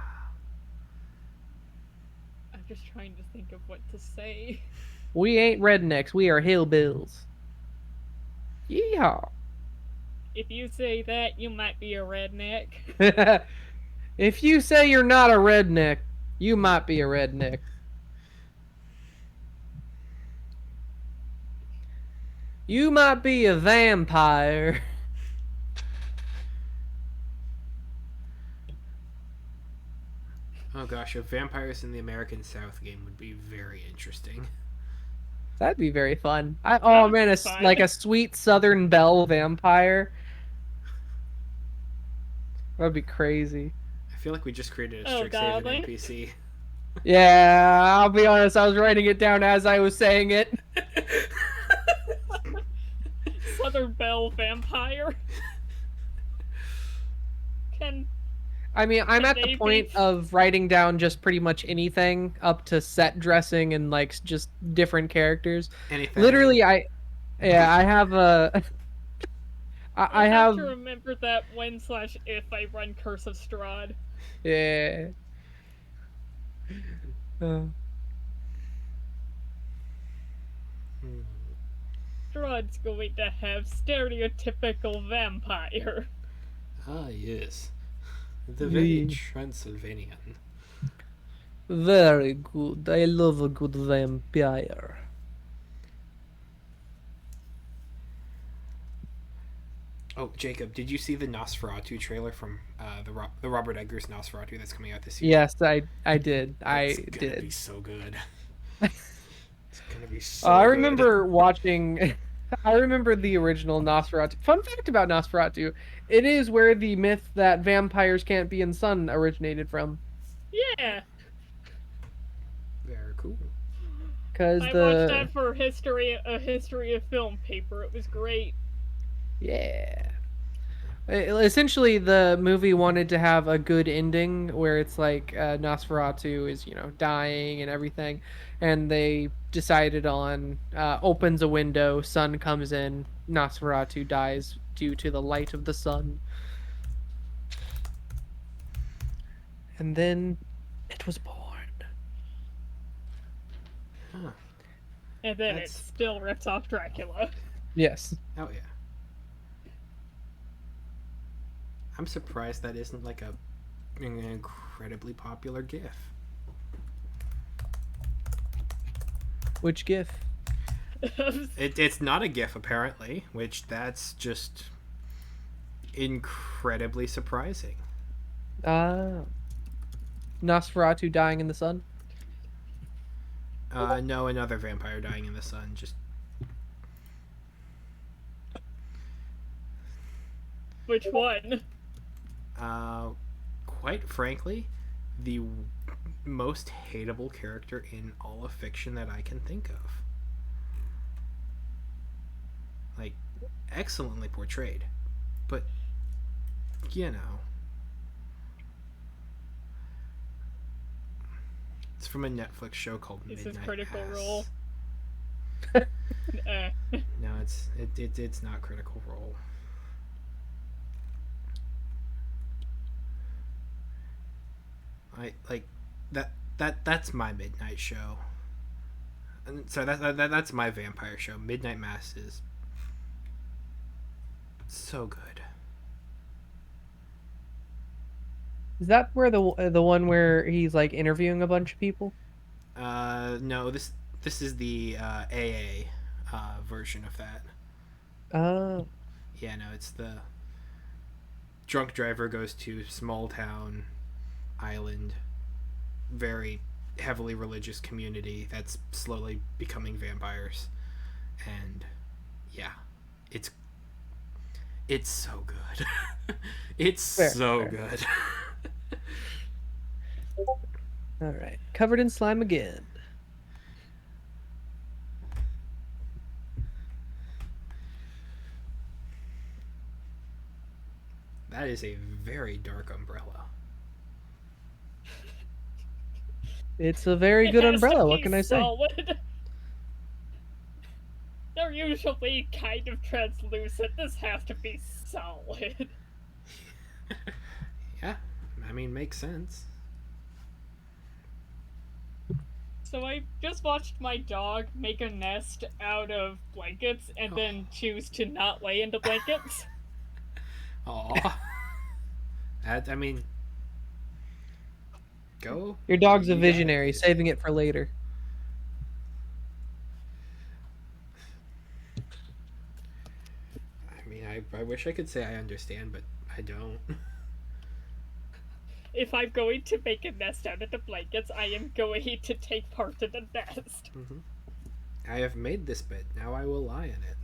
I'm just trying to think of what to say. We ain't rednecks. We are hillbills. Yeehaw. If you say that, you might be a redneck. If you say you're not a redneck, you might be a redneck. You might be a vampire. Oh gosh, a vampires in the American South game would be very interesting. That'd be very fun. That Oh would man, be fun. like a sweet Southern belle vampire. That'd be crazy. I feel like we just created a Oh, Strixhaven darling. NPC. Yeah, I'll be honest. I was writing it down as I was saying it. Southern Belle vampire. Can I mean, I'm Can at the they point be- of writing down just pretty much anything up to set dressing and like just different characters. Anything. Literally, I have a I I have have to remember that when/if I run Curse of Strahd. yeah. Uh, Hmm. Strahd's going to have stereotypical vampire. Ah, yes. The Yeah. very Transylvanian. Very good. I love a good vampire. Oh, Jacob, did you see the Nosferatu trailer from the Robert Eggers Nosferatu that's coming out this year? Yes, I did. It's I gonna be did. so good. It's gonna be so I good. remember watching. I remember the original Nosferatu. Fun fact about Nosferatu: it is where the myth that vampires can't be in sun originated from. Yeah, Very cool. Cause I watched that for a history of film paper. It was great. yeah. Essentially, the movie wanted to have a good ending where it's like Nosferatu is, dying and everything, and they decided on opens a window, sun comes in, Nosferatu dies due to the light of the sun, and then it was born. Huh. And then That's- it still rips off Dracula. Yes. Oh yeah. I'm surprised that isn't like an incredibly popular GIF. Which GIF? It's not a GIF apparently, which that's just incredibly surprising. Nosferatu dying in the sun. No, another vampire dying in the sun. Just Which one? quite frankly, the most hateable character in all of fiction that I can think of. Like, excellently portrayed, but you know, it's from a Netflix show called This is Midnight Critical Mass. Role. No, it's not Critical Role. I like that's my midnight show. And so that's my vampire show. Midnight Mass is so good. Is that where the one where he's like interviewing a bunch of people? No, this is the AA version of that. Oh, Yeah, no, it's the drunk driver goes to small town island, very heavily religious community that's slowly becoming vampires, and yeah, it's it's so good. It's fair, so fair. good. All right, covered in slime again. That is a very dark umbrella. It's a very It good has to umbrella. What be can I say? solid. They're usually kind of translucent. This has to be solid. Yeah, I mean, makes sense. So I just watched my dog make a nest out of blankets and Oh, then choose to not lay in the blankets. aw. I mean, go. Your dog's a You got it, visionary, dude. saving it for later. I mean, I wish I could say I understand, but I don't. If I'm going to make a nest out of the blankets, I am going to take part in the nest. Hmm. I have made this bed. Now I will lie in it.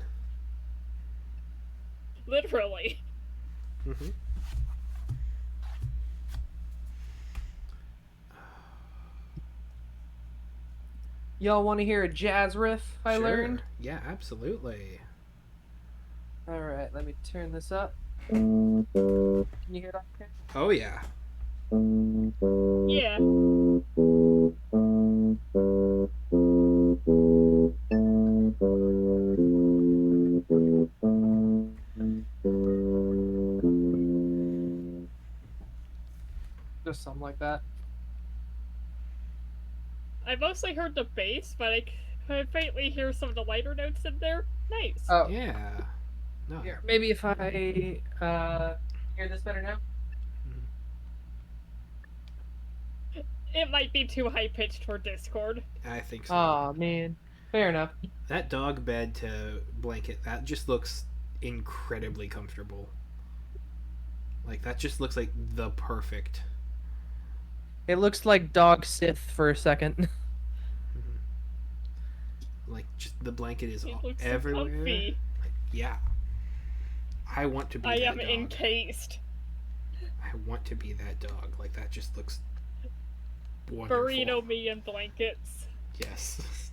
Literally. Hmm. Y'all want to hear a jazz riff I Sure. learned? Yeah, absolutely. All right, let me turn this up. Can you hear that? Okay. Oh yeah. Yeah. Just something like that. I mostly heard the bass, but I faintly hear some of the lighter notes in there. Nice. Oh, Yeah. No. here, maybe if I hear this better now. It might be too high pitched for Discord. I think so. Oh man, fair enough. That dog bed to blanket, that just looks incredibly comfortable. Like, that just looks like the perfect. It looks like dog Sith for a second. Like, just the blanket is It all, looks so everywhere. comfy. Like, yeah. I want to be I that am dog. encased. I want to be that dog. Like, that just looks wonderful. Burrito me in blankets. Yes.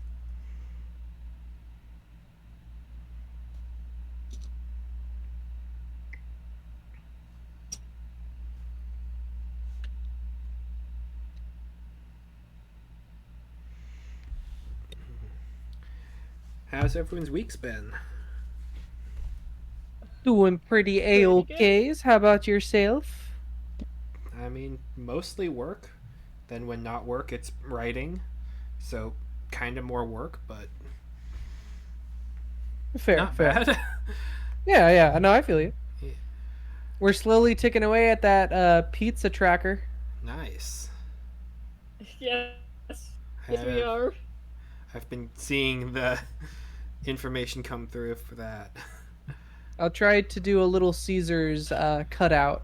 How's everyone's weeks been? Doing pretty Pretty good. a-okays. How about yourself? I mean, mostly work. Then when not work, it's writing. So, kind of more work, but Fair, not fair. bad. Yeah, yeah. No, I feel you. Yeah. We're slowly ticking away at that pizza tracker. Nice. Yes. Yes, we Have- are. I've been seeing the information come through for that. I'll try to do a little Caesar's cutout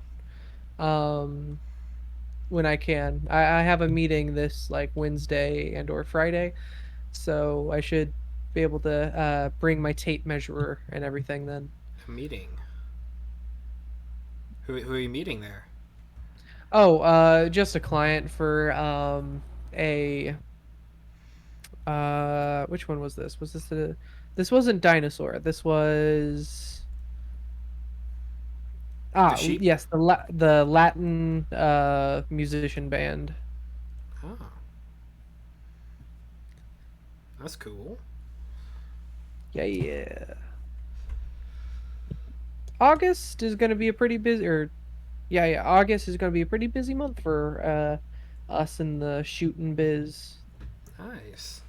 when I can. I have a meeting this like Wednesday and or Friday, so I should be able to bring my tape measurer and everything then. A meeting. Who are you meeting there? Oh, just a client for a which one was this? Was this the this wasn't dinosaur. This was The sheep? yes, the Latin musician band. Oh. That's cool. Yeah, yeah. August is going to be a pretty busy or yeah, yeah, August is going to be a pretty busy month for us in the shooting biz. Nice.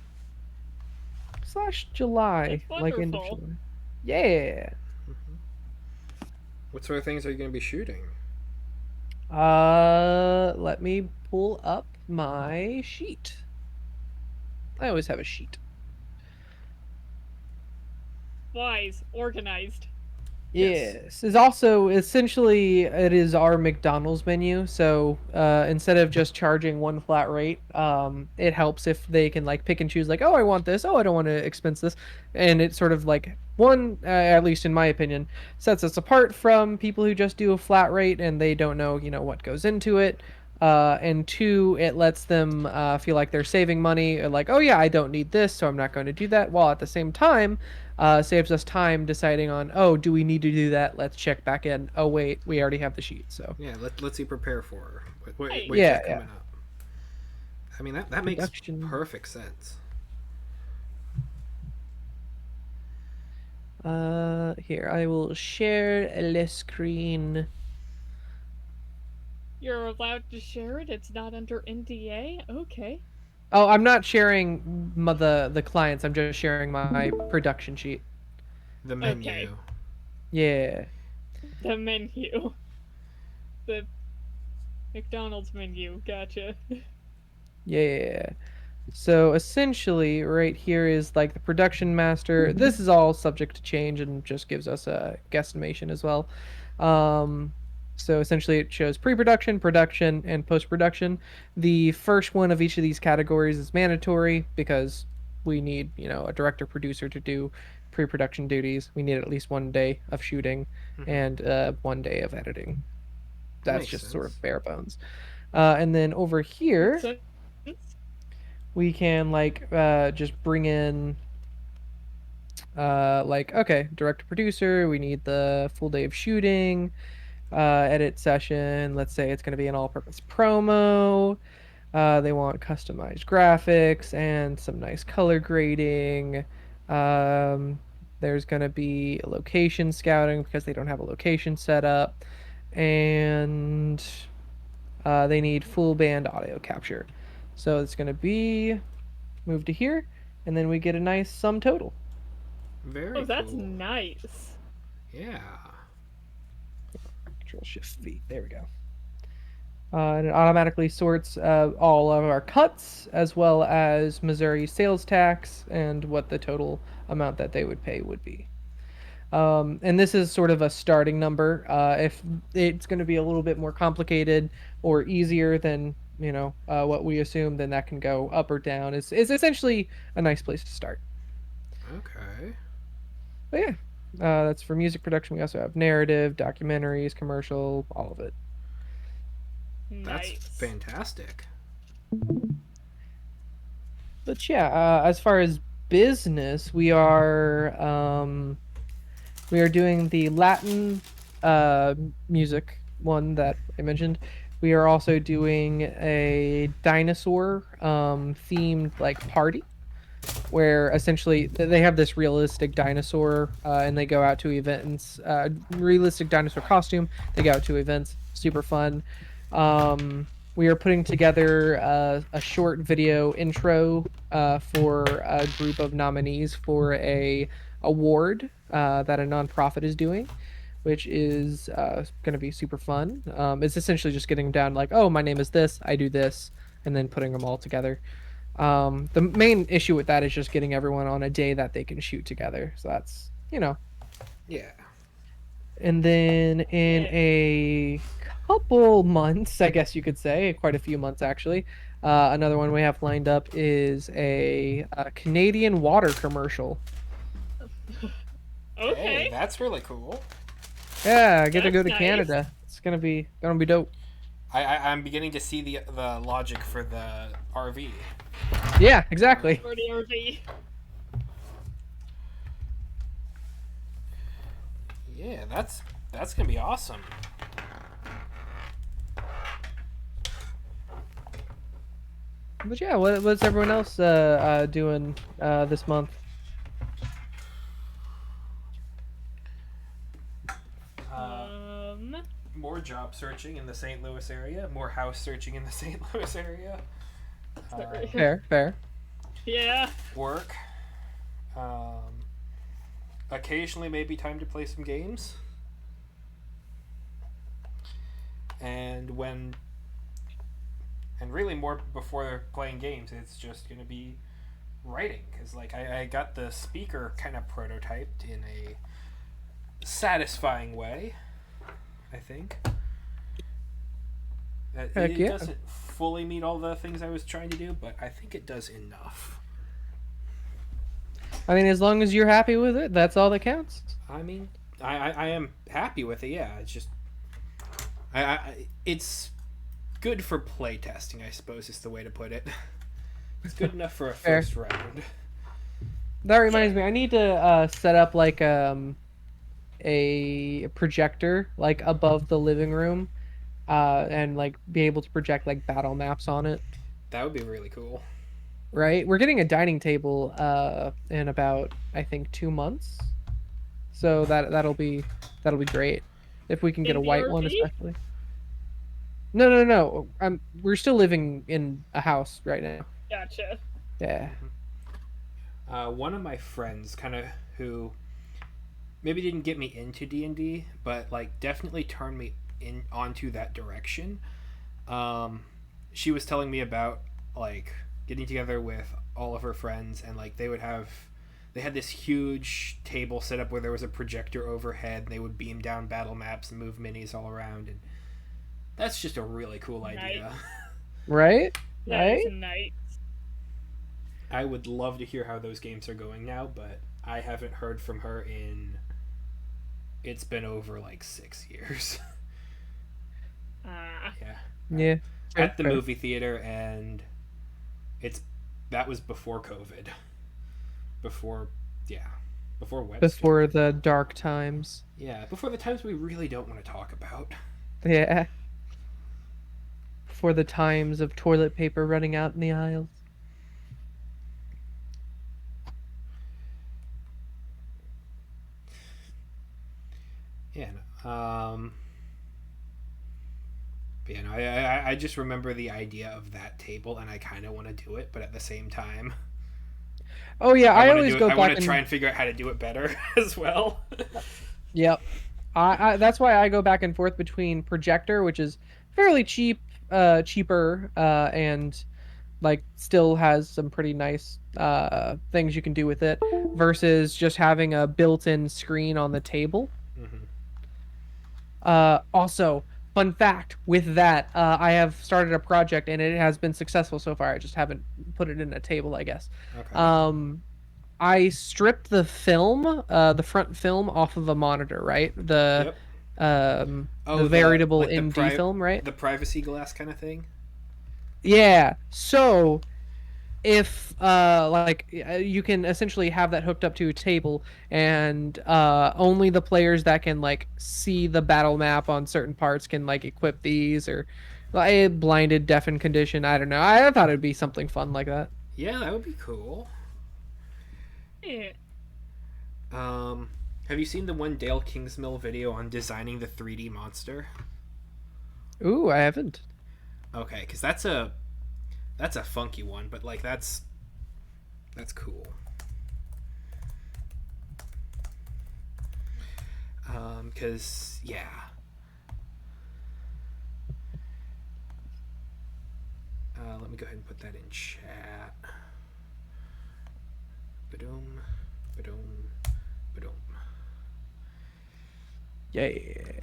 Slash July, That's like end of wonderful. July. Yeah. What sort of things are you going to be shooting? Let me pull up my sheet. I always have a sheet. Wise, organized. Yes. Yes, is also essentially it is our McDonald's menu. So instead of just charging one flat rate, it helps if they can like pick and choose. Like, oh, I want this. Oh, I don't want to expense this, and it sort of like one, at least in my opinion, sets us apart from people who just do a flat rate and they don't know, what goes into it. And two, it lets them feel like they're saving money. Or like, oh yeah, I don't need this, so I'm not going to do that. While at the same time saves us time deciding on, oh, do we need to do that? Let's check back in. Oh wait, we already have the sheet. So Yeah, let's see prepare for her. What you Nice. have yeah. coming up? I mean, that makes Production. perfect sense. Here I will share the screen. You're allowed to share it. It's not under NDA. Okay. Oh, I'm not sharing the clients. I'm just sharing my production sheet. The Okay. menu. Yeah. The menu. The McDonald's menu. Gotcha. Yeah. So essentially, right here is like the production master. This is all subject to change and just gives us a guesstimation as well. Um, so essentially, it shows pre-production, production, and post-production. The first one of each of these categories is mandatory because we need, a director producer to do pre-production duties. We need at least 1 day of shooting Mm-hmm. and 1 day of editing. That's Makes just sort sense. of bare bones. And then over Makes here, sense. we can like just bring in like, okay, director producer, we need the full day of shooting, edit session, let's say it's going to be an all-purpose promo. They want customized graphics and some nice color grading. um, there's going to be a location scouting because they don't have a location set up, and they need full band audio capture. So it's going to be move to here, and then we get a nice sum total. Oh, Very that's cool. nice. Yeah. Control Shift V. There we go. And it automatically sorts all of our cuts as well as Missouri sales tax and what the total amount that they would pay would be. And this is sort of a starting number. If it's going to be a little bit more complicated or easier than what we assume, then that can go up or down. It's essentially a nice place to start. Okay. But yeah, that's for music production. We also have narrative, documentaries, commercial, all of it. That's Nice. fantastic. But yeah, as far as business, we are doing the Latin music one that I mentioned. We are also doing a dinosaur themed like party where essentially they have this realistic dinosaur and they go out to events, realistic dinosaur costume. They go out to events, super fun. We are putting together a short video intro for a group of nominees for a award that a nonprofit is doing, which is going to be super fun. It's essentially just getting down like, oh, my name is this, I do this, and then putting them all together. The main issue with that is just getting everyone on a day that they can shoot together. So that's. Yeah. And then in Yeah. a couple months, I guess you could say, quite a few months actually, another one we have lined up is a Canadian water commercial. Okay, Okay. that's really cool. Yeah, I get to That's go to nice. Canada. It's gonna be dope. I'm beginning to see the logic for the RV. Yeah, exactly. For the RV. Yeah, that's gonna be awesome. But yeah, what's everyone else doing this month? Uh, Um. more job searching in the St. Louis area. More house searching in the St. Louis area. Fair, fair. Yeah. Work. Um, occasionally, maybe time to play some games. and when and really more before playing games, it's just gonna be writing because like I got the speaker kind of prototyped in a satisfying way. I think Heck it yeah. doesn't fully meet all the things I was trying to do, but I think it does enough. I mean, as long as you're happy with it, that's all that counts. I mean, I am happy with it. Yeah, it's just it's good for play testing. I suppose is the way to put it. It's good enough for a Fair. first round. That reminds me, I need to set up like a projector like above the living room, and like be able to project like battle maps on it. That would be really cool. Right? We're getting a dining table in about I think 2 months, so that'll be great if we can get In a the white one, RV? especially. No, no, no. We're still living in a house right now. Gotcha. Yeah. One of my friends, kind of who maybe didn't get me into D&D, but like definitely turned me in onto that direction. Um, she was telling me about like getting together with all of her friends and like they had this huge table set up where there was a projector overhead and they would beam down battle maps and move minis all around, and that's just a really cool idea. Nice. Right? That is Right? nice. I would love to hear how those games are going now, but I haven't heard from her in it's been over like 6 years. Ah, Yeah. Yeah. Fair, At the fair. movie theater, and it's that was before COVID. Before, yeah, before Webster. Before the dark times. Yeah, before the times we really don't want to talk about. Yeah. Before the times of toilet paper running out in the aisles. Yeah. But, I just remember the idea of that table, and I kind of want to do it, but at the same time, Oh yeah, I I want to always do it. go I want back to try and and figure out how to do it better as well. yep. That's why I go back and forth between projector, which is fairly cheaper, and like still has some pretty nice things you can do with it, versus just having a built-in screen on the table. Hmm. Also, fun fact with that, I have started a project and it has been successful so far. I just haven't put it in a table, I guess. Okay. I stripped the front film off of a monitor, right? Yep. The Oh, variable MD film, right? the privacy glass kind of thing. Yeah. So if you can essentially have that hooked up to a table, and only the players that can like see the battle map on certain parts can like equip these, or like blinded deafened condition, I don't know. I thought it'd be something fun like that. Yeah, that would be cool. yeah. Um, have you seen the one Dale Kingsmill video on designing the 3D monster? Ooh, I haven't. Okay, because that's a funky one, but like that's cool. Because yeah. Let me go ahead and put that in chat. Ba-dum, ba-dum, ba-dum. Yeah.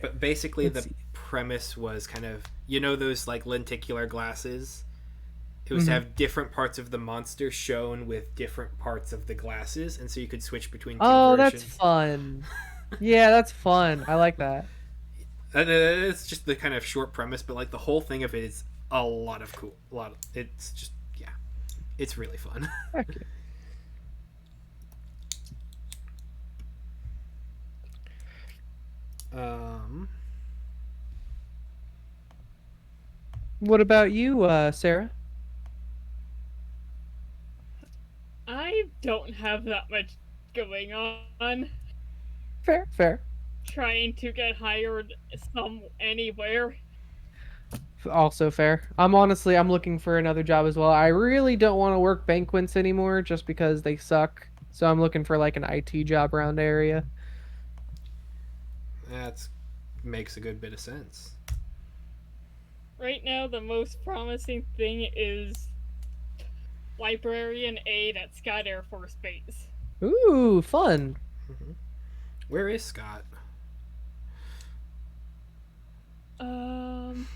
But basically, Let's the see. premise was kind of those like lenticular glasses. It was to Mhm. have different parts of the monster shown with different parts of the glasses, and so you could switch between two Oh, that's versions. fun. Yeah, that's fun. I like that. And it's just the kind of short premise, but like the whole thing of it is it's just yeah, it's really fun. Heck yeah. um, What about you, Sarah? I don't have that much going on. Fair, fair. Trying to get hired anywhere. Also fair. I'm looking for another job as well. I really don't want to work banquets anymore just because they suck. So I'm looking for like an IT job around the area. that makes a good bit of sense. right now the most promising thing is librarian aide at Scott Air Force Base. Ooh, fun. Hmm. Where is Scott? Um,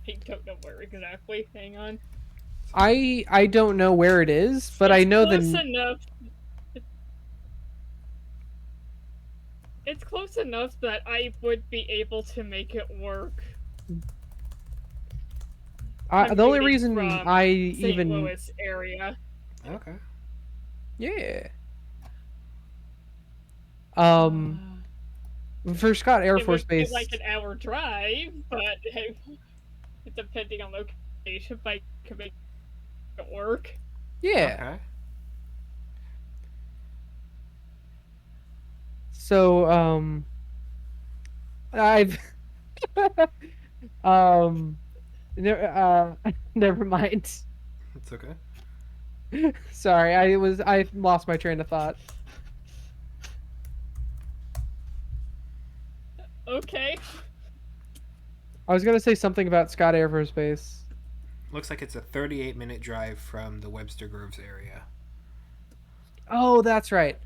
I don't know where exactly. Hang on. I don't know where it is, but I It's know close the. enough. It's close enough that I would be able to make it work The only commuting reason from I St. even Louis area. Okay. yeah. Um, Uh, for Scott Air it Force would be Base, like an hour drive, but hey, depending on location, I can make it work. yeah. Okay. So I've um, never mind. It's okay. Sorry, I lost my train of thought. Okay. I was gonna say something about Scott Air Force Base. Looks like it's a 38-minute drive from the Webster Groves area. Oh, that's right.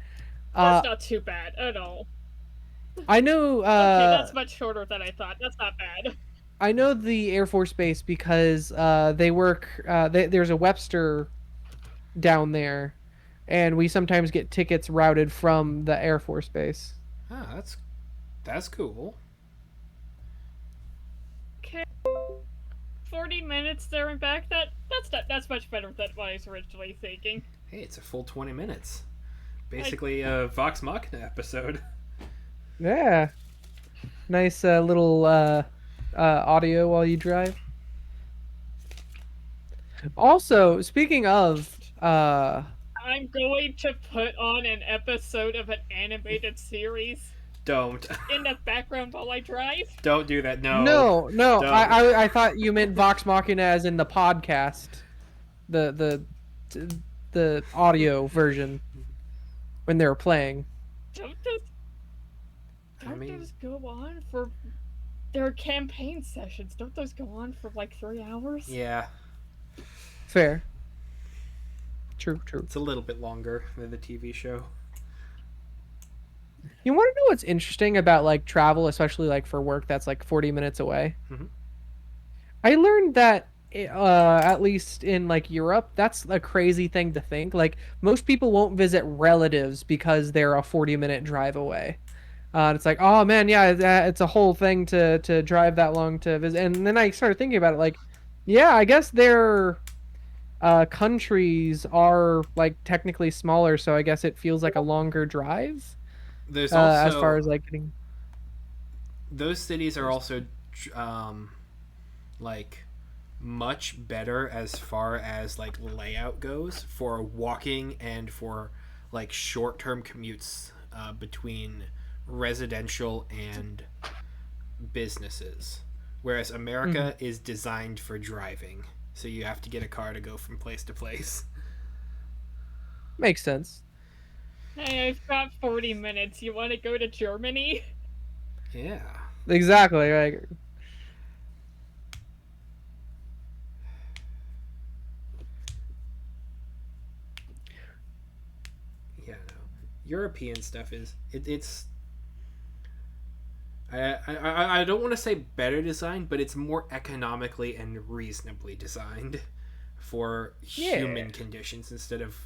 That's Uh, not too bad at all. I know. Okay, that's much shorter than I thought. That's not bad. I know the Air Force Base because they work. There's a Webster down there, and we sometimes get tickets routed from the Air Force Base. Ah, that's cool. Okay, 40 minutes there and back. That's much better than what I was originally thinking. Hey, it's a full 20 minutes. I Basically a Vox Machina episode. Yeah, nice little audio while you drive. Also, speaking of, I'm going to put on an episode of an animated series Don't. in the background while I drive. Don't do that. No. no, no, Don't. I thought you meant Vox Machina as in the podcast, the the audio version when they were playing. Don't those I don't mean, those go on for their campaign sessions? Don't those go on for like 3 hours? yeah. Fair. True, true. It's a little bit longer than the TV show. You want to know what's interesting about like travel, especially like for work that's like 40 minutes away? Mhm. I learned that at least in like Europe, that's a crazy thing to think. Like most people won't visit relatives because they're a 40-minute drive away. And it's like, oh man, yeah, it's a whole thing to drive that long to visit. And then I started thinking about it, like, yeah, I guess their countries are like technically smaller, so I guess it feels like a longer drive. There's As far also as like getting those cities are also um like much better as far as like layout goes for walking and for like short-term commutes between residential and businesses, whereas Mhm. America is designed for driving, so you have to get a car to go from place to place. Makes sense. Hey, I've got 40 minutes. You want to go to Germany? Yeah. Exactly. Like Yeah, no. European stuff is it's I don't want to say better designed, but it's more economically and reasonably designed for yeah. human conditions instead of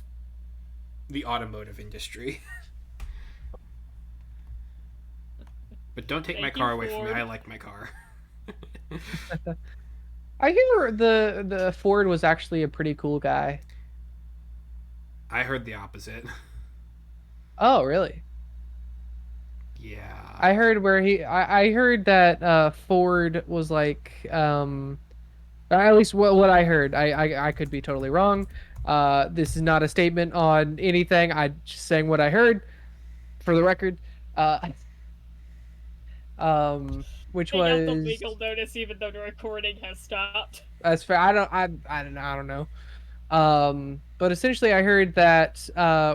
the automotive industry. But don't take my Thank you, car away from me. Ford. I like my car. I hear the Ford was actually a pretty cool guy. I heard the opposite. Oh, really? Yeah. I heard where I heard that Ford was like at least what I heard. I could be totally wrong. This is not a statement on anything. I just saying what I heard for the record. Uh, which They got the was legal notice even though the recording has stopped. as fair. I don't know. But essentially, I heard that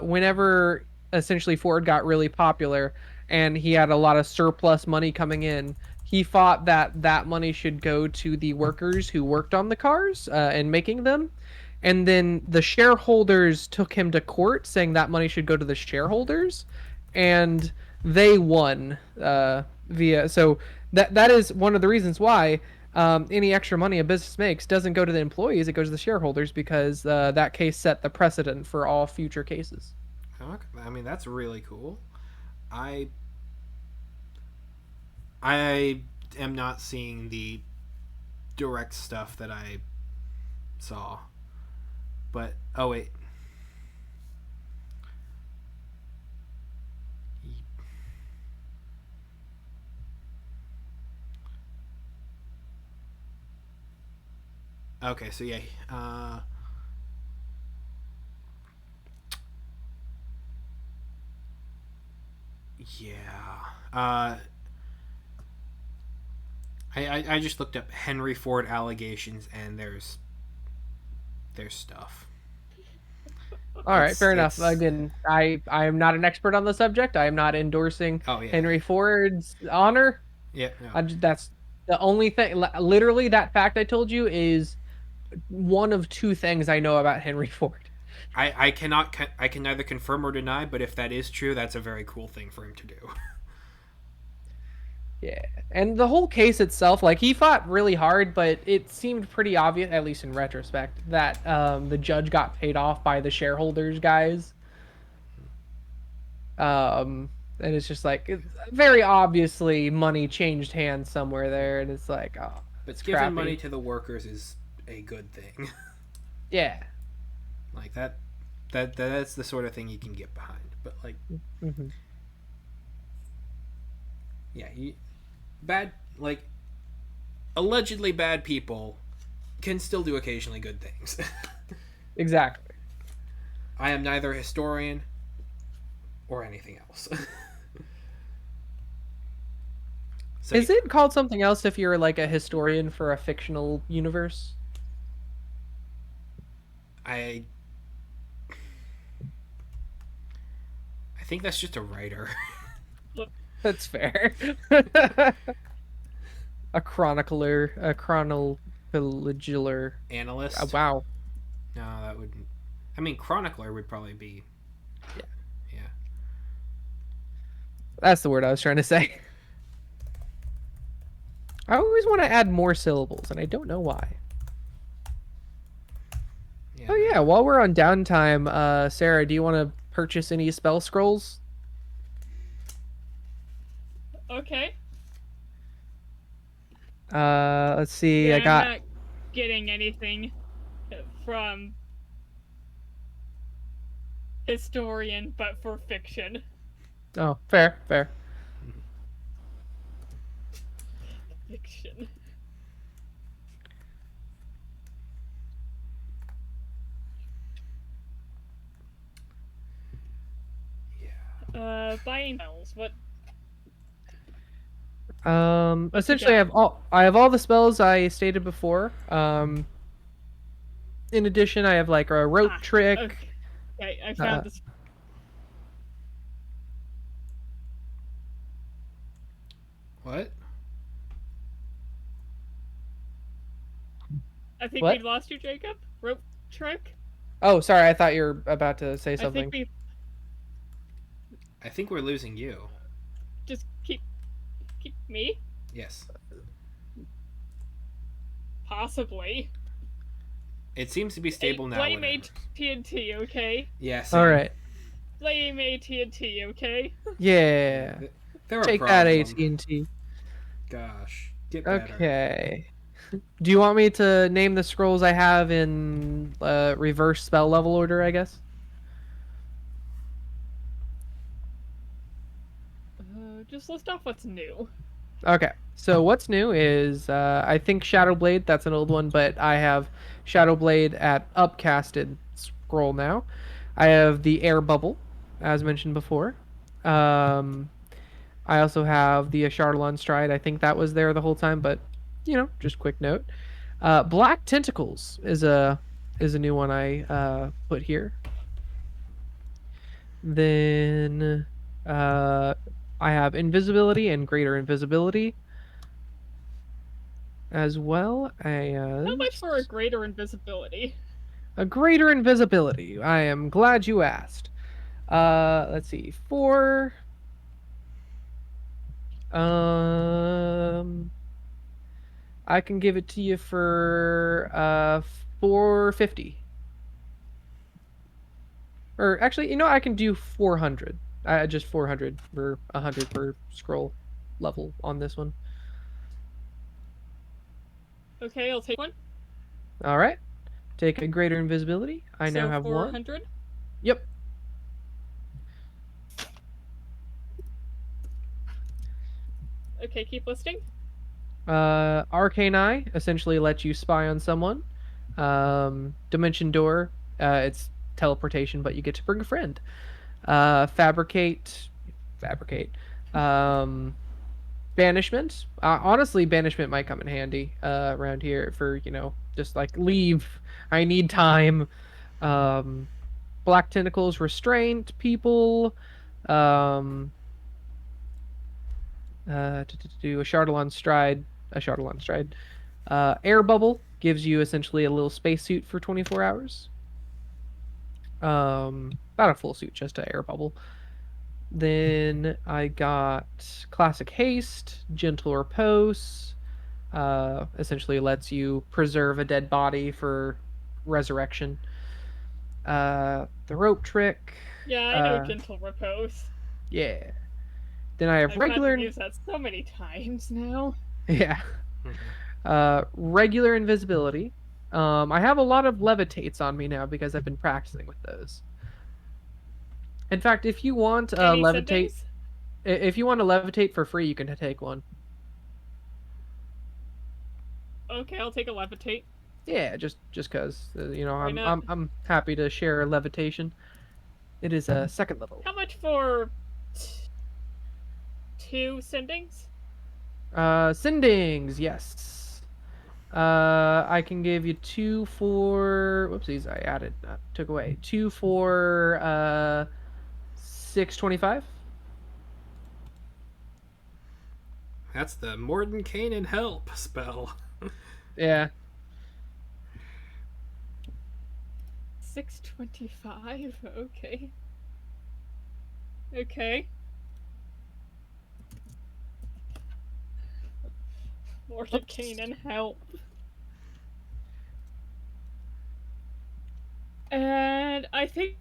whenever essentially Ford got really popular and he had a lot of surplus money coming in, he thought that that money should go to the workers who worked on the cars and making them. And then the shareholders took him to court saying that money should go to the shareholders. And they won via. So that is one of the reasons why any extra money a business makes doesn't go to the employees, it goes to the shareholders because that case set the precedent for all future cases. Okay. I mean, that's really cool. I I am not seeing the direct stuff that I saw. But oh wait. Okay, so yeah. Yeah. I just looked up Henry Ford allegations, and there's stuff. All right, fair enough. It's Again, I am not an expert on the subject. I am not endorsing oh yeah, Henry Ford's honor. yeah, no. That's the only thing. Literally, that fact I told you is one of two things I know about Henry Ford. I can neither confirm or deny, but if that is true, that's a very cool thing for him to do. Yeah, and the whole case itself, like he fought really hard, but it seemed pretty obvious, at least in retrospect, that the judge got paid off by the shareholders guys. And it's just like very obviously money changed hands somewhere there, and it's like, oh, But it's giving crappy. money to the workers is a good thing. Yeah. Like that's the sort of thing you can get behind. But like, Mm-hmm. yeah, bad like allegedly bad people can still do occasionally good things. Exactly. I am neither a historian or anything else. So Is it called something else if you're like a historian for a fictional universe? I I think that's just a writer. That's fair. A chronicler, a chronologiler. Analyst? Wow. No, that wouldn't. I mean, chronicler would probably be. Yeah. Yeah. That's the word I was trying to say. I always want to add more syllables, and I don't know why. Yeah. Oh yeah, while we're on downtime, Sarah, do you want to purchase any spell scrolls? Okay. Let's see. Yeah, I I'm got. not getting anything from historian, but for fiction. Oh, fair, fair. Fiction. Buying spells. What? Essentially, I have all the spells I stated before. In addition, I have like a rope trick. Okay, I Uh, found this. What? I think What? we lost you, Jacob. Rope trick. Oh, sorry. I thought you were about to say I something. think we I think we're losing you. just keep me. Yes. Possibly. It seems to be stable now. Blame whenever. AT&T, okay? Yes. All right. Blame AT&T, okay? Yeah. They're a Take that, problem. AT&T. Gosh, get better. Okay. Do you want me to name the scrolls I have in reverse spell level order, I guess? Just list off what's new. Okay. So what's new is I think Shadowblade, that's an old one, but I have Shadowblade at upcasted scroll now. I have the Air Bubble, as mentioned before. I also have the Ashardalon Stride. I think that was there the whole time, but just quick note. Black Tentacles is a new one I put here. Then I have Invisibility and Greater Invisibility. as well How much for a as greater invisibility? a greater invisibility. I am glad you asked. Let's see. Um, I can give it to you for 450. Or actually, I can do 400. Just 400 for 100 per scroll level on this one. Okay, I'll take one. All right. Take a greater invisibility. I now So have one. 400. Yep. Okay, keep listing. Arcane Eye essentially lets you spy on someone. Dimension Door, it's teleportation, but you get to bring a friend. Fabricate. Um, Banishment. Honestly, banishment might come in handy around here for just like leave. I need time. Um, Black Tentacles, restraint people. Um, to do a Chardalon stride. A Chardalon stride. Air bubble gives you essentially a little spacesuit for 24 hours. Not a full suit, just an air bubble. Then I got classic haste, gentle repose. Essentially lets you preserve a dead body for resurrection. The rope trick. Yeah, I know Uh, gentle repose. yeah. Then I have I've had to regular. use that so many times now. Yeah. Regular invisibility. I have a lot of levitates on me now because I've been practicing with those. In fact, if you want Any levitate, sendings? if you want to levitate for free, you can take one. Okay, I'll take a levitate. Yeah, just cause Why I'm not? I'm I'm happy to share levitation. It is a second level. How much for two sendings? Sendings, yes. I can give you two for. Whoopsies, I added, took away two for 625. That's the Mordenkainen help spell. Yeah. 625? Okay. Okay. Lord Canaan, help. And I think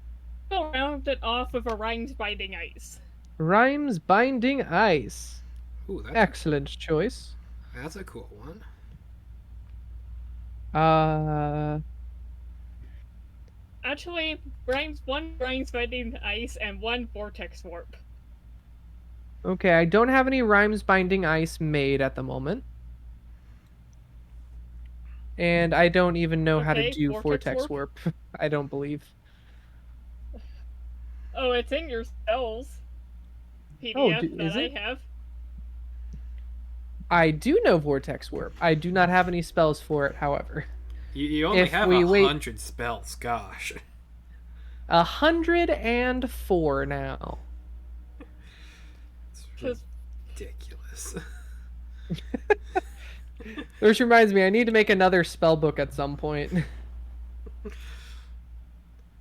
I'll round it off with a Rhymes Binding Ice. Rhymes binding ice. Ooh, Excellent choice. that's a cool one. Uh, Actually, one Rhymes Binding Ice and one Vortex Warp. okay, I don't have any rhymes binding ice made at the moment. And I don't even know how to Okay, do Vortex vortex Warp. warp. I don't believe. Oh, it's in your spells Oh, PDF that is I it? have. I do know vortex warp. I do not have any spells for it, however. You only If have we wait 100 spells. Gosh, 104 now. it's Because ridiculous. Which reminds me, I need to make another spell book at some point.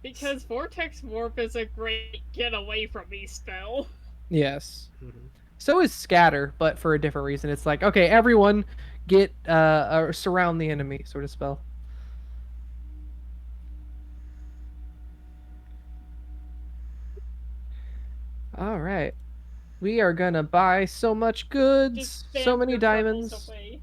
because Vortex Warp is a great get away from me spell. Yes. Mhm. So is scatter, but for a different reason. It's like, okay, everyone get surround the enemy sort of spell. All right. We are gonna buy so much Just goods, so spam many your purples diamonds. away.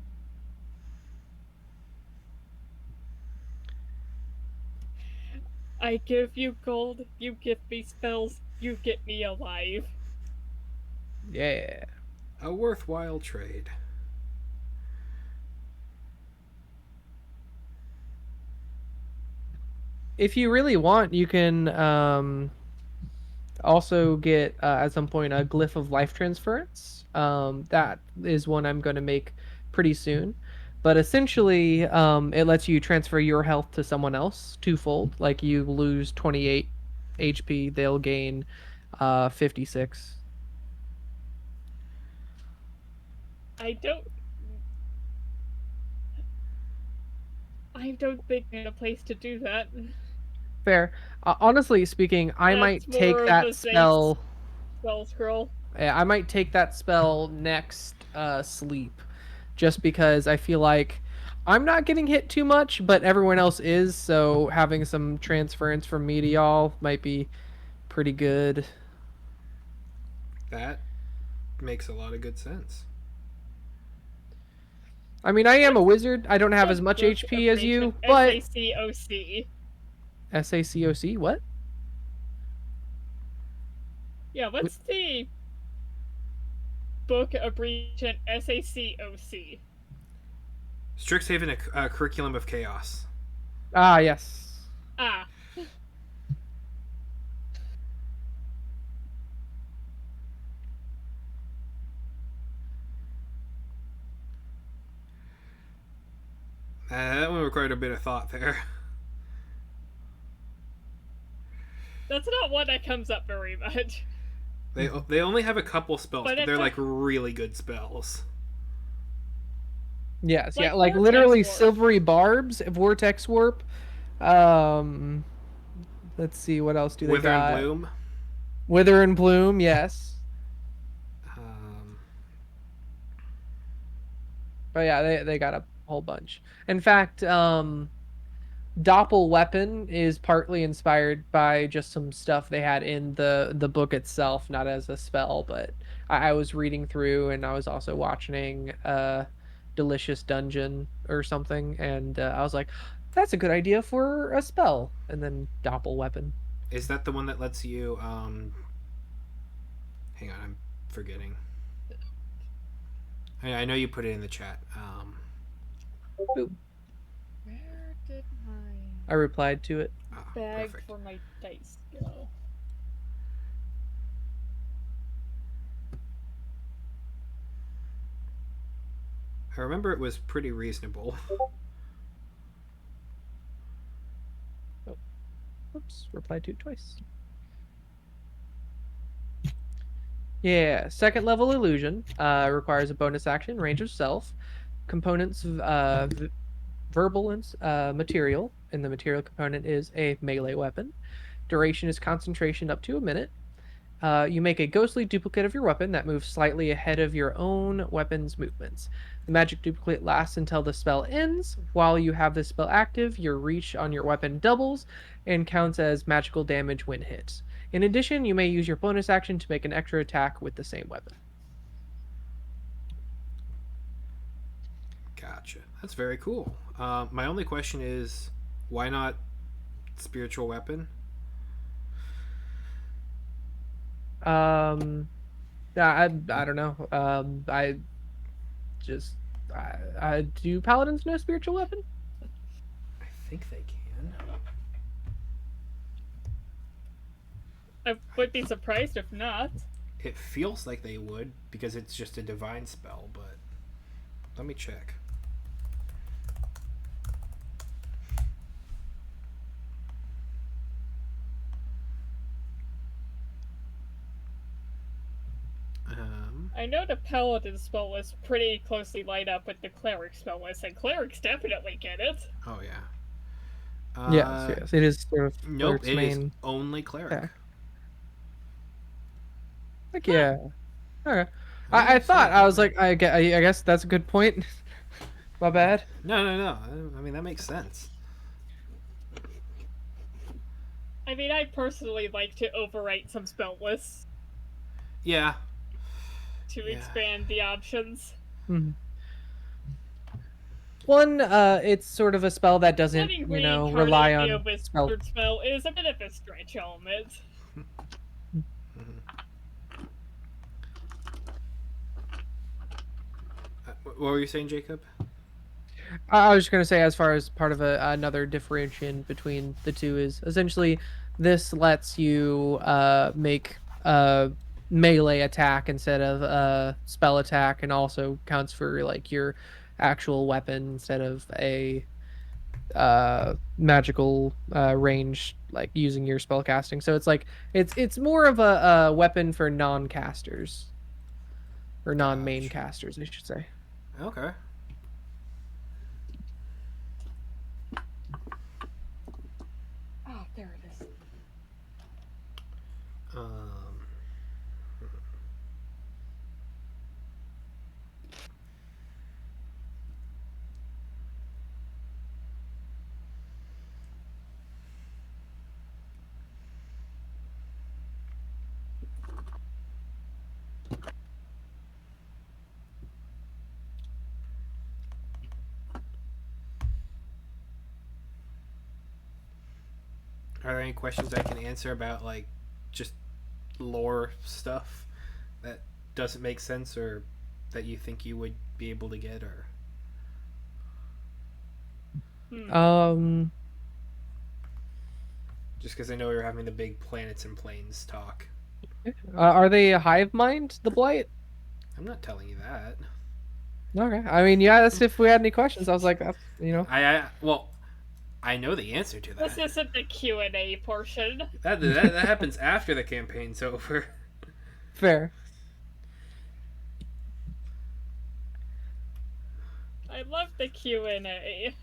I give you gold, you give me spells, you get me alive. Yeah. A worthwhile trade. If you really want, you can also get at some point a glyph of life transference. That is one I'm going to make pretty soon. But essentially, it lets you transfer your health to someone else twofold. Like you lose 28 HP, they'll gain 56. I don't. I don't think I'm in a place to do that. Fair. Honestly speaking, I That's might take more of that a safe spell. spell scroll. Yeah, I might take that spell next sleep, just because I feel like I'm not getting hit too much, but everyone else is. So having some transference from me to y'all might be pretty good. That makes a lot of good sense. I mean, I am a What's wizard. I don't have the as much book HP as you, abbreviation? but SACOC. SACOC. What? Yeah, what's the book abbreviation SACOC? Strixhaven, a curriculum of chaos. Ah, yes. Ah, That one required a bit of thought there. that's not one that comes up very much. They only have a couple spells, But but it's they're a, like really good spells. Yes, yeah, like like Vortex literally Warp. silvery barbs, vortex warp. Um, let's see what else do they Wither and got. Bloom. Wither and bloom, yes. Um, But yeah, they got a whole bunch. In fact, Doppel weapon is partly inspired by just some stuff they had in the book itself, not as a spell, but I was reading through and I was also watching Delicious Dungeon or something, and I was like, that's a good idea for a spell. And then Doppel weapon. is that the one that lets you? Hang on, I'm forgetting. I know you put it in the chat. Boop. Where did I my replied to it. bag Perfect. for my dice go? I remember it was pretty reasonable. Oh, oops, replied to it twice. Yeah, second level illusion requires a bonus action, range of self, components of verbal and material, and the material component is a melee weapon. Duration is concentration up to a minute. You make a ghostly duplicate of your weapon that moves slightly ahead of your own weapon's movements. The magic duplicate lasts until the spell ends. While you have this spell active, your reach on your weapon doubles and counts as magical damage when hit. In addition, you may use your bonus action to make an extra attack with the same weapon. Gotcha. That's very cool. My only question is, why not spiritual weapon? Um, I don't know. I just I do paladins know spiritual weapon? I think they can. I would be surprised if not. It feels like they would because it's just a divine spell, but let me check. I know the paladin spell list pretty closely lined up with the cleric spell list, and clerics definitely get it. Oh yeah. Yes, yes. It is sort of Nope. cleric's It is main only cleric. attack. Like yeah. Okay. I I don't see thought it I was there. like I guess that's a good point. My bad. No. I mean that makes sense. I mean, I personally like to overwrite some spell lists Yeah. to Yeah. expand the options. Mhm. One, it's sort of a spell that doesn't, Letting rely reincarnate be a on spell. wizard spell is a bit of a stretch element. What were you saying, Jacob? I was just gonna say, as far as part of another differentiation between the two is essentially this lets you make a melee attack instead of a spell attack, and also counts for like your actual weapon instead of a magical range, like using your spell casting. So it's like it's more of a weapon for non-casters or non-main Gotcha. casters, I should say. Okay. Are there any questions I can answer about like just lore stuff that doesn't make sense or that you think you would be able to get or Hmm. just because I know we were having the big planets and planes talk? Are they a hive mind, the blight? I'm not telling you that. Okay. I mean, yeah, that's if we had any questions. I was like, that's, you know. Well, I know the answer to This that. isn't the Q&A portion. That happens after the campaign's over. Fair. I love the Q&A.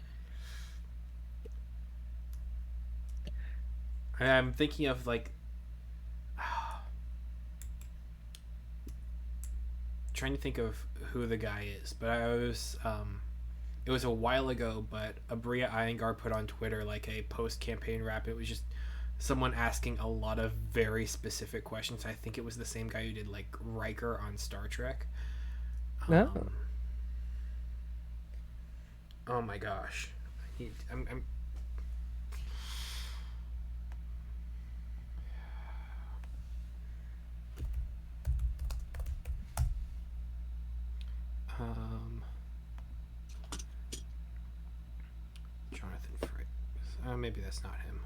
I'm thinking of like trying to think of who the guy is, but I was it was a while ago, but Abria Iyengar put on Twitter like a post campaign wrap. It was just someone asking a lot of very specific questions. I think it was the same guy who did like Riker on Star Trek. No. Oh my gosh, I'm um Jonathan Frakes. Maybe that's not him.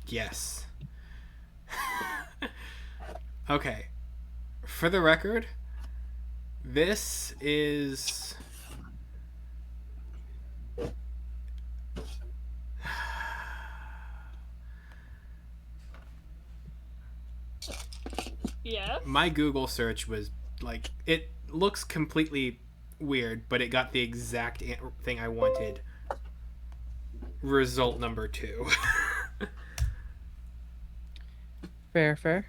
Yes. Okay. For the record, this is Yes? my Google search was like it looks completely weird, but it got the exact thing I wanted. Result number 2. Fair, fair.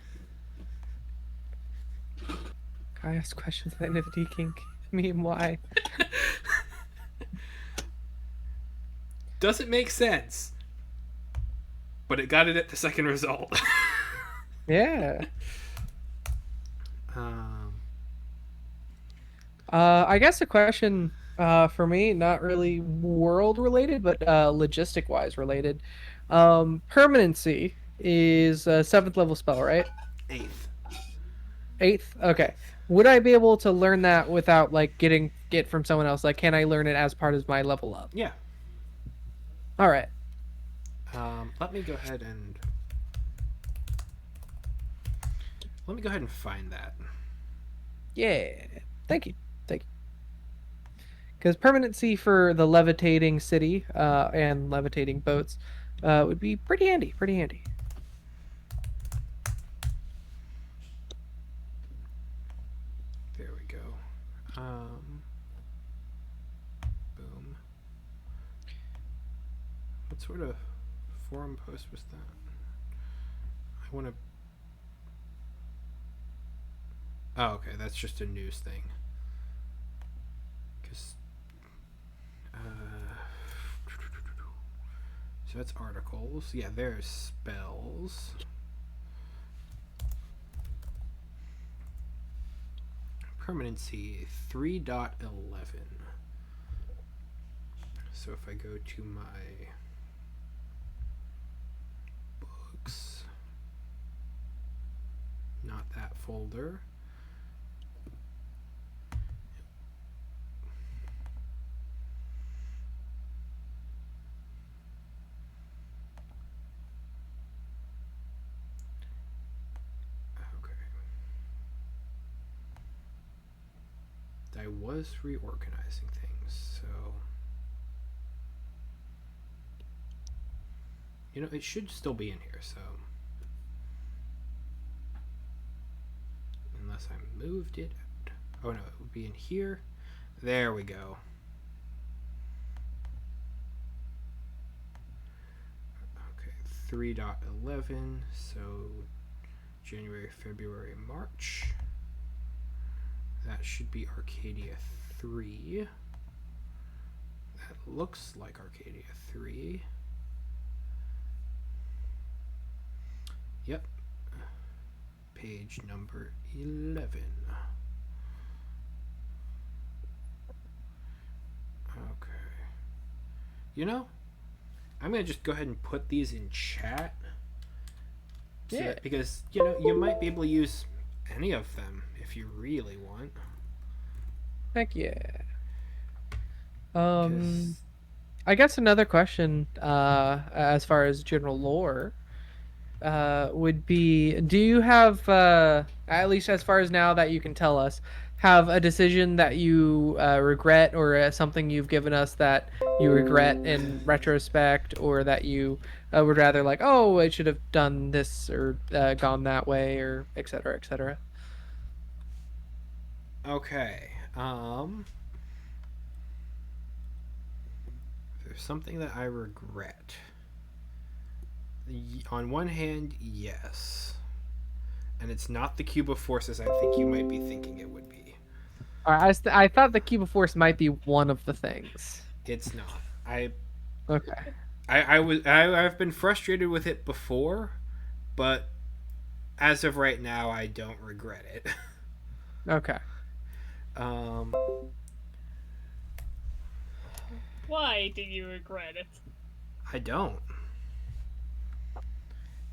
I asked questions at the end of the D-King meme. Why? Doesn't make sense, but it got it at the second result. Yeah. um, I guess a question for me, not really world related, but logistic wise related. Permanency is a 7th level spell, right? 8th. 8th? Okay. Would I be able to learn that without like get from someone else? Like, can I learn it as part of my level up? Yeah. All right. Let me go ahead and find that. Yeah. Thank you. Thank you. Because permanency for the levitating city and levitating boats would be pretty handy. Pretty handy. There we go. Boom. What sort of forum post was that? I want to. Oh, okay. That's just a news thing. Because. So that's articles. Yeah, there's spells. Permanency 3.11. So if I go to my books, not that folder. I was reorganizing things, so you know it should still be in here. So unless I moved it, oh no, it would be in here. There we go. Okay, 3.11. So January, February, March. That should be Arcadia 3. That looks like Arcadia 3. Yep. Page number 11. Okay. You know, I'm gonna just go ahead and put these in chat, so Yeah. that because you might be able to use any of them if you really want. Heck yeah. Because I guess another question, as far as general lore, would be, do you have, at least as far as now that you can tell us, have a decision that you regret, or something you've given us that you regret in retrospect, or that you would rather like, oh, I should have done this or gone that way, or et cetera, et cetera. okay, there's something that I regret. On one hand, yes, and it's not the cube of forces I think you might be thinking it would be. All right, I thought the cube of force might be one of the things. It's not. I Okay. I've been frustrated with it before, but as of right now, I don't regret it. Okay. um, Why do you regret it? I don't.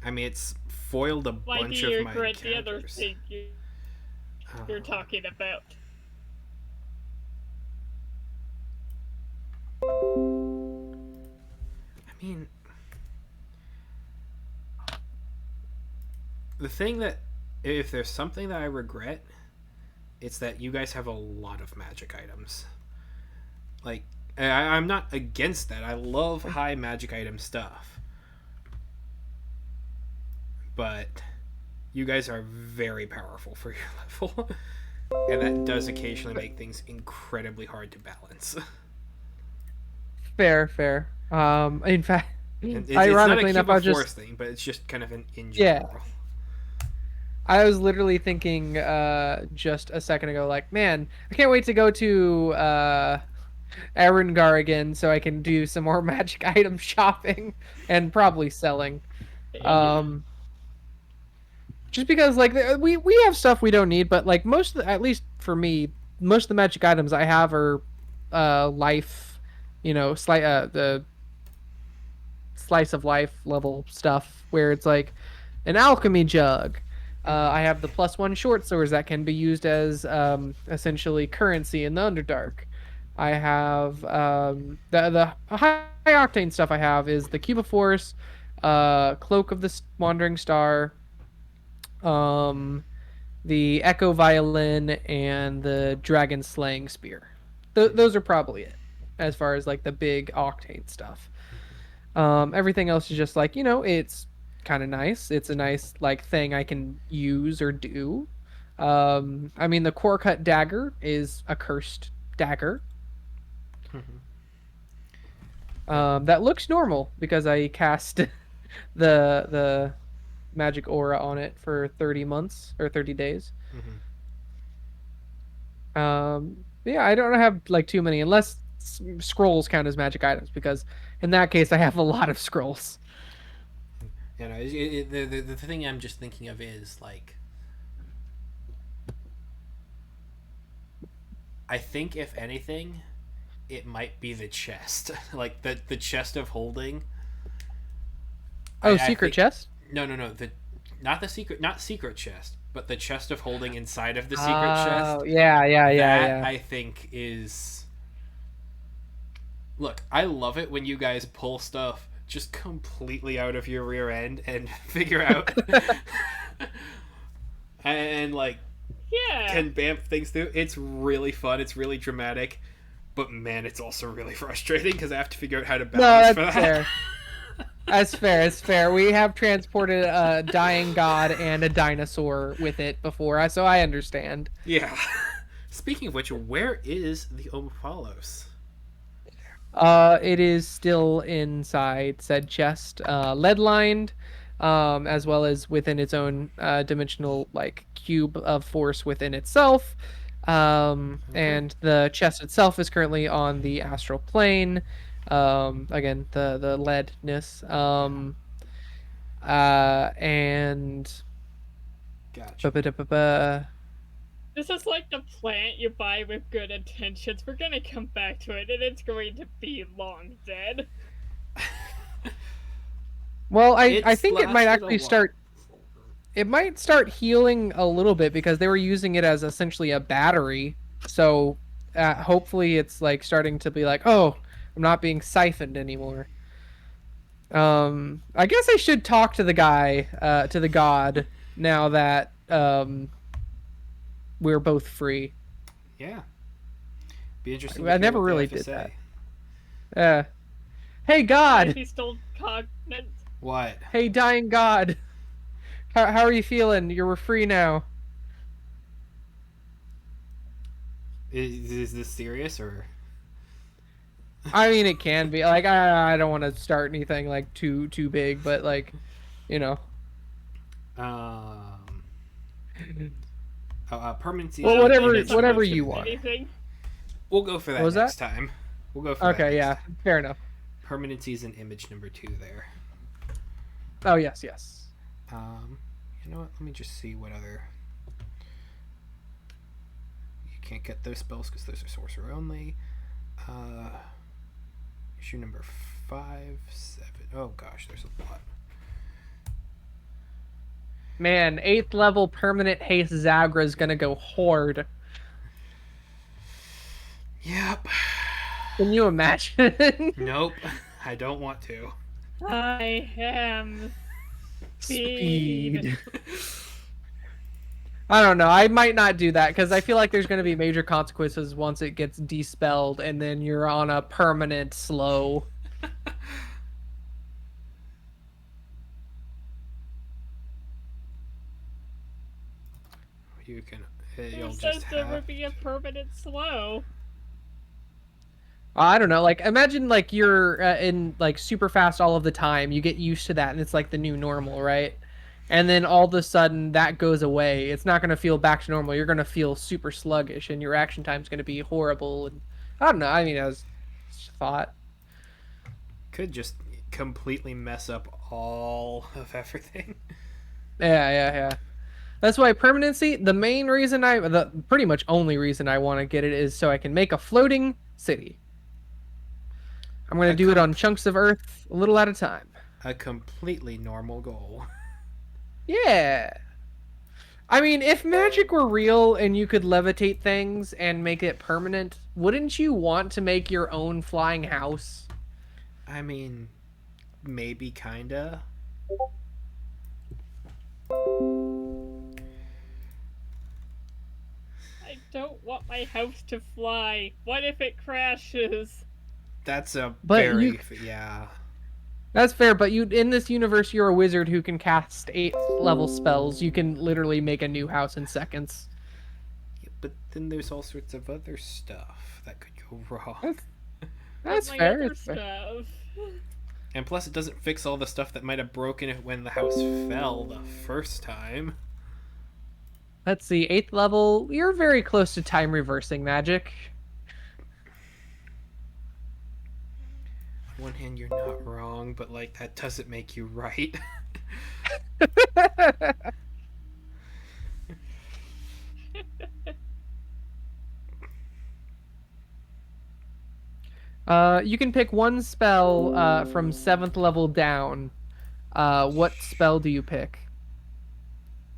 I mean, it's foiled a Why do bunch you of my regret the other encounters. thing you're Uh, talking about? I mean, the thing that if there's something that I regret, it's that you guys have a lot of magic items. Like, I'm not against that. I love high magic item stuff, but you guys are very powerful for your level, and that does occasionally make things incredibly hard to balance. Fair, fair. In fact, And it's not a ironically enough, cube I of was just force thing, but it's just kind of an in yeah, general. I was literally thinking just a second ago, like, man, I can't wait to go to Arungar again so I can do some more magic item shopping and probably selling. Yeah. Um, just because like we have stuff we don't need, but like most of the, at least for me, most of the magic items I have are life, the slice of life level stuff where it's like an alchemy jug. I have the +1 short swords that can be used as essentially currency in the Underdark. I have the high octane stuff. I have is the Cube of Force, Cloak of the Wandering Star, um, the Echo Violin, and the Dragon Slaying Spear. Those are probably it as far as like the big octane stuff. Everything else is just like, it's kind of nice. It's a nice like thing I can use or do. I mean, the core cut dagger is a cursed dagger. Yeah. That looks normal because I cast the magic aura on it for 30 months or 30 days. Mm-hmm. Yeah, I don't have like too many unless scrolls count as magic items because in that case I have a lot of scrolls. The thing I'm just thinking of is like, I think if anything, it might be the chest, like the chest of holding. Oh, I secret think chest? no the not the secret not secret chest, but the chest of holding inside of the secret Oh, chest. yeah, yeah, yeah, That yeah. I think is, look. I love it when you guys pull stuff just completely out of your rear end and figure out and like Yeah. can bamf things through. It's really fun. It's really dramatic. But man, it's also really frustrating because I have to figure out how to No, balance for that's that. fair. That's fair. It's fair. We have transported a dying god and a dinosaur with it before, so I understand. Yeah. Speaking of which, where is the Omphalos? It is still inside said chest, lead lined, as well as within its own dimensional like cube of force within itself. Okay. And the chest itself is currently on the astral plane. Again, the leadness. And Gotcha. ba-ba-da-ba-ba. This is like the plant you buy with good intentions. We're gonna come back to it, and it's going to be long dead. Well, I It's think it might lasted a actually while. start. It might start healing a little bit because they were using it as essentially a battery. So hopefully it's like starting to be like, oh, I'm not being siphoned anymore. I guess I should talk to the guy, to the god, now that we're both free. Yeah. Be interesting to I hear never what they really have to did that. say. Uh, hey If god, he's still cognate. What? hey dying god, how are you feeling? You're free now. Is this serious or? I mean, it can be like I don't want to start anything like too big, but like, you know, Um. Permanency is well, Well, an this image isn't number whatever much of you two want. there. anything. We'll go for What that was that? next time. We'll go for that Okay, next yeah, time. fair enough. Permanency is an image number two there. Oh yes, yes. You know what? Let me just see what other. You can't get those spells because those are sorcerer only. Uh, issue number 5, 7. Oh gosh, there's a lot. Man, 8th level permanent haste Zagra is gonna go horde. Yep. Can you imagine? Nope. I don't want to. I am speed. Speed. I don't know. I might not do that because I feel like there's going to be major consequences once it gets despelled, and then you're on a permanent slow. You can. Who You'll says just there have. would be a permanent slow? I don't know. Like, imagine like you're in like super fast all of the time. You get used to that, and it's like the new normal, right? And then all of a sudden that goes away. It's not going to feel back to normal. You're going to feel super sluggish, and your action time's going to be horrible. And I don't know. I mean, I was thought. Could just completely mess up all of everything. Yeah. That's why permanency, the main reason the pretty much only reason I want to get it is so I can make a floating city. I'm going to A do it on comp- chunks of earth, a little at a time. a completely normal goal. Yeah. I mean, if magic were real and you could levitate things and make it permanent, wouldn't you want to make your own flying house? I mean, maybe kinda. I don't want my house to fly. What if it crashes? That's a But very yeah. That's fair, but you in this universe you're a wizard who can cast 8th level spells. You can literally make a new house in seconds. Yeah, but then there's all sorts of other stuff that could go wrong. That's my fair. other That's fair. stuff. And plus, it doesn't fix all the stuff that might have broken it when the house fell the first time. Let's see, 8th level. You're very close to time reversing magic. On one hand, you're not wrong, but like that doesn't make you right. You can pick one spell from 7th level down. What spell do you pick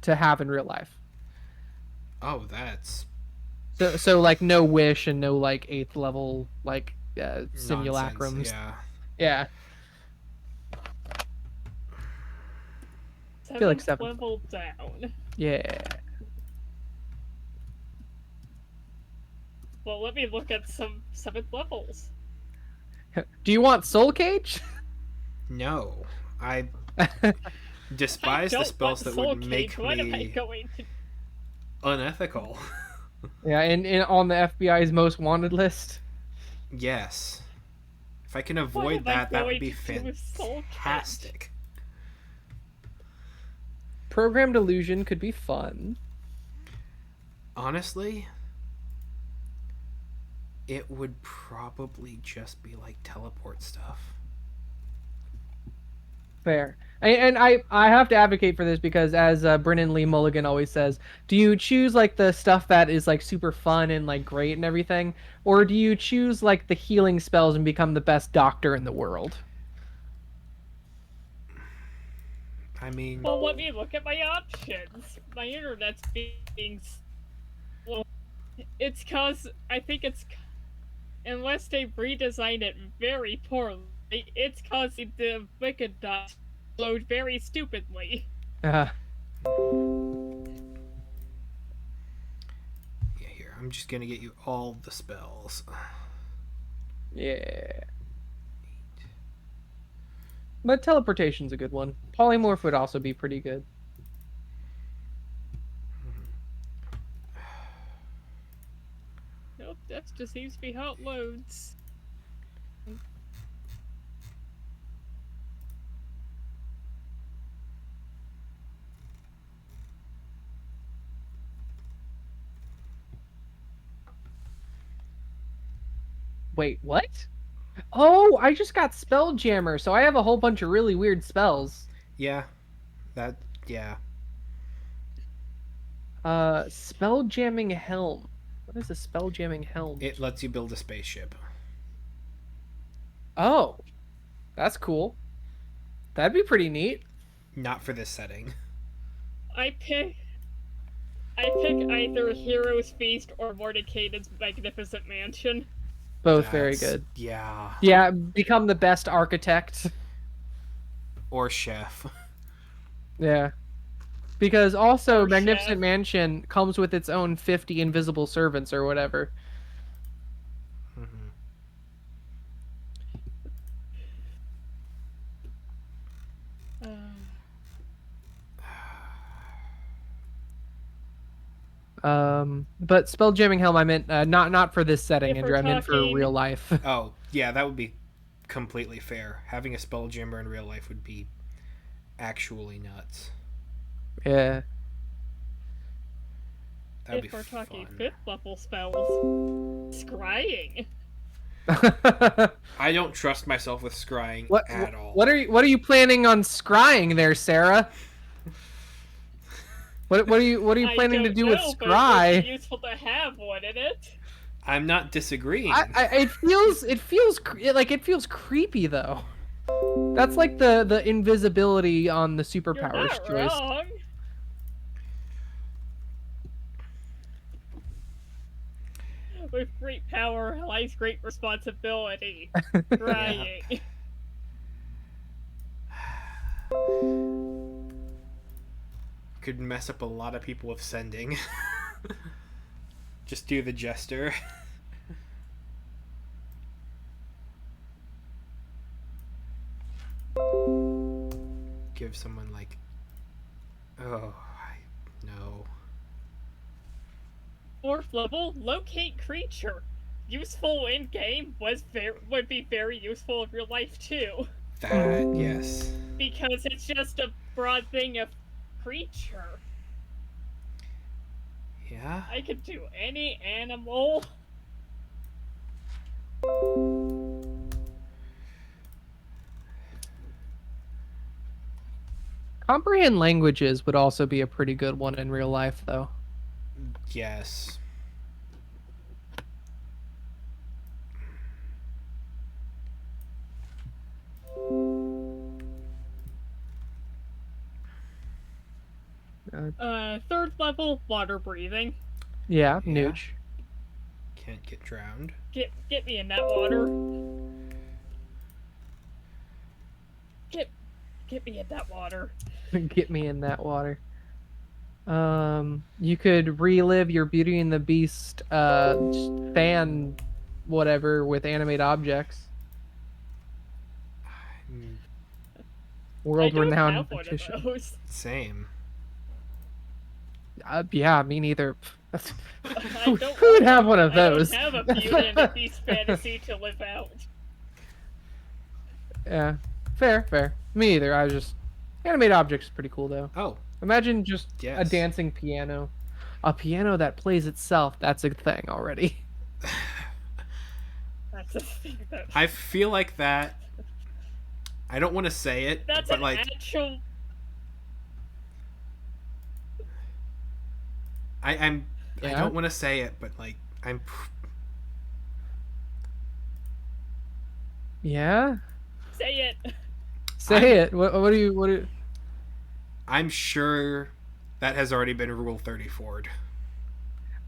to have in real life? Oh, that's So like no wish and no like 8th level like nonsense. simulacrums. Yeah. Yeah. I feel like 7th 7th. level down. Yeah. Well, let me look at some 7th levels. Do you want Soul Cage? No, I I despise the don't spells want that Soul would make Cage. What am I me going to? unethical. Yeah, and on the FBI's most wanted list. Yes. If I can What avoid am that, I that would going be to do with Soul Cage? fantastic. Programmed illusion could be fun. Honestly, it would probably just be like teleport stuff. Fair. And I have to advocate for this because, as Brennan Lee Mulligan always says, do you choose like the stuff that is like super fun and like great and everything, or do you choose like the healing spells and become the best doctor in the world? I mean, Well, let me look at my options. My internet's being slow. It's cause I think it's unless they redesign it very poorly, it's causing the wicked dot load very stupidly. Uh, yeah, here, I'm just gonna get you all the spells. yeah. But teleportation's a good one. Polymorph would also be pretty good. Nope, that just seems to be how it loads. Wait, what? Oh, I just got Spelljammer, so I have a whole bunch of really weird spells. Yeah, that, yeah. Spelljamming Helm. What is a Spelljamming Helm? It lets you build a spaceship. Oh, that's cool. That'd be pretty neat. Not for this setting. I pick either Hero's Feast or Mordecai's Magnificent Mansion. Both very good. Yeah. Yeah, become the best architect. Or chef. Yeah. Because also Or Magnificent chef. Mansion comes with its own 50 invisible servants or whatever. Mhm. But Spelljamming Helm I meant not for this setting, If Andrew. we're I meant for talking- real life. Oh, yeah, that would be completely fair. Having a spelljammer in real life would be actually nuts. Yeah. That'd if be we're talking fun. 5th level spells, scrying. I don't trust myself with scrying What at all. what are you planning on scrying there, Sarah? What are you I planning to don't do know, with but it would scry? be useful to have one in it. I'm not disagreeing. It feels creepy though. That's like the invisibility on the You're superpowers not choice. wrong. With great power lies great responsibility. Crying. Could mess up a lot of people with sending. Just do the jester. Give someone like, oh, no. 4th level, locate creature. Useful in game would be very useful in real life too. That, yes. Because it's just a broad thing of creature. Yeah? I could do any animal. Comprehend languages would also be a pretty good one in real life, though. Yes. Third level, water breathing. Yeah, Yeah. Nooch. Can't get drowned. Get me in that water. Get me in that water. Get me in that water. You could relive your Beauty and the Beast fan whatever with animate objects. Mm, World I don't renowned have one of magician. those. Same. Yeah, me neither. I Who don't would want have one of I those? don't have a Beauty and the Beast fantasy to live out. Yeah, fair. Me either. I was just animate objects is pretty cool though. Oh, Imagine just a Yes. dancing piano, a piano that plays itself. That's a thing already. That's a thing that I feel like that I don't want to say it, That's but an like actual. I'm I Yeah. don't want to say it, but like I'm Yeah. Say it. Say I'm it. What do you what do you, I'm sure that has already been Rule 34'd.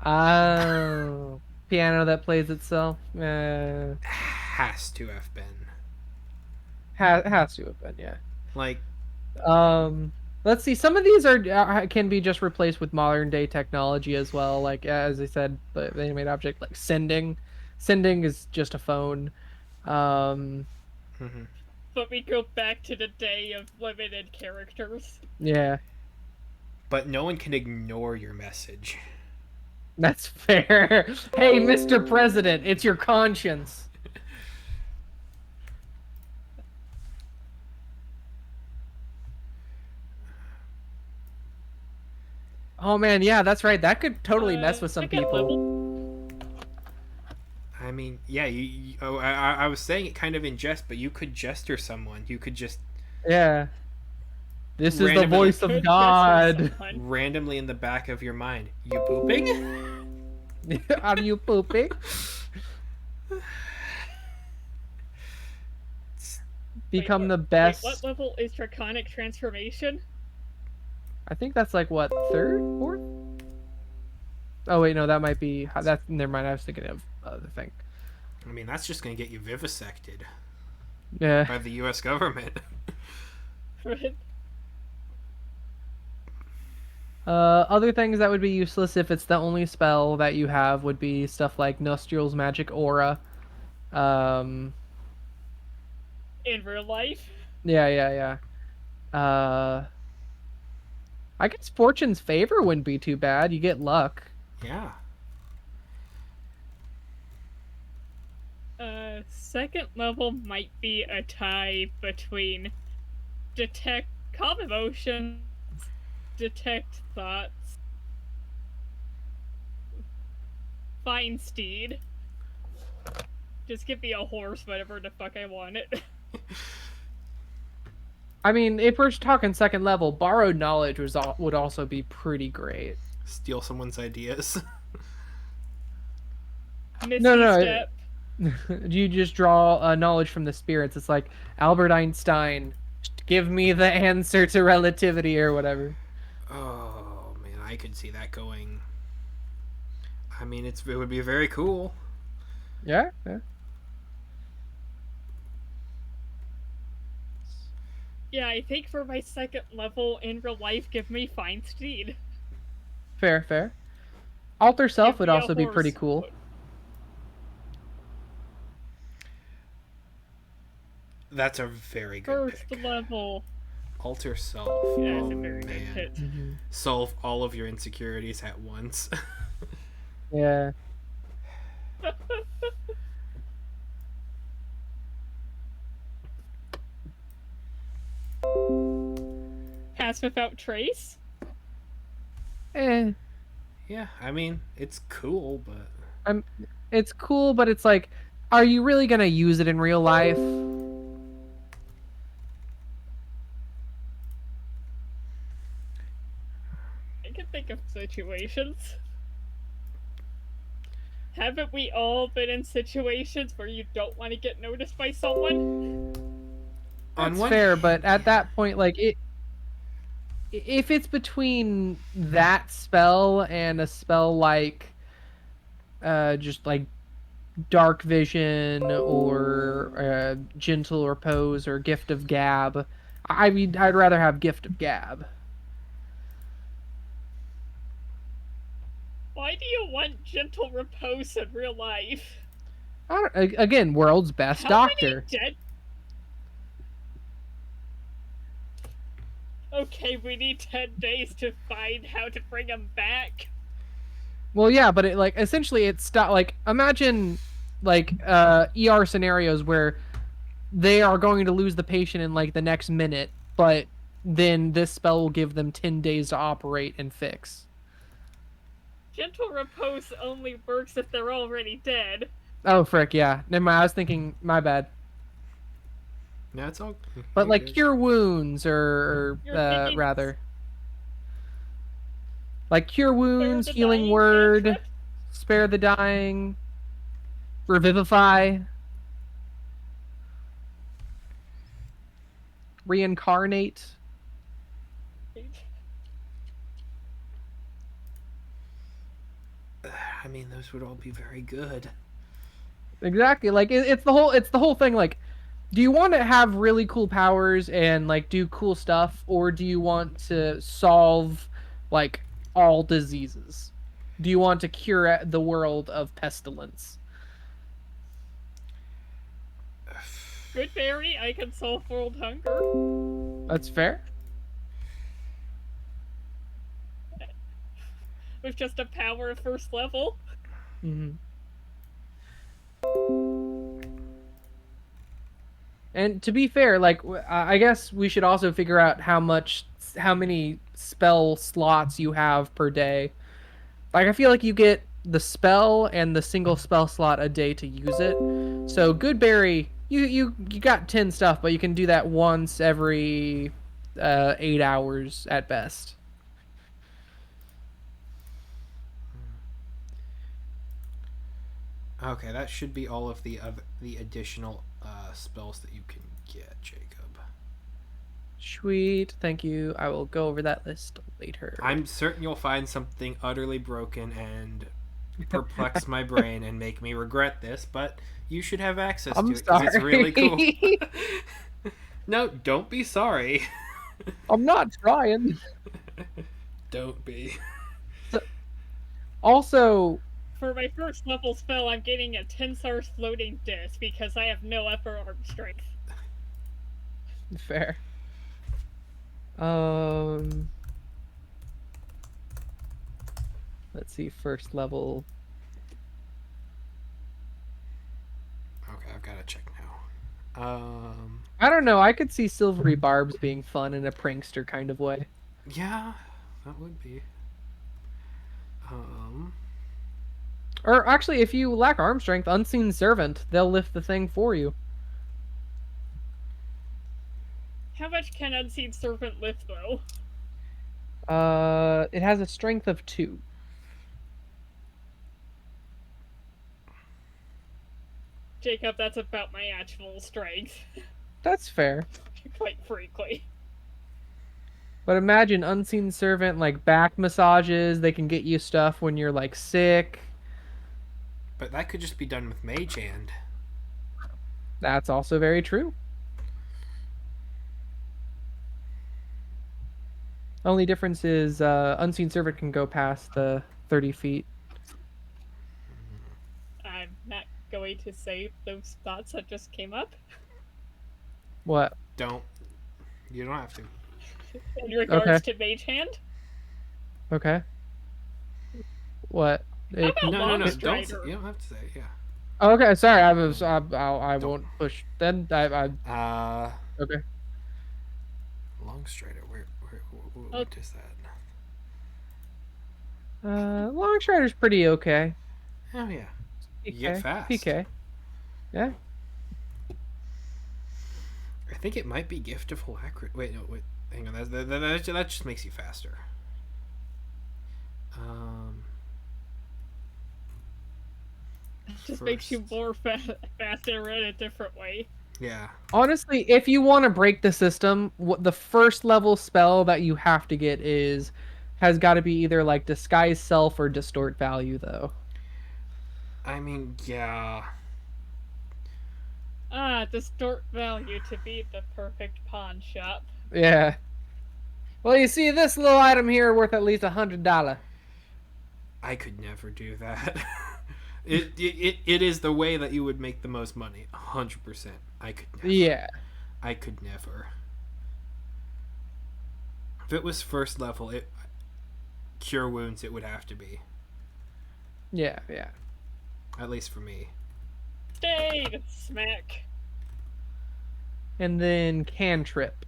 Oh, piano that plays itself. Has to have been. Has to have been, yeah. Like, Let's see. Some of these are can be just replaced with modern day technology as well. Like as I said, the animated object like sending. Sending is just a phone. Um, mhm. But we go back to the day of limited characters. yeah, But no one can ignore your message. that's fair. Hey, Mr. President, it's your conscience. Oh man, yeah, that's right. That could totally mess with some Second people. level. I mean, yeah, I was saying it kind of in jest, but you could gesture someone. You could just Yeah. This is the randomly, voice of Could God. someone. randomly in the back of your mind. You pooping? Are you pooping? Become the Wait, best. what level is Draconic Transformation? I think that's like what, third, fourth? Oh wait, no, that might be that's never mind. I was thinking of other thing. I mean, that's just gonna get you vivisected Yeah. by the U.S. government. Other things that would be useless if it's the only spell that you have would be stuff like Nostriel's magic aura. Um, In real life? yeah. I guess Fortune's favor wouldn't be too bad. You get luck. Yeah. Second level might be a tie between detect calm emotions, detect thoughts, find steed. Just give me a horse, whatever the fuck I want it. I mean, if we're talking second level, borrowed knowledge would also be pretty great. Steal someone's ideas. Misty No. step. You just draw knowledge from the spirits. It's like Albert Einstein, give me the answer to relativity or whatever. Oh man, I could see that going. I mean, it would be very cool. Yeah. Yeah, I think for my second level in real life, give me find steed. Fair. Alter self Give would me a also be pretty horse. cool. That's a very good First pick. level. Alter self. Yeah, Oh it's a very good man. hit. Solve all of your insecurities at once. Yeah. Pass without trace. Eh. Yeah, I mean, it's cool, but It's cool, but it's like, are you really gonna use it in real life? I can think of situations. Haven't we all been in situations where you don't want to get noticed by someone? on That's one fair, but at that point, like if it's between that spell and a spell like just like dark vision or gentle repose or gift of gab, I mean I'd rather have gift of gab. Why do you want gentle repose in real life? Again, world's best How doctor. many dead? Okay, we need 10 days to find how to bring him back. Well, yeah, but it like essentially it's like imagine like ER scenarios where they are going to lose the patient in like the next minute, but then this spell will give them 10 days to operate and fix. Gentle repose only works if they're already dead. Oh frick, yeah. Never mind. I was thinking, my bad. No, it's all. But You're like good. cure wounds, or You're thinking rather, like cure spare wounds, the healing dying word, cantrip? spare the dying, revivify, reincarnate. I mean, those would all be very good. Exactly. Like it's the whole thing. Like, do you want to have really cool powers and like do cool stuff, or do you want to solve like all diseases? Do you want to cure the world of pestilence? Good berry, I can solve world hunger. That's fair. With just a power of first level. Hmm. And to be fair, like I guess we should also figure out how many spell slots you have per day. Like I feel like you get the spell and the single spell slot a day to use it. So Goodberry, you got 10 stuff, but you can do that once every 8 hours at best. Okay, that should be all of the additional spells that you can get, Jacob. Sweet, thank you. I will go over that list later. I'm certain you'll find something utterly broken and perplex my brain and make me regret this, but you should have access I'm to it because it's really cool. sorry. No, don't be sorry. I'm not trying. Don't be. Also, For my first level spell, I'm getting a Tensar's floating disc because I have no upper arm strength. fair. Um, let's see, first level. Okay, I've got to check now. I don't know. I could see silvery barbs being fun in a prankster kind of way. Yeah, that would be. Um, Or actually, if you lack arm strength, unseen servant, they'll lift the thing for you. How much can Unseen Servant lift, though? It has a strength of 2. Jacob, that's about my actual strength. That's fair. Quite frankly. But imagine unseen servant like back massages. They can get you stuff when you're like sick. but that could just be done with Mage Hand. That's also very true. Only difference is unseen servant can go past the 30 feet. I'm not going to say those thoughts that just came up. What? Don't. You don't have to. In regards Okay. to Mage Hand. Okay. What? How It can- about No, no, no. Long Don't. Strider? You don't have to say. Yeah. Okay, sorry. I Don't. won't push. Then I okay. Long Strider. What Oh. is that? Long strider's pretty okay. Oh yeah. You PK. get fast. PK. Yeah. I think it might be Gift of Alacrity. Wait, no, wait. Hang on. That just makes you faster. Just makes you more faster in a different way. Yeah. Honestly, if you want to break the system, what the first level spell that you have to get has got to be either like disguise self or distort value though. I mean, yeah. Distort value to be the perfect pawn shop. Yeah. Well, you see, this little item here worth at least $100. I could never do that. It is the way that you would make the most money. 100%. I could never. Yeah. I could never. If it was first level, cure wounds it would have to be. Yeah. Yeah. At least for me. Stay! Smack. And then cantrip.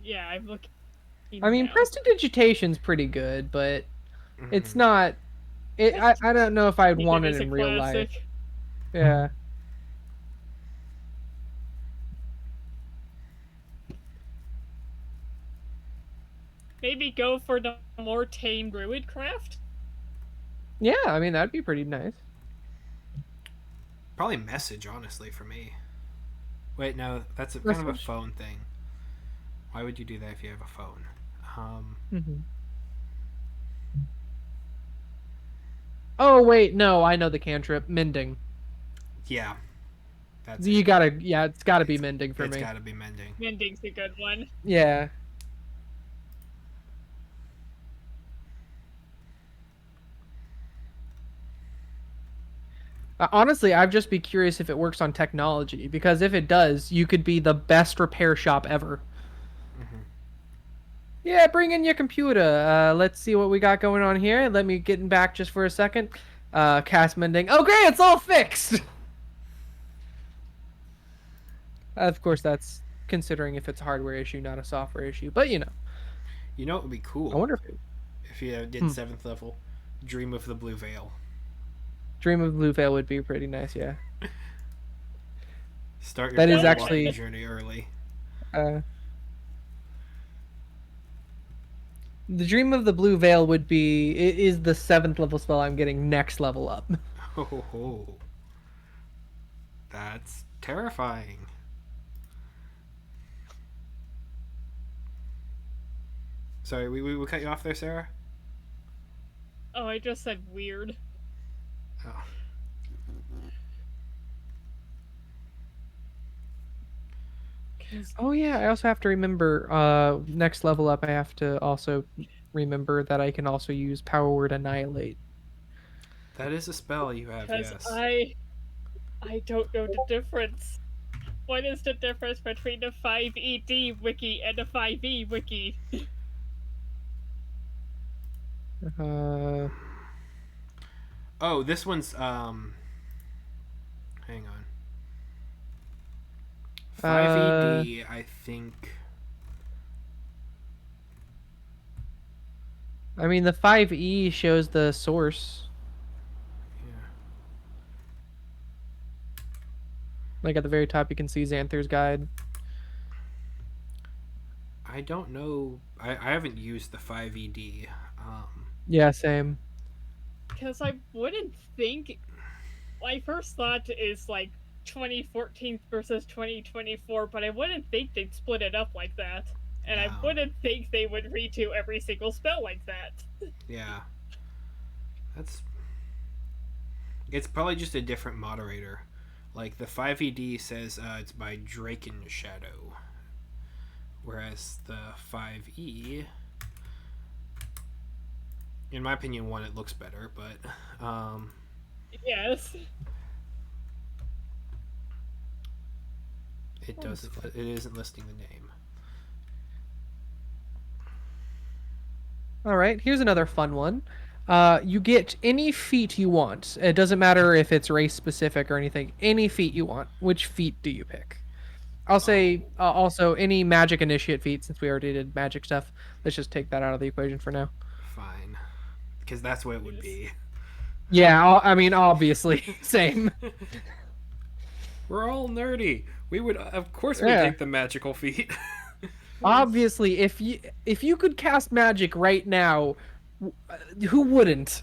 Yeah, I'm looking. I mean, now. prestidigitation's pretty good, but it's Mhm. not. I don't know if I'd want it It is a in real life. classic. Yeah. maybe go for the more tame druidcraft. Yeah, I mean that'd be pretty nice. Probably message, honestly, for me. Wait, no, that's kind of a Message. phone thing. Why would you do that if you have a phone? Hmm. Oh wait, no, I know the cantrip. Mending. Yeah, that's You it. gotta, yeah, it's gotta be It's mending for it's me. got to be mending. Mending's a good one. Yeah. Honestly, I'd just be curious if it works on technology, because if it does, you could be the best repair shop ever. Yeah, bring in your computer. Let's see what we got going on here. Let me get in back just for a second. Cast mending. Okay, it's all fixed. Of course, that's considering if it's a hardware issue, not a software issue. But you know, You know what would be I cool wonder if if you did hmm, 7th level? Dream of the Blue Veil. Dream of Blue Veil would be pretty nice. Yeah, Start your that is That player would walking actually. journey early. Uh, the Dream of the Blue Veil would be it is the 7th level spell I'm getting next level up. Ho ho ho. That's terrifying. Sorry, we cut you off there, Sarah? Oh, I just said weird. Oh. Oh yeah, I also have to remember next level up I have to also remember that I can also use Power Word Annihilate. That is a spell you have, Because yes. I don't know the difference. What is the difference between the 5ED wiki and the 5e wiki? Uh Oh, this one's hang on. uh 5ED, I think. I mean the 5e shows the source. Yeah. Like at the very top you can see Xanther's guide. I don't know. I haven't used the 5ED. Yeah, same. Because I wouldn't think. My first thought is like 2014 versus 2024, but I wouldn't think they'd split it up like that. And I No. wouldn't think they would redo every single spell like that. Yeah. That's. It's probably just a different moderator. Like the 5ED says it's by Draken Shadow. Whereas the 5E, in my opinion, one, it looks better, but Yes. it doesn't. It isn't listing the name. All right, here's another fun one. You get any feat you want. It doesn't matter if it's race specific or anything. Any feat you want. Which feat do you pick? I'll say Oh, also any magic initiate feat since we already did magic stuff. Let's just take that out of the equation for now. fine, because that's what it would be. Yeah, I mean obviously same. We're all nerdy. We would, of course, we Yeah. take the magical feat. Obviously, if you could cast magic right now, who wouldn't?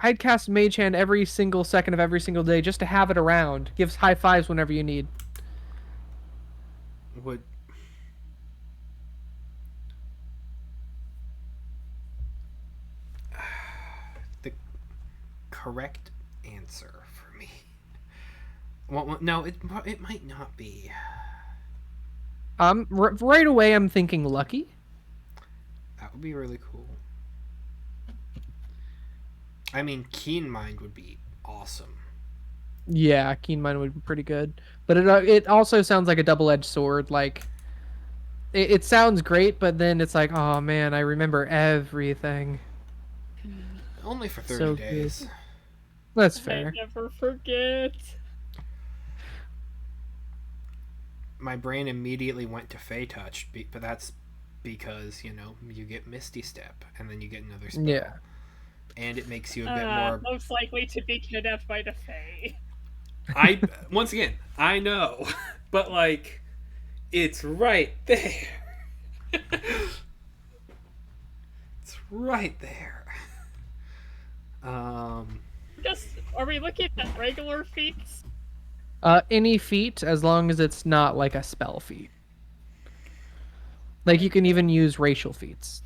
I'd cast Mage Hand every single second of every single day just to have it around. Gives high fives whenever you need. Would the correct answer for me? Well, no, it might not be. Right away I'm thinking lucky. That would be really cool. I mean, Keen Mind would be awesome. Yeah, Keen Mind would be pretty good, but it also sounds like a double-edged sword. Like it sounds great, but then it's like, oh man, I remember everything. Only for 30 So good. days. That's I fair. never forget. My brain immediately went to Fey Touch, but that's because, you get Misty Step, and then you get another spell. Yeah. And it makes you a bit more. Most likely to be kidnapped by the Fae. Once again, I know. But, like, It's right there. It's right there. Um, Just are we looking at regular feats? Any feat, as long as it's not like a spell feat. Like you can Okay. even use racial feats.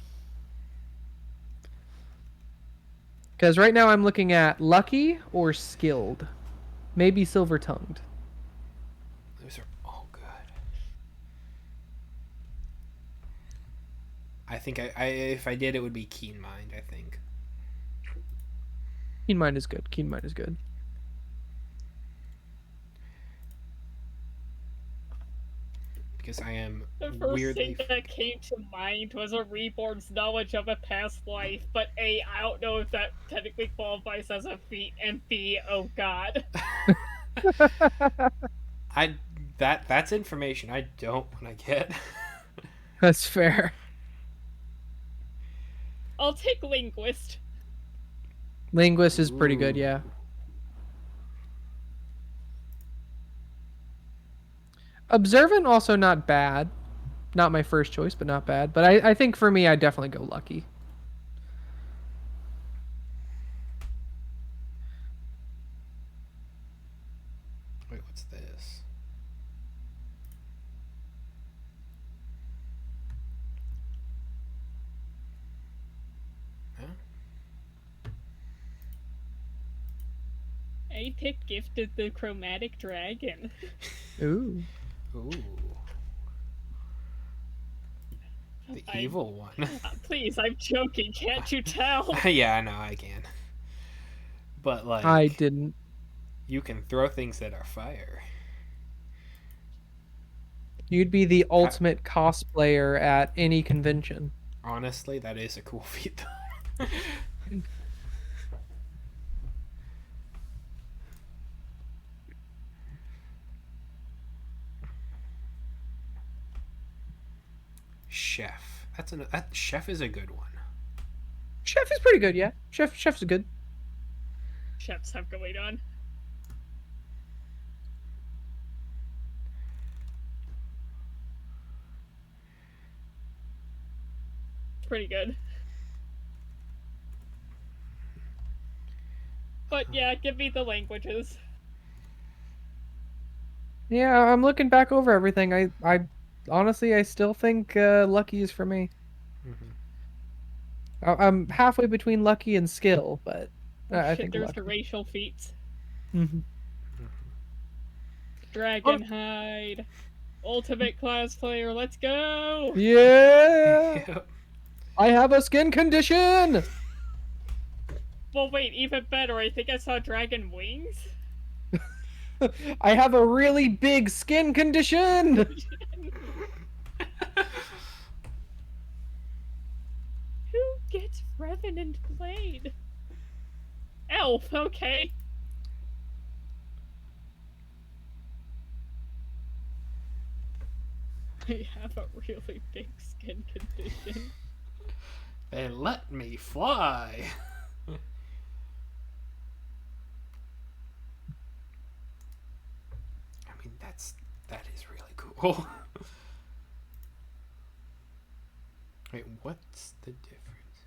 Because right now I'm looking at lucky or skilled, maybe silver tongued. those are all good. I think I if I did, it would be keen mind. I think. Keen mind is good. Keen mind is good. Because I am The first weirdly. thing that came to mind was a reborn's knowledge of a past life, but A, I don't know if that technically qualifies as a feat, and B, oh god. I that's information I don't want to get. That's fair. I'll take linguist. Linguist is pretty good, Ooh. yeah. Observant also not bad. Not my first choice, but not bad. But I think for me, I'd definitely go lucky. Wait, what's this? Huh? I picked Gifted the Chromatic Dragon. Ooh. Ooh. The I evil one. please, I'm joking, can't you tell? Yeah, I know I can. But I like, didn't. you can throw things that are fire. You'd be the Ha- ultimate cosplayer at any convention. Honestly, that is a cool feat. Though. Chef. That chef is a good one. Chef is pretty good, yeah. Chef's good. Chefs have going on. Pretty good. But yeah, give me the languages. Yeah, I'm looking back over everything. I honestly, I still think lucky is for me. Mm-hmm. I'm halfway between lucky and skill, but Oh I shit, think there's the lucky. racial feats. Hmm. Dragonhide. Ultimate class player, let's go! Yeah, Yep. I have a skin condition. Well, wait, even better, I think I saw dragon wings. I have a really big skin condition. Who gets Revenant Blade? Elf, okay. I have a really big skin condition. They let me fly. I mean, that is really cool. Wait, what's the difference?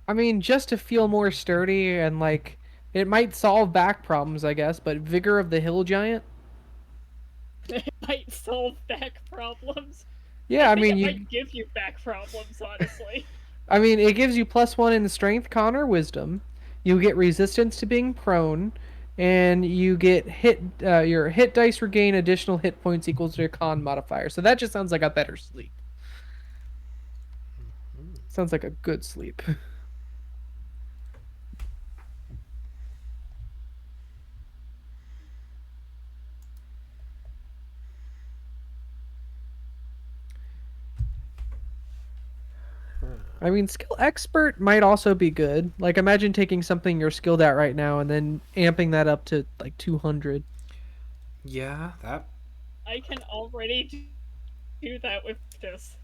I mean, just to feel more sturdy and like it might solve back problems, I guess. But vigor of the hill giant. It might solve back problems. I Yeah, I think mean it you. might give you back problems, honestly. I mean, it gives you +1 in strength, con, or wisdom. You get resistance to being prone, and you get hit. Your hit dice regain additional hit points equals to your con modifier. So that just sounds like a better sleep. Sounds like a good sleep. I mean, skill expert might also be good. Like, imagine taking something you're skilled at right now and then amping that up to like 200. Yeah, that. I can already do that with this.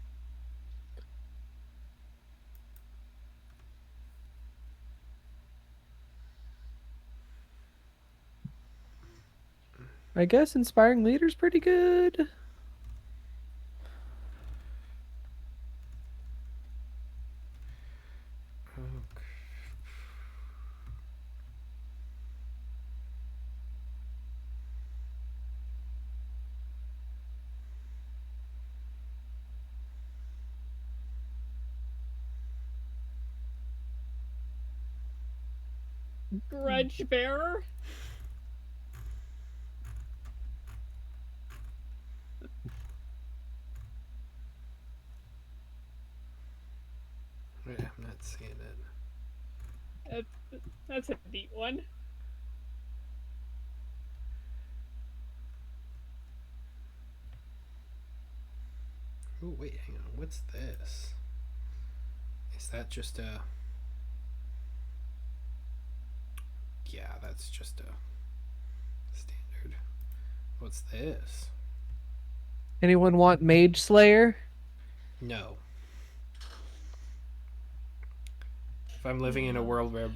I guess inspiring leader's pretty good. Grudge bearer? Yeah, I'm not seeing it. That's a neat one. Oh wait, hang on. What's this? Is that just a? Yeah, that's just a standard. What's this? Anyone want Mage Slayer? No. If I'm living in a world where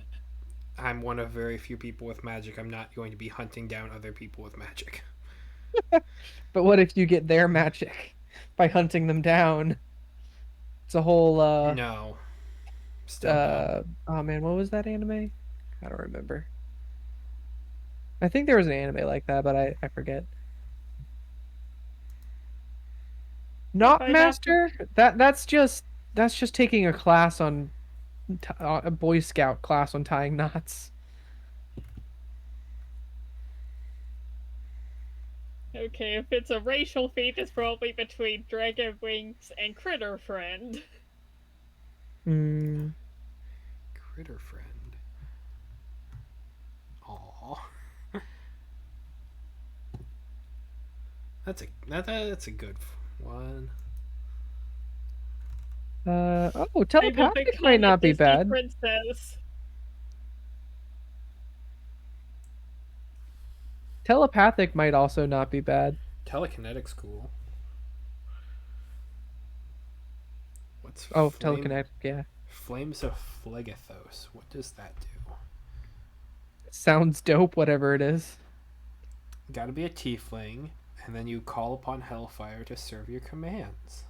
I'm one of very few people with magic, I'm not going to be hunting down other people with magic. But what if you get their magic by hunting them down? It's a whole No. Still no. oh man, what was that anime? I don't remember. I think there was an anime like that, but I forget. If Not I have to. master? That's just taking a class on a Boy Scout class on tying knots. Okay, if it's a racial feat, it's probably between Dragon Wings and Critter Friend. Hmm. Critter friend. Aww. That's a good one. Oh, I will telepathic might become a not be Disney bad. princess. Telepathic might also not be bad. Telekinetic's cool. What's Oh, flame? telekinetic, yeah. Flames of Phlegethos. What does that do? Sounds dope, whatever it is. Gotta be a tiefling, and then you call upon Hellfire to serve your commands.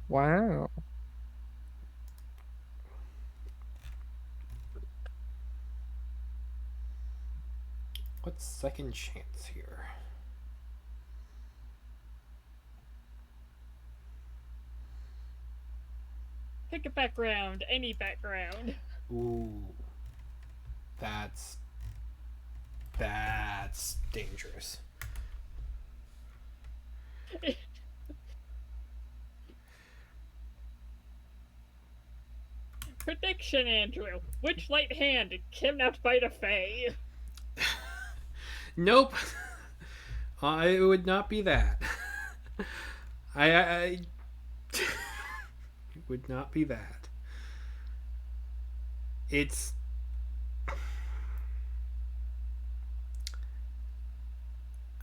Wow. What's second chance here? Pick a background, any background. Ooh, that's that's dangerous. Prediction, Andrew. Which light hand kidnapped by the Fae? Nope. It would not be that. I it would not be that. It's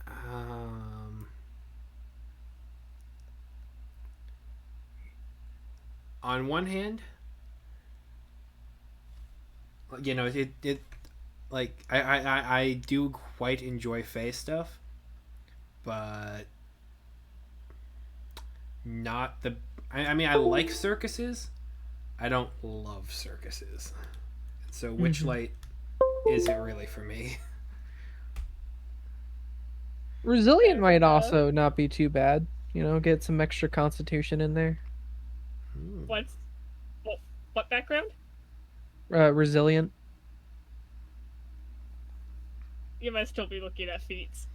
um on one hand, it like I do quite enjoy Fae stuff, but not the. I mean, I like circuses. I don't love circuses. So Hmm. Witchlight isn't really for me. Resilient Fair might enough. also not be too bad. Get some extra constitution in there. Hmm. What's what, what background? Resilient. You must still be looking at feats.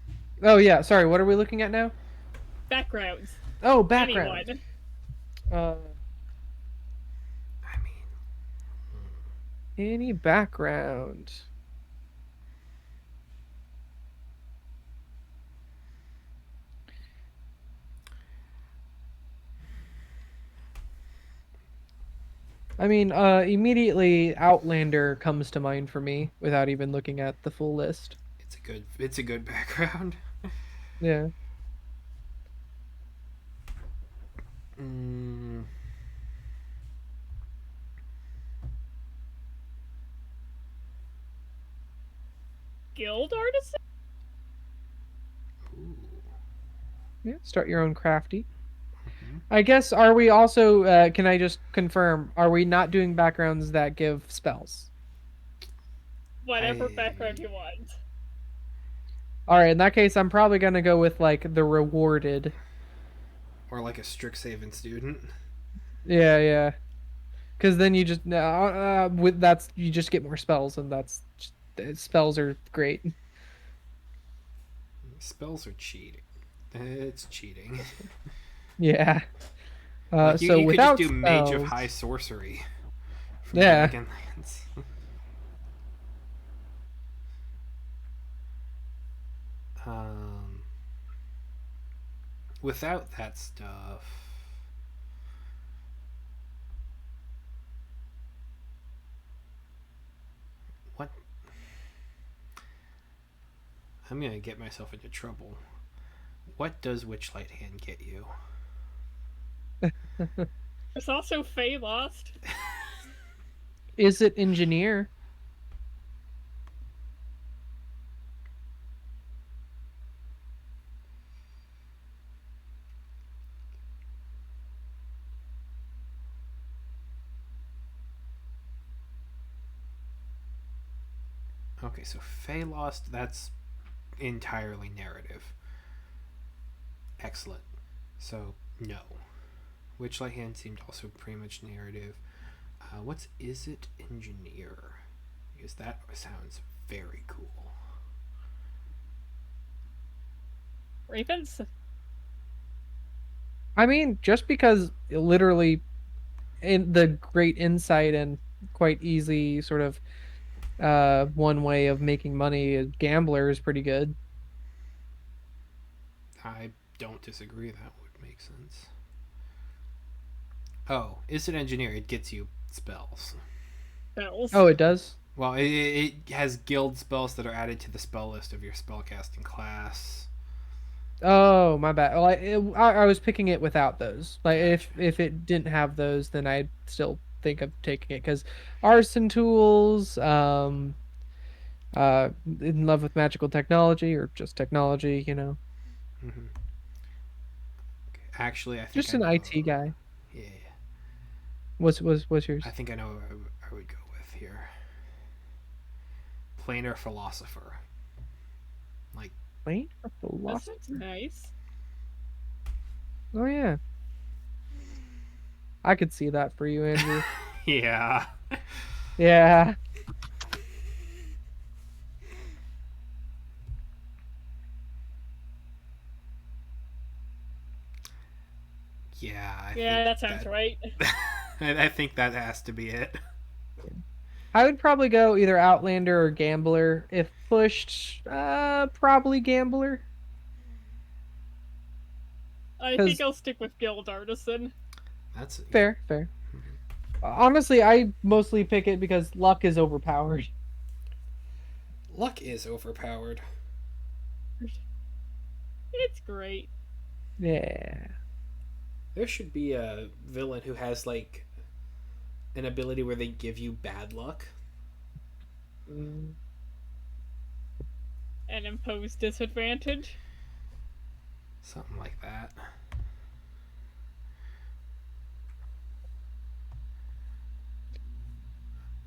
Oh yeah, sorry, what are we looking at now? Backgrounds. Oh, background. Anyone. Uh, I mean, any background. I mean, immediately Outlander comes to mind for me without even looking at the full list. it's a good background. Yeah. Mm, Guild artisan? Yeah, start your own crafty. Hmm. I guess, are we also, can I just confirm, are we not doing backgrounds that give spells? Whatever background I you want. All right, in that case, I'm probably going to go with like the rewarded. or like a Strixhaven student. Yeah, yeah. Because then you just, with that's, you just get more spells, and spells are great. Spells are cheating. It's cheating. Yeah. Like So you could just without do Mage of High spells, Sorcery from yeah. Dragonlance. um, without that stuff, what? I'm gonna get myself into trouble. What does Witchlight Hand get you? There's also Fey Lost. Is it engineer? Okay, so Fey Lost, that's entirely narrative. Excellent. So, no. Witchlight Hand seemed also pretty much narrative. What's Is It Engineer? Because that sounds very cool. Ravens? I mean, just because literally in the great insight and quite easy sort of one way of making money, gambler is pretty good. I don't disagree. That would make sense. Oh, Is It Engineer? It gets you spells. Bells. Oh, it does. Well, it has guild spells that are added to the spell list of your spellcasting class. Oh, my bad. Well, I was picking it without those. Like Gotcha. if it didn't have those, then I'd still think of taking it because arson tools, in love with magical technology or just technology, Hmm. Actually, I think just I an know. IT guy. Yeah, What's I yours? think I know what I would go with here. Planar Philosopher. Like, Wait, a That sounds philosopher. nice. Oh yeah, I could see that for you, Andrew. yeah. Yeah. Yeah, I Yeah, think that sounds that. right. I think that has to be it. I would probably go either Outlander or Gambler. If pushed, probably Gambler. I think Because I'll stick with Guild Artisan. That's yeah. fair, fair. Honestly, I mostly pick it because luck is overpowered. Luck is overpowered. It's great. Yeah. There should be a villain who has like an ability where they give you bad luck. Mm. And impose disadvantage. Something like that.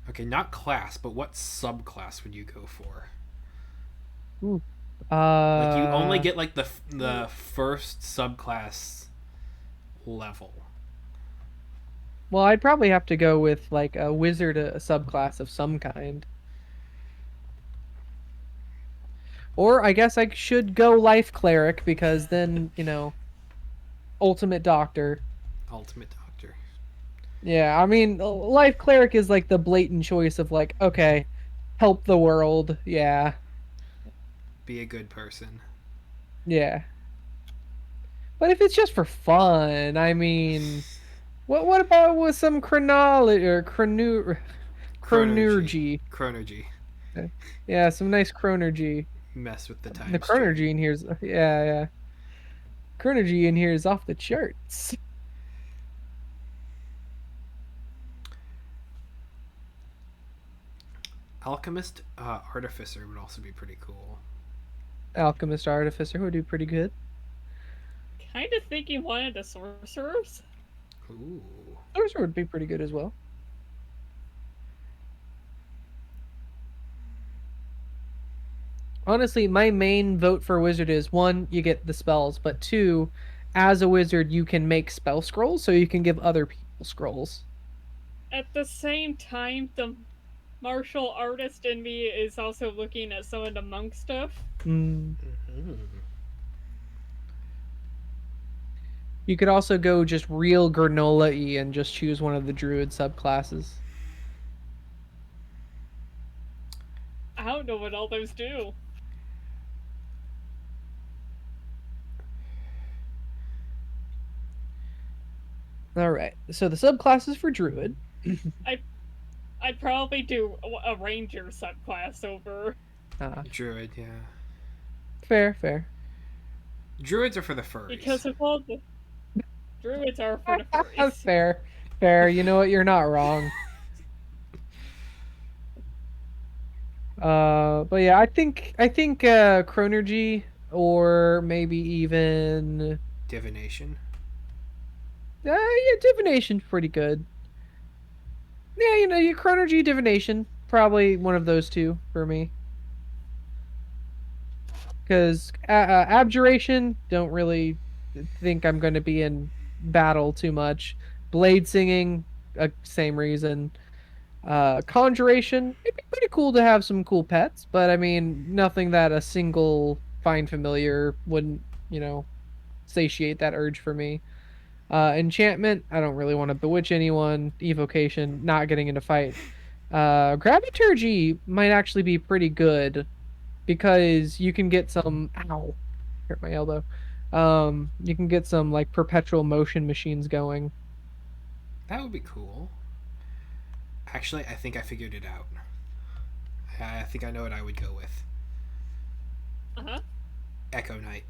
Okay, not class, but what subclass would you go for? Ooh. Like you only Uh, get like the first subclass level. well, I'd probably have to go with like a wizard, a subclass of some kind. Or I guess I should go life cleric because then, ultimate doctor. Ultimate Doctor. Yeah, I mean, life cleric is like the blatant choice of like, okay, help the world. Yeah. Be a good person. Yeah. But if it's just for fun, I mean, what about with some chronology or Chronergy. chronergy? Chronergy. Uh, Yeah, some nice chronergy. Mess with the The time stream. chronergy in here is, yeah, yeah. Chronergy in here is off the charts. Alchemist, Artificer would also be pretty cool. Alchemist Artificer would do pretty good. kind of thinking one of the sorcerers. Ooh. Sorcerer would be pretty good as well. Honestly, my main vote for wizard is one, you get the spells, but two, as a wizard, you can make spell scrolls, so you can give other people scrolls. At the same time, the martial artist in me is also looking at some of the monk stuff. Mm. Mm. You could also go just real granola-y and just choose one of the druid subclasses. I don't know what all those do. All right. So the subclasses for druid. I'd probably do a ranger subclass over. Druid, yeah. Fair, fair. Druids are for the furries. Because of all the druids are for the furries. Fair, fair. You know what? You're not wrong. But yeah, I think Chronergy or maybe even Divination. yeah, Divination's pretty good. Yeah, your Chronergy, Divination, probably one of those two for me. Because Abjuration, don't really think I'm going to be in battle too much. Blade Singing, same reason. Conjuration, it'd be pretty cool to have some cool pets, but I mean, nothing that a single Find Familiar wouldn't, satiate that urge for me. Enchantment, I don't really want to bewitch anyone. Evocation, not getting into fight. Graviturgy might actually be pretty good because you can get some. Ow, hurt my elbow. You can get some like perpetual motion machines going. That would be cool. Actually, I think I figured it out. I think I know what I would go with. Uh-huh. Echo Knight.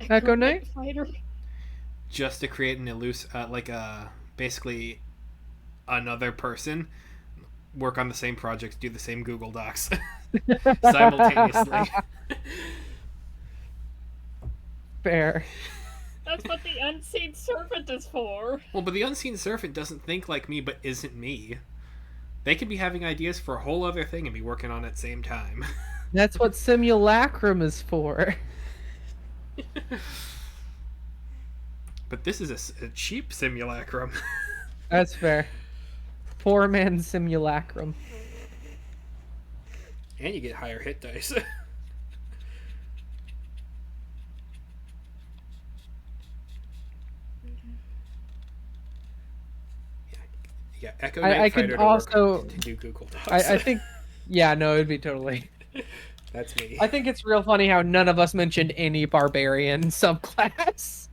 Echo Knight? Fighter. Just to create an basically another person, work on the same projects, do the same Google Docs simultaneously. Fair. That's what the unseen servant is for. Well, but the unseen servant doesn't think like me, but isn't me. They could be having ideas for a whole other thing and be working on it at the same time. That's what simulacrum is for. But this is a cheap simulacrum. That's fair. Poor man's simulacrum. And you get higher hit dice. Yeah, Echo Knight I Fighter could to work also. to do Google Docs. I think. Yeah, no, it'd be totally. That's me. I think it's real funny how none of us mentioned any barbarian subclass.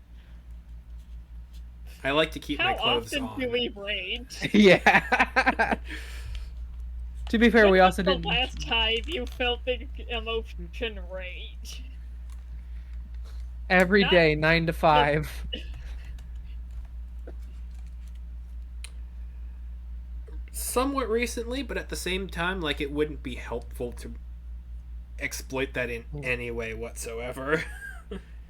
I like to keep my How clothes often on. do we rage? Yeah. To be fair, When we was also the didn't. last time you felt the emotion rage? Every Not- day, 9 to 5. Somewhat recently, but at the same time, like it wouldn't be helpful to exploit that in any way whatsoever.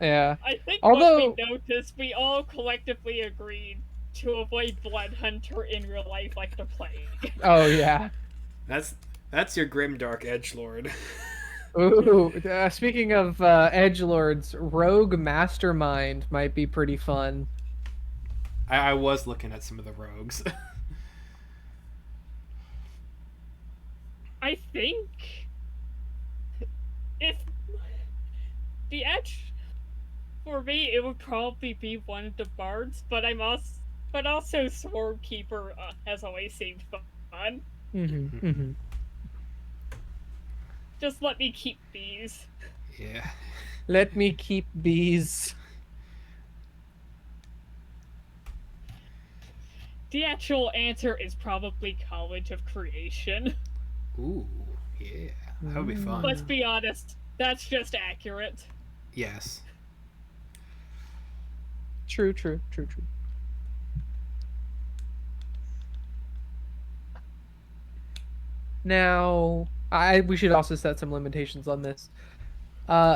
Yeah. I think Although- what we noticed, we all collectively agreed to avoid Blood Hunter in real life like the plague. Oh yeah. That's your grimdark edgelord. Ooh. Speaking of edgelords, Rogue Mastermind might be pretty fun. I was looking at some of the rogues. I think if the edge for me, it would probably be one of the bards, but also Swordkeeper has always seemed fun. Mm-hmm. Mm-hmm. Just let me keep these. Yeah. Let me keep these. The actual answer is probably College of Creation. Ooh, yeah. That would be fun. Let's be honest, that's just accurate. Yes. True. Now, we should also set some limitations on this.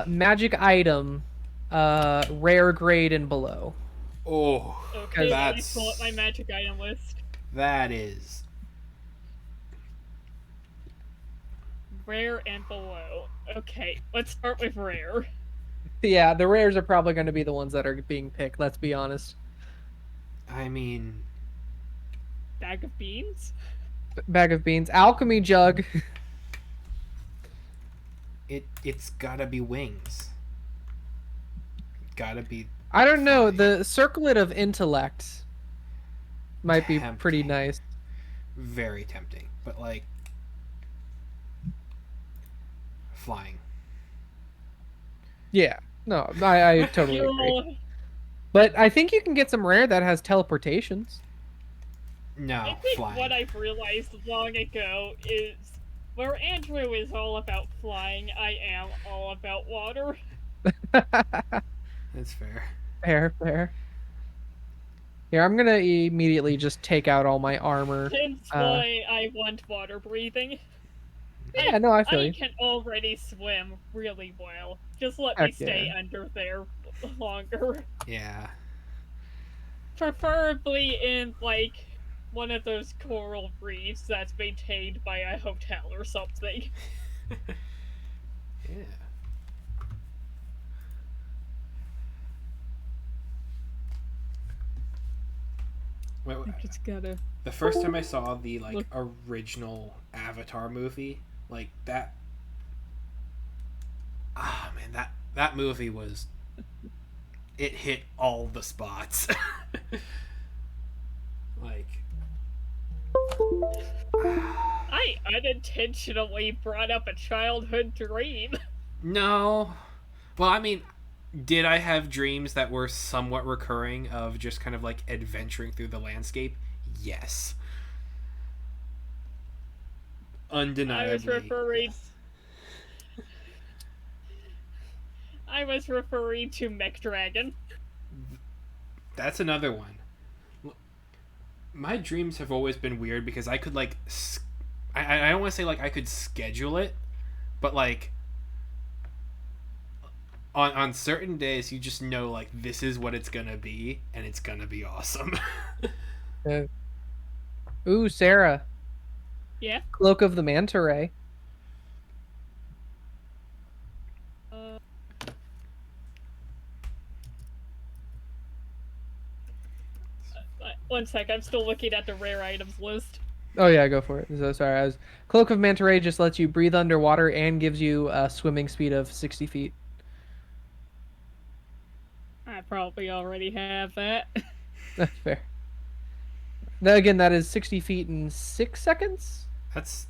Magic item. rare grade and below. Oh, Okay, let me pull up my that's magic item list. that is Rare and below. Okay, let's start with rare. Yeah, the rares are probably going to be the ones that are being picked. Let's be honest. I mean, Bag of beans? Bag of beans, alchemy jug. it's gotta be wings. Gotta be I don't know. flying. The circlet of intellect might be pretty Tempting. nice. Very tempting. But like flying. Yeah. No, I totally agree. You'll, But I think you can get some rare that has teleportations. No, I think flying. what I've realized long ago is where Andrew is all about flying, I am all about water. That's fair. Fair, fair. Here, I'm gonna immediately just take out all my armor. Hence why I want water breathing. Yeah, no, I feel I you. can already swim really well. Just let me Heck stay yeah. under there longer. Yeah. Preferably in, like, one of those coral reefs that's maintained by a hotel or something. Yeah. Wait, I just gotta. the first time I saw the like Look. original Avatar movie, like that. Ah man, that movie was. It hit all the spots. Like. I unintentionally brought up a childhood dream. No. Well, I mean, did I have dreams that were somewhat recurring of just kind of like adventuring through the landscape? Yes. Undeniably. referring- I was referring to Mech Dragon. That's another one. My dreams have always been weird because I could like I don't want to say like I could schedule it, but like on certain days you just know like this is what it's gonna be and it's gonna be awesome. Ooh, Sarah. Yeah? Cloak of the Manta Ray. Uh, one sec, I'm still looking at the rare items list. Oh yeah, go for it. So sorry, Cloak of Manta Ray just lets you breathe underwater and gives you a swimming speed of 60 feet. I probably already have that. That's fair. Now again, that is 60 feet in 6 seconds. That's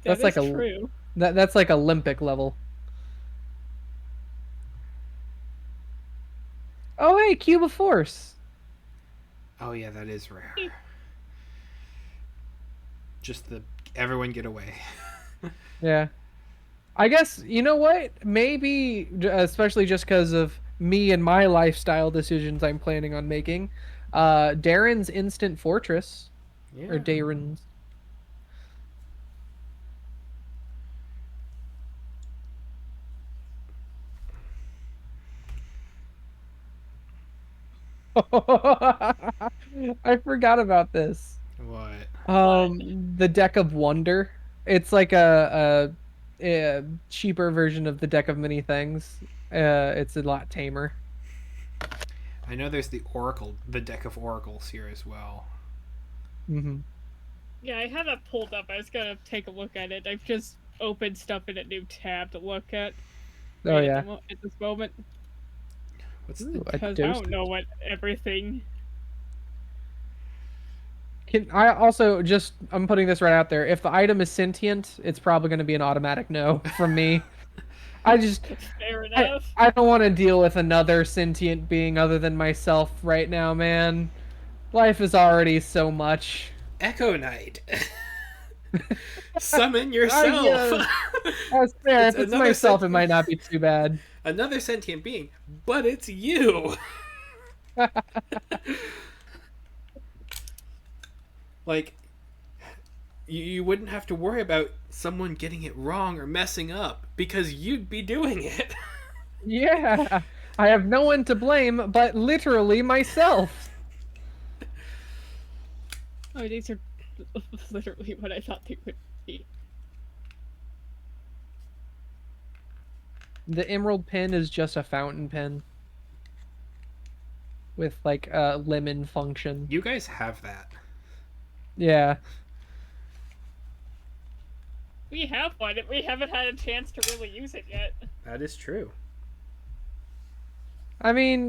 That's That like is true. That's like Olympic level. Oh hey, Cube of Force. oh yeah, that is rare. Just the everyone get away. Yeah. I guess you know what? Maybe especially just because of me and my lifestyle decisions I'm planning on making. Darren's Instant Fortress Yeah. or Darren's. I forgot about this. What? The Deck of Wonder. It's like a cheaper version of the Deck of Many Things. It's a lot tamer. I know there's the deck of oracles here as well. Mm-hmm. Yeah, I have it pulled up. I was gonna take a look at it. I've just opened stuff in a new tab to look at. Oh right yeah. at this moment. What's Ooh, the a Because I dose. don't know what everything. Can I also just I'm putting this right out there. If the item is sentient, it's probably going to be an automatic no from me. I just Fair enough. I don't want to deal with another sentient being other than myself right now, man. Life is already so much. Echo Knight? Summon yourself. Yeah. That's fair. It's If it's another myself, it might not be too bad. Another sentient being, but it's you. Like, you wouldn't have to worry about someone getting it wrong or messing up because you'd be doing it. Yeah, I have no one to blame but literally myself. Oh, these are literally what I thought they would be. The emerald pen is just a fountain pen with like a lemon function. You guys have that. Yeah. We have one, and we haven't had a chance to really use it yet. That is true. I mean,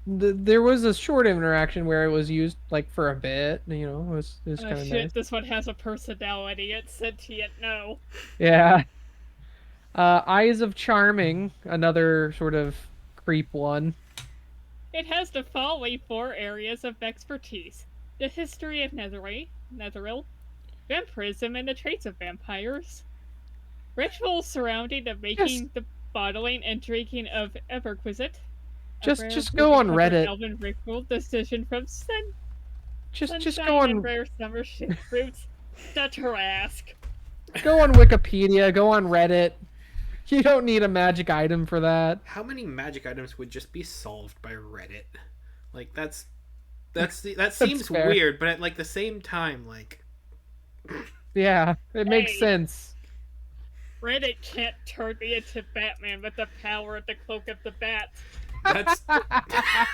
there was a short interaction where it was used like for a bit. You know, it was kind of Shit, nice. this one has a personality. It's sentient, no. Yeah. Eyes of Charming, another sort of creep one. It has the following 4 areas of expertise: the history of Netheril, vampirism and the traits of vampires, rituals surrounding the Just, making, the bottling, and drinking of Everquisite, a rare just go on ruby-covered Reddit. elven ritual decision from Just go sunshine and on, rare summer fruits. Such harass. go on Wikipedia, go on Reddit. You don't need a magic item for that. How many magic items would just be solved by Reddit? Like that That's seems fair. weird, but at like the same time, like Yeah, it makes Hey. sense. Reddit can't turn me into Batman with the power of the cloak of the bat. that's I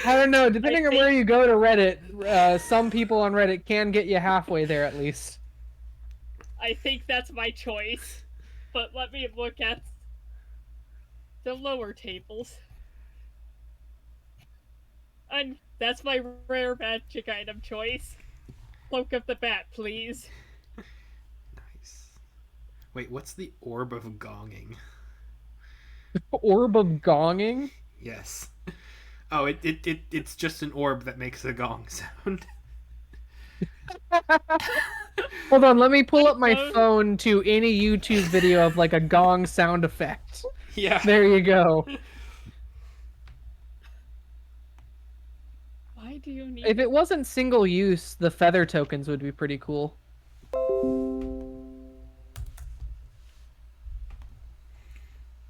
don't know. Depending on where you go to Reddit, some people on Reddit can get you halfway there at least. I think that's my choice. But let me look at the lower tables. And that's my rare magic item choice. Cloak of the Bat, please. nice. Wait, what's the orb of gonging? Orb of Gonging? Yes. Oh, it's just an orb that makes a gong sound. Hold on, let me pull up my don't- phone to any YouTube video of like a gong sound effect. Yeah. There you go. Why do you need If it wasn't single use, the feather tokens would be pretty cool.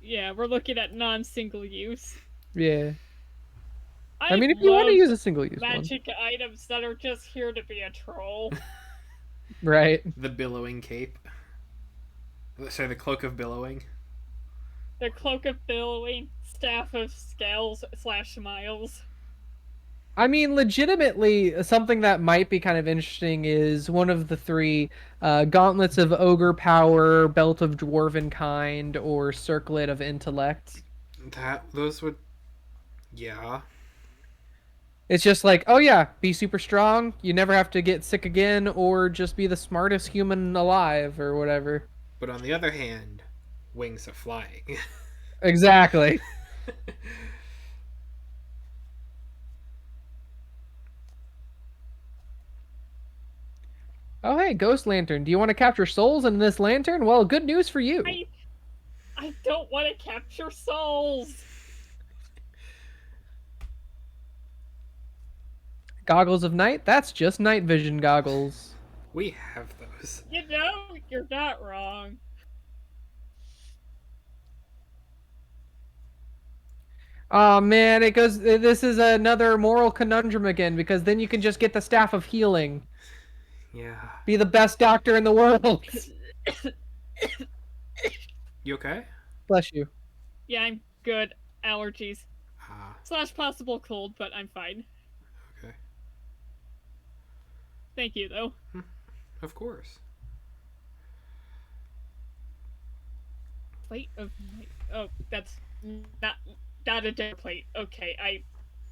Yeah, we're looking at non-single use. Yeah. I I mean, if you want to love use a single use one. magic items that are just here to be a troll. Right. The billowing cape. Sorry, the cloak of billowing. The Cloak of Billowing, Staff of Scales / Smiles. I mean, legitimately, something that might be kind of interesting is one of the 3 Gauntlets of Ogre Power, Belt of Dwarven Kind, or Circlet of Intellect. Those would, yeah. It's just like, oh yeah, be super strong, you never have to get sick again, or just be the smartest human alive, or whatever. But on the other hand, wings of flying. Exactly. Oh hey, Ghost Lantern, do you want to capture souls in this lantern? Well, good news for you. I don't want to capture souls. Goggles of Night? That's just night vision goggles. We have those. You know, you're not wrong. Oh man, it goes. This is another moral conundrum again because then you can just get the Staff of Healing. Yeah. Be the best doctor in the world. You okay? Bless you. Yeah, I'm good. Allergies. Ah, / possible cold, but I'm fine. okay. Thank you, though. Of course. Plate of... Oh, that's not a dinner plate. Okay,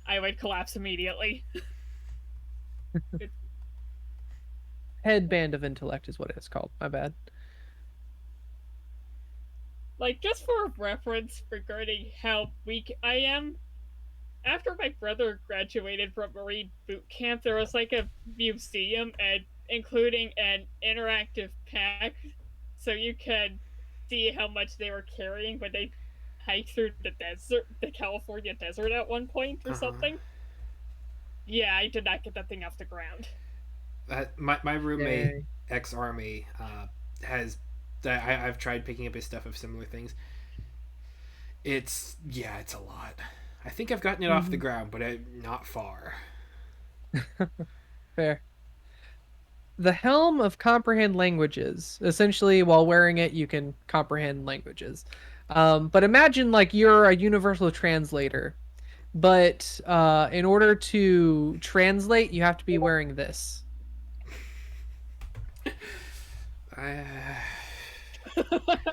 I would collapse immediately. Headband of Intellect is what it's called. My bad. Like, just for reference regarding how weak I am, after my brother graduated from Marine boot camp, there was like a museum and including an interactive pack, so you could see how much they were carrying when they hiked through the California desert at one point or something. Yeah, I did not get that thing off the ground. My roommate, Yay. ex army, has. I've tried picking up his stuff of similar things. It's a lot. I think I've gotten it off the Mhm. ground, but not far. Fair. The helm of comprehend languages. Essentially, while wearing it, you can comprehend languages. But imagine like you're a universal translator, but in order to translate, you have to be wearing this. I,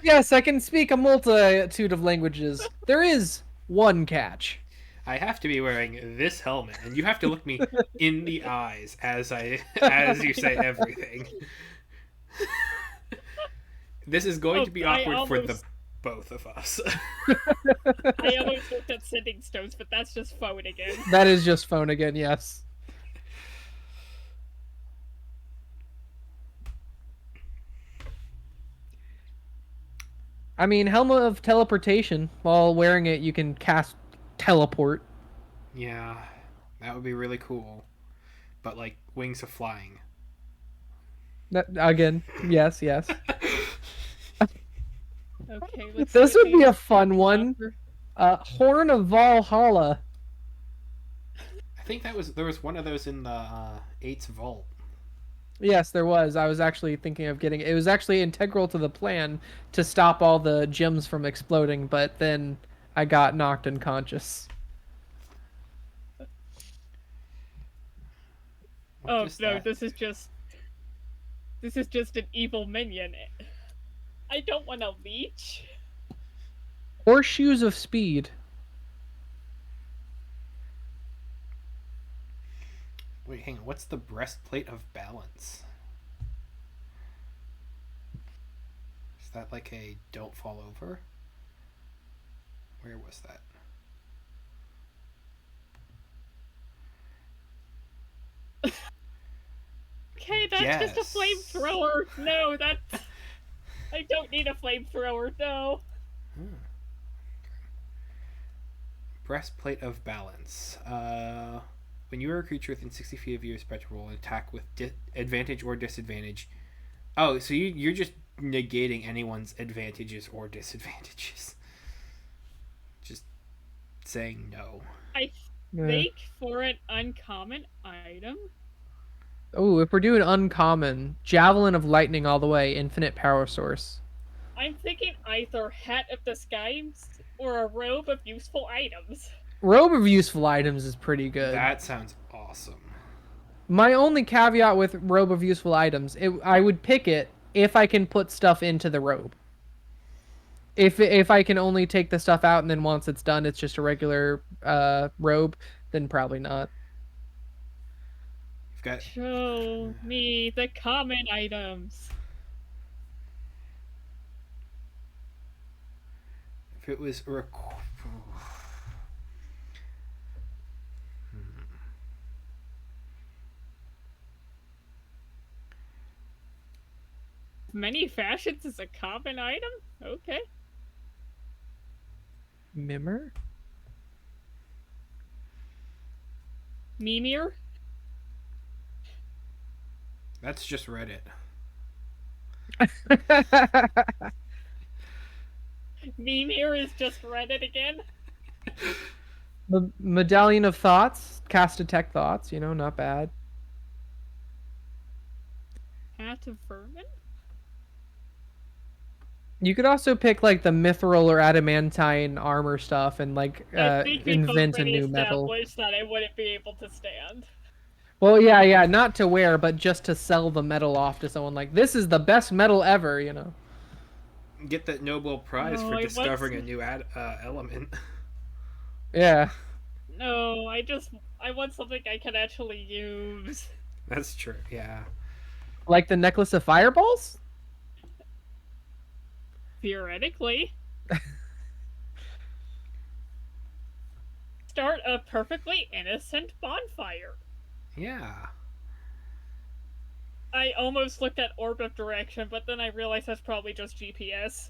Yes, I can speak a multitude of languages. There is one catch. I have to be wearing this helmet, and you have to look me in the eyes as I as you say everything. This is going Oh, to be awkward for the almost both of us. I almost looked at sending stones, but that's just phone again. That is just phone again, yes. I mean, helmet of teleportation. While wearing it, you can cast teleport. Yeah, that would be really cool. But like wings of flying. That, again, yes, yes. Okay, let's see This what would be these a fun one. offer. Horn of Valhalla. I think there was one of those in the Eight's vault. Yes, there was. I was actually thinking of getting it. Was actually integral to the plan to stop all the gems from exploding, but then I got knocked unconscious. What Oh is no, that? this is just an evil minion. I don't want a leech. Horseshoes of Speed. Wait, hang on. What's the breastplate of balance? Is that like a don't fall over? Where was that? Okay, that's just a Yes. flamethrower. No, that's I don't need a flamethrower. No. Hmm. Breastplate of balance. When you are a creature within 60 feet of you, expect to roll an attack with advantage or disadvantage. Oh, so you're just negating anyone's advantages or disadvantages. Just saying no. I Yeah. think for an uncommon item, Oh, if we're doing uncommon, Javelin of Lightning all the way, infinite power source. I'm thinking either Hat of the Skies or a robe of useful items. Robe of Useful Items is pretty good. That sounds awesome. My only caveat with Robe of Useful Items, I would pick it if I can put stuff into the robe. If I can only take the stuff out and then once it's done, it's just a regular robe, then probably not. You've got Show me the common items. if it was Many fashions is a common item? Okay. Mimmer? Mimir? that's just Reddit. Mimir is just Reddit again? Medallion of Thoughts, cast detect thoughts, not bad. Hat of Vermin? You could also pick like the mithril or adamantine armor stuff and like I think we've invent a already new metal. established that I wouldn't be able to stand. Well, yeah, not to wear, but just to sell the metal off to someone like this is the best metal ever. Get that Nobel Prize No, for I want discovering a new element. Yeah. No, I want something I can actually use. That's true. Yeah. Like the necklace of fireballs? Theoretically. Start a perfectly innocent bonfire. Yeah. I almost looked at Orb of Direction, but then I realized that's probably just GPS.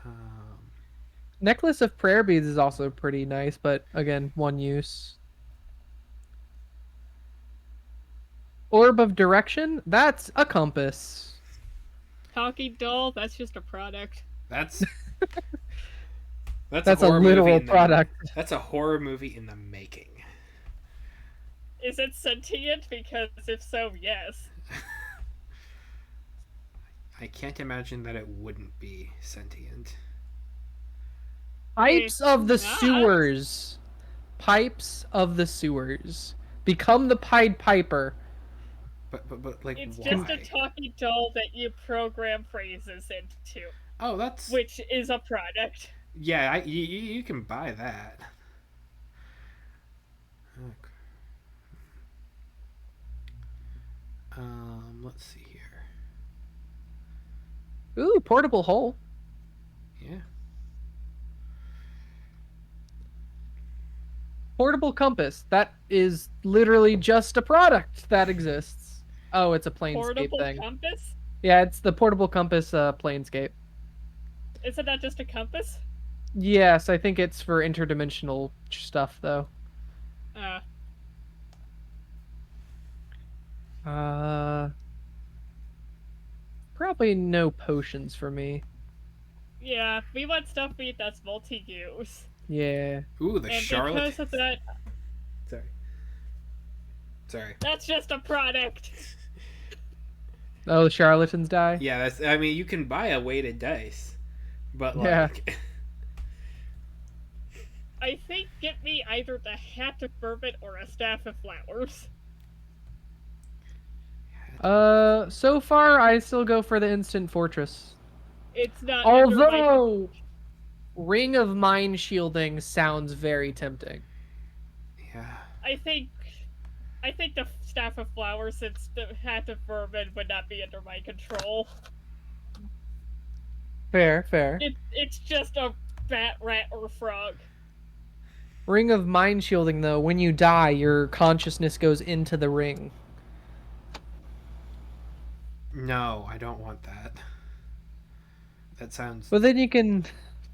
Um, Necklace of prayer beads is also pretty nice, but again, one use. Orb of direction? That's a compass. Talking doll, that's just a product. That's that's a That's a horror movie literal in the product. that's a horror movie in the making. Is it sentient? Because if so, yes. I can't imagine that it wouldn't be sentient. Pipes It's of the not. sewers. Pipes of the sewers. Become the Pied Piper. But like It's just a why? talking doll that you program phrases into, Oh, that's which is a product. yeah. You can buy that. Okay. Let's see here. Ooh, portable hole. Yeah. Portable compass. That is literally just a product that exists. Oh, it's a planescape Portable thing. compass? Yeah, it's the portable compass planescape. Isn't that just a compass? Yes, I think it's for interdimensional stuff though. Uh, Uh Probably no potions for me. yeah, we want stuff that's multi-use. Yeah. Ooh, the And Charlotte. because of that, Sorry. Sorry. that's just a product. Oh, the charlatans die? Yeah, that's. I mean, you can buy a weighted dice, but Yeah. like, I think get me either the Hat of Bourbon or a Staff of Flowers. So far I still go for the instant fortress. It's not under my... Although Ring of Mind Shielding sounds very tempting. yeah. I think the Staff of Flowers, since the Hat of Bourbon would not be under my control. Fair. It's just a bat, rat, or frog. Ring of Mind Shielding though, when you die, your consciousness goes into the ring. No, I don't want that. That sounds. But then you can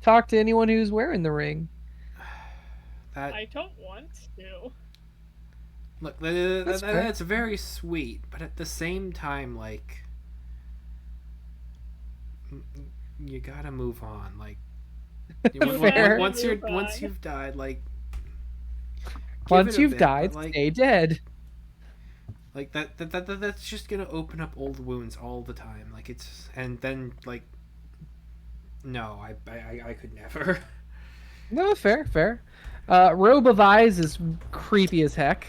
talk to anyone who's wearing the ring. That I don't want to. look. That's fair. That's very sweet, but at the same time, like, you gotta move on. Like, Fair. once Move on. you've died, like, give Once it a you've bit, died, but, like, stay dead. like that's just gonna open up old wounds all the time. Like it's and then like, no, I could never. No, fair. Robe of Eyes is creepy as heck.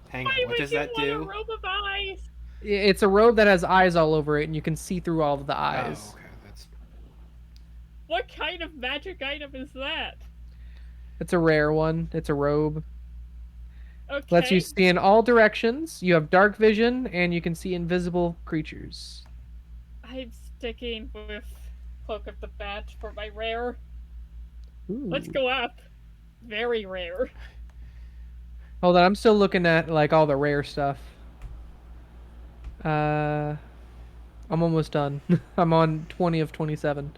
Hang Why on, what would does you that want a do? robe of eyes? It's a robe that has eyes all over it, and you can see through all of the eyes. Oh, okay, that's What kind of magic item is that? It's a rare one. It's a robe. Okay. Lets you see in all directions. You have dark vision, and you can see invisible creatures. I'm sticking with Cloak of the Bat for my rare. Ooh. Let's go up. Very rare. Hold on, I'm still looking at like all the rare stuff. I'm almost done. I'm on 20 of 27.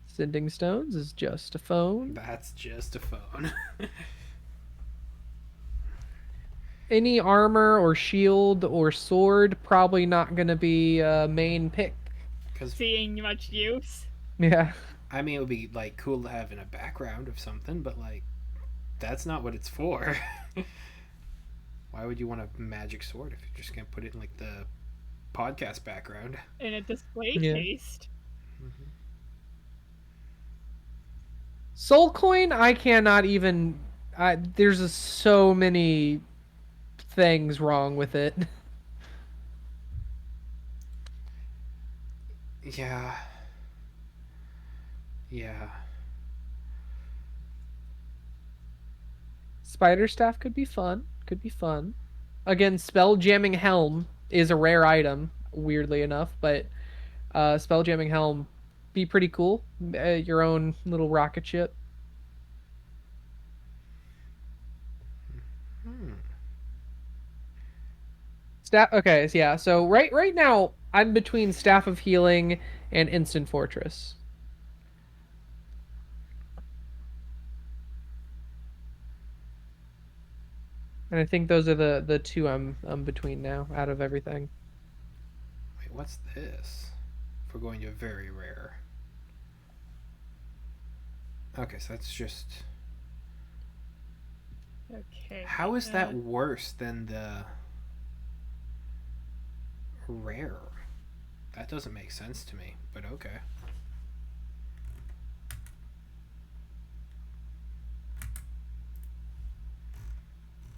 Sending stones is just a phone. that's just a phone. Any armor or shield or sword probably not gonna be a main pick. Because Seeing much use. Yeah. I mean, it would be like cool to have in a background of something, but like, that's not what it's for. Why would you want a magic sword if you're just gonna put it in like the podcast background? In a display Yeah. case. Soul coin, I cannot even. There's so many things wrong with it. Yeah. Yeah. Spider staff could be fun. Again, spell jamming helm is a rare item, weirdly enough, but spell jamming helm be pretty cool. Your own little rocket ship. Staff. Okay, so yeah. So right now, I'm between Staff of Healing and Instant Fortress. And I think those are the two I'm between now out of everything. Wait, what's this? If we're going to very rare. Okay, so that's just. Okay. How is that worse than the rare? That doesn't make sense to me, but okay.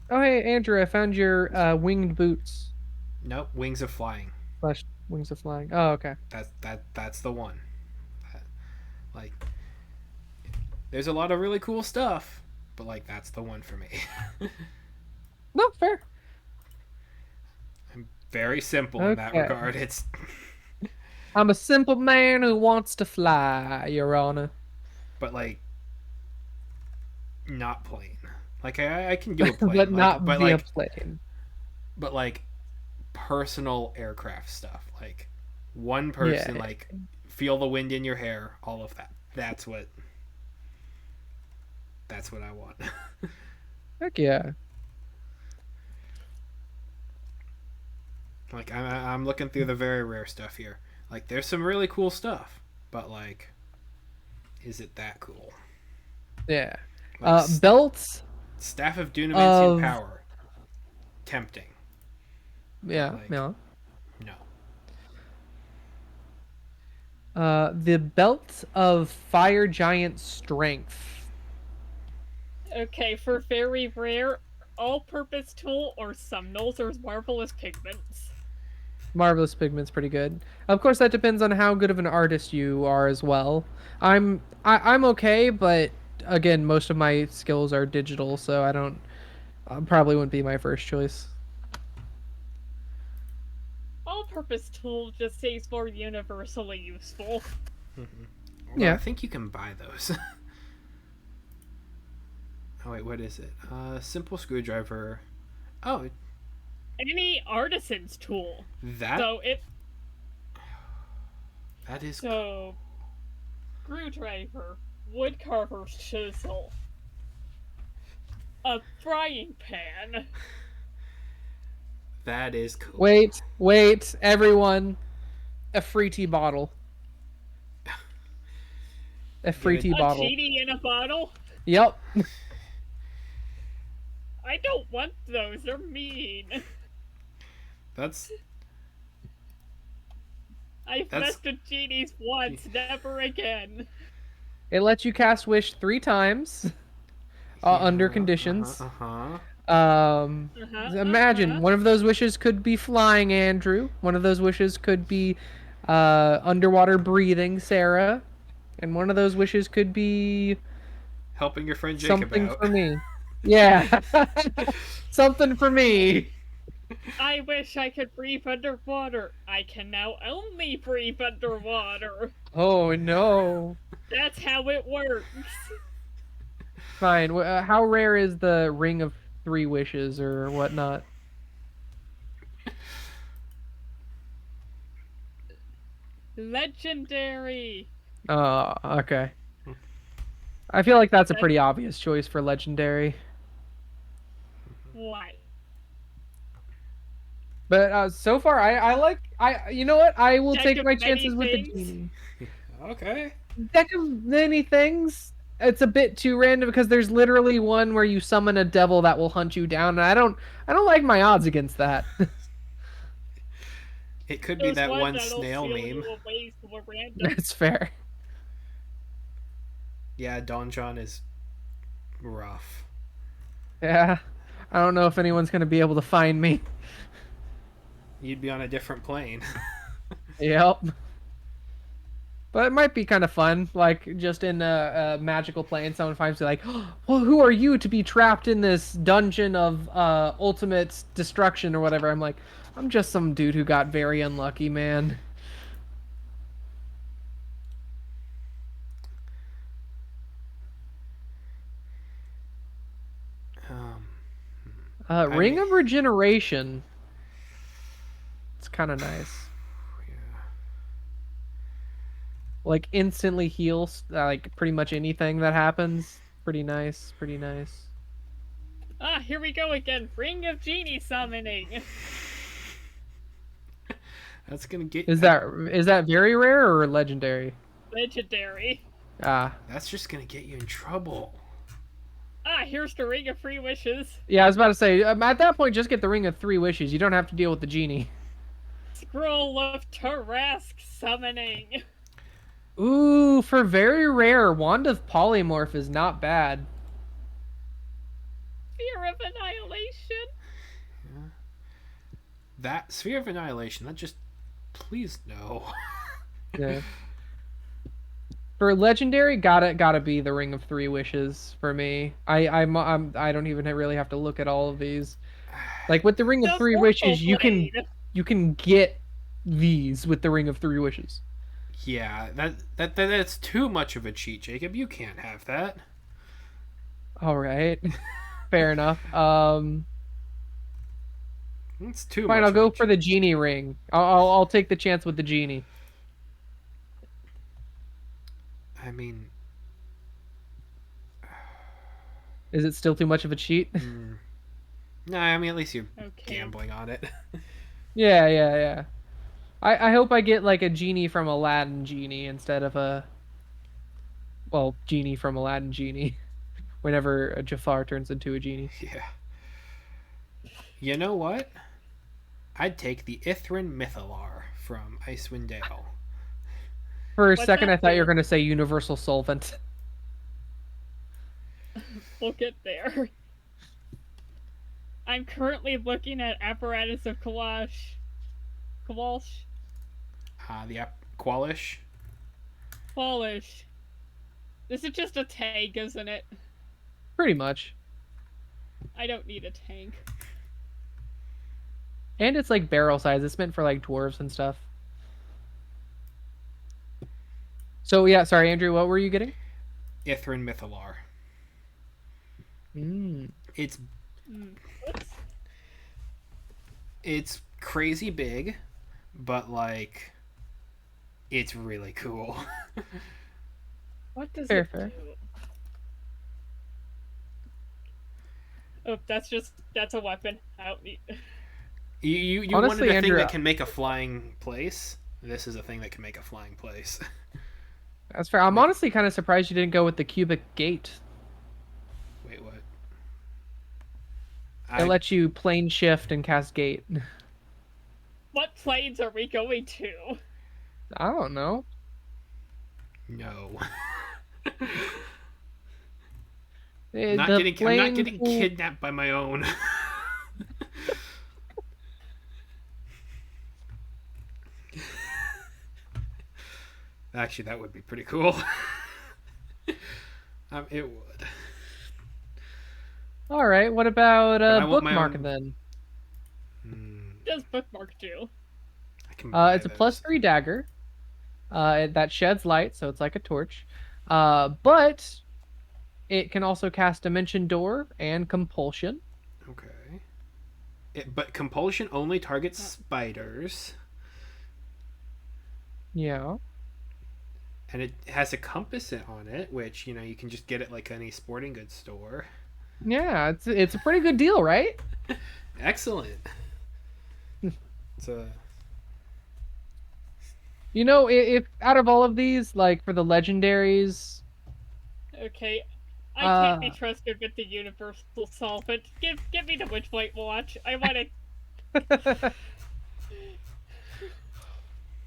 Oh hey Andrew, I found your winged boots. Nope, wings of flying. Slash wings of flying. Oh okay. That's the one. Like, there's a lot of really cool stuff, but like that's the one for me. No fair. I'm very simple in that Okay. regard. It's I'm a simple man who wants to fly, Your Honor. but like not plain. Like I can do a But plane. not via plane. But like personal aircraft stuff. Like one Yeah. person, like feel the wind in your hair, all of that. That's what I want. Heck yeah. Like I'm looking through the very rare stuff here. Like there's some really cool stuff, but like, is it that cool? Yeah. Like Belts Staff of Dunamantian of power, tempting. yeah, Like, yeah. no. The belt of fire giant strength. Okay, for very rare, all-purpose tool or Sumnals or marvelous pigments. Marvelous pigment's pretty good. Of course, that depends on how good of an artist you are as well. I'm okay, but again, most of my skills are digital, so I don't probably wouldn't be my first choice. All-purpose tool just seems more universally useful. Although Yeah. I think you can buy those. Oh wait, what is it? Simple screwdriver. Oh, Any artisan's tool. that So it that is so screwdriver, woodcarver's chisel, a frying pan. that is cool. Wait, everyone. A free tea bottle. A free it- tea A bottle. genie in a bottle? Yep. I don't want those, they're mean. That's I've That's- messed with genies once, never again. It lets you cast wish 3 times under conditions. Imagine one of those wishes could be flying, Andrew. One of those wishes could be underwater breathing, Sarah. And one of those wishes could be helping your friend Jacob something out. for me. Yeah. Something for me. I wish I could breathe underwater. I can now only breathe underwater. Oh no. That's how it works. Fine. How rare is the ring of 3 wishes or whatnot? Legendary. Oh, okay. I feel like that's a pretty obvious choice for legendary. What? But so far, you know what? I will Deck take of my many chances with the things? genie. Okay. Deck of many things. It's a bit too random because there's literally one where you summon a devil that will hunt you down, and I don't like my odds against that. It could be There's that one that'll snail seal meme. you away for random. That's fair. Yeah, Don John is rough. Yeah. I don't know if anyone's gonna be able to find me. You'd be on a different plane. Yep. But it might be kind of fun, like just in a magical plane, someone finds me like, oh, well, who are you to be trapped in this dungeon of ultimate destruction or whatever? I'm like, I'm just some dude who got very unlucky, man. Ring mean- of Regeneration. It's kind of nice. Yeah. Like instantly heals like pretty much anything that happens. Pretty nice. Pretty nice. Ah, here we go again. Ring of Genie summoning. That's gonna get. Is that very rare or legendary? Legendary. Ah, That's just gonna get you in trouble. Ah, here's the Ring of Free Wishes. yeah. I was about to say. At that point, just get the Ring of Three Wishes. You don't have to deal with the genie. Scroll of Tarask summoning. Ooh, for very rare, Wand of Polymorph is not bad. Fear of Annihilation. That Sphere of Annihilation. That just. Please no. Yeah. For legendary, gotta be the Ring of Three Wishes for me. I don't even really have to look at all of these. Like with the Ring of The Three Vorpal Wishes, Blade. you can get these with the Ring of Three Wishes. Yeah, that's too much of a cheat, Jacob. You can't have that. All right, fair enough. It's too Fine, much I'll of a go for cheat. the genie ring. I'll take the chance with the genie. I mean, Is it still too much of a cheat? no. I mean, at least you're Okay. gambling on it. Yeah. I hope I get like a genie from Aladdin genie instead of a genie from Aladdin genie. Whenever a Jafar turns into a genie. Yeah. You know what? I'd take the Ithrin Mythalar from Icewind Dale. For a What's second, that I thought you were do? going to say universal solvent. We'll get there. I'm currently looking at Apparatus of Kawalsh. The Qualish. Polish. This is just a tank, isn't it? Pretty much. I don't need a tank. And it's like barrel size. It's meant for like dwarves and stuff. So yeah, sorry, Andrew. What were you getting? Ithrin Mythalar. It's Oops. it's crazy big, but like, it's really cool. What does Fair, it fair. do? Oh, that's a weapon. I don't need. You Honestly, wanted a thing Andrew, that can make a flying place. This is a thing that can make a flying place. that's fair. I'm honestly kind of surprised you didn't go with the cubic gate. Wait, what? It lets you plane shift and cast gate. What planes are we going to? I don't know. No. Eh, I'm not the getting plane pool- kidnapped by my own. Actually, that would be pretty cool. It would. All right. What about I want my bookmark own- then? What does bookmark do? I can buy It's a those. +3 dagger. That sheds light, so it's like a torch. But it can also cast Dimension Door and Compulsion. Okay. But compulsion only targets spiders, Yeah. and it has a compass on it, which you can just get at like any sporting goods store. Yeah, it's a pretty good deal, right? Excellent. It's a You know, if out of all of these, like for the legendaries, Okay. I can't be Uh. trusted with the universal solvent. Give me the Witchlight watch. I want to.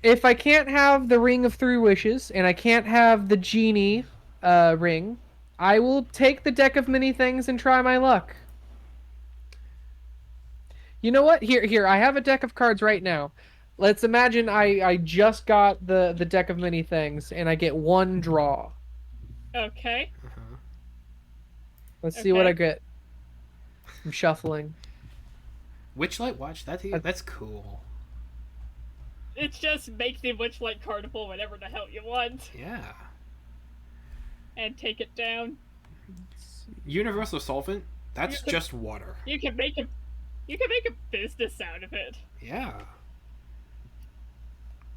if I can't have the Ring of Three Wishes and I can't have the genie ring, I will take the deck of many things and try my luck. You know what? Here, I have a deck of cards right now. Let's imagine I just got the deck of many things and I get one draw. Okay. Let's see what I Okay. get. I'm shuffling. Witchlight watch. That's cool. It's just make the Witchlight cardable whenever the hell you want Yeah. and take it down. Universal solvent. That's Yeah. just water. You can make a business out of it. Yeah.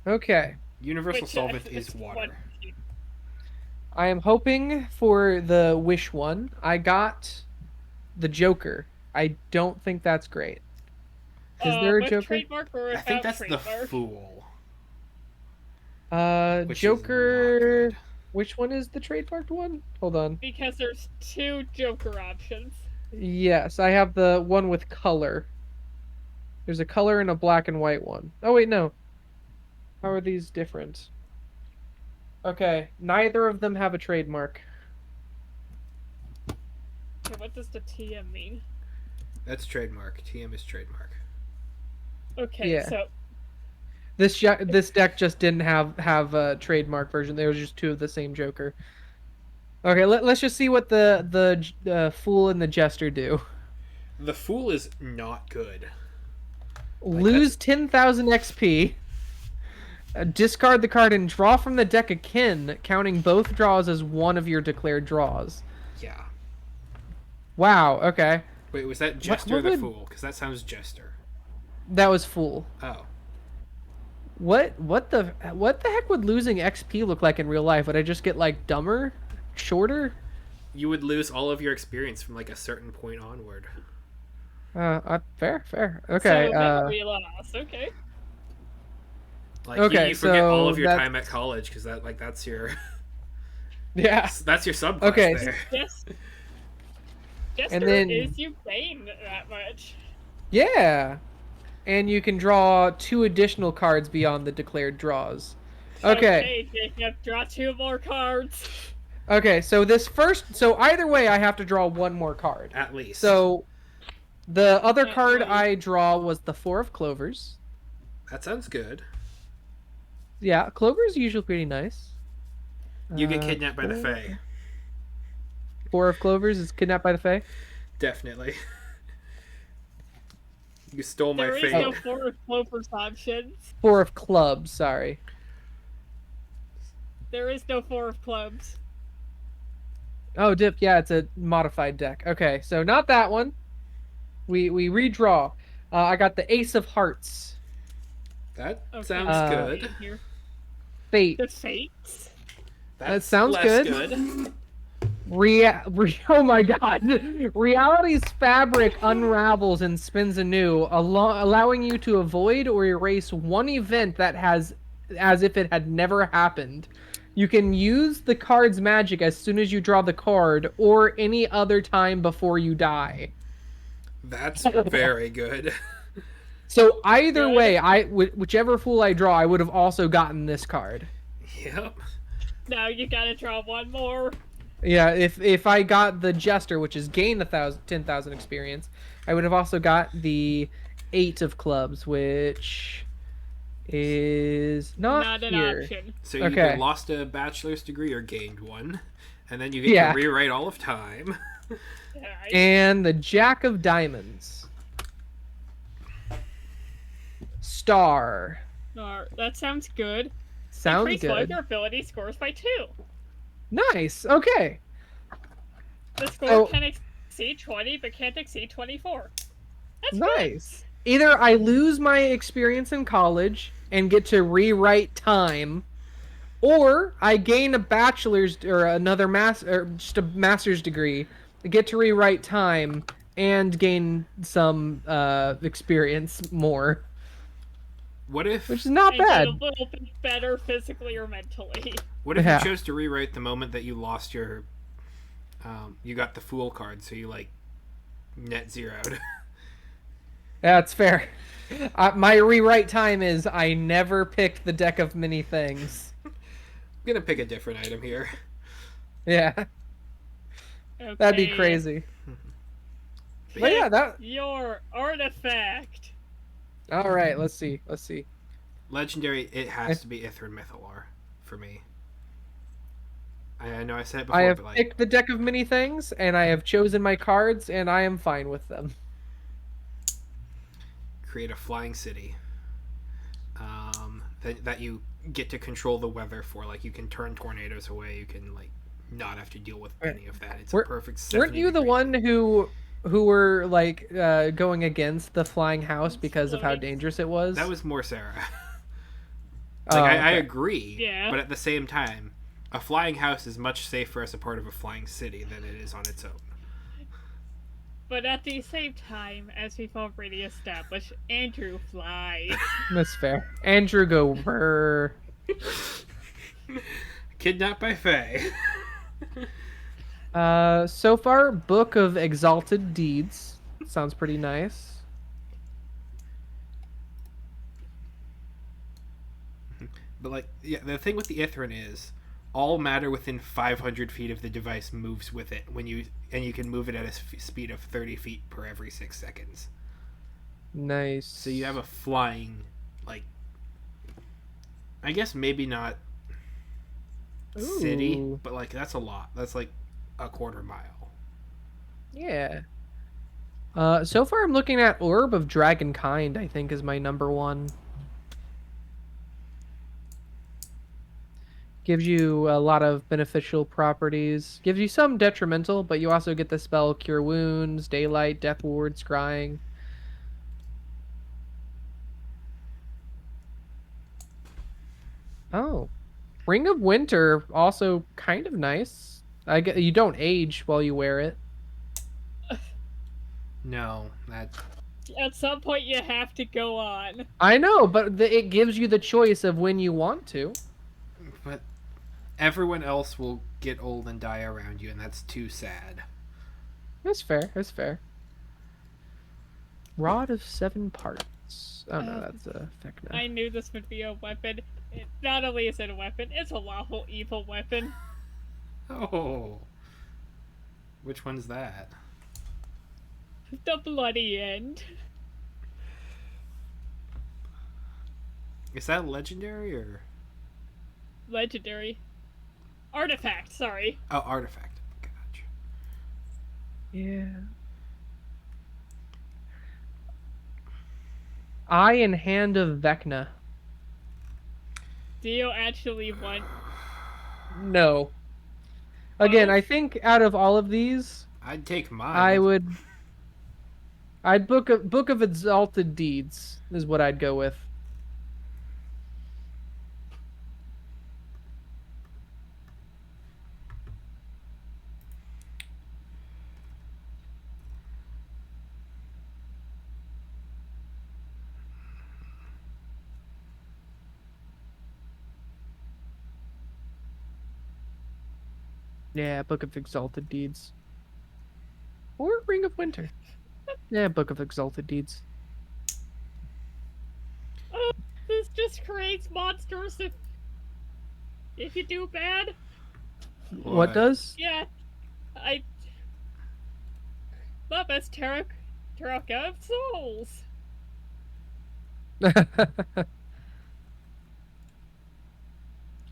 Okay. Universal Which, solvent it's is water. I am hoping for the wish one. I got the Joker. I don't think that's great. Is there a With Joker? trademark or I think without that's the trademark? Fool, which is not Joker. good. Which one is the trademarked one? Hold on. Because there's 2 Joker options. Yes, I have the one with color. There's a color and a black and white one. Oh wait, no. How are these different? Okay, neither of them have a trademark. Okay, what does the TM mean? That's trademark. TM is trademark. Okay, Yeah. so This deck just didn't have a trademark version. There was just two of the same Joker. Okay, let's just see what the Fool and the Jester do. The Fool is not good. Lose 10,000 XP. Discard the card and draw from the deck a kin, counting both draws as one of your declared draws. Yeah. Wow. Okay. Wait, was that Jester what or the would- Fool? Because that sounds Jester. That was Fool. Oh. What the heck would losing XP look like in real life? Would I just get like dumber, shorter? You would lose all of your experience from like a certain point onward. Fair. Okay. so memory loss. Okay. Like Okay, you forget all of so your that's- time at college because that's your Yeah. that's your subclass Okay. there. Yes. Jester And then- is you gain that much. Yeah. And you can draw 2 additional cards beyond the declared draws. Okay. Jacob, draw 2 more cards. Okay, so either way I have to draw one more card. At least. So the other At card least. I draw was the 4 of Clovers. that sounds good. Yeah, Clover's usually pretty nice. You get kidnapped by the 4 Fae. 4 of Clovers is kidnapped by the Fae. Definitely. You stole my There is fate. no 4 of Clover's options. 4 of Clubs, sorry. There is no 4 of clubs. Oh, Dip, yeah, it's a modified deck. Okay, so not that one. We redraw. I got the Ace of Hearts. That Okay. sounds good. Here. Fate. The fates. That's sounds less good. Oh my god. Reality's fabric unravels and spins anew, allowing you to avoid or erase one event that has as if it had never happened. You can use the card's magic as soon as you draw the card or any other time before you die. That's very good. So either Good. way, whichever Fool I draw, I would have also gotten this card. Yep. Now you gotta draw 1 more. Yeah, if I got the Jester, which is gain 10,000 experience, I would have also got the 8 of Clubs, which is Not an here. option. So you Okay. either lost a bachelor's degree or gained one, and then you get Yeah. to rewrite all of time. Yeah, And the Jack of Diamonds. Star. that sounds good. Sounds Increase one of good. your ability scores by 2. Nice. Okay. The score Oh. can exceed 20, but can't exceed 24. That's Nice. Either I lose my experience in college and get to rewrite time, or I gain a bachelor's or another or just a master's degree, get to rewrite time and gain some experience more, What if which is not good. bad. And get a little bit better physically or mentally. what if Yeah. you chose to rewrite the moment that you lost your you got the Fool card, so you like net zeroed. That's fair. My rewrite time is I never picked the deck of many things. I'm gonna pick a different item here. Yeah, Okay. that'd be crazy. But yeah, that. Your artifact. All right, let's see. Legendary, it has to be Ithrin Mythalar for me. I know I said it before, I have but like picked the deck of many things, and I have chosen my cards, and I am fine with them. create a flying city. That you get to control the weather for. Like you can turn tornadoes away. You can like not have to deal with any of that. It's a perfect. Weren't you the 70-degree one who were like going against the flying house because of how Exploding. dangerous it was? That was more Sarah. Oh, I okay. agree. Yeah. But at the same time, a flying house is much safer as a part of a flying city than it is on its own. But at the same time, as we've already established, Andrew flies. That's fair. Andrew go brr. Kidnapped by Faye. So far, Book of Exalted Deeds sounds pretty nice. But like, yeah, the thing with the Ithrin is, all matter within 500 feet of the device moves with it and you can move it at a speed of 30 feet per every 6 seconds. Nice. So you have a flying, like, I guess maybe not city, Ooh. but like that's a lot. That's like a quarter mile. Yeah. So far I'm looking at Orb of Dragonkind, I think is my number one. Gives you a lot of beneficial properties. Gives you some detrimental, but you also get the spell Cure Wounds, Daylight, Death Ward, Scrying. Oh. Ring of Winter, also kind of nice. I get you don't age while you wear it. No, that At some point, you have to go on. I know, but it gives you the choice of when you want to. but everyone else will get old and die around you, and that's too sad. That's fair. That's fair. Rod of 7 Parts. Oh no, that's a Vecna. I knew this would be a weapon. Not only is it a weapon, it's a lawful evil weapon. Oh, which one's that? The bloody end. Is that legendary or Legendary. Artifact, sorry. oh artifact? Gotcha. Yeah. Eye and Hand of Vecna. Do you actually want... No. Again, Well, I think out of all of these, I'd take mine. I would. I'd Book of Exalted Deeds is what I'd go with. Yeah, Book of Exalted Deeds. Or Ring of Winter. Yeah, Book of Exalted Deeds. this just creates monsters if you do bad. What does? Yeah, I... love us, Taraka of Souls.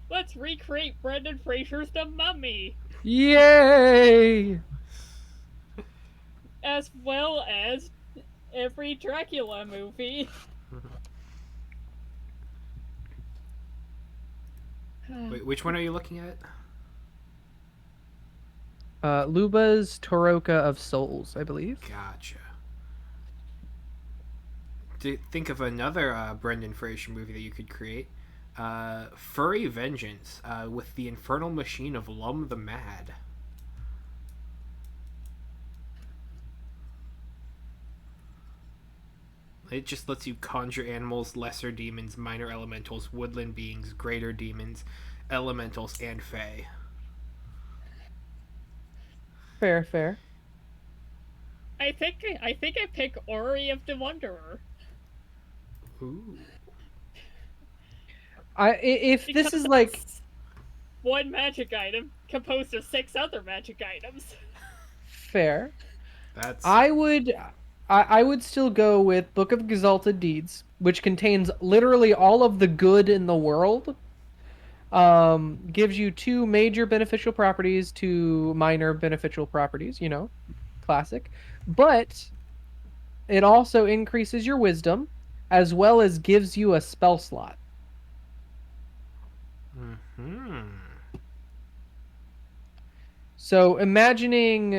Let's recreate Brendan Fraser's The Mummy, Yay! as well as every Dracula movie. Wait, which one are you looking at? Luba's Toroka of Souls, I believe. Gotcha. Think of another Brendan Fraser movie that you could create. Furry Vengeance with the infernal machine of Lum the Mad. It just lets you conjure animals, lesser demons, minor elementals, woodland beings, greater demons, elementals, and fae. Fair, fair. I think I pick Ori of the Wanderer. Ooh. If this is Because like that's one magic item composed of 6 other magic items. fair, That's I would still go with Book of Exalted Deeds, which contains literally all of the good in the world. Gives you 2 major beneficial properties, 2 minor beneficial properties, you know, classic. But it also increases your wisdom, as well as gives you a spell slot. Hmm. So imagining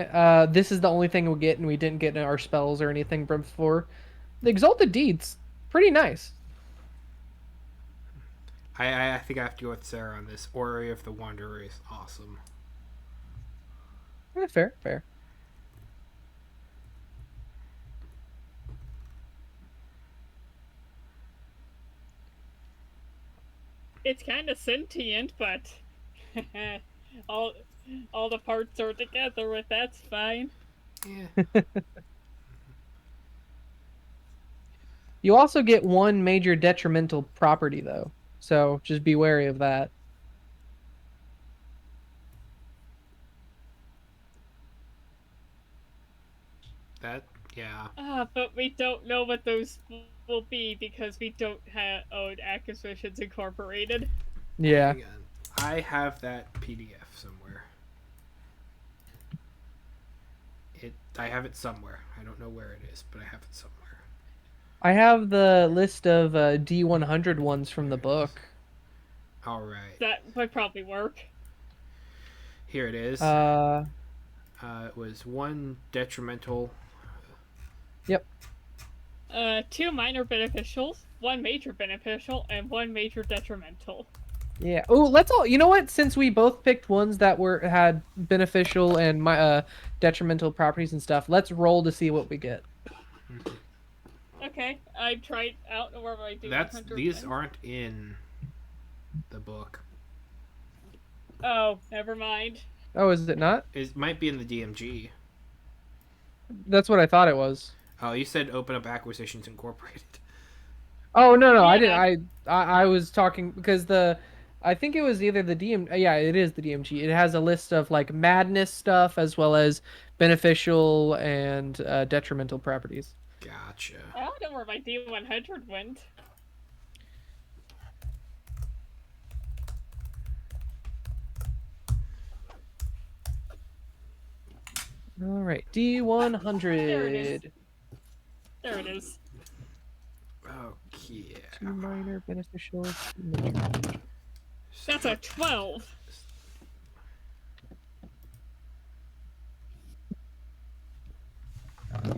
this is the only thing we get and we didn't get in our spells or anything from before. The Exalted Deeds, pretty nice. I think I have to go with Sarah on this. Ori of the Wanderer is awesome. Fair, fair. It's kind of sentient, but all all the parts are together with that's fine. Yeah. You also get one major detrimental property, though, so just be wary of that. That, yeah. But we don't know what those will be because we don't have own Acquisitions Incorporated. Yeah. Hang on. I have that PDF somewhere. I have it somewhere. I don't know where it is, but I have it somewhere. I have the list of D100 ones from the book. All right. That would probably work. Here it is. Uh, It was one detrimental. yep. 2 minor beneficials, 1 major beneficial, and 1 major detrimental. Yeah. Oh, let's all. You know what? Since we both picked ones that had beneficial and detrimental properties and stuff, let's roll to see what we get. Okay, I tried out where I do. These aren't in the book. Oh, never mind. Oh, is it not? It might be in the DMG. That's what I thought it was. Oh, you said open up Acquisitions Incorporated. Oh no, Yeah. I didn't. I was talking because I think it was either the DM. Yeah, it is the DMG. It has a list of like madness stuff as well as beneficial and detrimental properties. Gotcha. I don't know where my D100 went. All right, D100. D100. There it is. Oh, yeah. 2 minor beneficial. 2 major. That's a 12.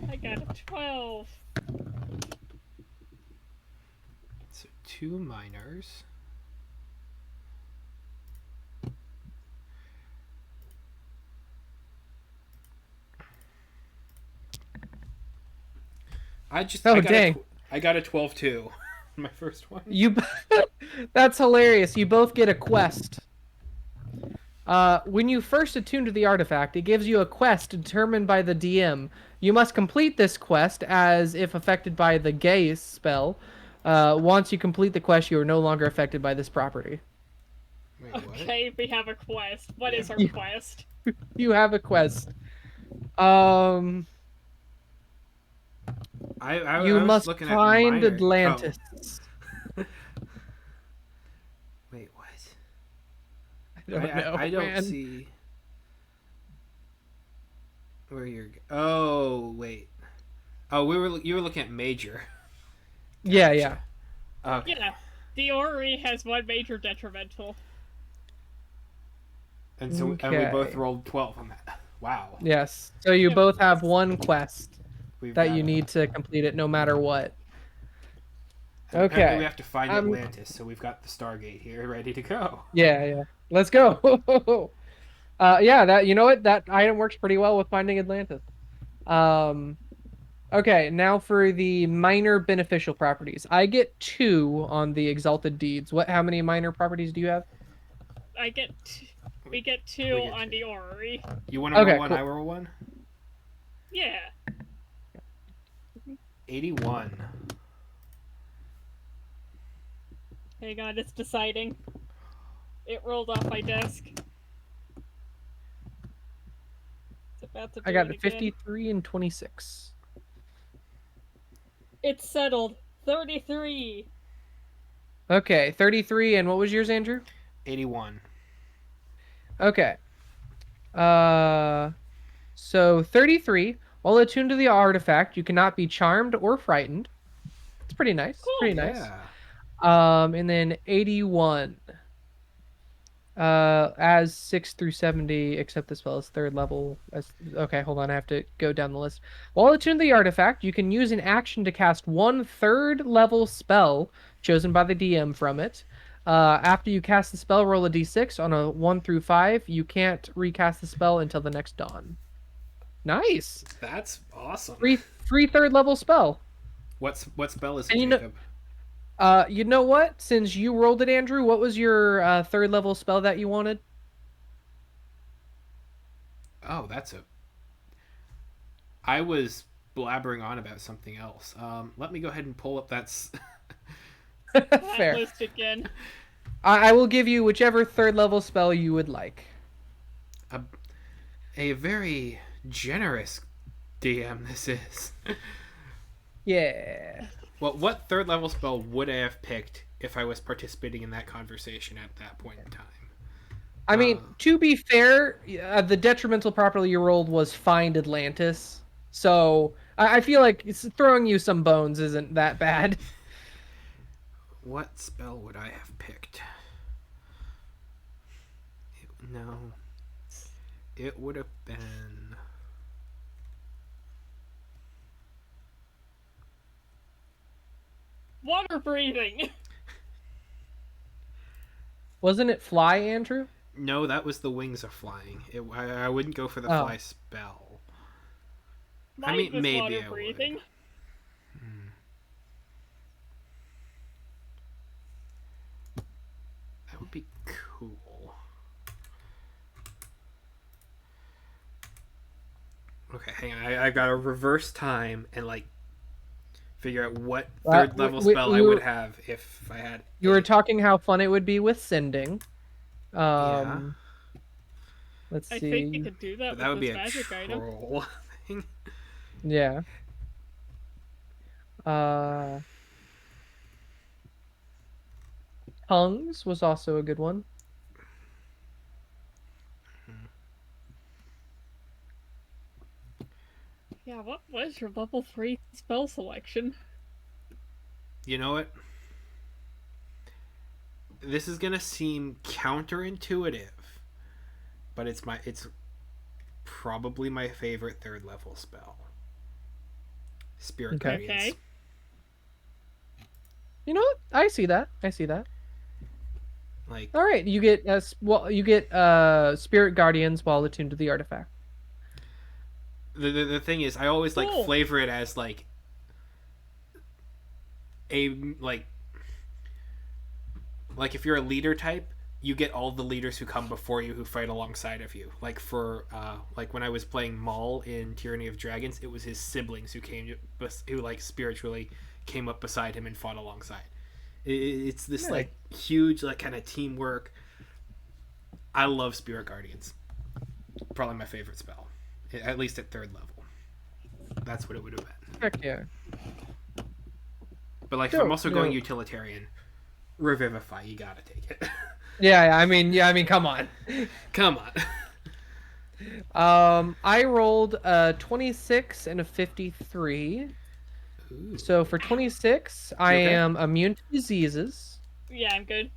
I got a 12. So 2 minors. Dang. I got a 12 too. My first one. That's hilarious. You both get a quest. When you first attune to the artifact, it gives you a quest determined by the DM. You must complete this quest as if affected by the gaze spell. Once you complete the quest, you are no longer affected by this property. Wait, Okay, we have a quest. What is our quest? You have a quest. You must find Atlantis. Oh. Wait, what? I don't see where you're. Oh, wait. Oh, you were looking at major. Yeah, yeah. Okay. Yeah, the Ori has 1 major detrimental. And so and we both rolled 12 on that. Wow. Yes. So you both have one quest that you it. need to complete it no matter what. And Okay. apparently we have to find Atlantis, so we've got the Stargate here ready to go. Yeah. Let's go. Yeah, you know what? That item works pretty well with finding Atlantis. Okay, now for the minor beneficial properties. I get 2 on the Exalted Deeds. How many minor properties do you have? We get 2 on the Ori. You want to roll one, cool. I roll one? Yeah. 81. Hang on, it's deciding. It rolled off my desk. It's about to do I got it 53 and 26. It's settled. 33. Okay, 33, and what was yours, Andrew? 81. Okay. So 33. While attuned to the artifact, you cannot be charmed or frightened. It's pretty nice. Cool. Pretty nice. Yeah. And then 81. As 6 through 70, except the spell is 3rd level. Okay, hold on, I have to go down the list. While attuned to the artifact, you can use an action to cast 1 3rd level spell chosen by the DM from it. After you cast the spell, roll a d6 on a 1 through 5. You can't recast the spell until the next dawn. Nice. That's awesome. Free 3rd level spell. What spell is it, And Jacob? You know what? Since you rolled it, Andrew, what was your third level spell that you wanted? Oh, that's a. I was blabbering on about something else. Let me go ahead and pull up That Fair. list again. I will give you whichever third level spell you would like. a, a very generous DM this is. Yeah. Well, what third level spell would I have picked if I was participating in that conversation at that point in time? I mean, Uh, to be fair, the detrimental property you rolled was Find Atlantis. So I feel like throwing you some bones isn't that bad. what spell would I have picked? No, it would have been. Water breathing. Wasn't it Fly, Andrew? No, that was the wings of flying. I wouldn't go for the Oh. fly spell. I Mine mean, was maybe water I would. breathing. That would be cool. Okay, hang on. I got to reverse time and like figure out what third level spell I would have if I had. You were talking how fun it would be with sending. Yeah, Let's I think you see. could do that but with that would be this a magic item. troll thing. Yeah. Uh, Tongues was also a good one. Yeah, what was your level 3 spell selection? You know what? This is gonna seem counterintuitive, but it's probably my favorite third level spell. Spirit Okay. Guardians. Okay. You know what? I see that. I see that. Like All right, you get Spirit Guardians while attuned to the artifact. the thing is, I always like Cool. flavor it as like a like if you're a leader type, you get all the leaders who come before you who fight alongside of you. Like for like when I was playing Maul in Tyranny of Dragons, it was his siblings who like spiritually came up beside him and fought alongside. It's this Nice. like huge like kind of teamwork. I love Spirit Guardians. Probably my favorite spell, at least at third level. That's what it would have been. Heck yeah. But like, if I'm Dope, also going dope. utilitarian, Revivify, you gotta take it. Yeah, I mean, come on. Come on. I rolled a 26 and a 53. Ooh. So for 26, I okay? am immune to diseases. Yeah, I'm good.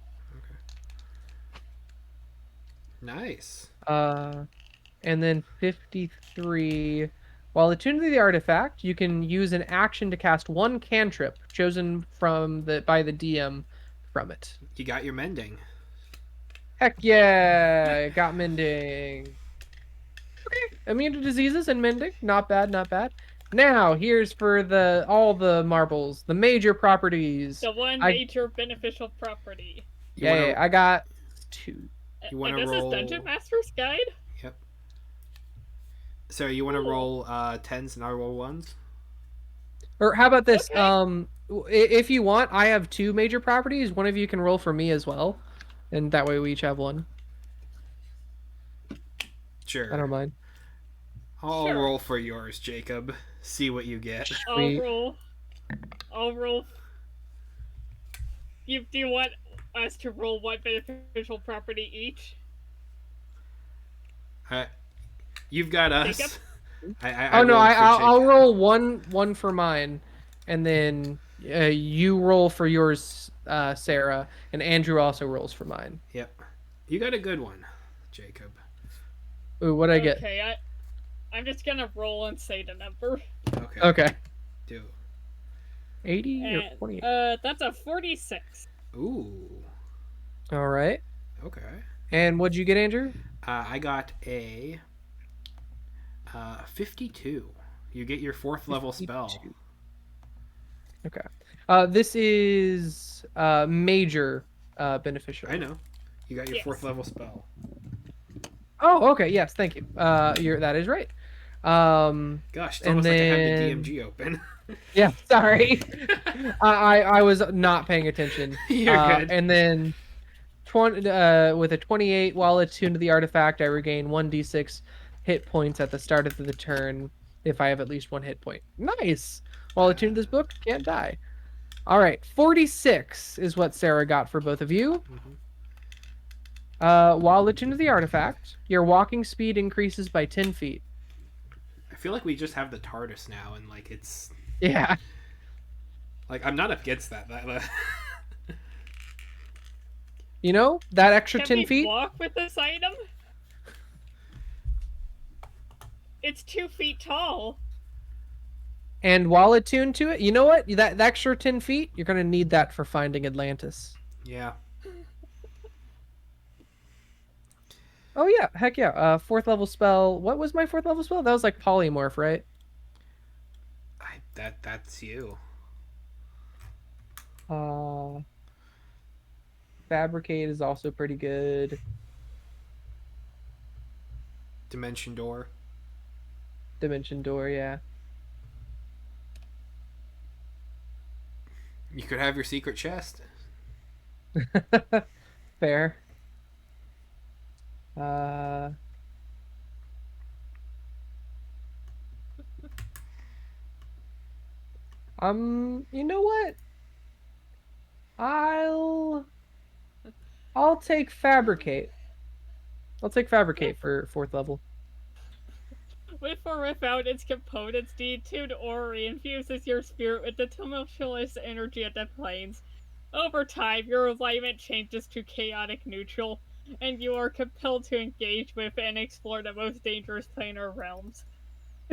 Nice. And then 53. While attuned to the artifact, you can use an action to cast one cantrip chosen by the DM from it. You got your mending. Heck yeah! Got mending. Okay, immune to diseases and mending. Not bad, not bad. Now, here's for all the marbles, the major properties. The one I major beneficial property. You wanna, I got 2. You wanna And this roll? is Dungeon Master's Guide? Yep. So you want to Cool. roll 10s and I roll 1s? Or how about this? Okay. If you want, I have 2 major properties. One of you can roll for me as well, and that way we each have one. Sure. I don't mind. I'll Sure. roll for yours, Jacob. See what you get. Sweet. I'll roll. Do you want us to roll one beneficial property each? You've got us. Jacob? I Oh no, rolled for I'll Jacob. roll one for mine, and then you roll for yours, Sarah, and Andrew also rolls for mine. Yep. You got a good one, Jacob. Ooh, what'd I get? Okay, I'm just gonna roll and say the number. Okay. Okay, Do. 80 or And, 28. that's a 46. Ooh. All right. Okay. And what'd you get, Andrew? I got a 52. You get your 4th level spell. 52. Okay. This is major beneficial. I know. You got your fourth Yes. level spell. Oh, okay. Yes, thank you. That is right. Gosh, it's And almost like I had the then DMG open. yeah, sorry, I was not paying attention. You're good. And then 20 with a 28, while attuned to the artifact, I regain 1d6 hit points at the start of the turn if I have at least one hit point. Nice. While attuned to this book, can't die. All right, 46 is what Sarah got for both of you. Mhm. While attuned to the artifact, your walking speed increases by 10 feet. I feel like we just have the TARDIS now, and like it's Yeah. like I'm not against that. You know, that extra Can 10 we feet? walk with this item? It's 2 feet tall. And while attuned to it, you know what? That extra 10 feet, you're going to need that for finding Atlantis. Yeah. Oh, yeah. Heck yeah. Fourth level spell. What was my fourth level spell? That was like polymorph, right? That's you. Uh, Fabricate is also pretty good. Dimension door. Dimension Door, yeah. You could have your secret chest. Fair. Uh, you know what? I'll I'll take Fabricate. I'll take With, Fabricate for fourth level. with or without its components, the attuned Ori infuses your spirit with the tumultuous energy of the planes. Over time, your alignment changes to chaotic neutral, and you are compelled to engage with and explore the most dangerous planar realms.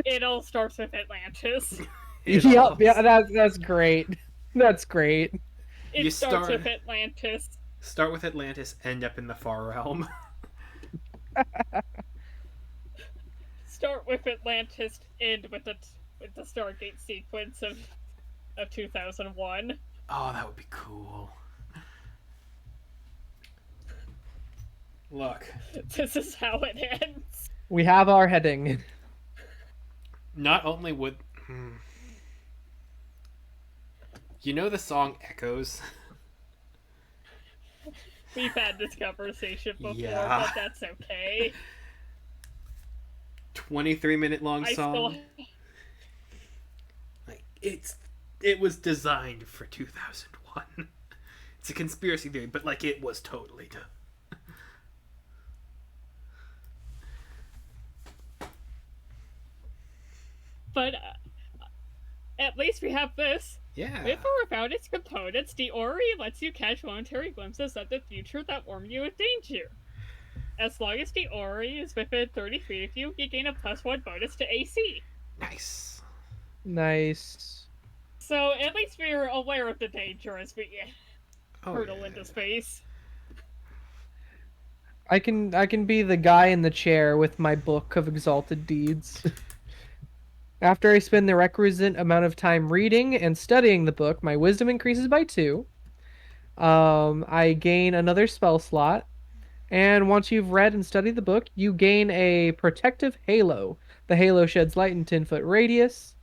It all starts with Atlantis. It Yep, all. yeah, that's great. That's great. You It starts start with Atlantis. start with Atlantis, end up in the far realm. Start with Atlantis, end with the Stargate sequence of 2001. Oh, that would be cool. Look, This is how it ends. We have our heading. not only would you know the song Echoes? We've had this conversation before, Yeah. but that's okay. 23-minute long I song. still Like it was designed for 2001. It's a conspiracy theory, but like it was totally done. but at least we have this. Yeah. With or without its components, the Ori lets you catch momentary glimpses of the future that warn you of danger. As long as the Ori is within 30 feet of you, you gain a +1 bonus to AC. Nice. Nice. So at least we're aware of the danger as we Oh, hurtle yeah. into space. I can be the guy in the chair with my book of exalted deeds. After I spend the requisite amount of time reading and studying the book, my wisdom increases by 2. I gain another spell slot, and once you've read and studied the book, you gain a protective halo. The halo sheds light in 10-foot radius.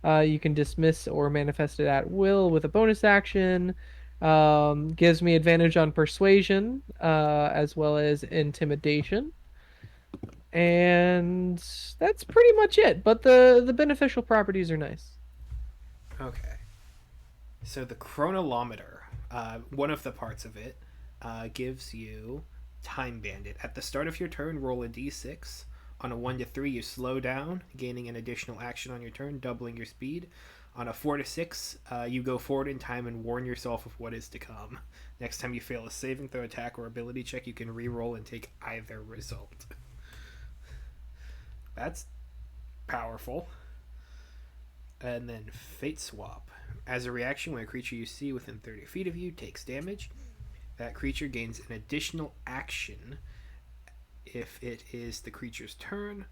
You can dismiss or manifest it at will with a bonus action. Gives me advantage on persuasion, as well as intimidation. And that's pretty much it. But the beneficial properties are nice. Okay. So the chronolometer, one of the parts of it, gives you Time Bandit. At the start of your turn, roll a d6. On a 1 to 3, you slow down, gaining an additional action on your turn, doubling your speed. On a 4 to 6, you go forward in time and warn yourself of what is to come. Next time you fail a saving throw, attack, or ability check, you can re-roll and take either result. That's powerful. And then Fate Swap. As a reaction, when a creature you see within 30 feet of you takes damage, that creature gains an additional action if it is the creature's turn,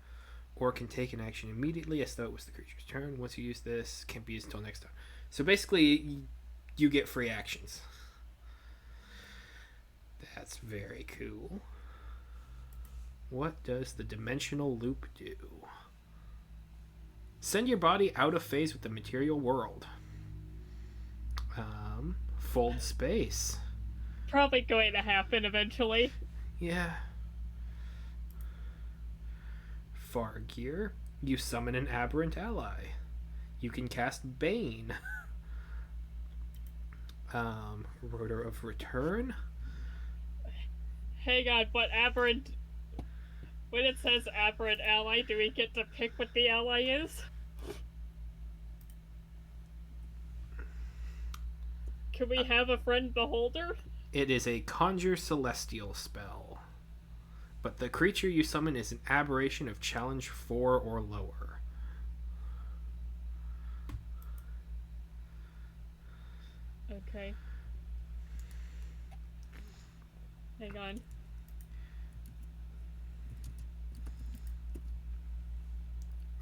or can take an action immediately as though it was the creature's turn. Once you use this, can't be used until next time. So basically, you get free actions. That's very cool. What does the dimensional loop do? Send your body out of phase with the material world. Fold space. Probably going to happen eventually. Yeah. Far gear. You summon an aberrant ally. You can cast Bane. Rotor of Return. Hang on, but aberrant. When it says aberrant ally, do we get to pick what the ally is? Can we have a friend beholder? It is a conjure celestial spell. But the creature you summon is an aberration of challenge 4 or lower. Okay. Hang on.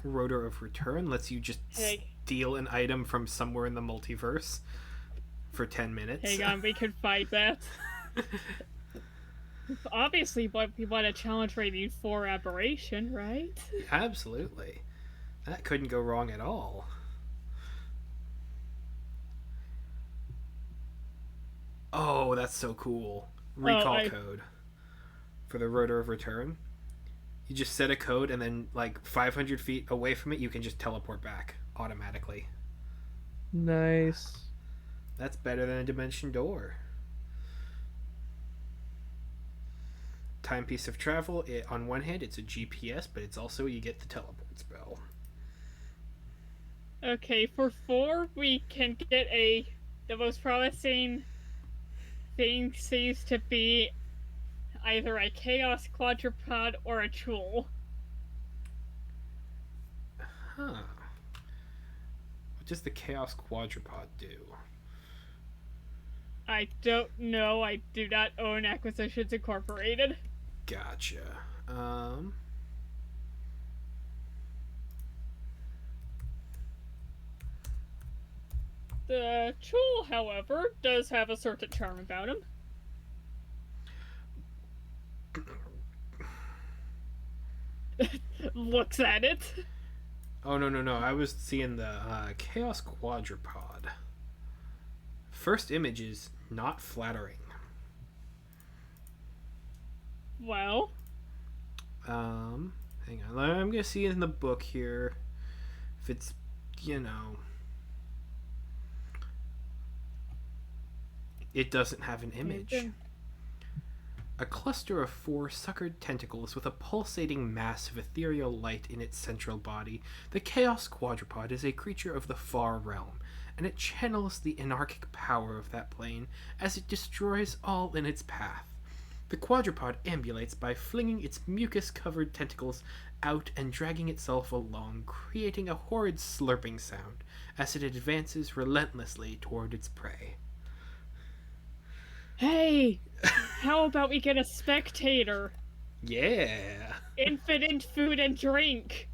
Rotor of Return lets you just steal an item from somewhere in the multiverse for 10 minutes. Hang on, we can fight that. Obviously, we want a challenge rating 4 aberration, right? Absolutely. That couldn't go wrong at all. Oh, that's so cool. Recall code for the Rotor of Return. You just set a code, and then, like, 500 feet away from it, you can just teleport back automatically. Nice. That's better than a dimension door. Timepiece of Travel, on one hand, it's a GPS, but it's also, you get the teleport spell. Okay, for 4, we can get the most promising thing seems to be either a Chaos Quadrupod or a Chool. Huh. What does the Chaos Quadrupod do? I don't know. I do not own Acquisitions Incorporated. Gotcha. The Chool, however, does have a certain charm about him. Looks at it. Oh, no. I was seeing the Chaos Quadrupod. First image is not flattering. Well. Hang on. I'm going to see in the book here if it's, it doesn't have an image. A cluster of 4 suckered tentacles with a pulsating mass of ethereal light in its central body, the Chaos Quadrupod is a creature of the far realm, and it channels the anarchic power of that plane as it destroys all in its path. The quadrupod ambulates by flinging its mucus-covered tentacles out and dragging itself along, creating a horrid slurping sound as it advances relentlessly toward its prey. Hey! How about we get a spectator? Yeah! Infinite food and drink!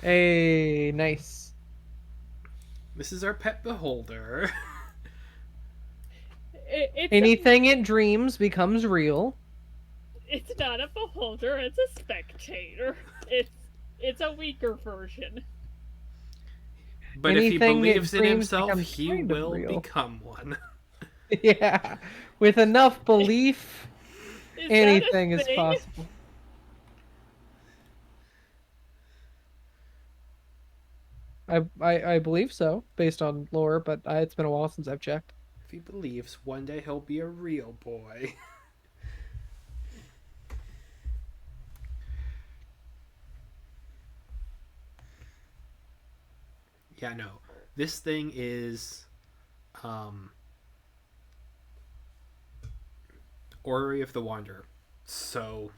Hey, nice. This is our pet beholder. Anything it dreams becomes real. It's not a beholder, it's a spectator. It's a weaker version. But Anything if he believes it in dreams himself, becomes he kind of will real. become one. Yeah. With enough belief, anything is possible. I believe so, based on lore, but it's been a while since I've checked. If he believes, one day he'll be a real boy. Yeah, no. This thing is Orrery of the Wanderer. So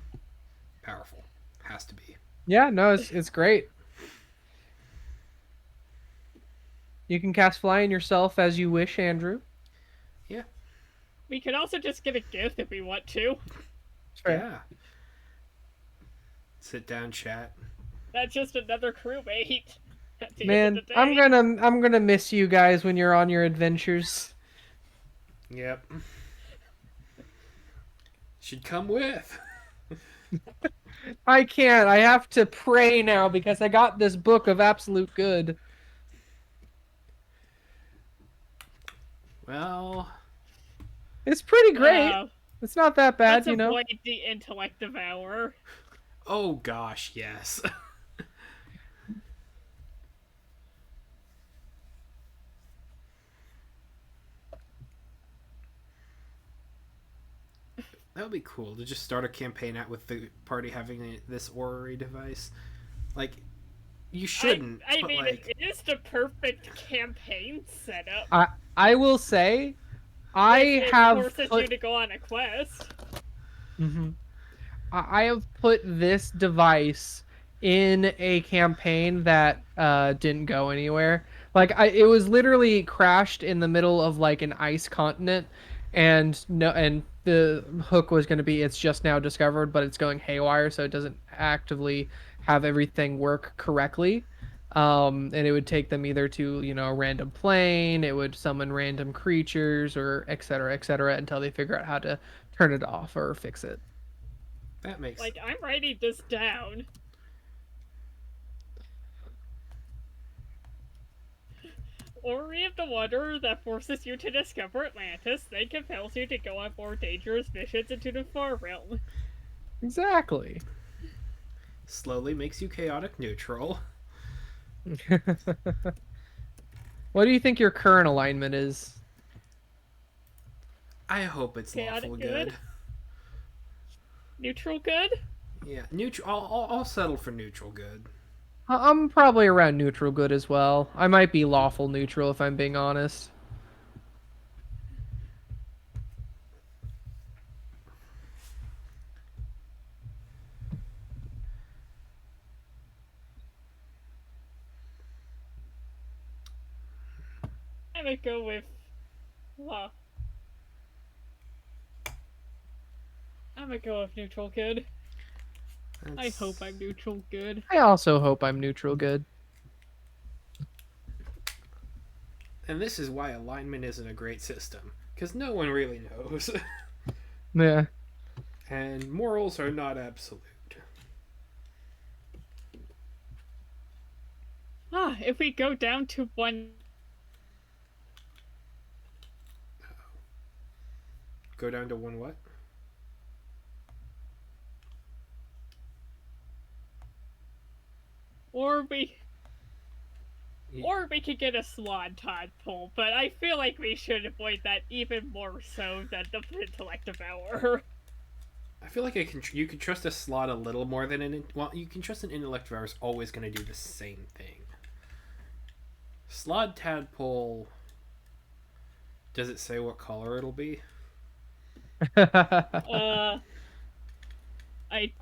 powerful. Has to be. Yeah, no, it's great. You can cast flying yourself as you wish, Andrew. Yeah. We could also just get a gift if we want to. Yeah. Sit down, chat. That's just another crewmate. Man, I'm gonna miss you guys when you're on your adventures. Yep. Should come with. I can't. I have to pray now because I got this book of absolute good. Well, It's pretty great. Uh, It's not that let's bad, you know. avoid the intellect devour. oh gosh, yes. That would be cool to just start a campaign out with the party having this orrery device. Like, you shouldn't, I but mean, like, it is the perfect campaign setup I I will say if I it have forces you put to go on a quest. Mhm. I have put this device in a campaign that didn't go anywhere. Like it was literally crashed in the middle of like an ice continent, and no, and the hook was going to be it's just now discovered, but it's going haywire, so it doesn't actively have everything work correctly. And it would take them either to a random plane, it would summon random creatures, or et cetera, until they figure out how to turn it off or fix it. that makes Like, sense. I'm writing this down. Ori of the Wanderer that forces you to discover Atlantis, then compels you to go on more dangerous missions into the Far Realm. Exactly. Slowly makes you chaotic neutral. What do you think your current alignment is? I hope it's lawful Chaotic good? good. Neutral good? Yeah, neutral. I'll settle for neutral good. I'm probably around neutral good as well. I might be lawful neutral if I'm being honest. I'm gonna go with. Well, I'm gonna go with neutral good. I hope That's I'm neutral good. I also hope I'm neutral good. and this is why alignment isn't a great system because no one really knows, Yeah. and morals are not absolute. If we go down to one. Go down to one what? Or we. Or we could get a slot tadpole, but I feel like we should avoid that even more so than the intellect devour. I feel like you can trust a slot a little more than well, you can trust an intellect devour is always going to do the same thing. Slod tadpole. Does it say what color it'll be? Uh, I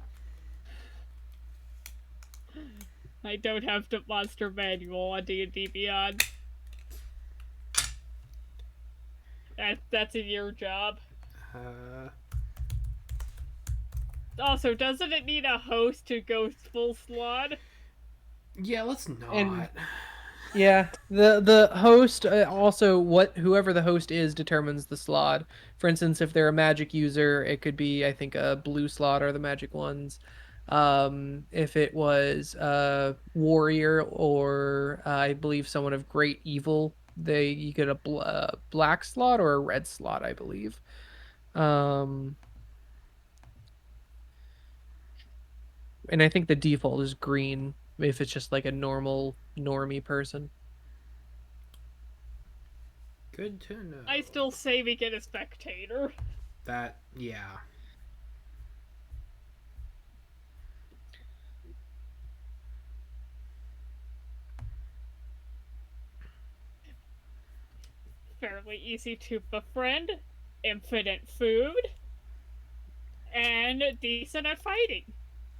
I don't have the monster manual on D&D Beyond. That's in your job. Uh, Also, doesn't it need a host to go full slot? yeah, let's And not. yeah, the host also what whoever the host is determines the slot. For instance, if they're a magic user, it could be I think a blue slot are the magic ones. If it was a warrior or I believe someone of great evil, they you get a black slot or a red slot, I believe. Um, and I think the default is green if it's just like a normal normie person. Good to know. I still say we get a spectator. That, yeah. Fairly easy to befriend, infinite food, and decent at fighting.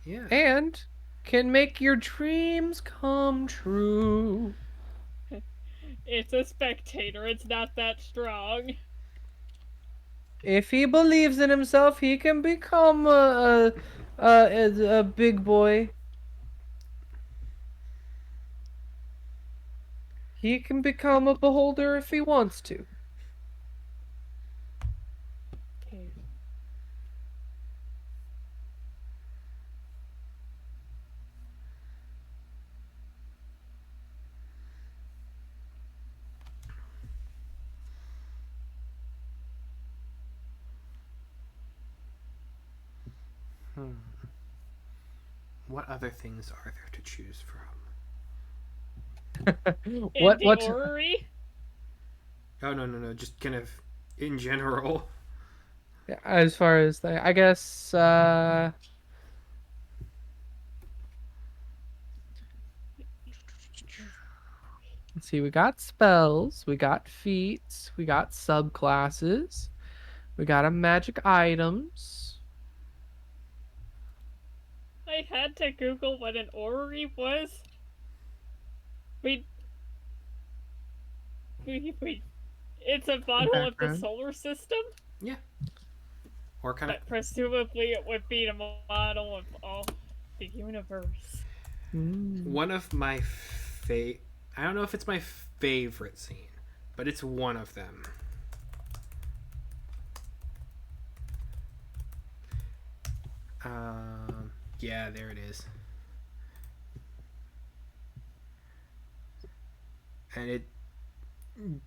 Yeah. And can make your dreams come true. It's a spectator, it's not that strong. If he believes in himself, he can become a big boy. He can become a beholder if he wants to. Hmm. What other things are there to choose from? what Indie what orrery? Oh no, just kind of in general. as far as I guess let's see, we got spells, we got feats, we got subclasses, we got a magic items. I had to Google what an orrery was. We, we, it's a Some model of the background. solar system, Yeah. Or kind of but presumably it would be the model of all the universe. one of my I don't know if it's my favorite scene, but it's one of them. Yeah, there it is. And it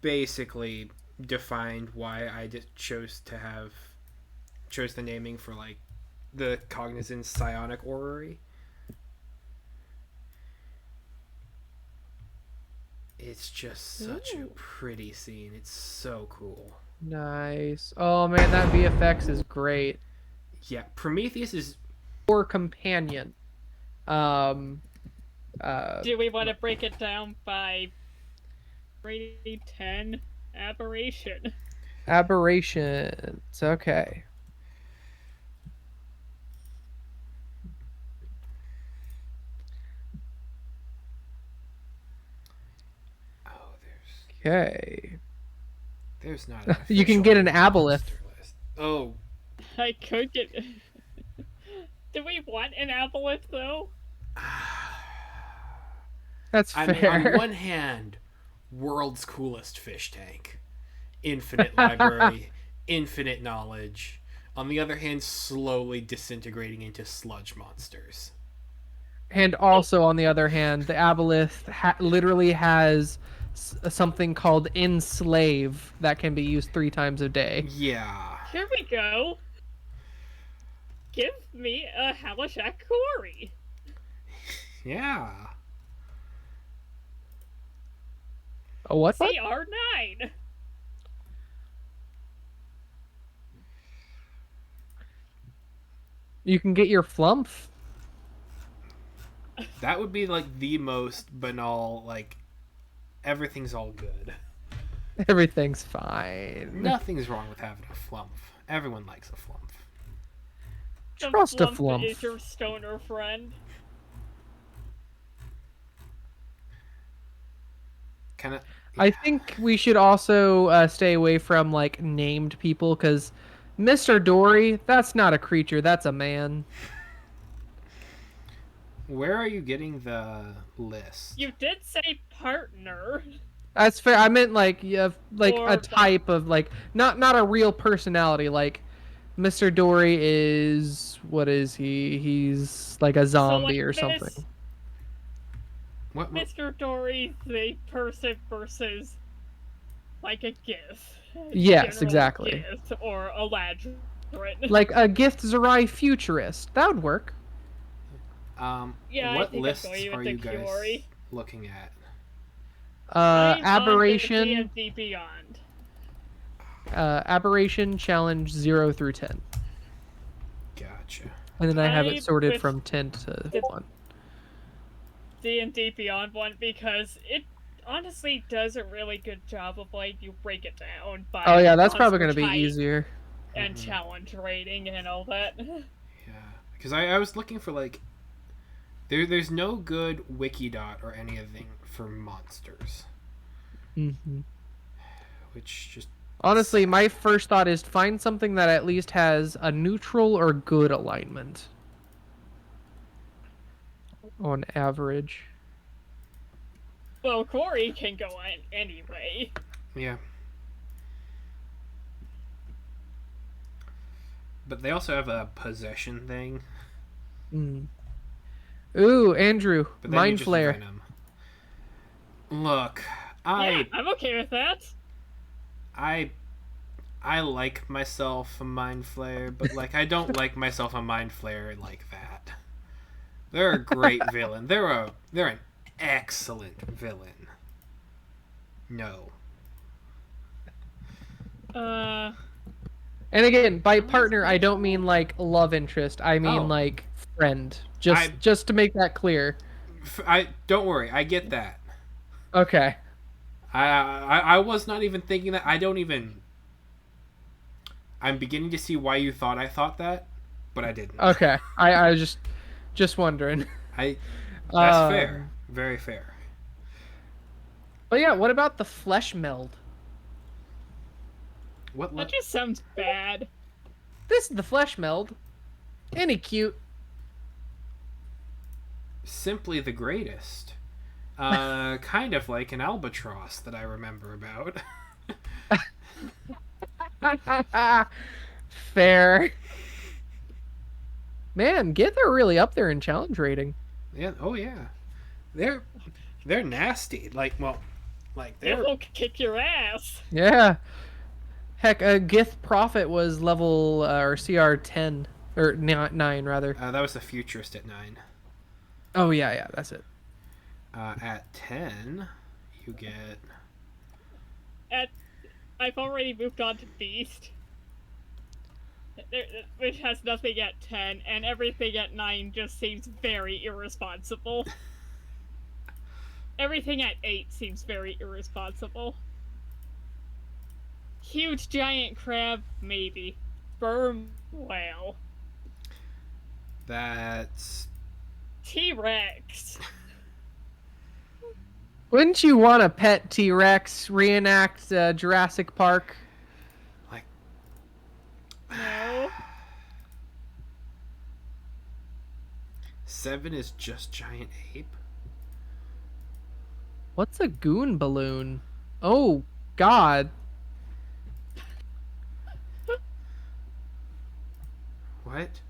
basically defined why I just chose the naming for like the cognizant psionic orrery. It's just such a Ooh. pretty scene. It's so cool. Nice. Oh man, that VFX is great. Yeah, Prometheus is Or companion. Um Do we want to break it down by rating 10? Aberration. aberrations. Okay. oh Okay. there's not an You can get an official aboleth. monster list. Oh, I could get. Do we want an aboleth though? That's I mean, on fair. one hand, world's coolest fish tank, infinite library, infinite knowledge. On the other hand, slowly disintegrating into sludge monsters. And also, on the other hand, the aboleth literally has something called enslave that can be used 3 times a day. Yeah. Here we go. Give me a Halashak Quarry. Yeah. A what? CR9. You can get your flumph. That would be like the most banal, like, everything's all good. Everything's fine. Nothing's wrong with having a flump. Everyone likes a flump. The Trust a flump is flumph. your stoner friend. Kind of. I think we should also stay away from like named people because Mr. Dory, that's not a creature, that's a man. Where are you getting the list? You did say partner. That's fair. I meant like like Or, a like- type of like not a real personality. Like Mr. Dory is what is he? He's like a zombie or something. What? Mr. Dory's the person versus like a gift. Yes, General exactly. Gift or a ladrin. Like a Gift Zerai futurist. That would work. Yeah, I what think I'm lists going are with the you guys Kiori. looking at? I'm Aberration. on the D&D Beyond. Aberration challenge 0 through 10, Gotcha. and then I have it I'm sorted with from 10 to the- 1. D&D Beyond one because it honestly does a really good job of like you break it down by Oh yeah, that's probably monster gonna be type easier. and challenge rating and all that. Yeah, because I was looking for like there's no good Wikidot or anything for monsters, Hmm. which just Honestly, my first thought is find something that at least has a neutral or good alignment. On average. Well, Corey can go on anyway. yeah. But they also have a possession thing. Mm. Ooh, Andrew, But then you Mind just Flare. venom. Look, Yeah, I'm okay with that. I I like myself a mind flayer, but like I don't like myself a mind flayer like that. They're a great villain. They're an excellent villain. No. Uh, And again, by Sounds partner, I don't mean mutual. like love interest. I mean Oh, like friend. I Just to make that clear. I don't worry. I get that. Okay. I was not even thinking that. I don't even. I'm beginning to see why you thought I thought that, but I didn't. Okay. I was just wondering. I. That's fair. Um, Very fair. but yeah, what about the flesh meld? What? that just sounds bad. This is the flesh meld. Any cute. Simply the greatest. Kind of like an albatross that I remember about. Fair. Man, Gith are really up there in challenge rating. Yeah. Oh yeah. They're they're nasty. It they're will kick your ass. Yeah. Heck, Gith Prophet was level or CR 10 or 9 rather. that was the futurist at 9. Oh yeah, that's it. At 10, you get At, I've already moved on to Beast, which has nothing at 10, and everything at 9 just seems very irresponsible. Everything at 8 seems very irresponsible. Huge giant crab, maybe. Sperm whale. that's T-Rex. Wouldn't you want a pet T-Rex reenact Jurassic Park? like No. 7 is just giant ape. What's a goon balloon? Oh God, What?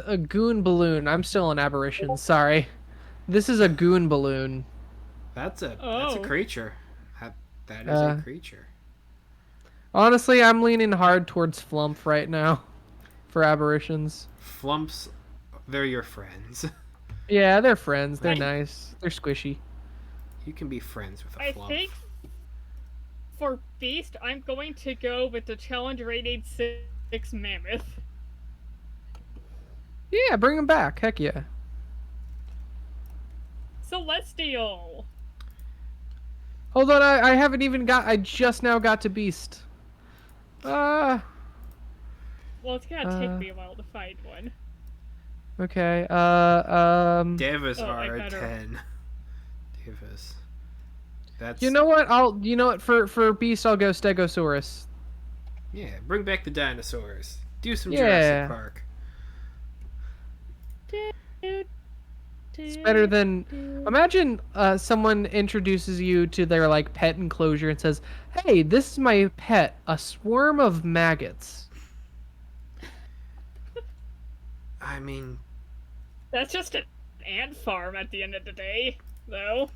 a goon balloon. I'm still on aberration. Sorry. This is a goon balloon. That's a Oh. creature. That is a creature. Honestly, I'm leaning hard towards Flump right now for aberrations. Flumps, they're your friends. Yeah, they're friends. They're I- nice. They're squishy. You can be friends with a I flump. think for Beast, I'm going to go with the challenge rated 6 Mammoth. Yeah, bring them back. Heck yeah. Celestial. Hold on, I haven't even got. I just now got to Beast. Well, it's gonna take Uh, me a while to find one. Okay. Devas Oh, I are a better- 10. Devas. That's You know what? You know what? For Beast, I'll go Stegosaurus. yeah. Bring back the dinosaurs. Do some Yeah. Jurassic Park. It's better than. Imagine someone introduces you to their like pet enclosure and says, "Hey, this is my pet, a swarm of maggots." I mean, That's just an ant farm at the end of the day, though.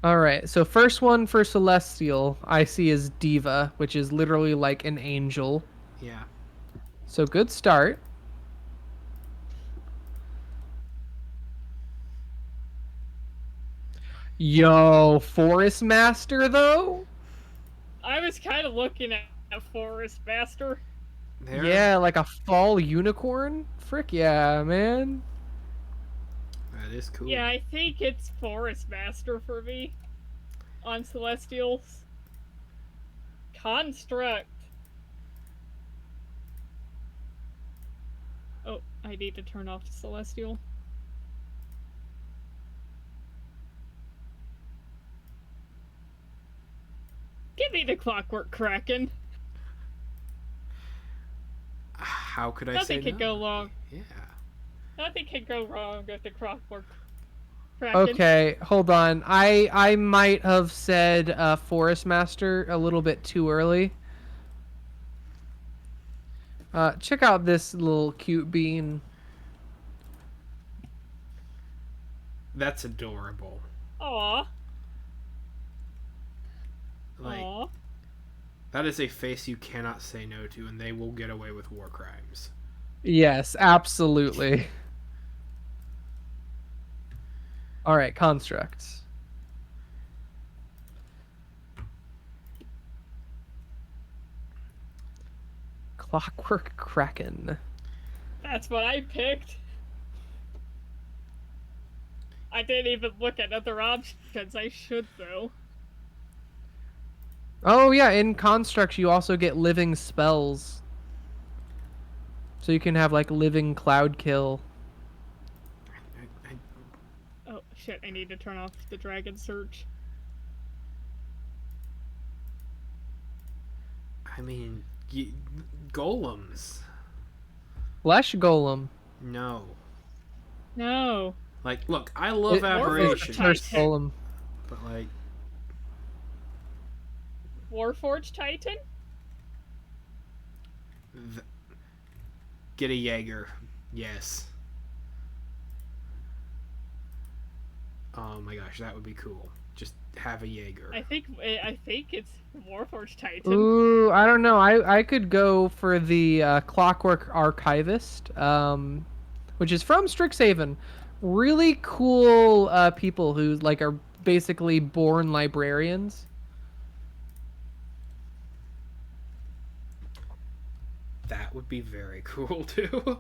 All right. So first one for Celestial, I see is Diva, which is literally like an angel. yeah. So good start. Yo, Forest Master though? I was kind of looking at Forest Master. They're, Yeah, like a fall unicorn? Frick yeah, man. That is cool. Yeah, I think it's Forest Master for me on Celestials. Construct. Oh, I need to turn off the Celestial. Give me the Clockwork Kraken. How could I say Nothing could no? go wrong. Yeah. Nothing can go wrong with the Clockwork Kraken. Okay, hold on. I might have said Forest Master a little bit too early. Check out this little cute bean. That's adorable. Aw. Like, Aw. that is a face you cannot say no to, and they will get away with war crimes. Yes, absolutely. All right, constructs. Clockwork Kraken. That's what I picked. I didn't even look at other options. I should, though. Oh yeah, in constructs you also get living spells. So you can have like living cloud kill. Oh, shit, I need to turn off the dragon search. I mean, golems. Flesh golem. No. No. Like, look, I love Warforged aberrations, First Titan. golem. but like, Warforged Titan? th- get a Jaeger. Yes. Oh my gosh, that would be cool. Just have a Jaeger. I think it's Warforged Titan. Ooh, I don't know. I could go for the Clockwork Archivist, which is from Strixhaven. Really cool people who like are basically born librarians. That would be very cool too.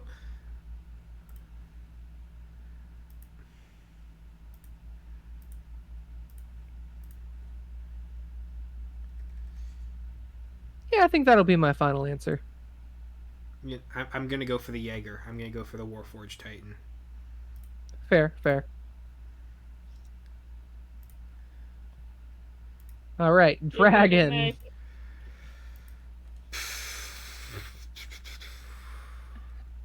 Yeah, I think that'll be my final answer. Yeah, I'm gonna go for the Jaeger. I'm gonna go for the Warforged Titan. Fair, fair. All right, dragon.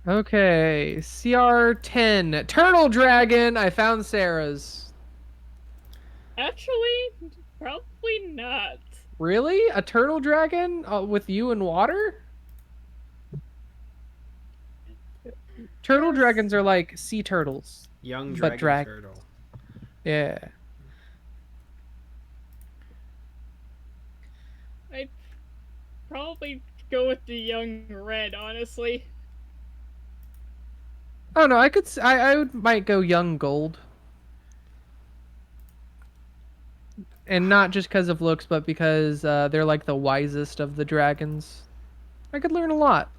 Okay, CR10 Turtle Dragon. I found Sarah's. Actually, probably not. Really? A turtle dragon with you in water? Turtle Yes. dragons are like sea turtles. Young But dragon turtle. Yeah. I'd probably go with the young red, honestly. Oh no, might go young gold. And not just because of looks, but because they're like the wisest of the dragons. I could learn a lot.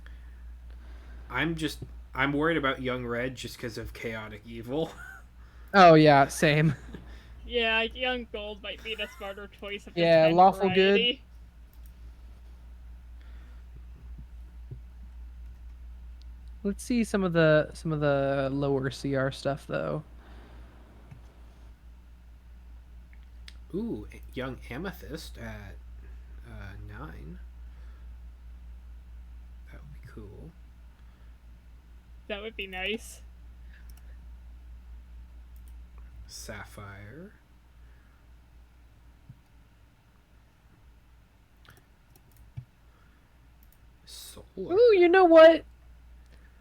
I'm worried about young red just because of chaotic evil. Oh yeah, same. Yeah, young gold might be the smarter choice of the Yeah, 10 lawful good. variety. Let's see some of the lower CR stuff though. Ooh, young amethyst at 9. That would be cool. That would be nice. Sapphire. Solar. Ooh, you know what?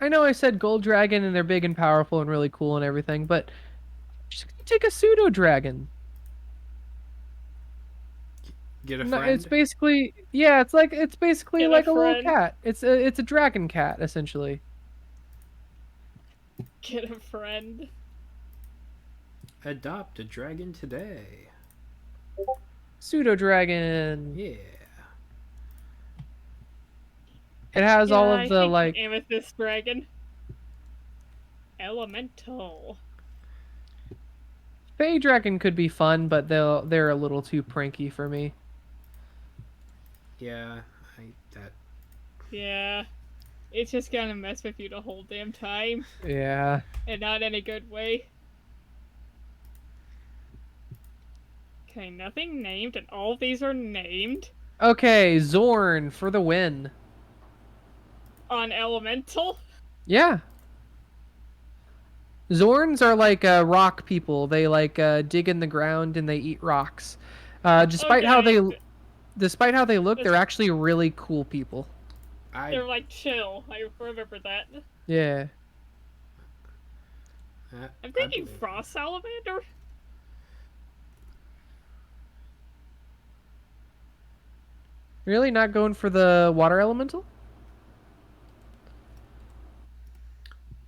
I know I said gold dragon and they're big and powerful and really cool and everything, but just gonna take a pseudo dragon. Get a No, friend. it's basically it's basically Get a like a little friend. cat. It's a dragon cat essentially. Get a friend. Adopt a dragon today. Pseudo dragon. Yeah. It has Yeah, all I of the think like Amethyst Dragon. Elemental. Fey dragon could be fun, but they're a little too pranky for me. Yeah. That. Yeah. It's just gonna mess with you the whole damn time. Yeah. And not in a good way. Okay, nothing named, and all of these are named Okay, Zorn for the win. on Elemental. Yeah. Zorns are like rock people. They like dig in the ground and they eat rocks. Despite how they Okay, look, they're actually really cool people. they're like chill. I remember that. Yeah. I'm thinking believe- Frost Salamander. Really? Not going for the water elemental?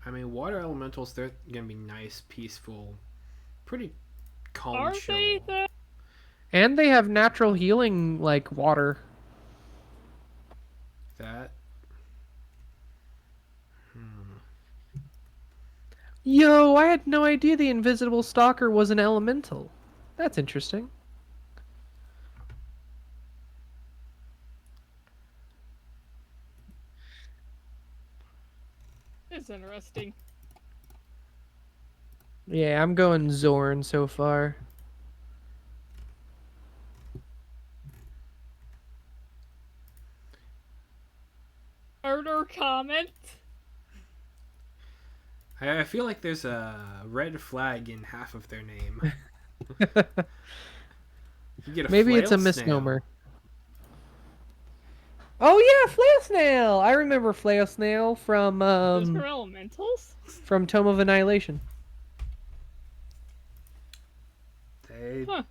I mean, water elementals, they're gonna be nice, peaceful, pretty calm, Are they chill. though? And they have natural healing like water. That. Hmm. Yo, I had no idea the invisible stalker was an elemental. That's interesting. It's interesting. Yeah, I'm going Zorn so far. Murder comment? I feel like there's a red flag in half of their name. You get a Maybe it's a flail misnomer. snail. Oh yeah, Flail Snail! I remember Flail Snail Those are elementals? from Tome of Annihilation. They, Huh.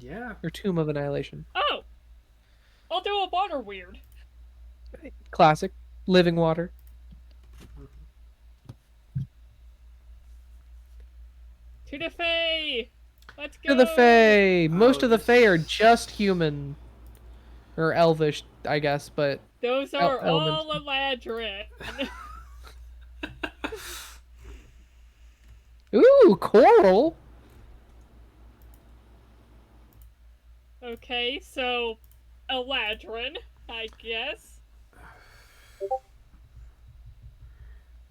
yeah. Or Tomb of Annihilation. Oh! I'll do a water weird. Classic. Living water. To the Fae! Let's go! To the Fae! Most Oh, of the this- Fae are just human. Or elvish, I guess, but Those are elements. all Eladrin. Ooh, coral! Okay, so Eladrin, I guess.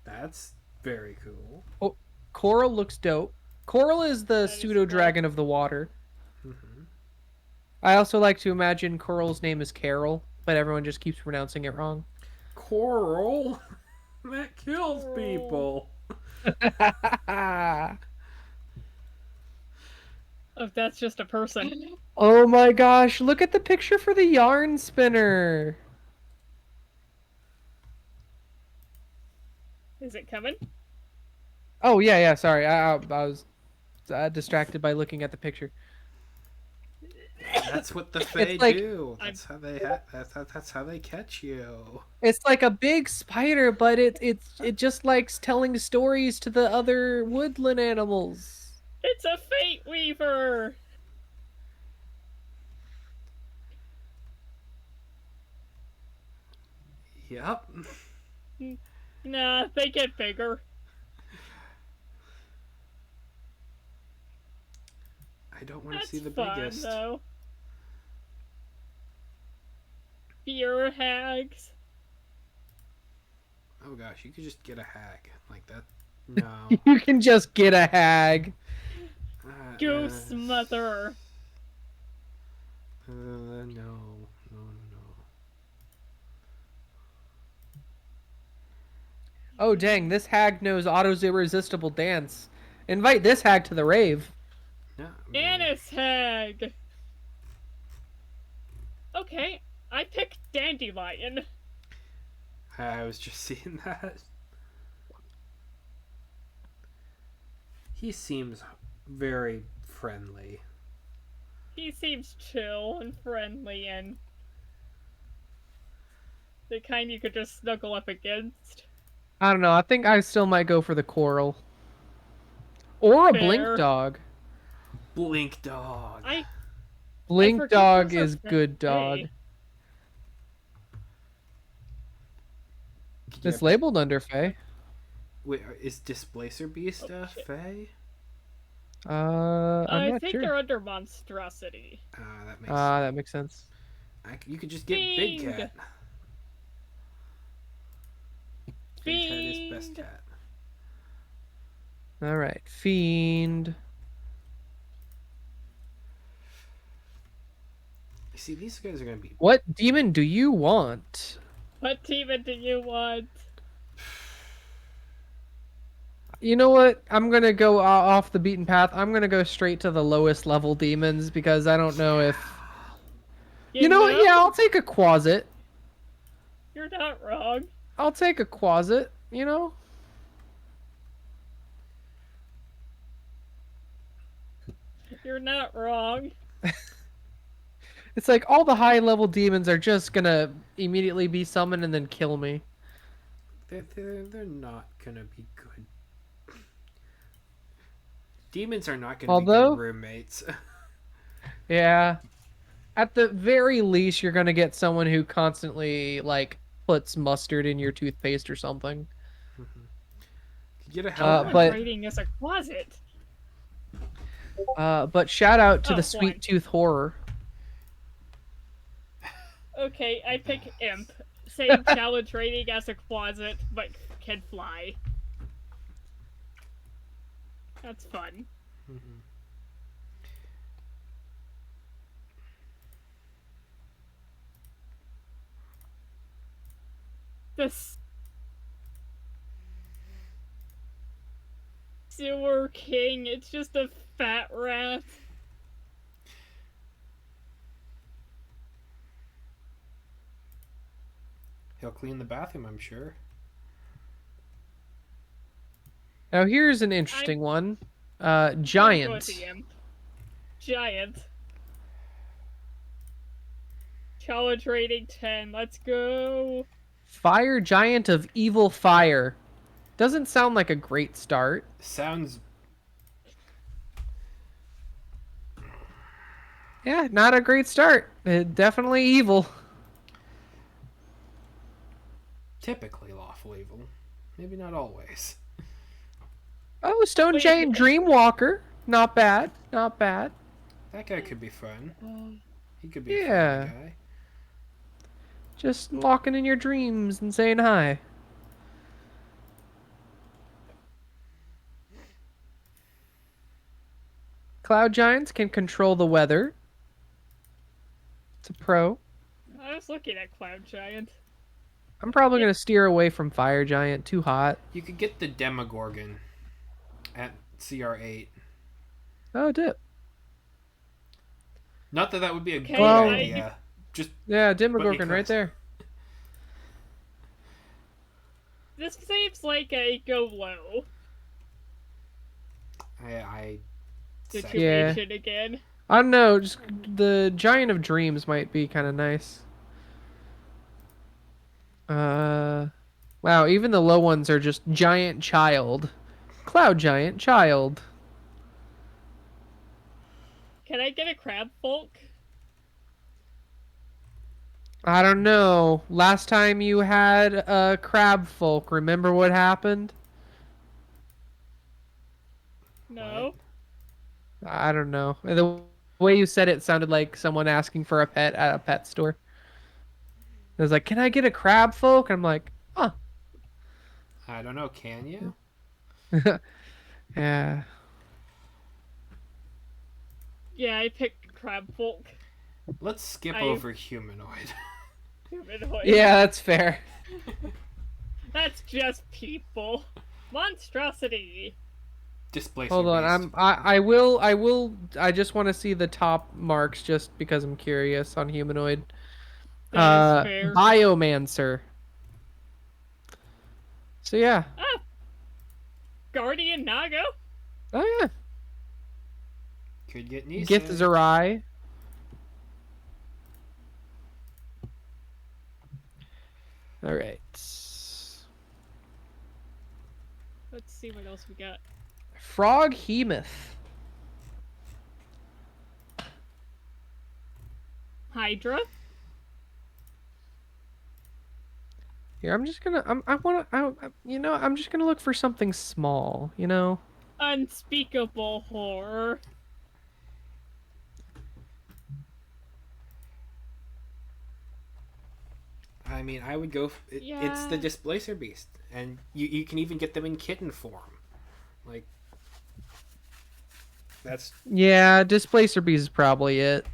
That's very cool. Oh, coral looks dope. Coral is the That is pseudo dragon of the water. Hmm. I also like to imagine Coral's name is Carol, but everyone just keeps pronouncing it wrong. Coral? That kills Coral. people. Oh, that's just a person. Oh my gosh, look at the picture for the yarn spinner. Is it coming? Oh yeah, sorry. I was distracted by looking at the picture. That's what the Fae like- do. That's how they that's how they catch you. It's like a big spider, but it just likes telling stories to the other woodland animals. It's a Fate Weaver! Yep. Nah, they get bigger. I don't want to That's see the fun, biggest. though. Beer hags. Oh gosh, you could just get a hag like that. No. You can just get a hag. Goose mother. No, no, no. Oh dang, this hag knows Otto's irresistible dance. Invite this hag to the rave. No. Annis hag. Okay, I picked Dandelion. I was just seeing that. He seems very friendly. He seems chill and friendly and the kind you could just snuggle up against. I don't know. I think I still might go for the coral. Or a Fair. blink dog. Blink dog. I Blink forget dog those are is good dog. Fae. It's labeled under Fae. Wait, is Displacer Beast Oh, shit. Fae? I'm I not think sure. they're under monstrosity. That makes. That makes sense. You could just get Big Bing! Cat. Big Cat is best Bing! cat. All right, fiend. See, these guys are gonna be. What demon do you want? What demon do you want? You know what? I'm gonna go off the beaten path. I'm gonna go straight to the lowest level demons because I don't know if. You know what? Yeah, I'll take a Quasit. You're not wrong. I'll take a Quasit. You know. You're not wrong. It's like all the high level demons are just gonna immediately be summoned and then kill me. They're not gonna be good. Demons are not gonna be good Although, roommates. yeah, at the very least, you're gonna get someone who constantly like puts mustard in your toothpaste or something. Get a Uh, hellhound. Challenge but rating is a closet. but shout out to the Oh, sweet one. tooth horror. Okay, I pick Imp. Same challenge rating as a closet, but can fly. That's fun. The Sewer King, it's just a fat rat. He'll clean the bathroom, I'm sure. Now here's an interesting one. I'm going with the Giant. Imp. Giant. Challenge rating 10. Let's go. Fire giant of evil fire. Doesn't sound like a great start. Sounds Yeah, not a great start. Definitely evil. typically lawful evil. Maybe not always. Oh, Stone Wait, Giant Dreamwalker. Not bad. Not bad. That guy could be fun. He could be Yeah. a fun guy. Just walking in your dreams and saying hi. Cloud Giants can control the weather. It's a pro. I was looking at Cloud Giant. I'm probably going to steer away from Fire Giant. Too hot. You could get the Demogorgon at CR8. Oh, dip. Not that that would be a Okay, good Well- idea. Just Yeah, Demogorgon right because. there. This seems like a go low I situation again. I don't know. Just the Giant of Dreams might be kind of nice. Wow. Even the low ones are just Giant Child, Cloud Giant Child. Can I get a crab folk? I don't know. Last time you had a Crab Folk, remember what happened? No. I don't know. The way you said it sounded like someone asking for a pet at a pet store. It was like, "Can I get a Crab Folk?" I'm like, "Huh." I don't know. Can you? Yeah. Yeah, I picked crab folk. Let's skip I- over humanoid. Humanoid. Yeah, that's fair. That's just people. Monstrosity. Displacer Hold on, beast. I just want to see the top marks just because I'm curious on humanoid. That is fair. Biomancer. So yeah. Ah! Guardian Nago? Oh yeah. Could get Nisa. Githzerai. All right. Let's see what else we got. Froghemoth. Hydra. Here, I'm just gonna. I'm just gonna look for something small. You know. Unspeakable horror. I mean, I would go. It's the Yeah. Displacer beast, and you can even get them in kitten form. Like that's Yeah, Displacer Beast is probably it.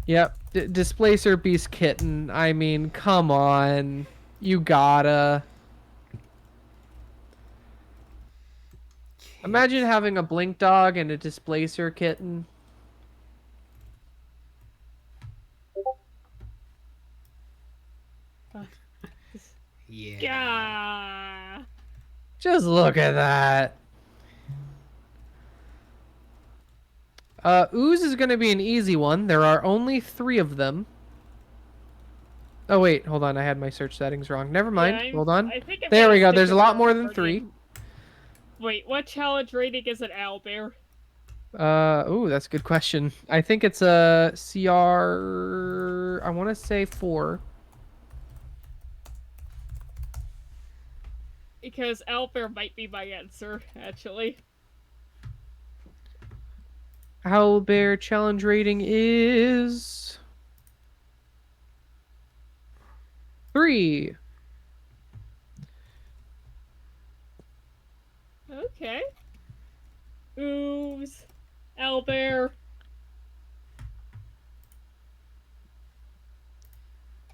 Yep, Displacer Beast Kitten. I mean, come on. You gotta. Imagine having a Blink Dog and a Displacer Kitten. yeah. Yeah. Just look at that. Ooze is going to be an easy one. There are only 3 of them. Oh wait, hold on. I had my search settings wrong. Never mind. Hold on. I think I'm There gonna we go. stick There's a with lot more than 3. Guardian. Wait, what challenge rating is an owlbear? Ooh, that's a good question. I think it's a CR. I want to say 4. Because owlbear might be my answer, actually. Owlbear challenge rating is 3. Okay. Ooze. Owlbear.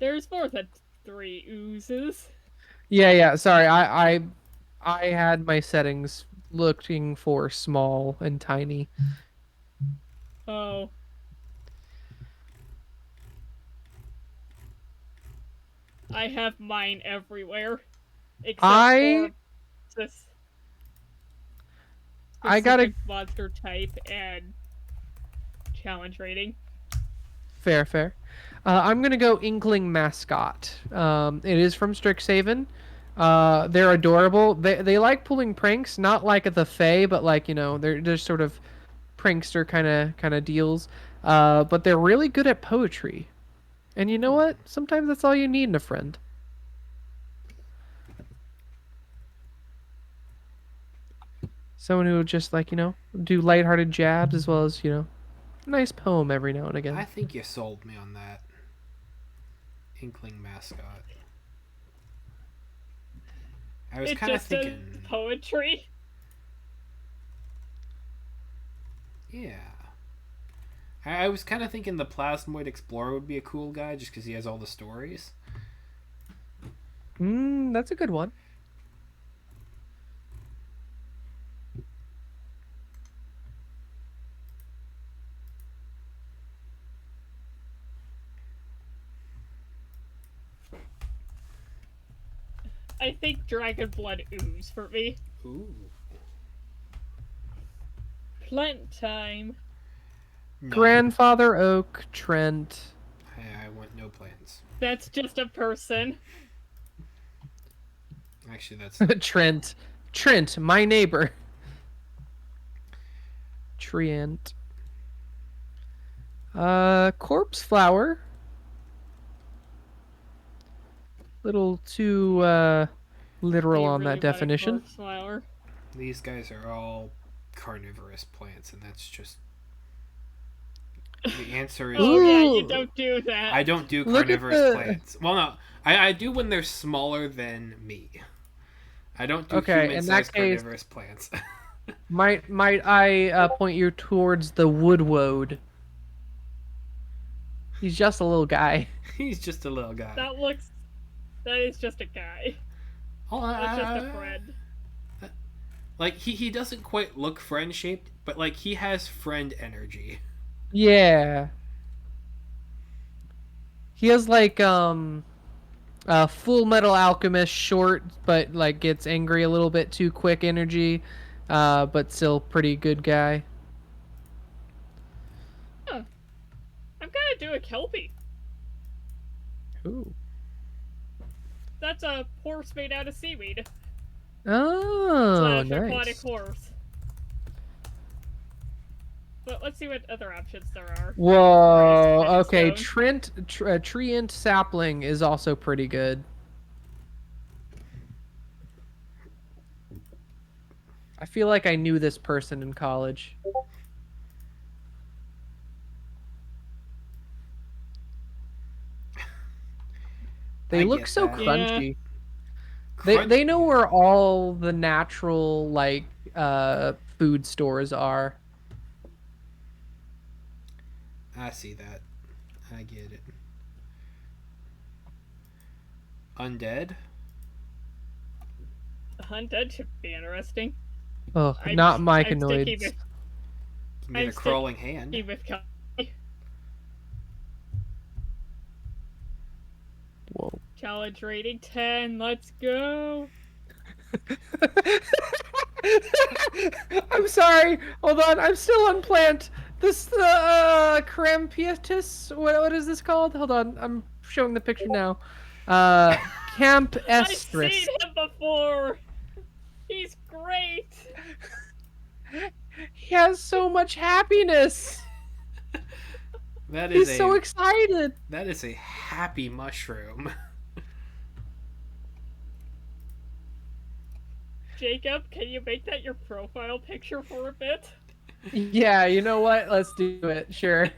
There's more than 3 oozes. Yeah. Sorry, I had my settings looking for small and tiny. Oh. I have mine everywhere. Except I for this I gotta specific monster type and challenge rating. fair. I'm gonna go Inkling mascot. It is from Strixhaven. They're adorable. They like pulling pranks, not like at the Fae, but like they're just sort of prankster kind of deals. But they're really good at poetry. And you know what? Sometimes that's all you need in a friend. Someone who would just like do lighthearted jabs as well as a nice poem every now and again. I think you sold me on that. Inkling mascot. I was It kind of just does thinking. poetry. Yeah. I was kind of thinking the Plasmoid Explorer would be a cool guy just because he has all the stories. That's a good one. I think Dragon Blood ooze for me. Ooh. Plant time. No. Grandfather Oak, Trent. I want no plans. That's just a person. Actually, that's. Trent, my neighbor. Trient. Corpse flower. Little too literal You on really that definition. want a corpse flower. These guys are all carnivorous plants, and that's just. The answer is. Oh yeah, you Ooh. don't do that. I don't do Look at carnivorous plants. Well, no. I do when they're smaller than me. I don't do human-sized carnivorous plants. Might I point you towards the woodwode? He's just a little guy. He's just a little guy. That is just a guy. That's just a friend. Like he doesn't quite look friend shaped, but like he has friend energy. Yeah. He has like Full Metal Alchemist short, but like gets angry a little bit too quick energy, but still pretty good guy. Huh. I'm gonna do a Kelpie. Ooh. That's a horse made out of seaweed. Oh, / nice. aquatic horse. But let's see what other options there are. Whoa. Okay, Stone. Treant sapling is also pretty good. I feel like I knew this person in college. They I look get so that. crunchy. Crunch- They know where all the natural like food stores are. I see that. I get it. Undead? Undead should be interesting. Oh, I'm- not I'm myconoids. sticking with- Can get I'm a crawling hand. sticking with Kelpie. Whoa. Challenge rating 10. Let's go. I'm sorry. Hold on. I'm still on plant. This Crampitus. What is this called? Hold on, I'm showing the picture now. Camp I've Estrus. seen him before. He's great. He has so much happiness. That is He's so a excited. that is a happy mushroom. Jacob, can you make that your profile picture for a bit? Yeah, you know what? Let's do it. Sure.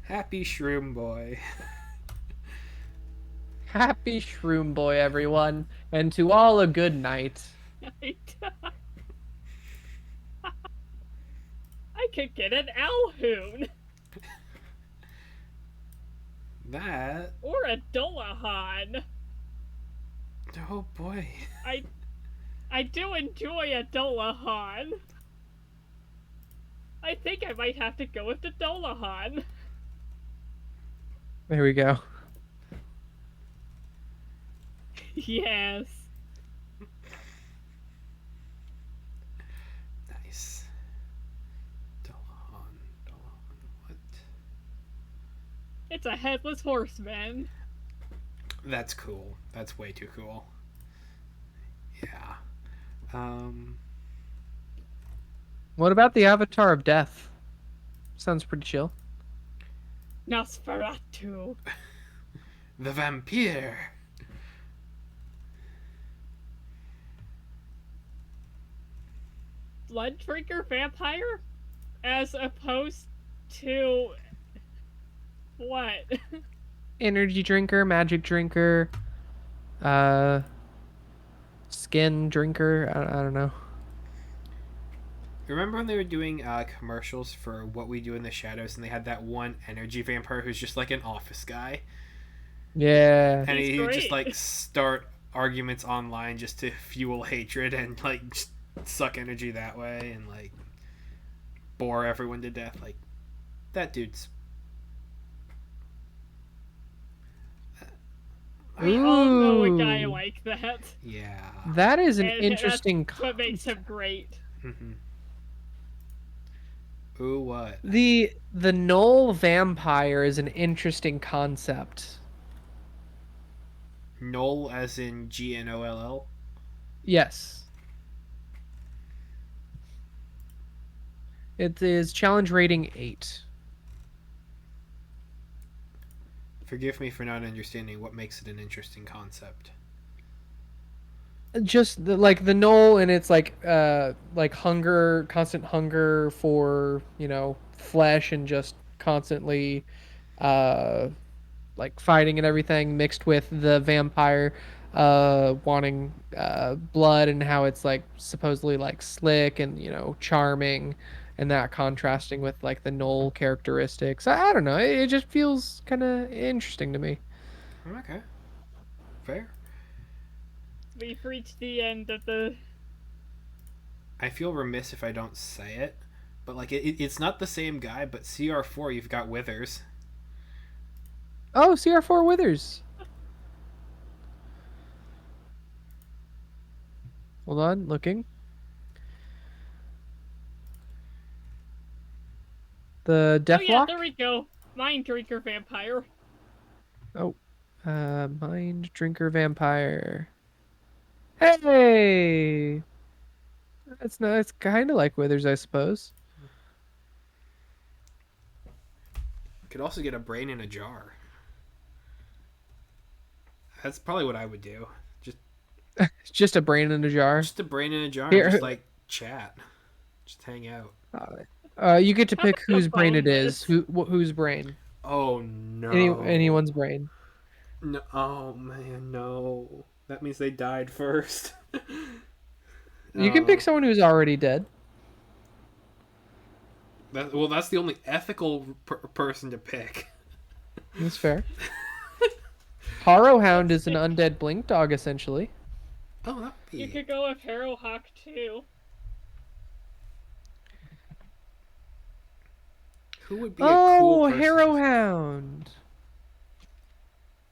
Happy shroom boy. Happy Shroom Boy, everyone, and to all a good night. I could get an Alhoon That. or a Dolahan. Oh boy. I do enjoy a Dolahan. I think I might have to go with the Dolahan. There we go. Yes. Nice. Dolahan. What? It's a headless horseman. That's cool. That's way too cool. Yeah. What about the Avatar of Death? Sounds pretty chill. Nosferatu. The vampire. Blood drinker vampire? As opposed to. What? Energy drinker, magic drinker, skin drinker. I don't know. Remember when they were doing commercials for What We Do in the Shadows, and they had that one energy vampire who's just like an office guy, Yeah. and He's he would just great. like start arguments online just to fuel hatred and like just suck energy that way and like bore everyone to death. Like that dude's. We all know a guy Ooh. like that. Yeah. That is an And interesting that's what makes him great. Mm-hmm. Ooh, what? The Knoll vampire is an interesting concept. Knoll as in Gnoll? Yes. It is challenge rating 8. Forgive me for not understanding what makes it an interesting concept. Just like the Knoll, and it's like hunger, constant hunger for, flesh, and just constantly uh like fighting and everything, mixed with the vampire wanting blood, and how it's like supposedly like slick and charming, and that contrasting with like the Knoll characteristics. I don't know, it just feels kind of interesting to me. Okay. Fair. We've reached the end of the. I feel remiss if I don't say it, but like it's not the same guy, but CR4 you've got Withers. Oh, CR4 Withers. Hold on, looking. The Oh yeah, Deathlock. there we go. Mind drinker vampire. Oh, Mind Drinker Vampire. Hey! That's not. It's kind of like Withers, I suppose. Could also get a brain in a jar. That's probably what I would do. It's just a brain in a jar. Just a brain in a jar Here, and just like chat. Just hang out. you get to How pick about whose the brain it is. boneless? Whose brain? Oh no. Anyone's brain. No. Oh man, no. That means they died first. You can pick someone who's already dead. That's the only ethical person to pick. That's fair. Harrowhound is an undead blink dog, essentially. Oh, that would be. You could go with Harrowhawk too. Who would be a cool person? Harrowhound.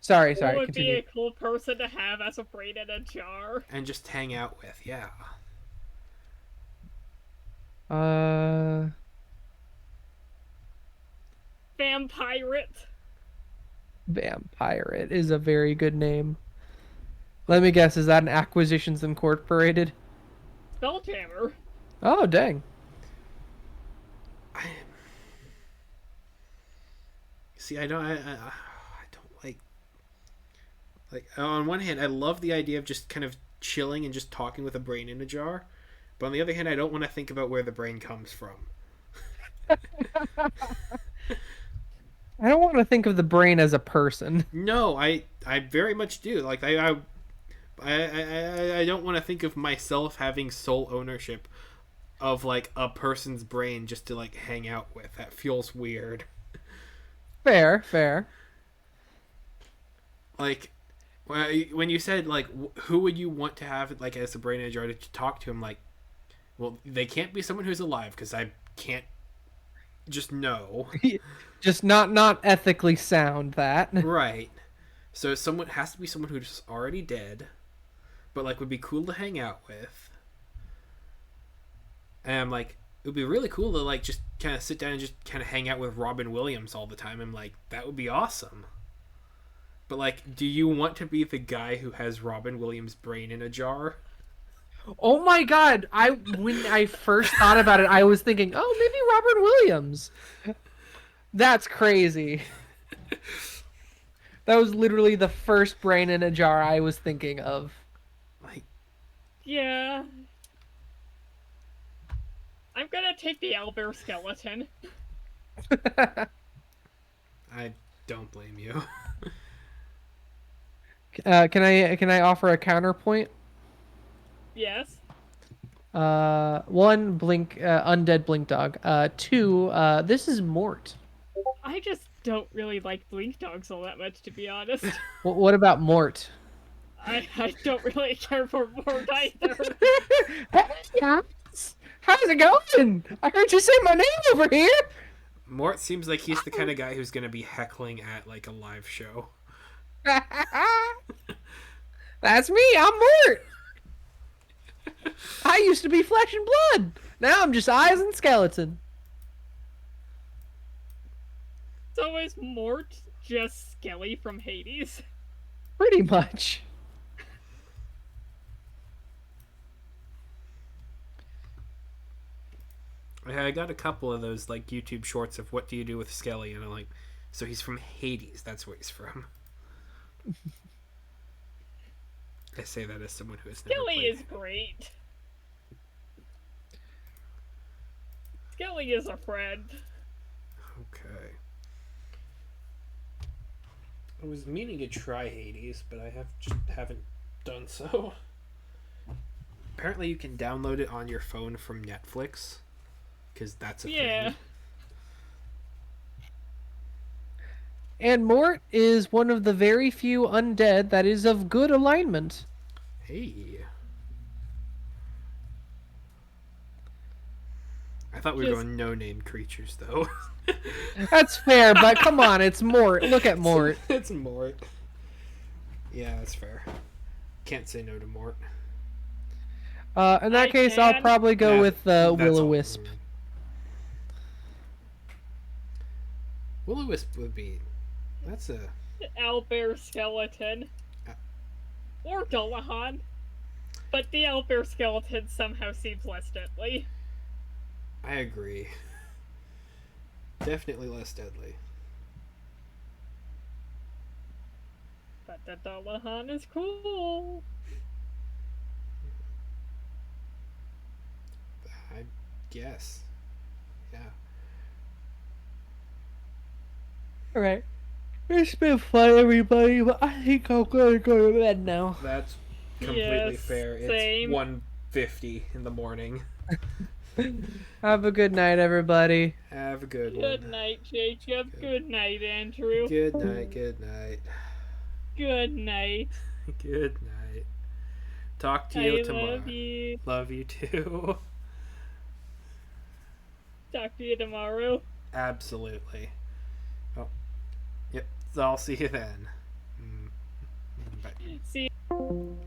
Sorry, Who would continue. be a cool person to have as a brain in a jar? And just hang out with, yeah. Vampirate. Vampirate is a very good name. Let me guess, is that an Acquisitions Incorporated? Spelljammer. Oh, dang. I see. I don't like. On one hand, I love the idea of just kind of chilling and just talking with a brain in a jar, but on the other hand, I don't want to think about where the brain comes from. I don't want to think of the brain as a person. No, I very much do. Like I don't want to think of myself having sole ownership of like a person's brain just to like hang out with. That feels weird. Fair, fair. Like when you said like who would you want to have like as a brain in a jar to talk to him, like, well, they can't be someone who's alive because I can't just know. Just not ethically sound that. Right. So someone has to be someone who's already dead, but like would be cool to hang out with. And I'm like, it would be really cool to like just kind of sit down and just kind of hang out with Robin Williams all the time. I'm like, that would be awesome. But like, do you want to be the guy who has Robin Williams' brain in a jar? Oh my god, when I first thought about it, I was thinking, oh, maybe Robert Williams. That's crazy. That was literally the first brain in a jar I was thinking of. Like, Yeah. I'm gonna take the owlbear skeleton. I don't blame you. Can I offer a counterpoint? Yes. One, blink, undead blink dog. Two, this is Mort. I just don't really like blink dogs all that much, to be honest. What about Mort? I don't really care for Mort either. Hey, guys. How's it going? I heard you say my name over here. Mort seems like he's the kind of guy who's going to be heckling at like a live show. That's me. I'm Mort. I used to be flesh and blood. Now I'm just eyes and skeleton. So is Mort just Skelly from Hades? Pretty much. I got a couple of those like YouTube shorts of what do you do with Skelly, and I'm like, so he's from Hades. That's where he's from. I say that as someone who has never Skelly played. is great. Skelly is a friend. Okay. I was meaning to try Hades, but I haven't done so. Apparently, you can download it on your phone from Netflix, because that's a Yeah. thing. And Mort is one of the very few undead that is of good alignment. Hey. I thought we were Just- going no-name creatures, though. That's fair, but come on, it's Mort. Look at Mort. It's Mort. Yeah, that's fair. Can't say no to Mort. In that I case, I'll can. probably go Yeah, with that's Will-O-Wisp. Will-O-Wisp would be... That's a... Owlbear skeleton. Or Dullahan. But the owlbear skeleton somehow seems less deadly. I agree. Definitely less deadly. But the Dullahan is cool. I guess. Yeah. Alright. It's been fun, everybody, but I think I'm gonna go to bed now. That's completely Yes, fair. same. It's 1:50 in the morning. Have a good night, everybody. Have a good Good one. night, Jacob. Good night, Andrew. Good night, good night. Good night. Good night. Talk to you I tomorrow. love you. Love you too. Talk to you tomorrow. Absolutely. Oh, yep. So I'll see you then. Bye. See you.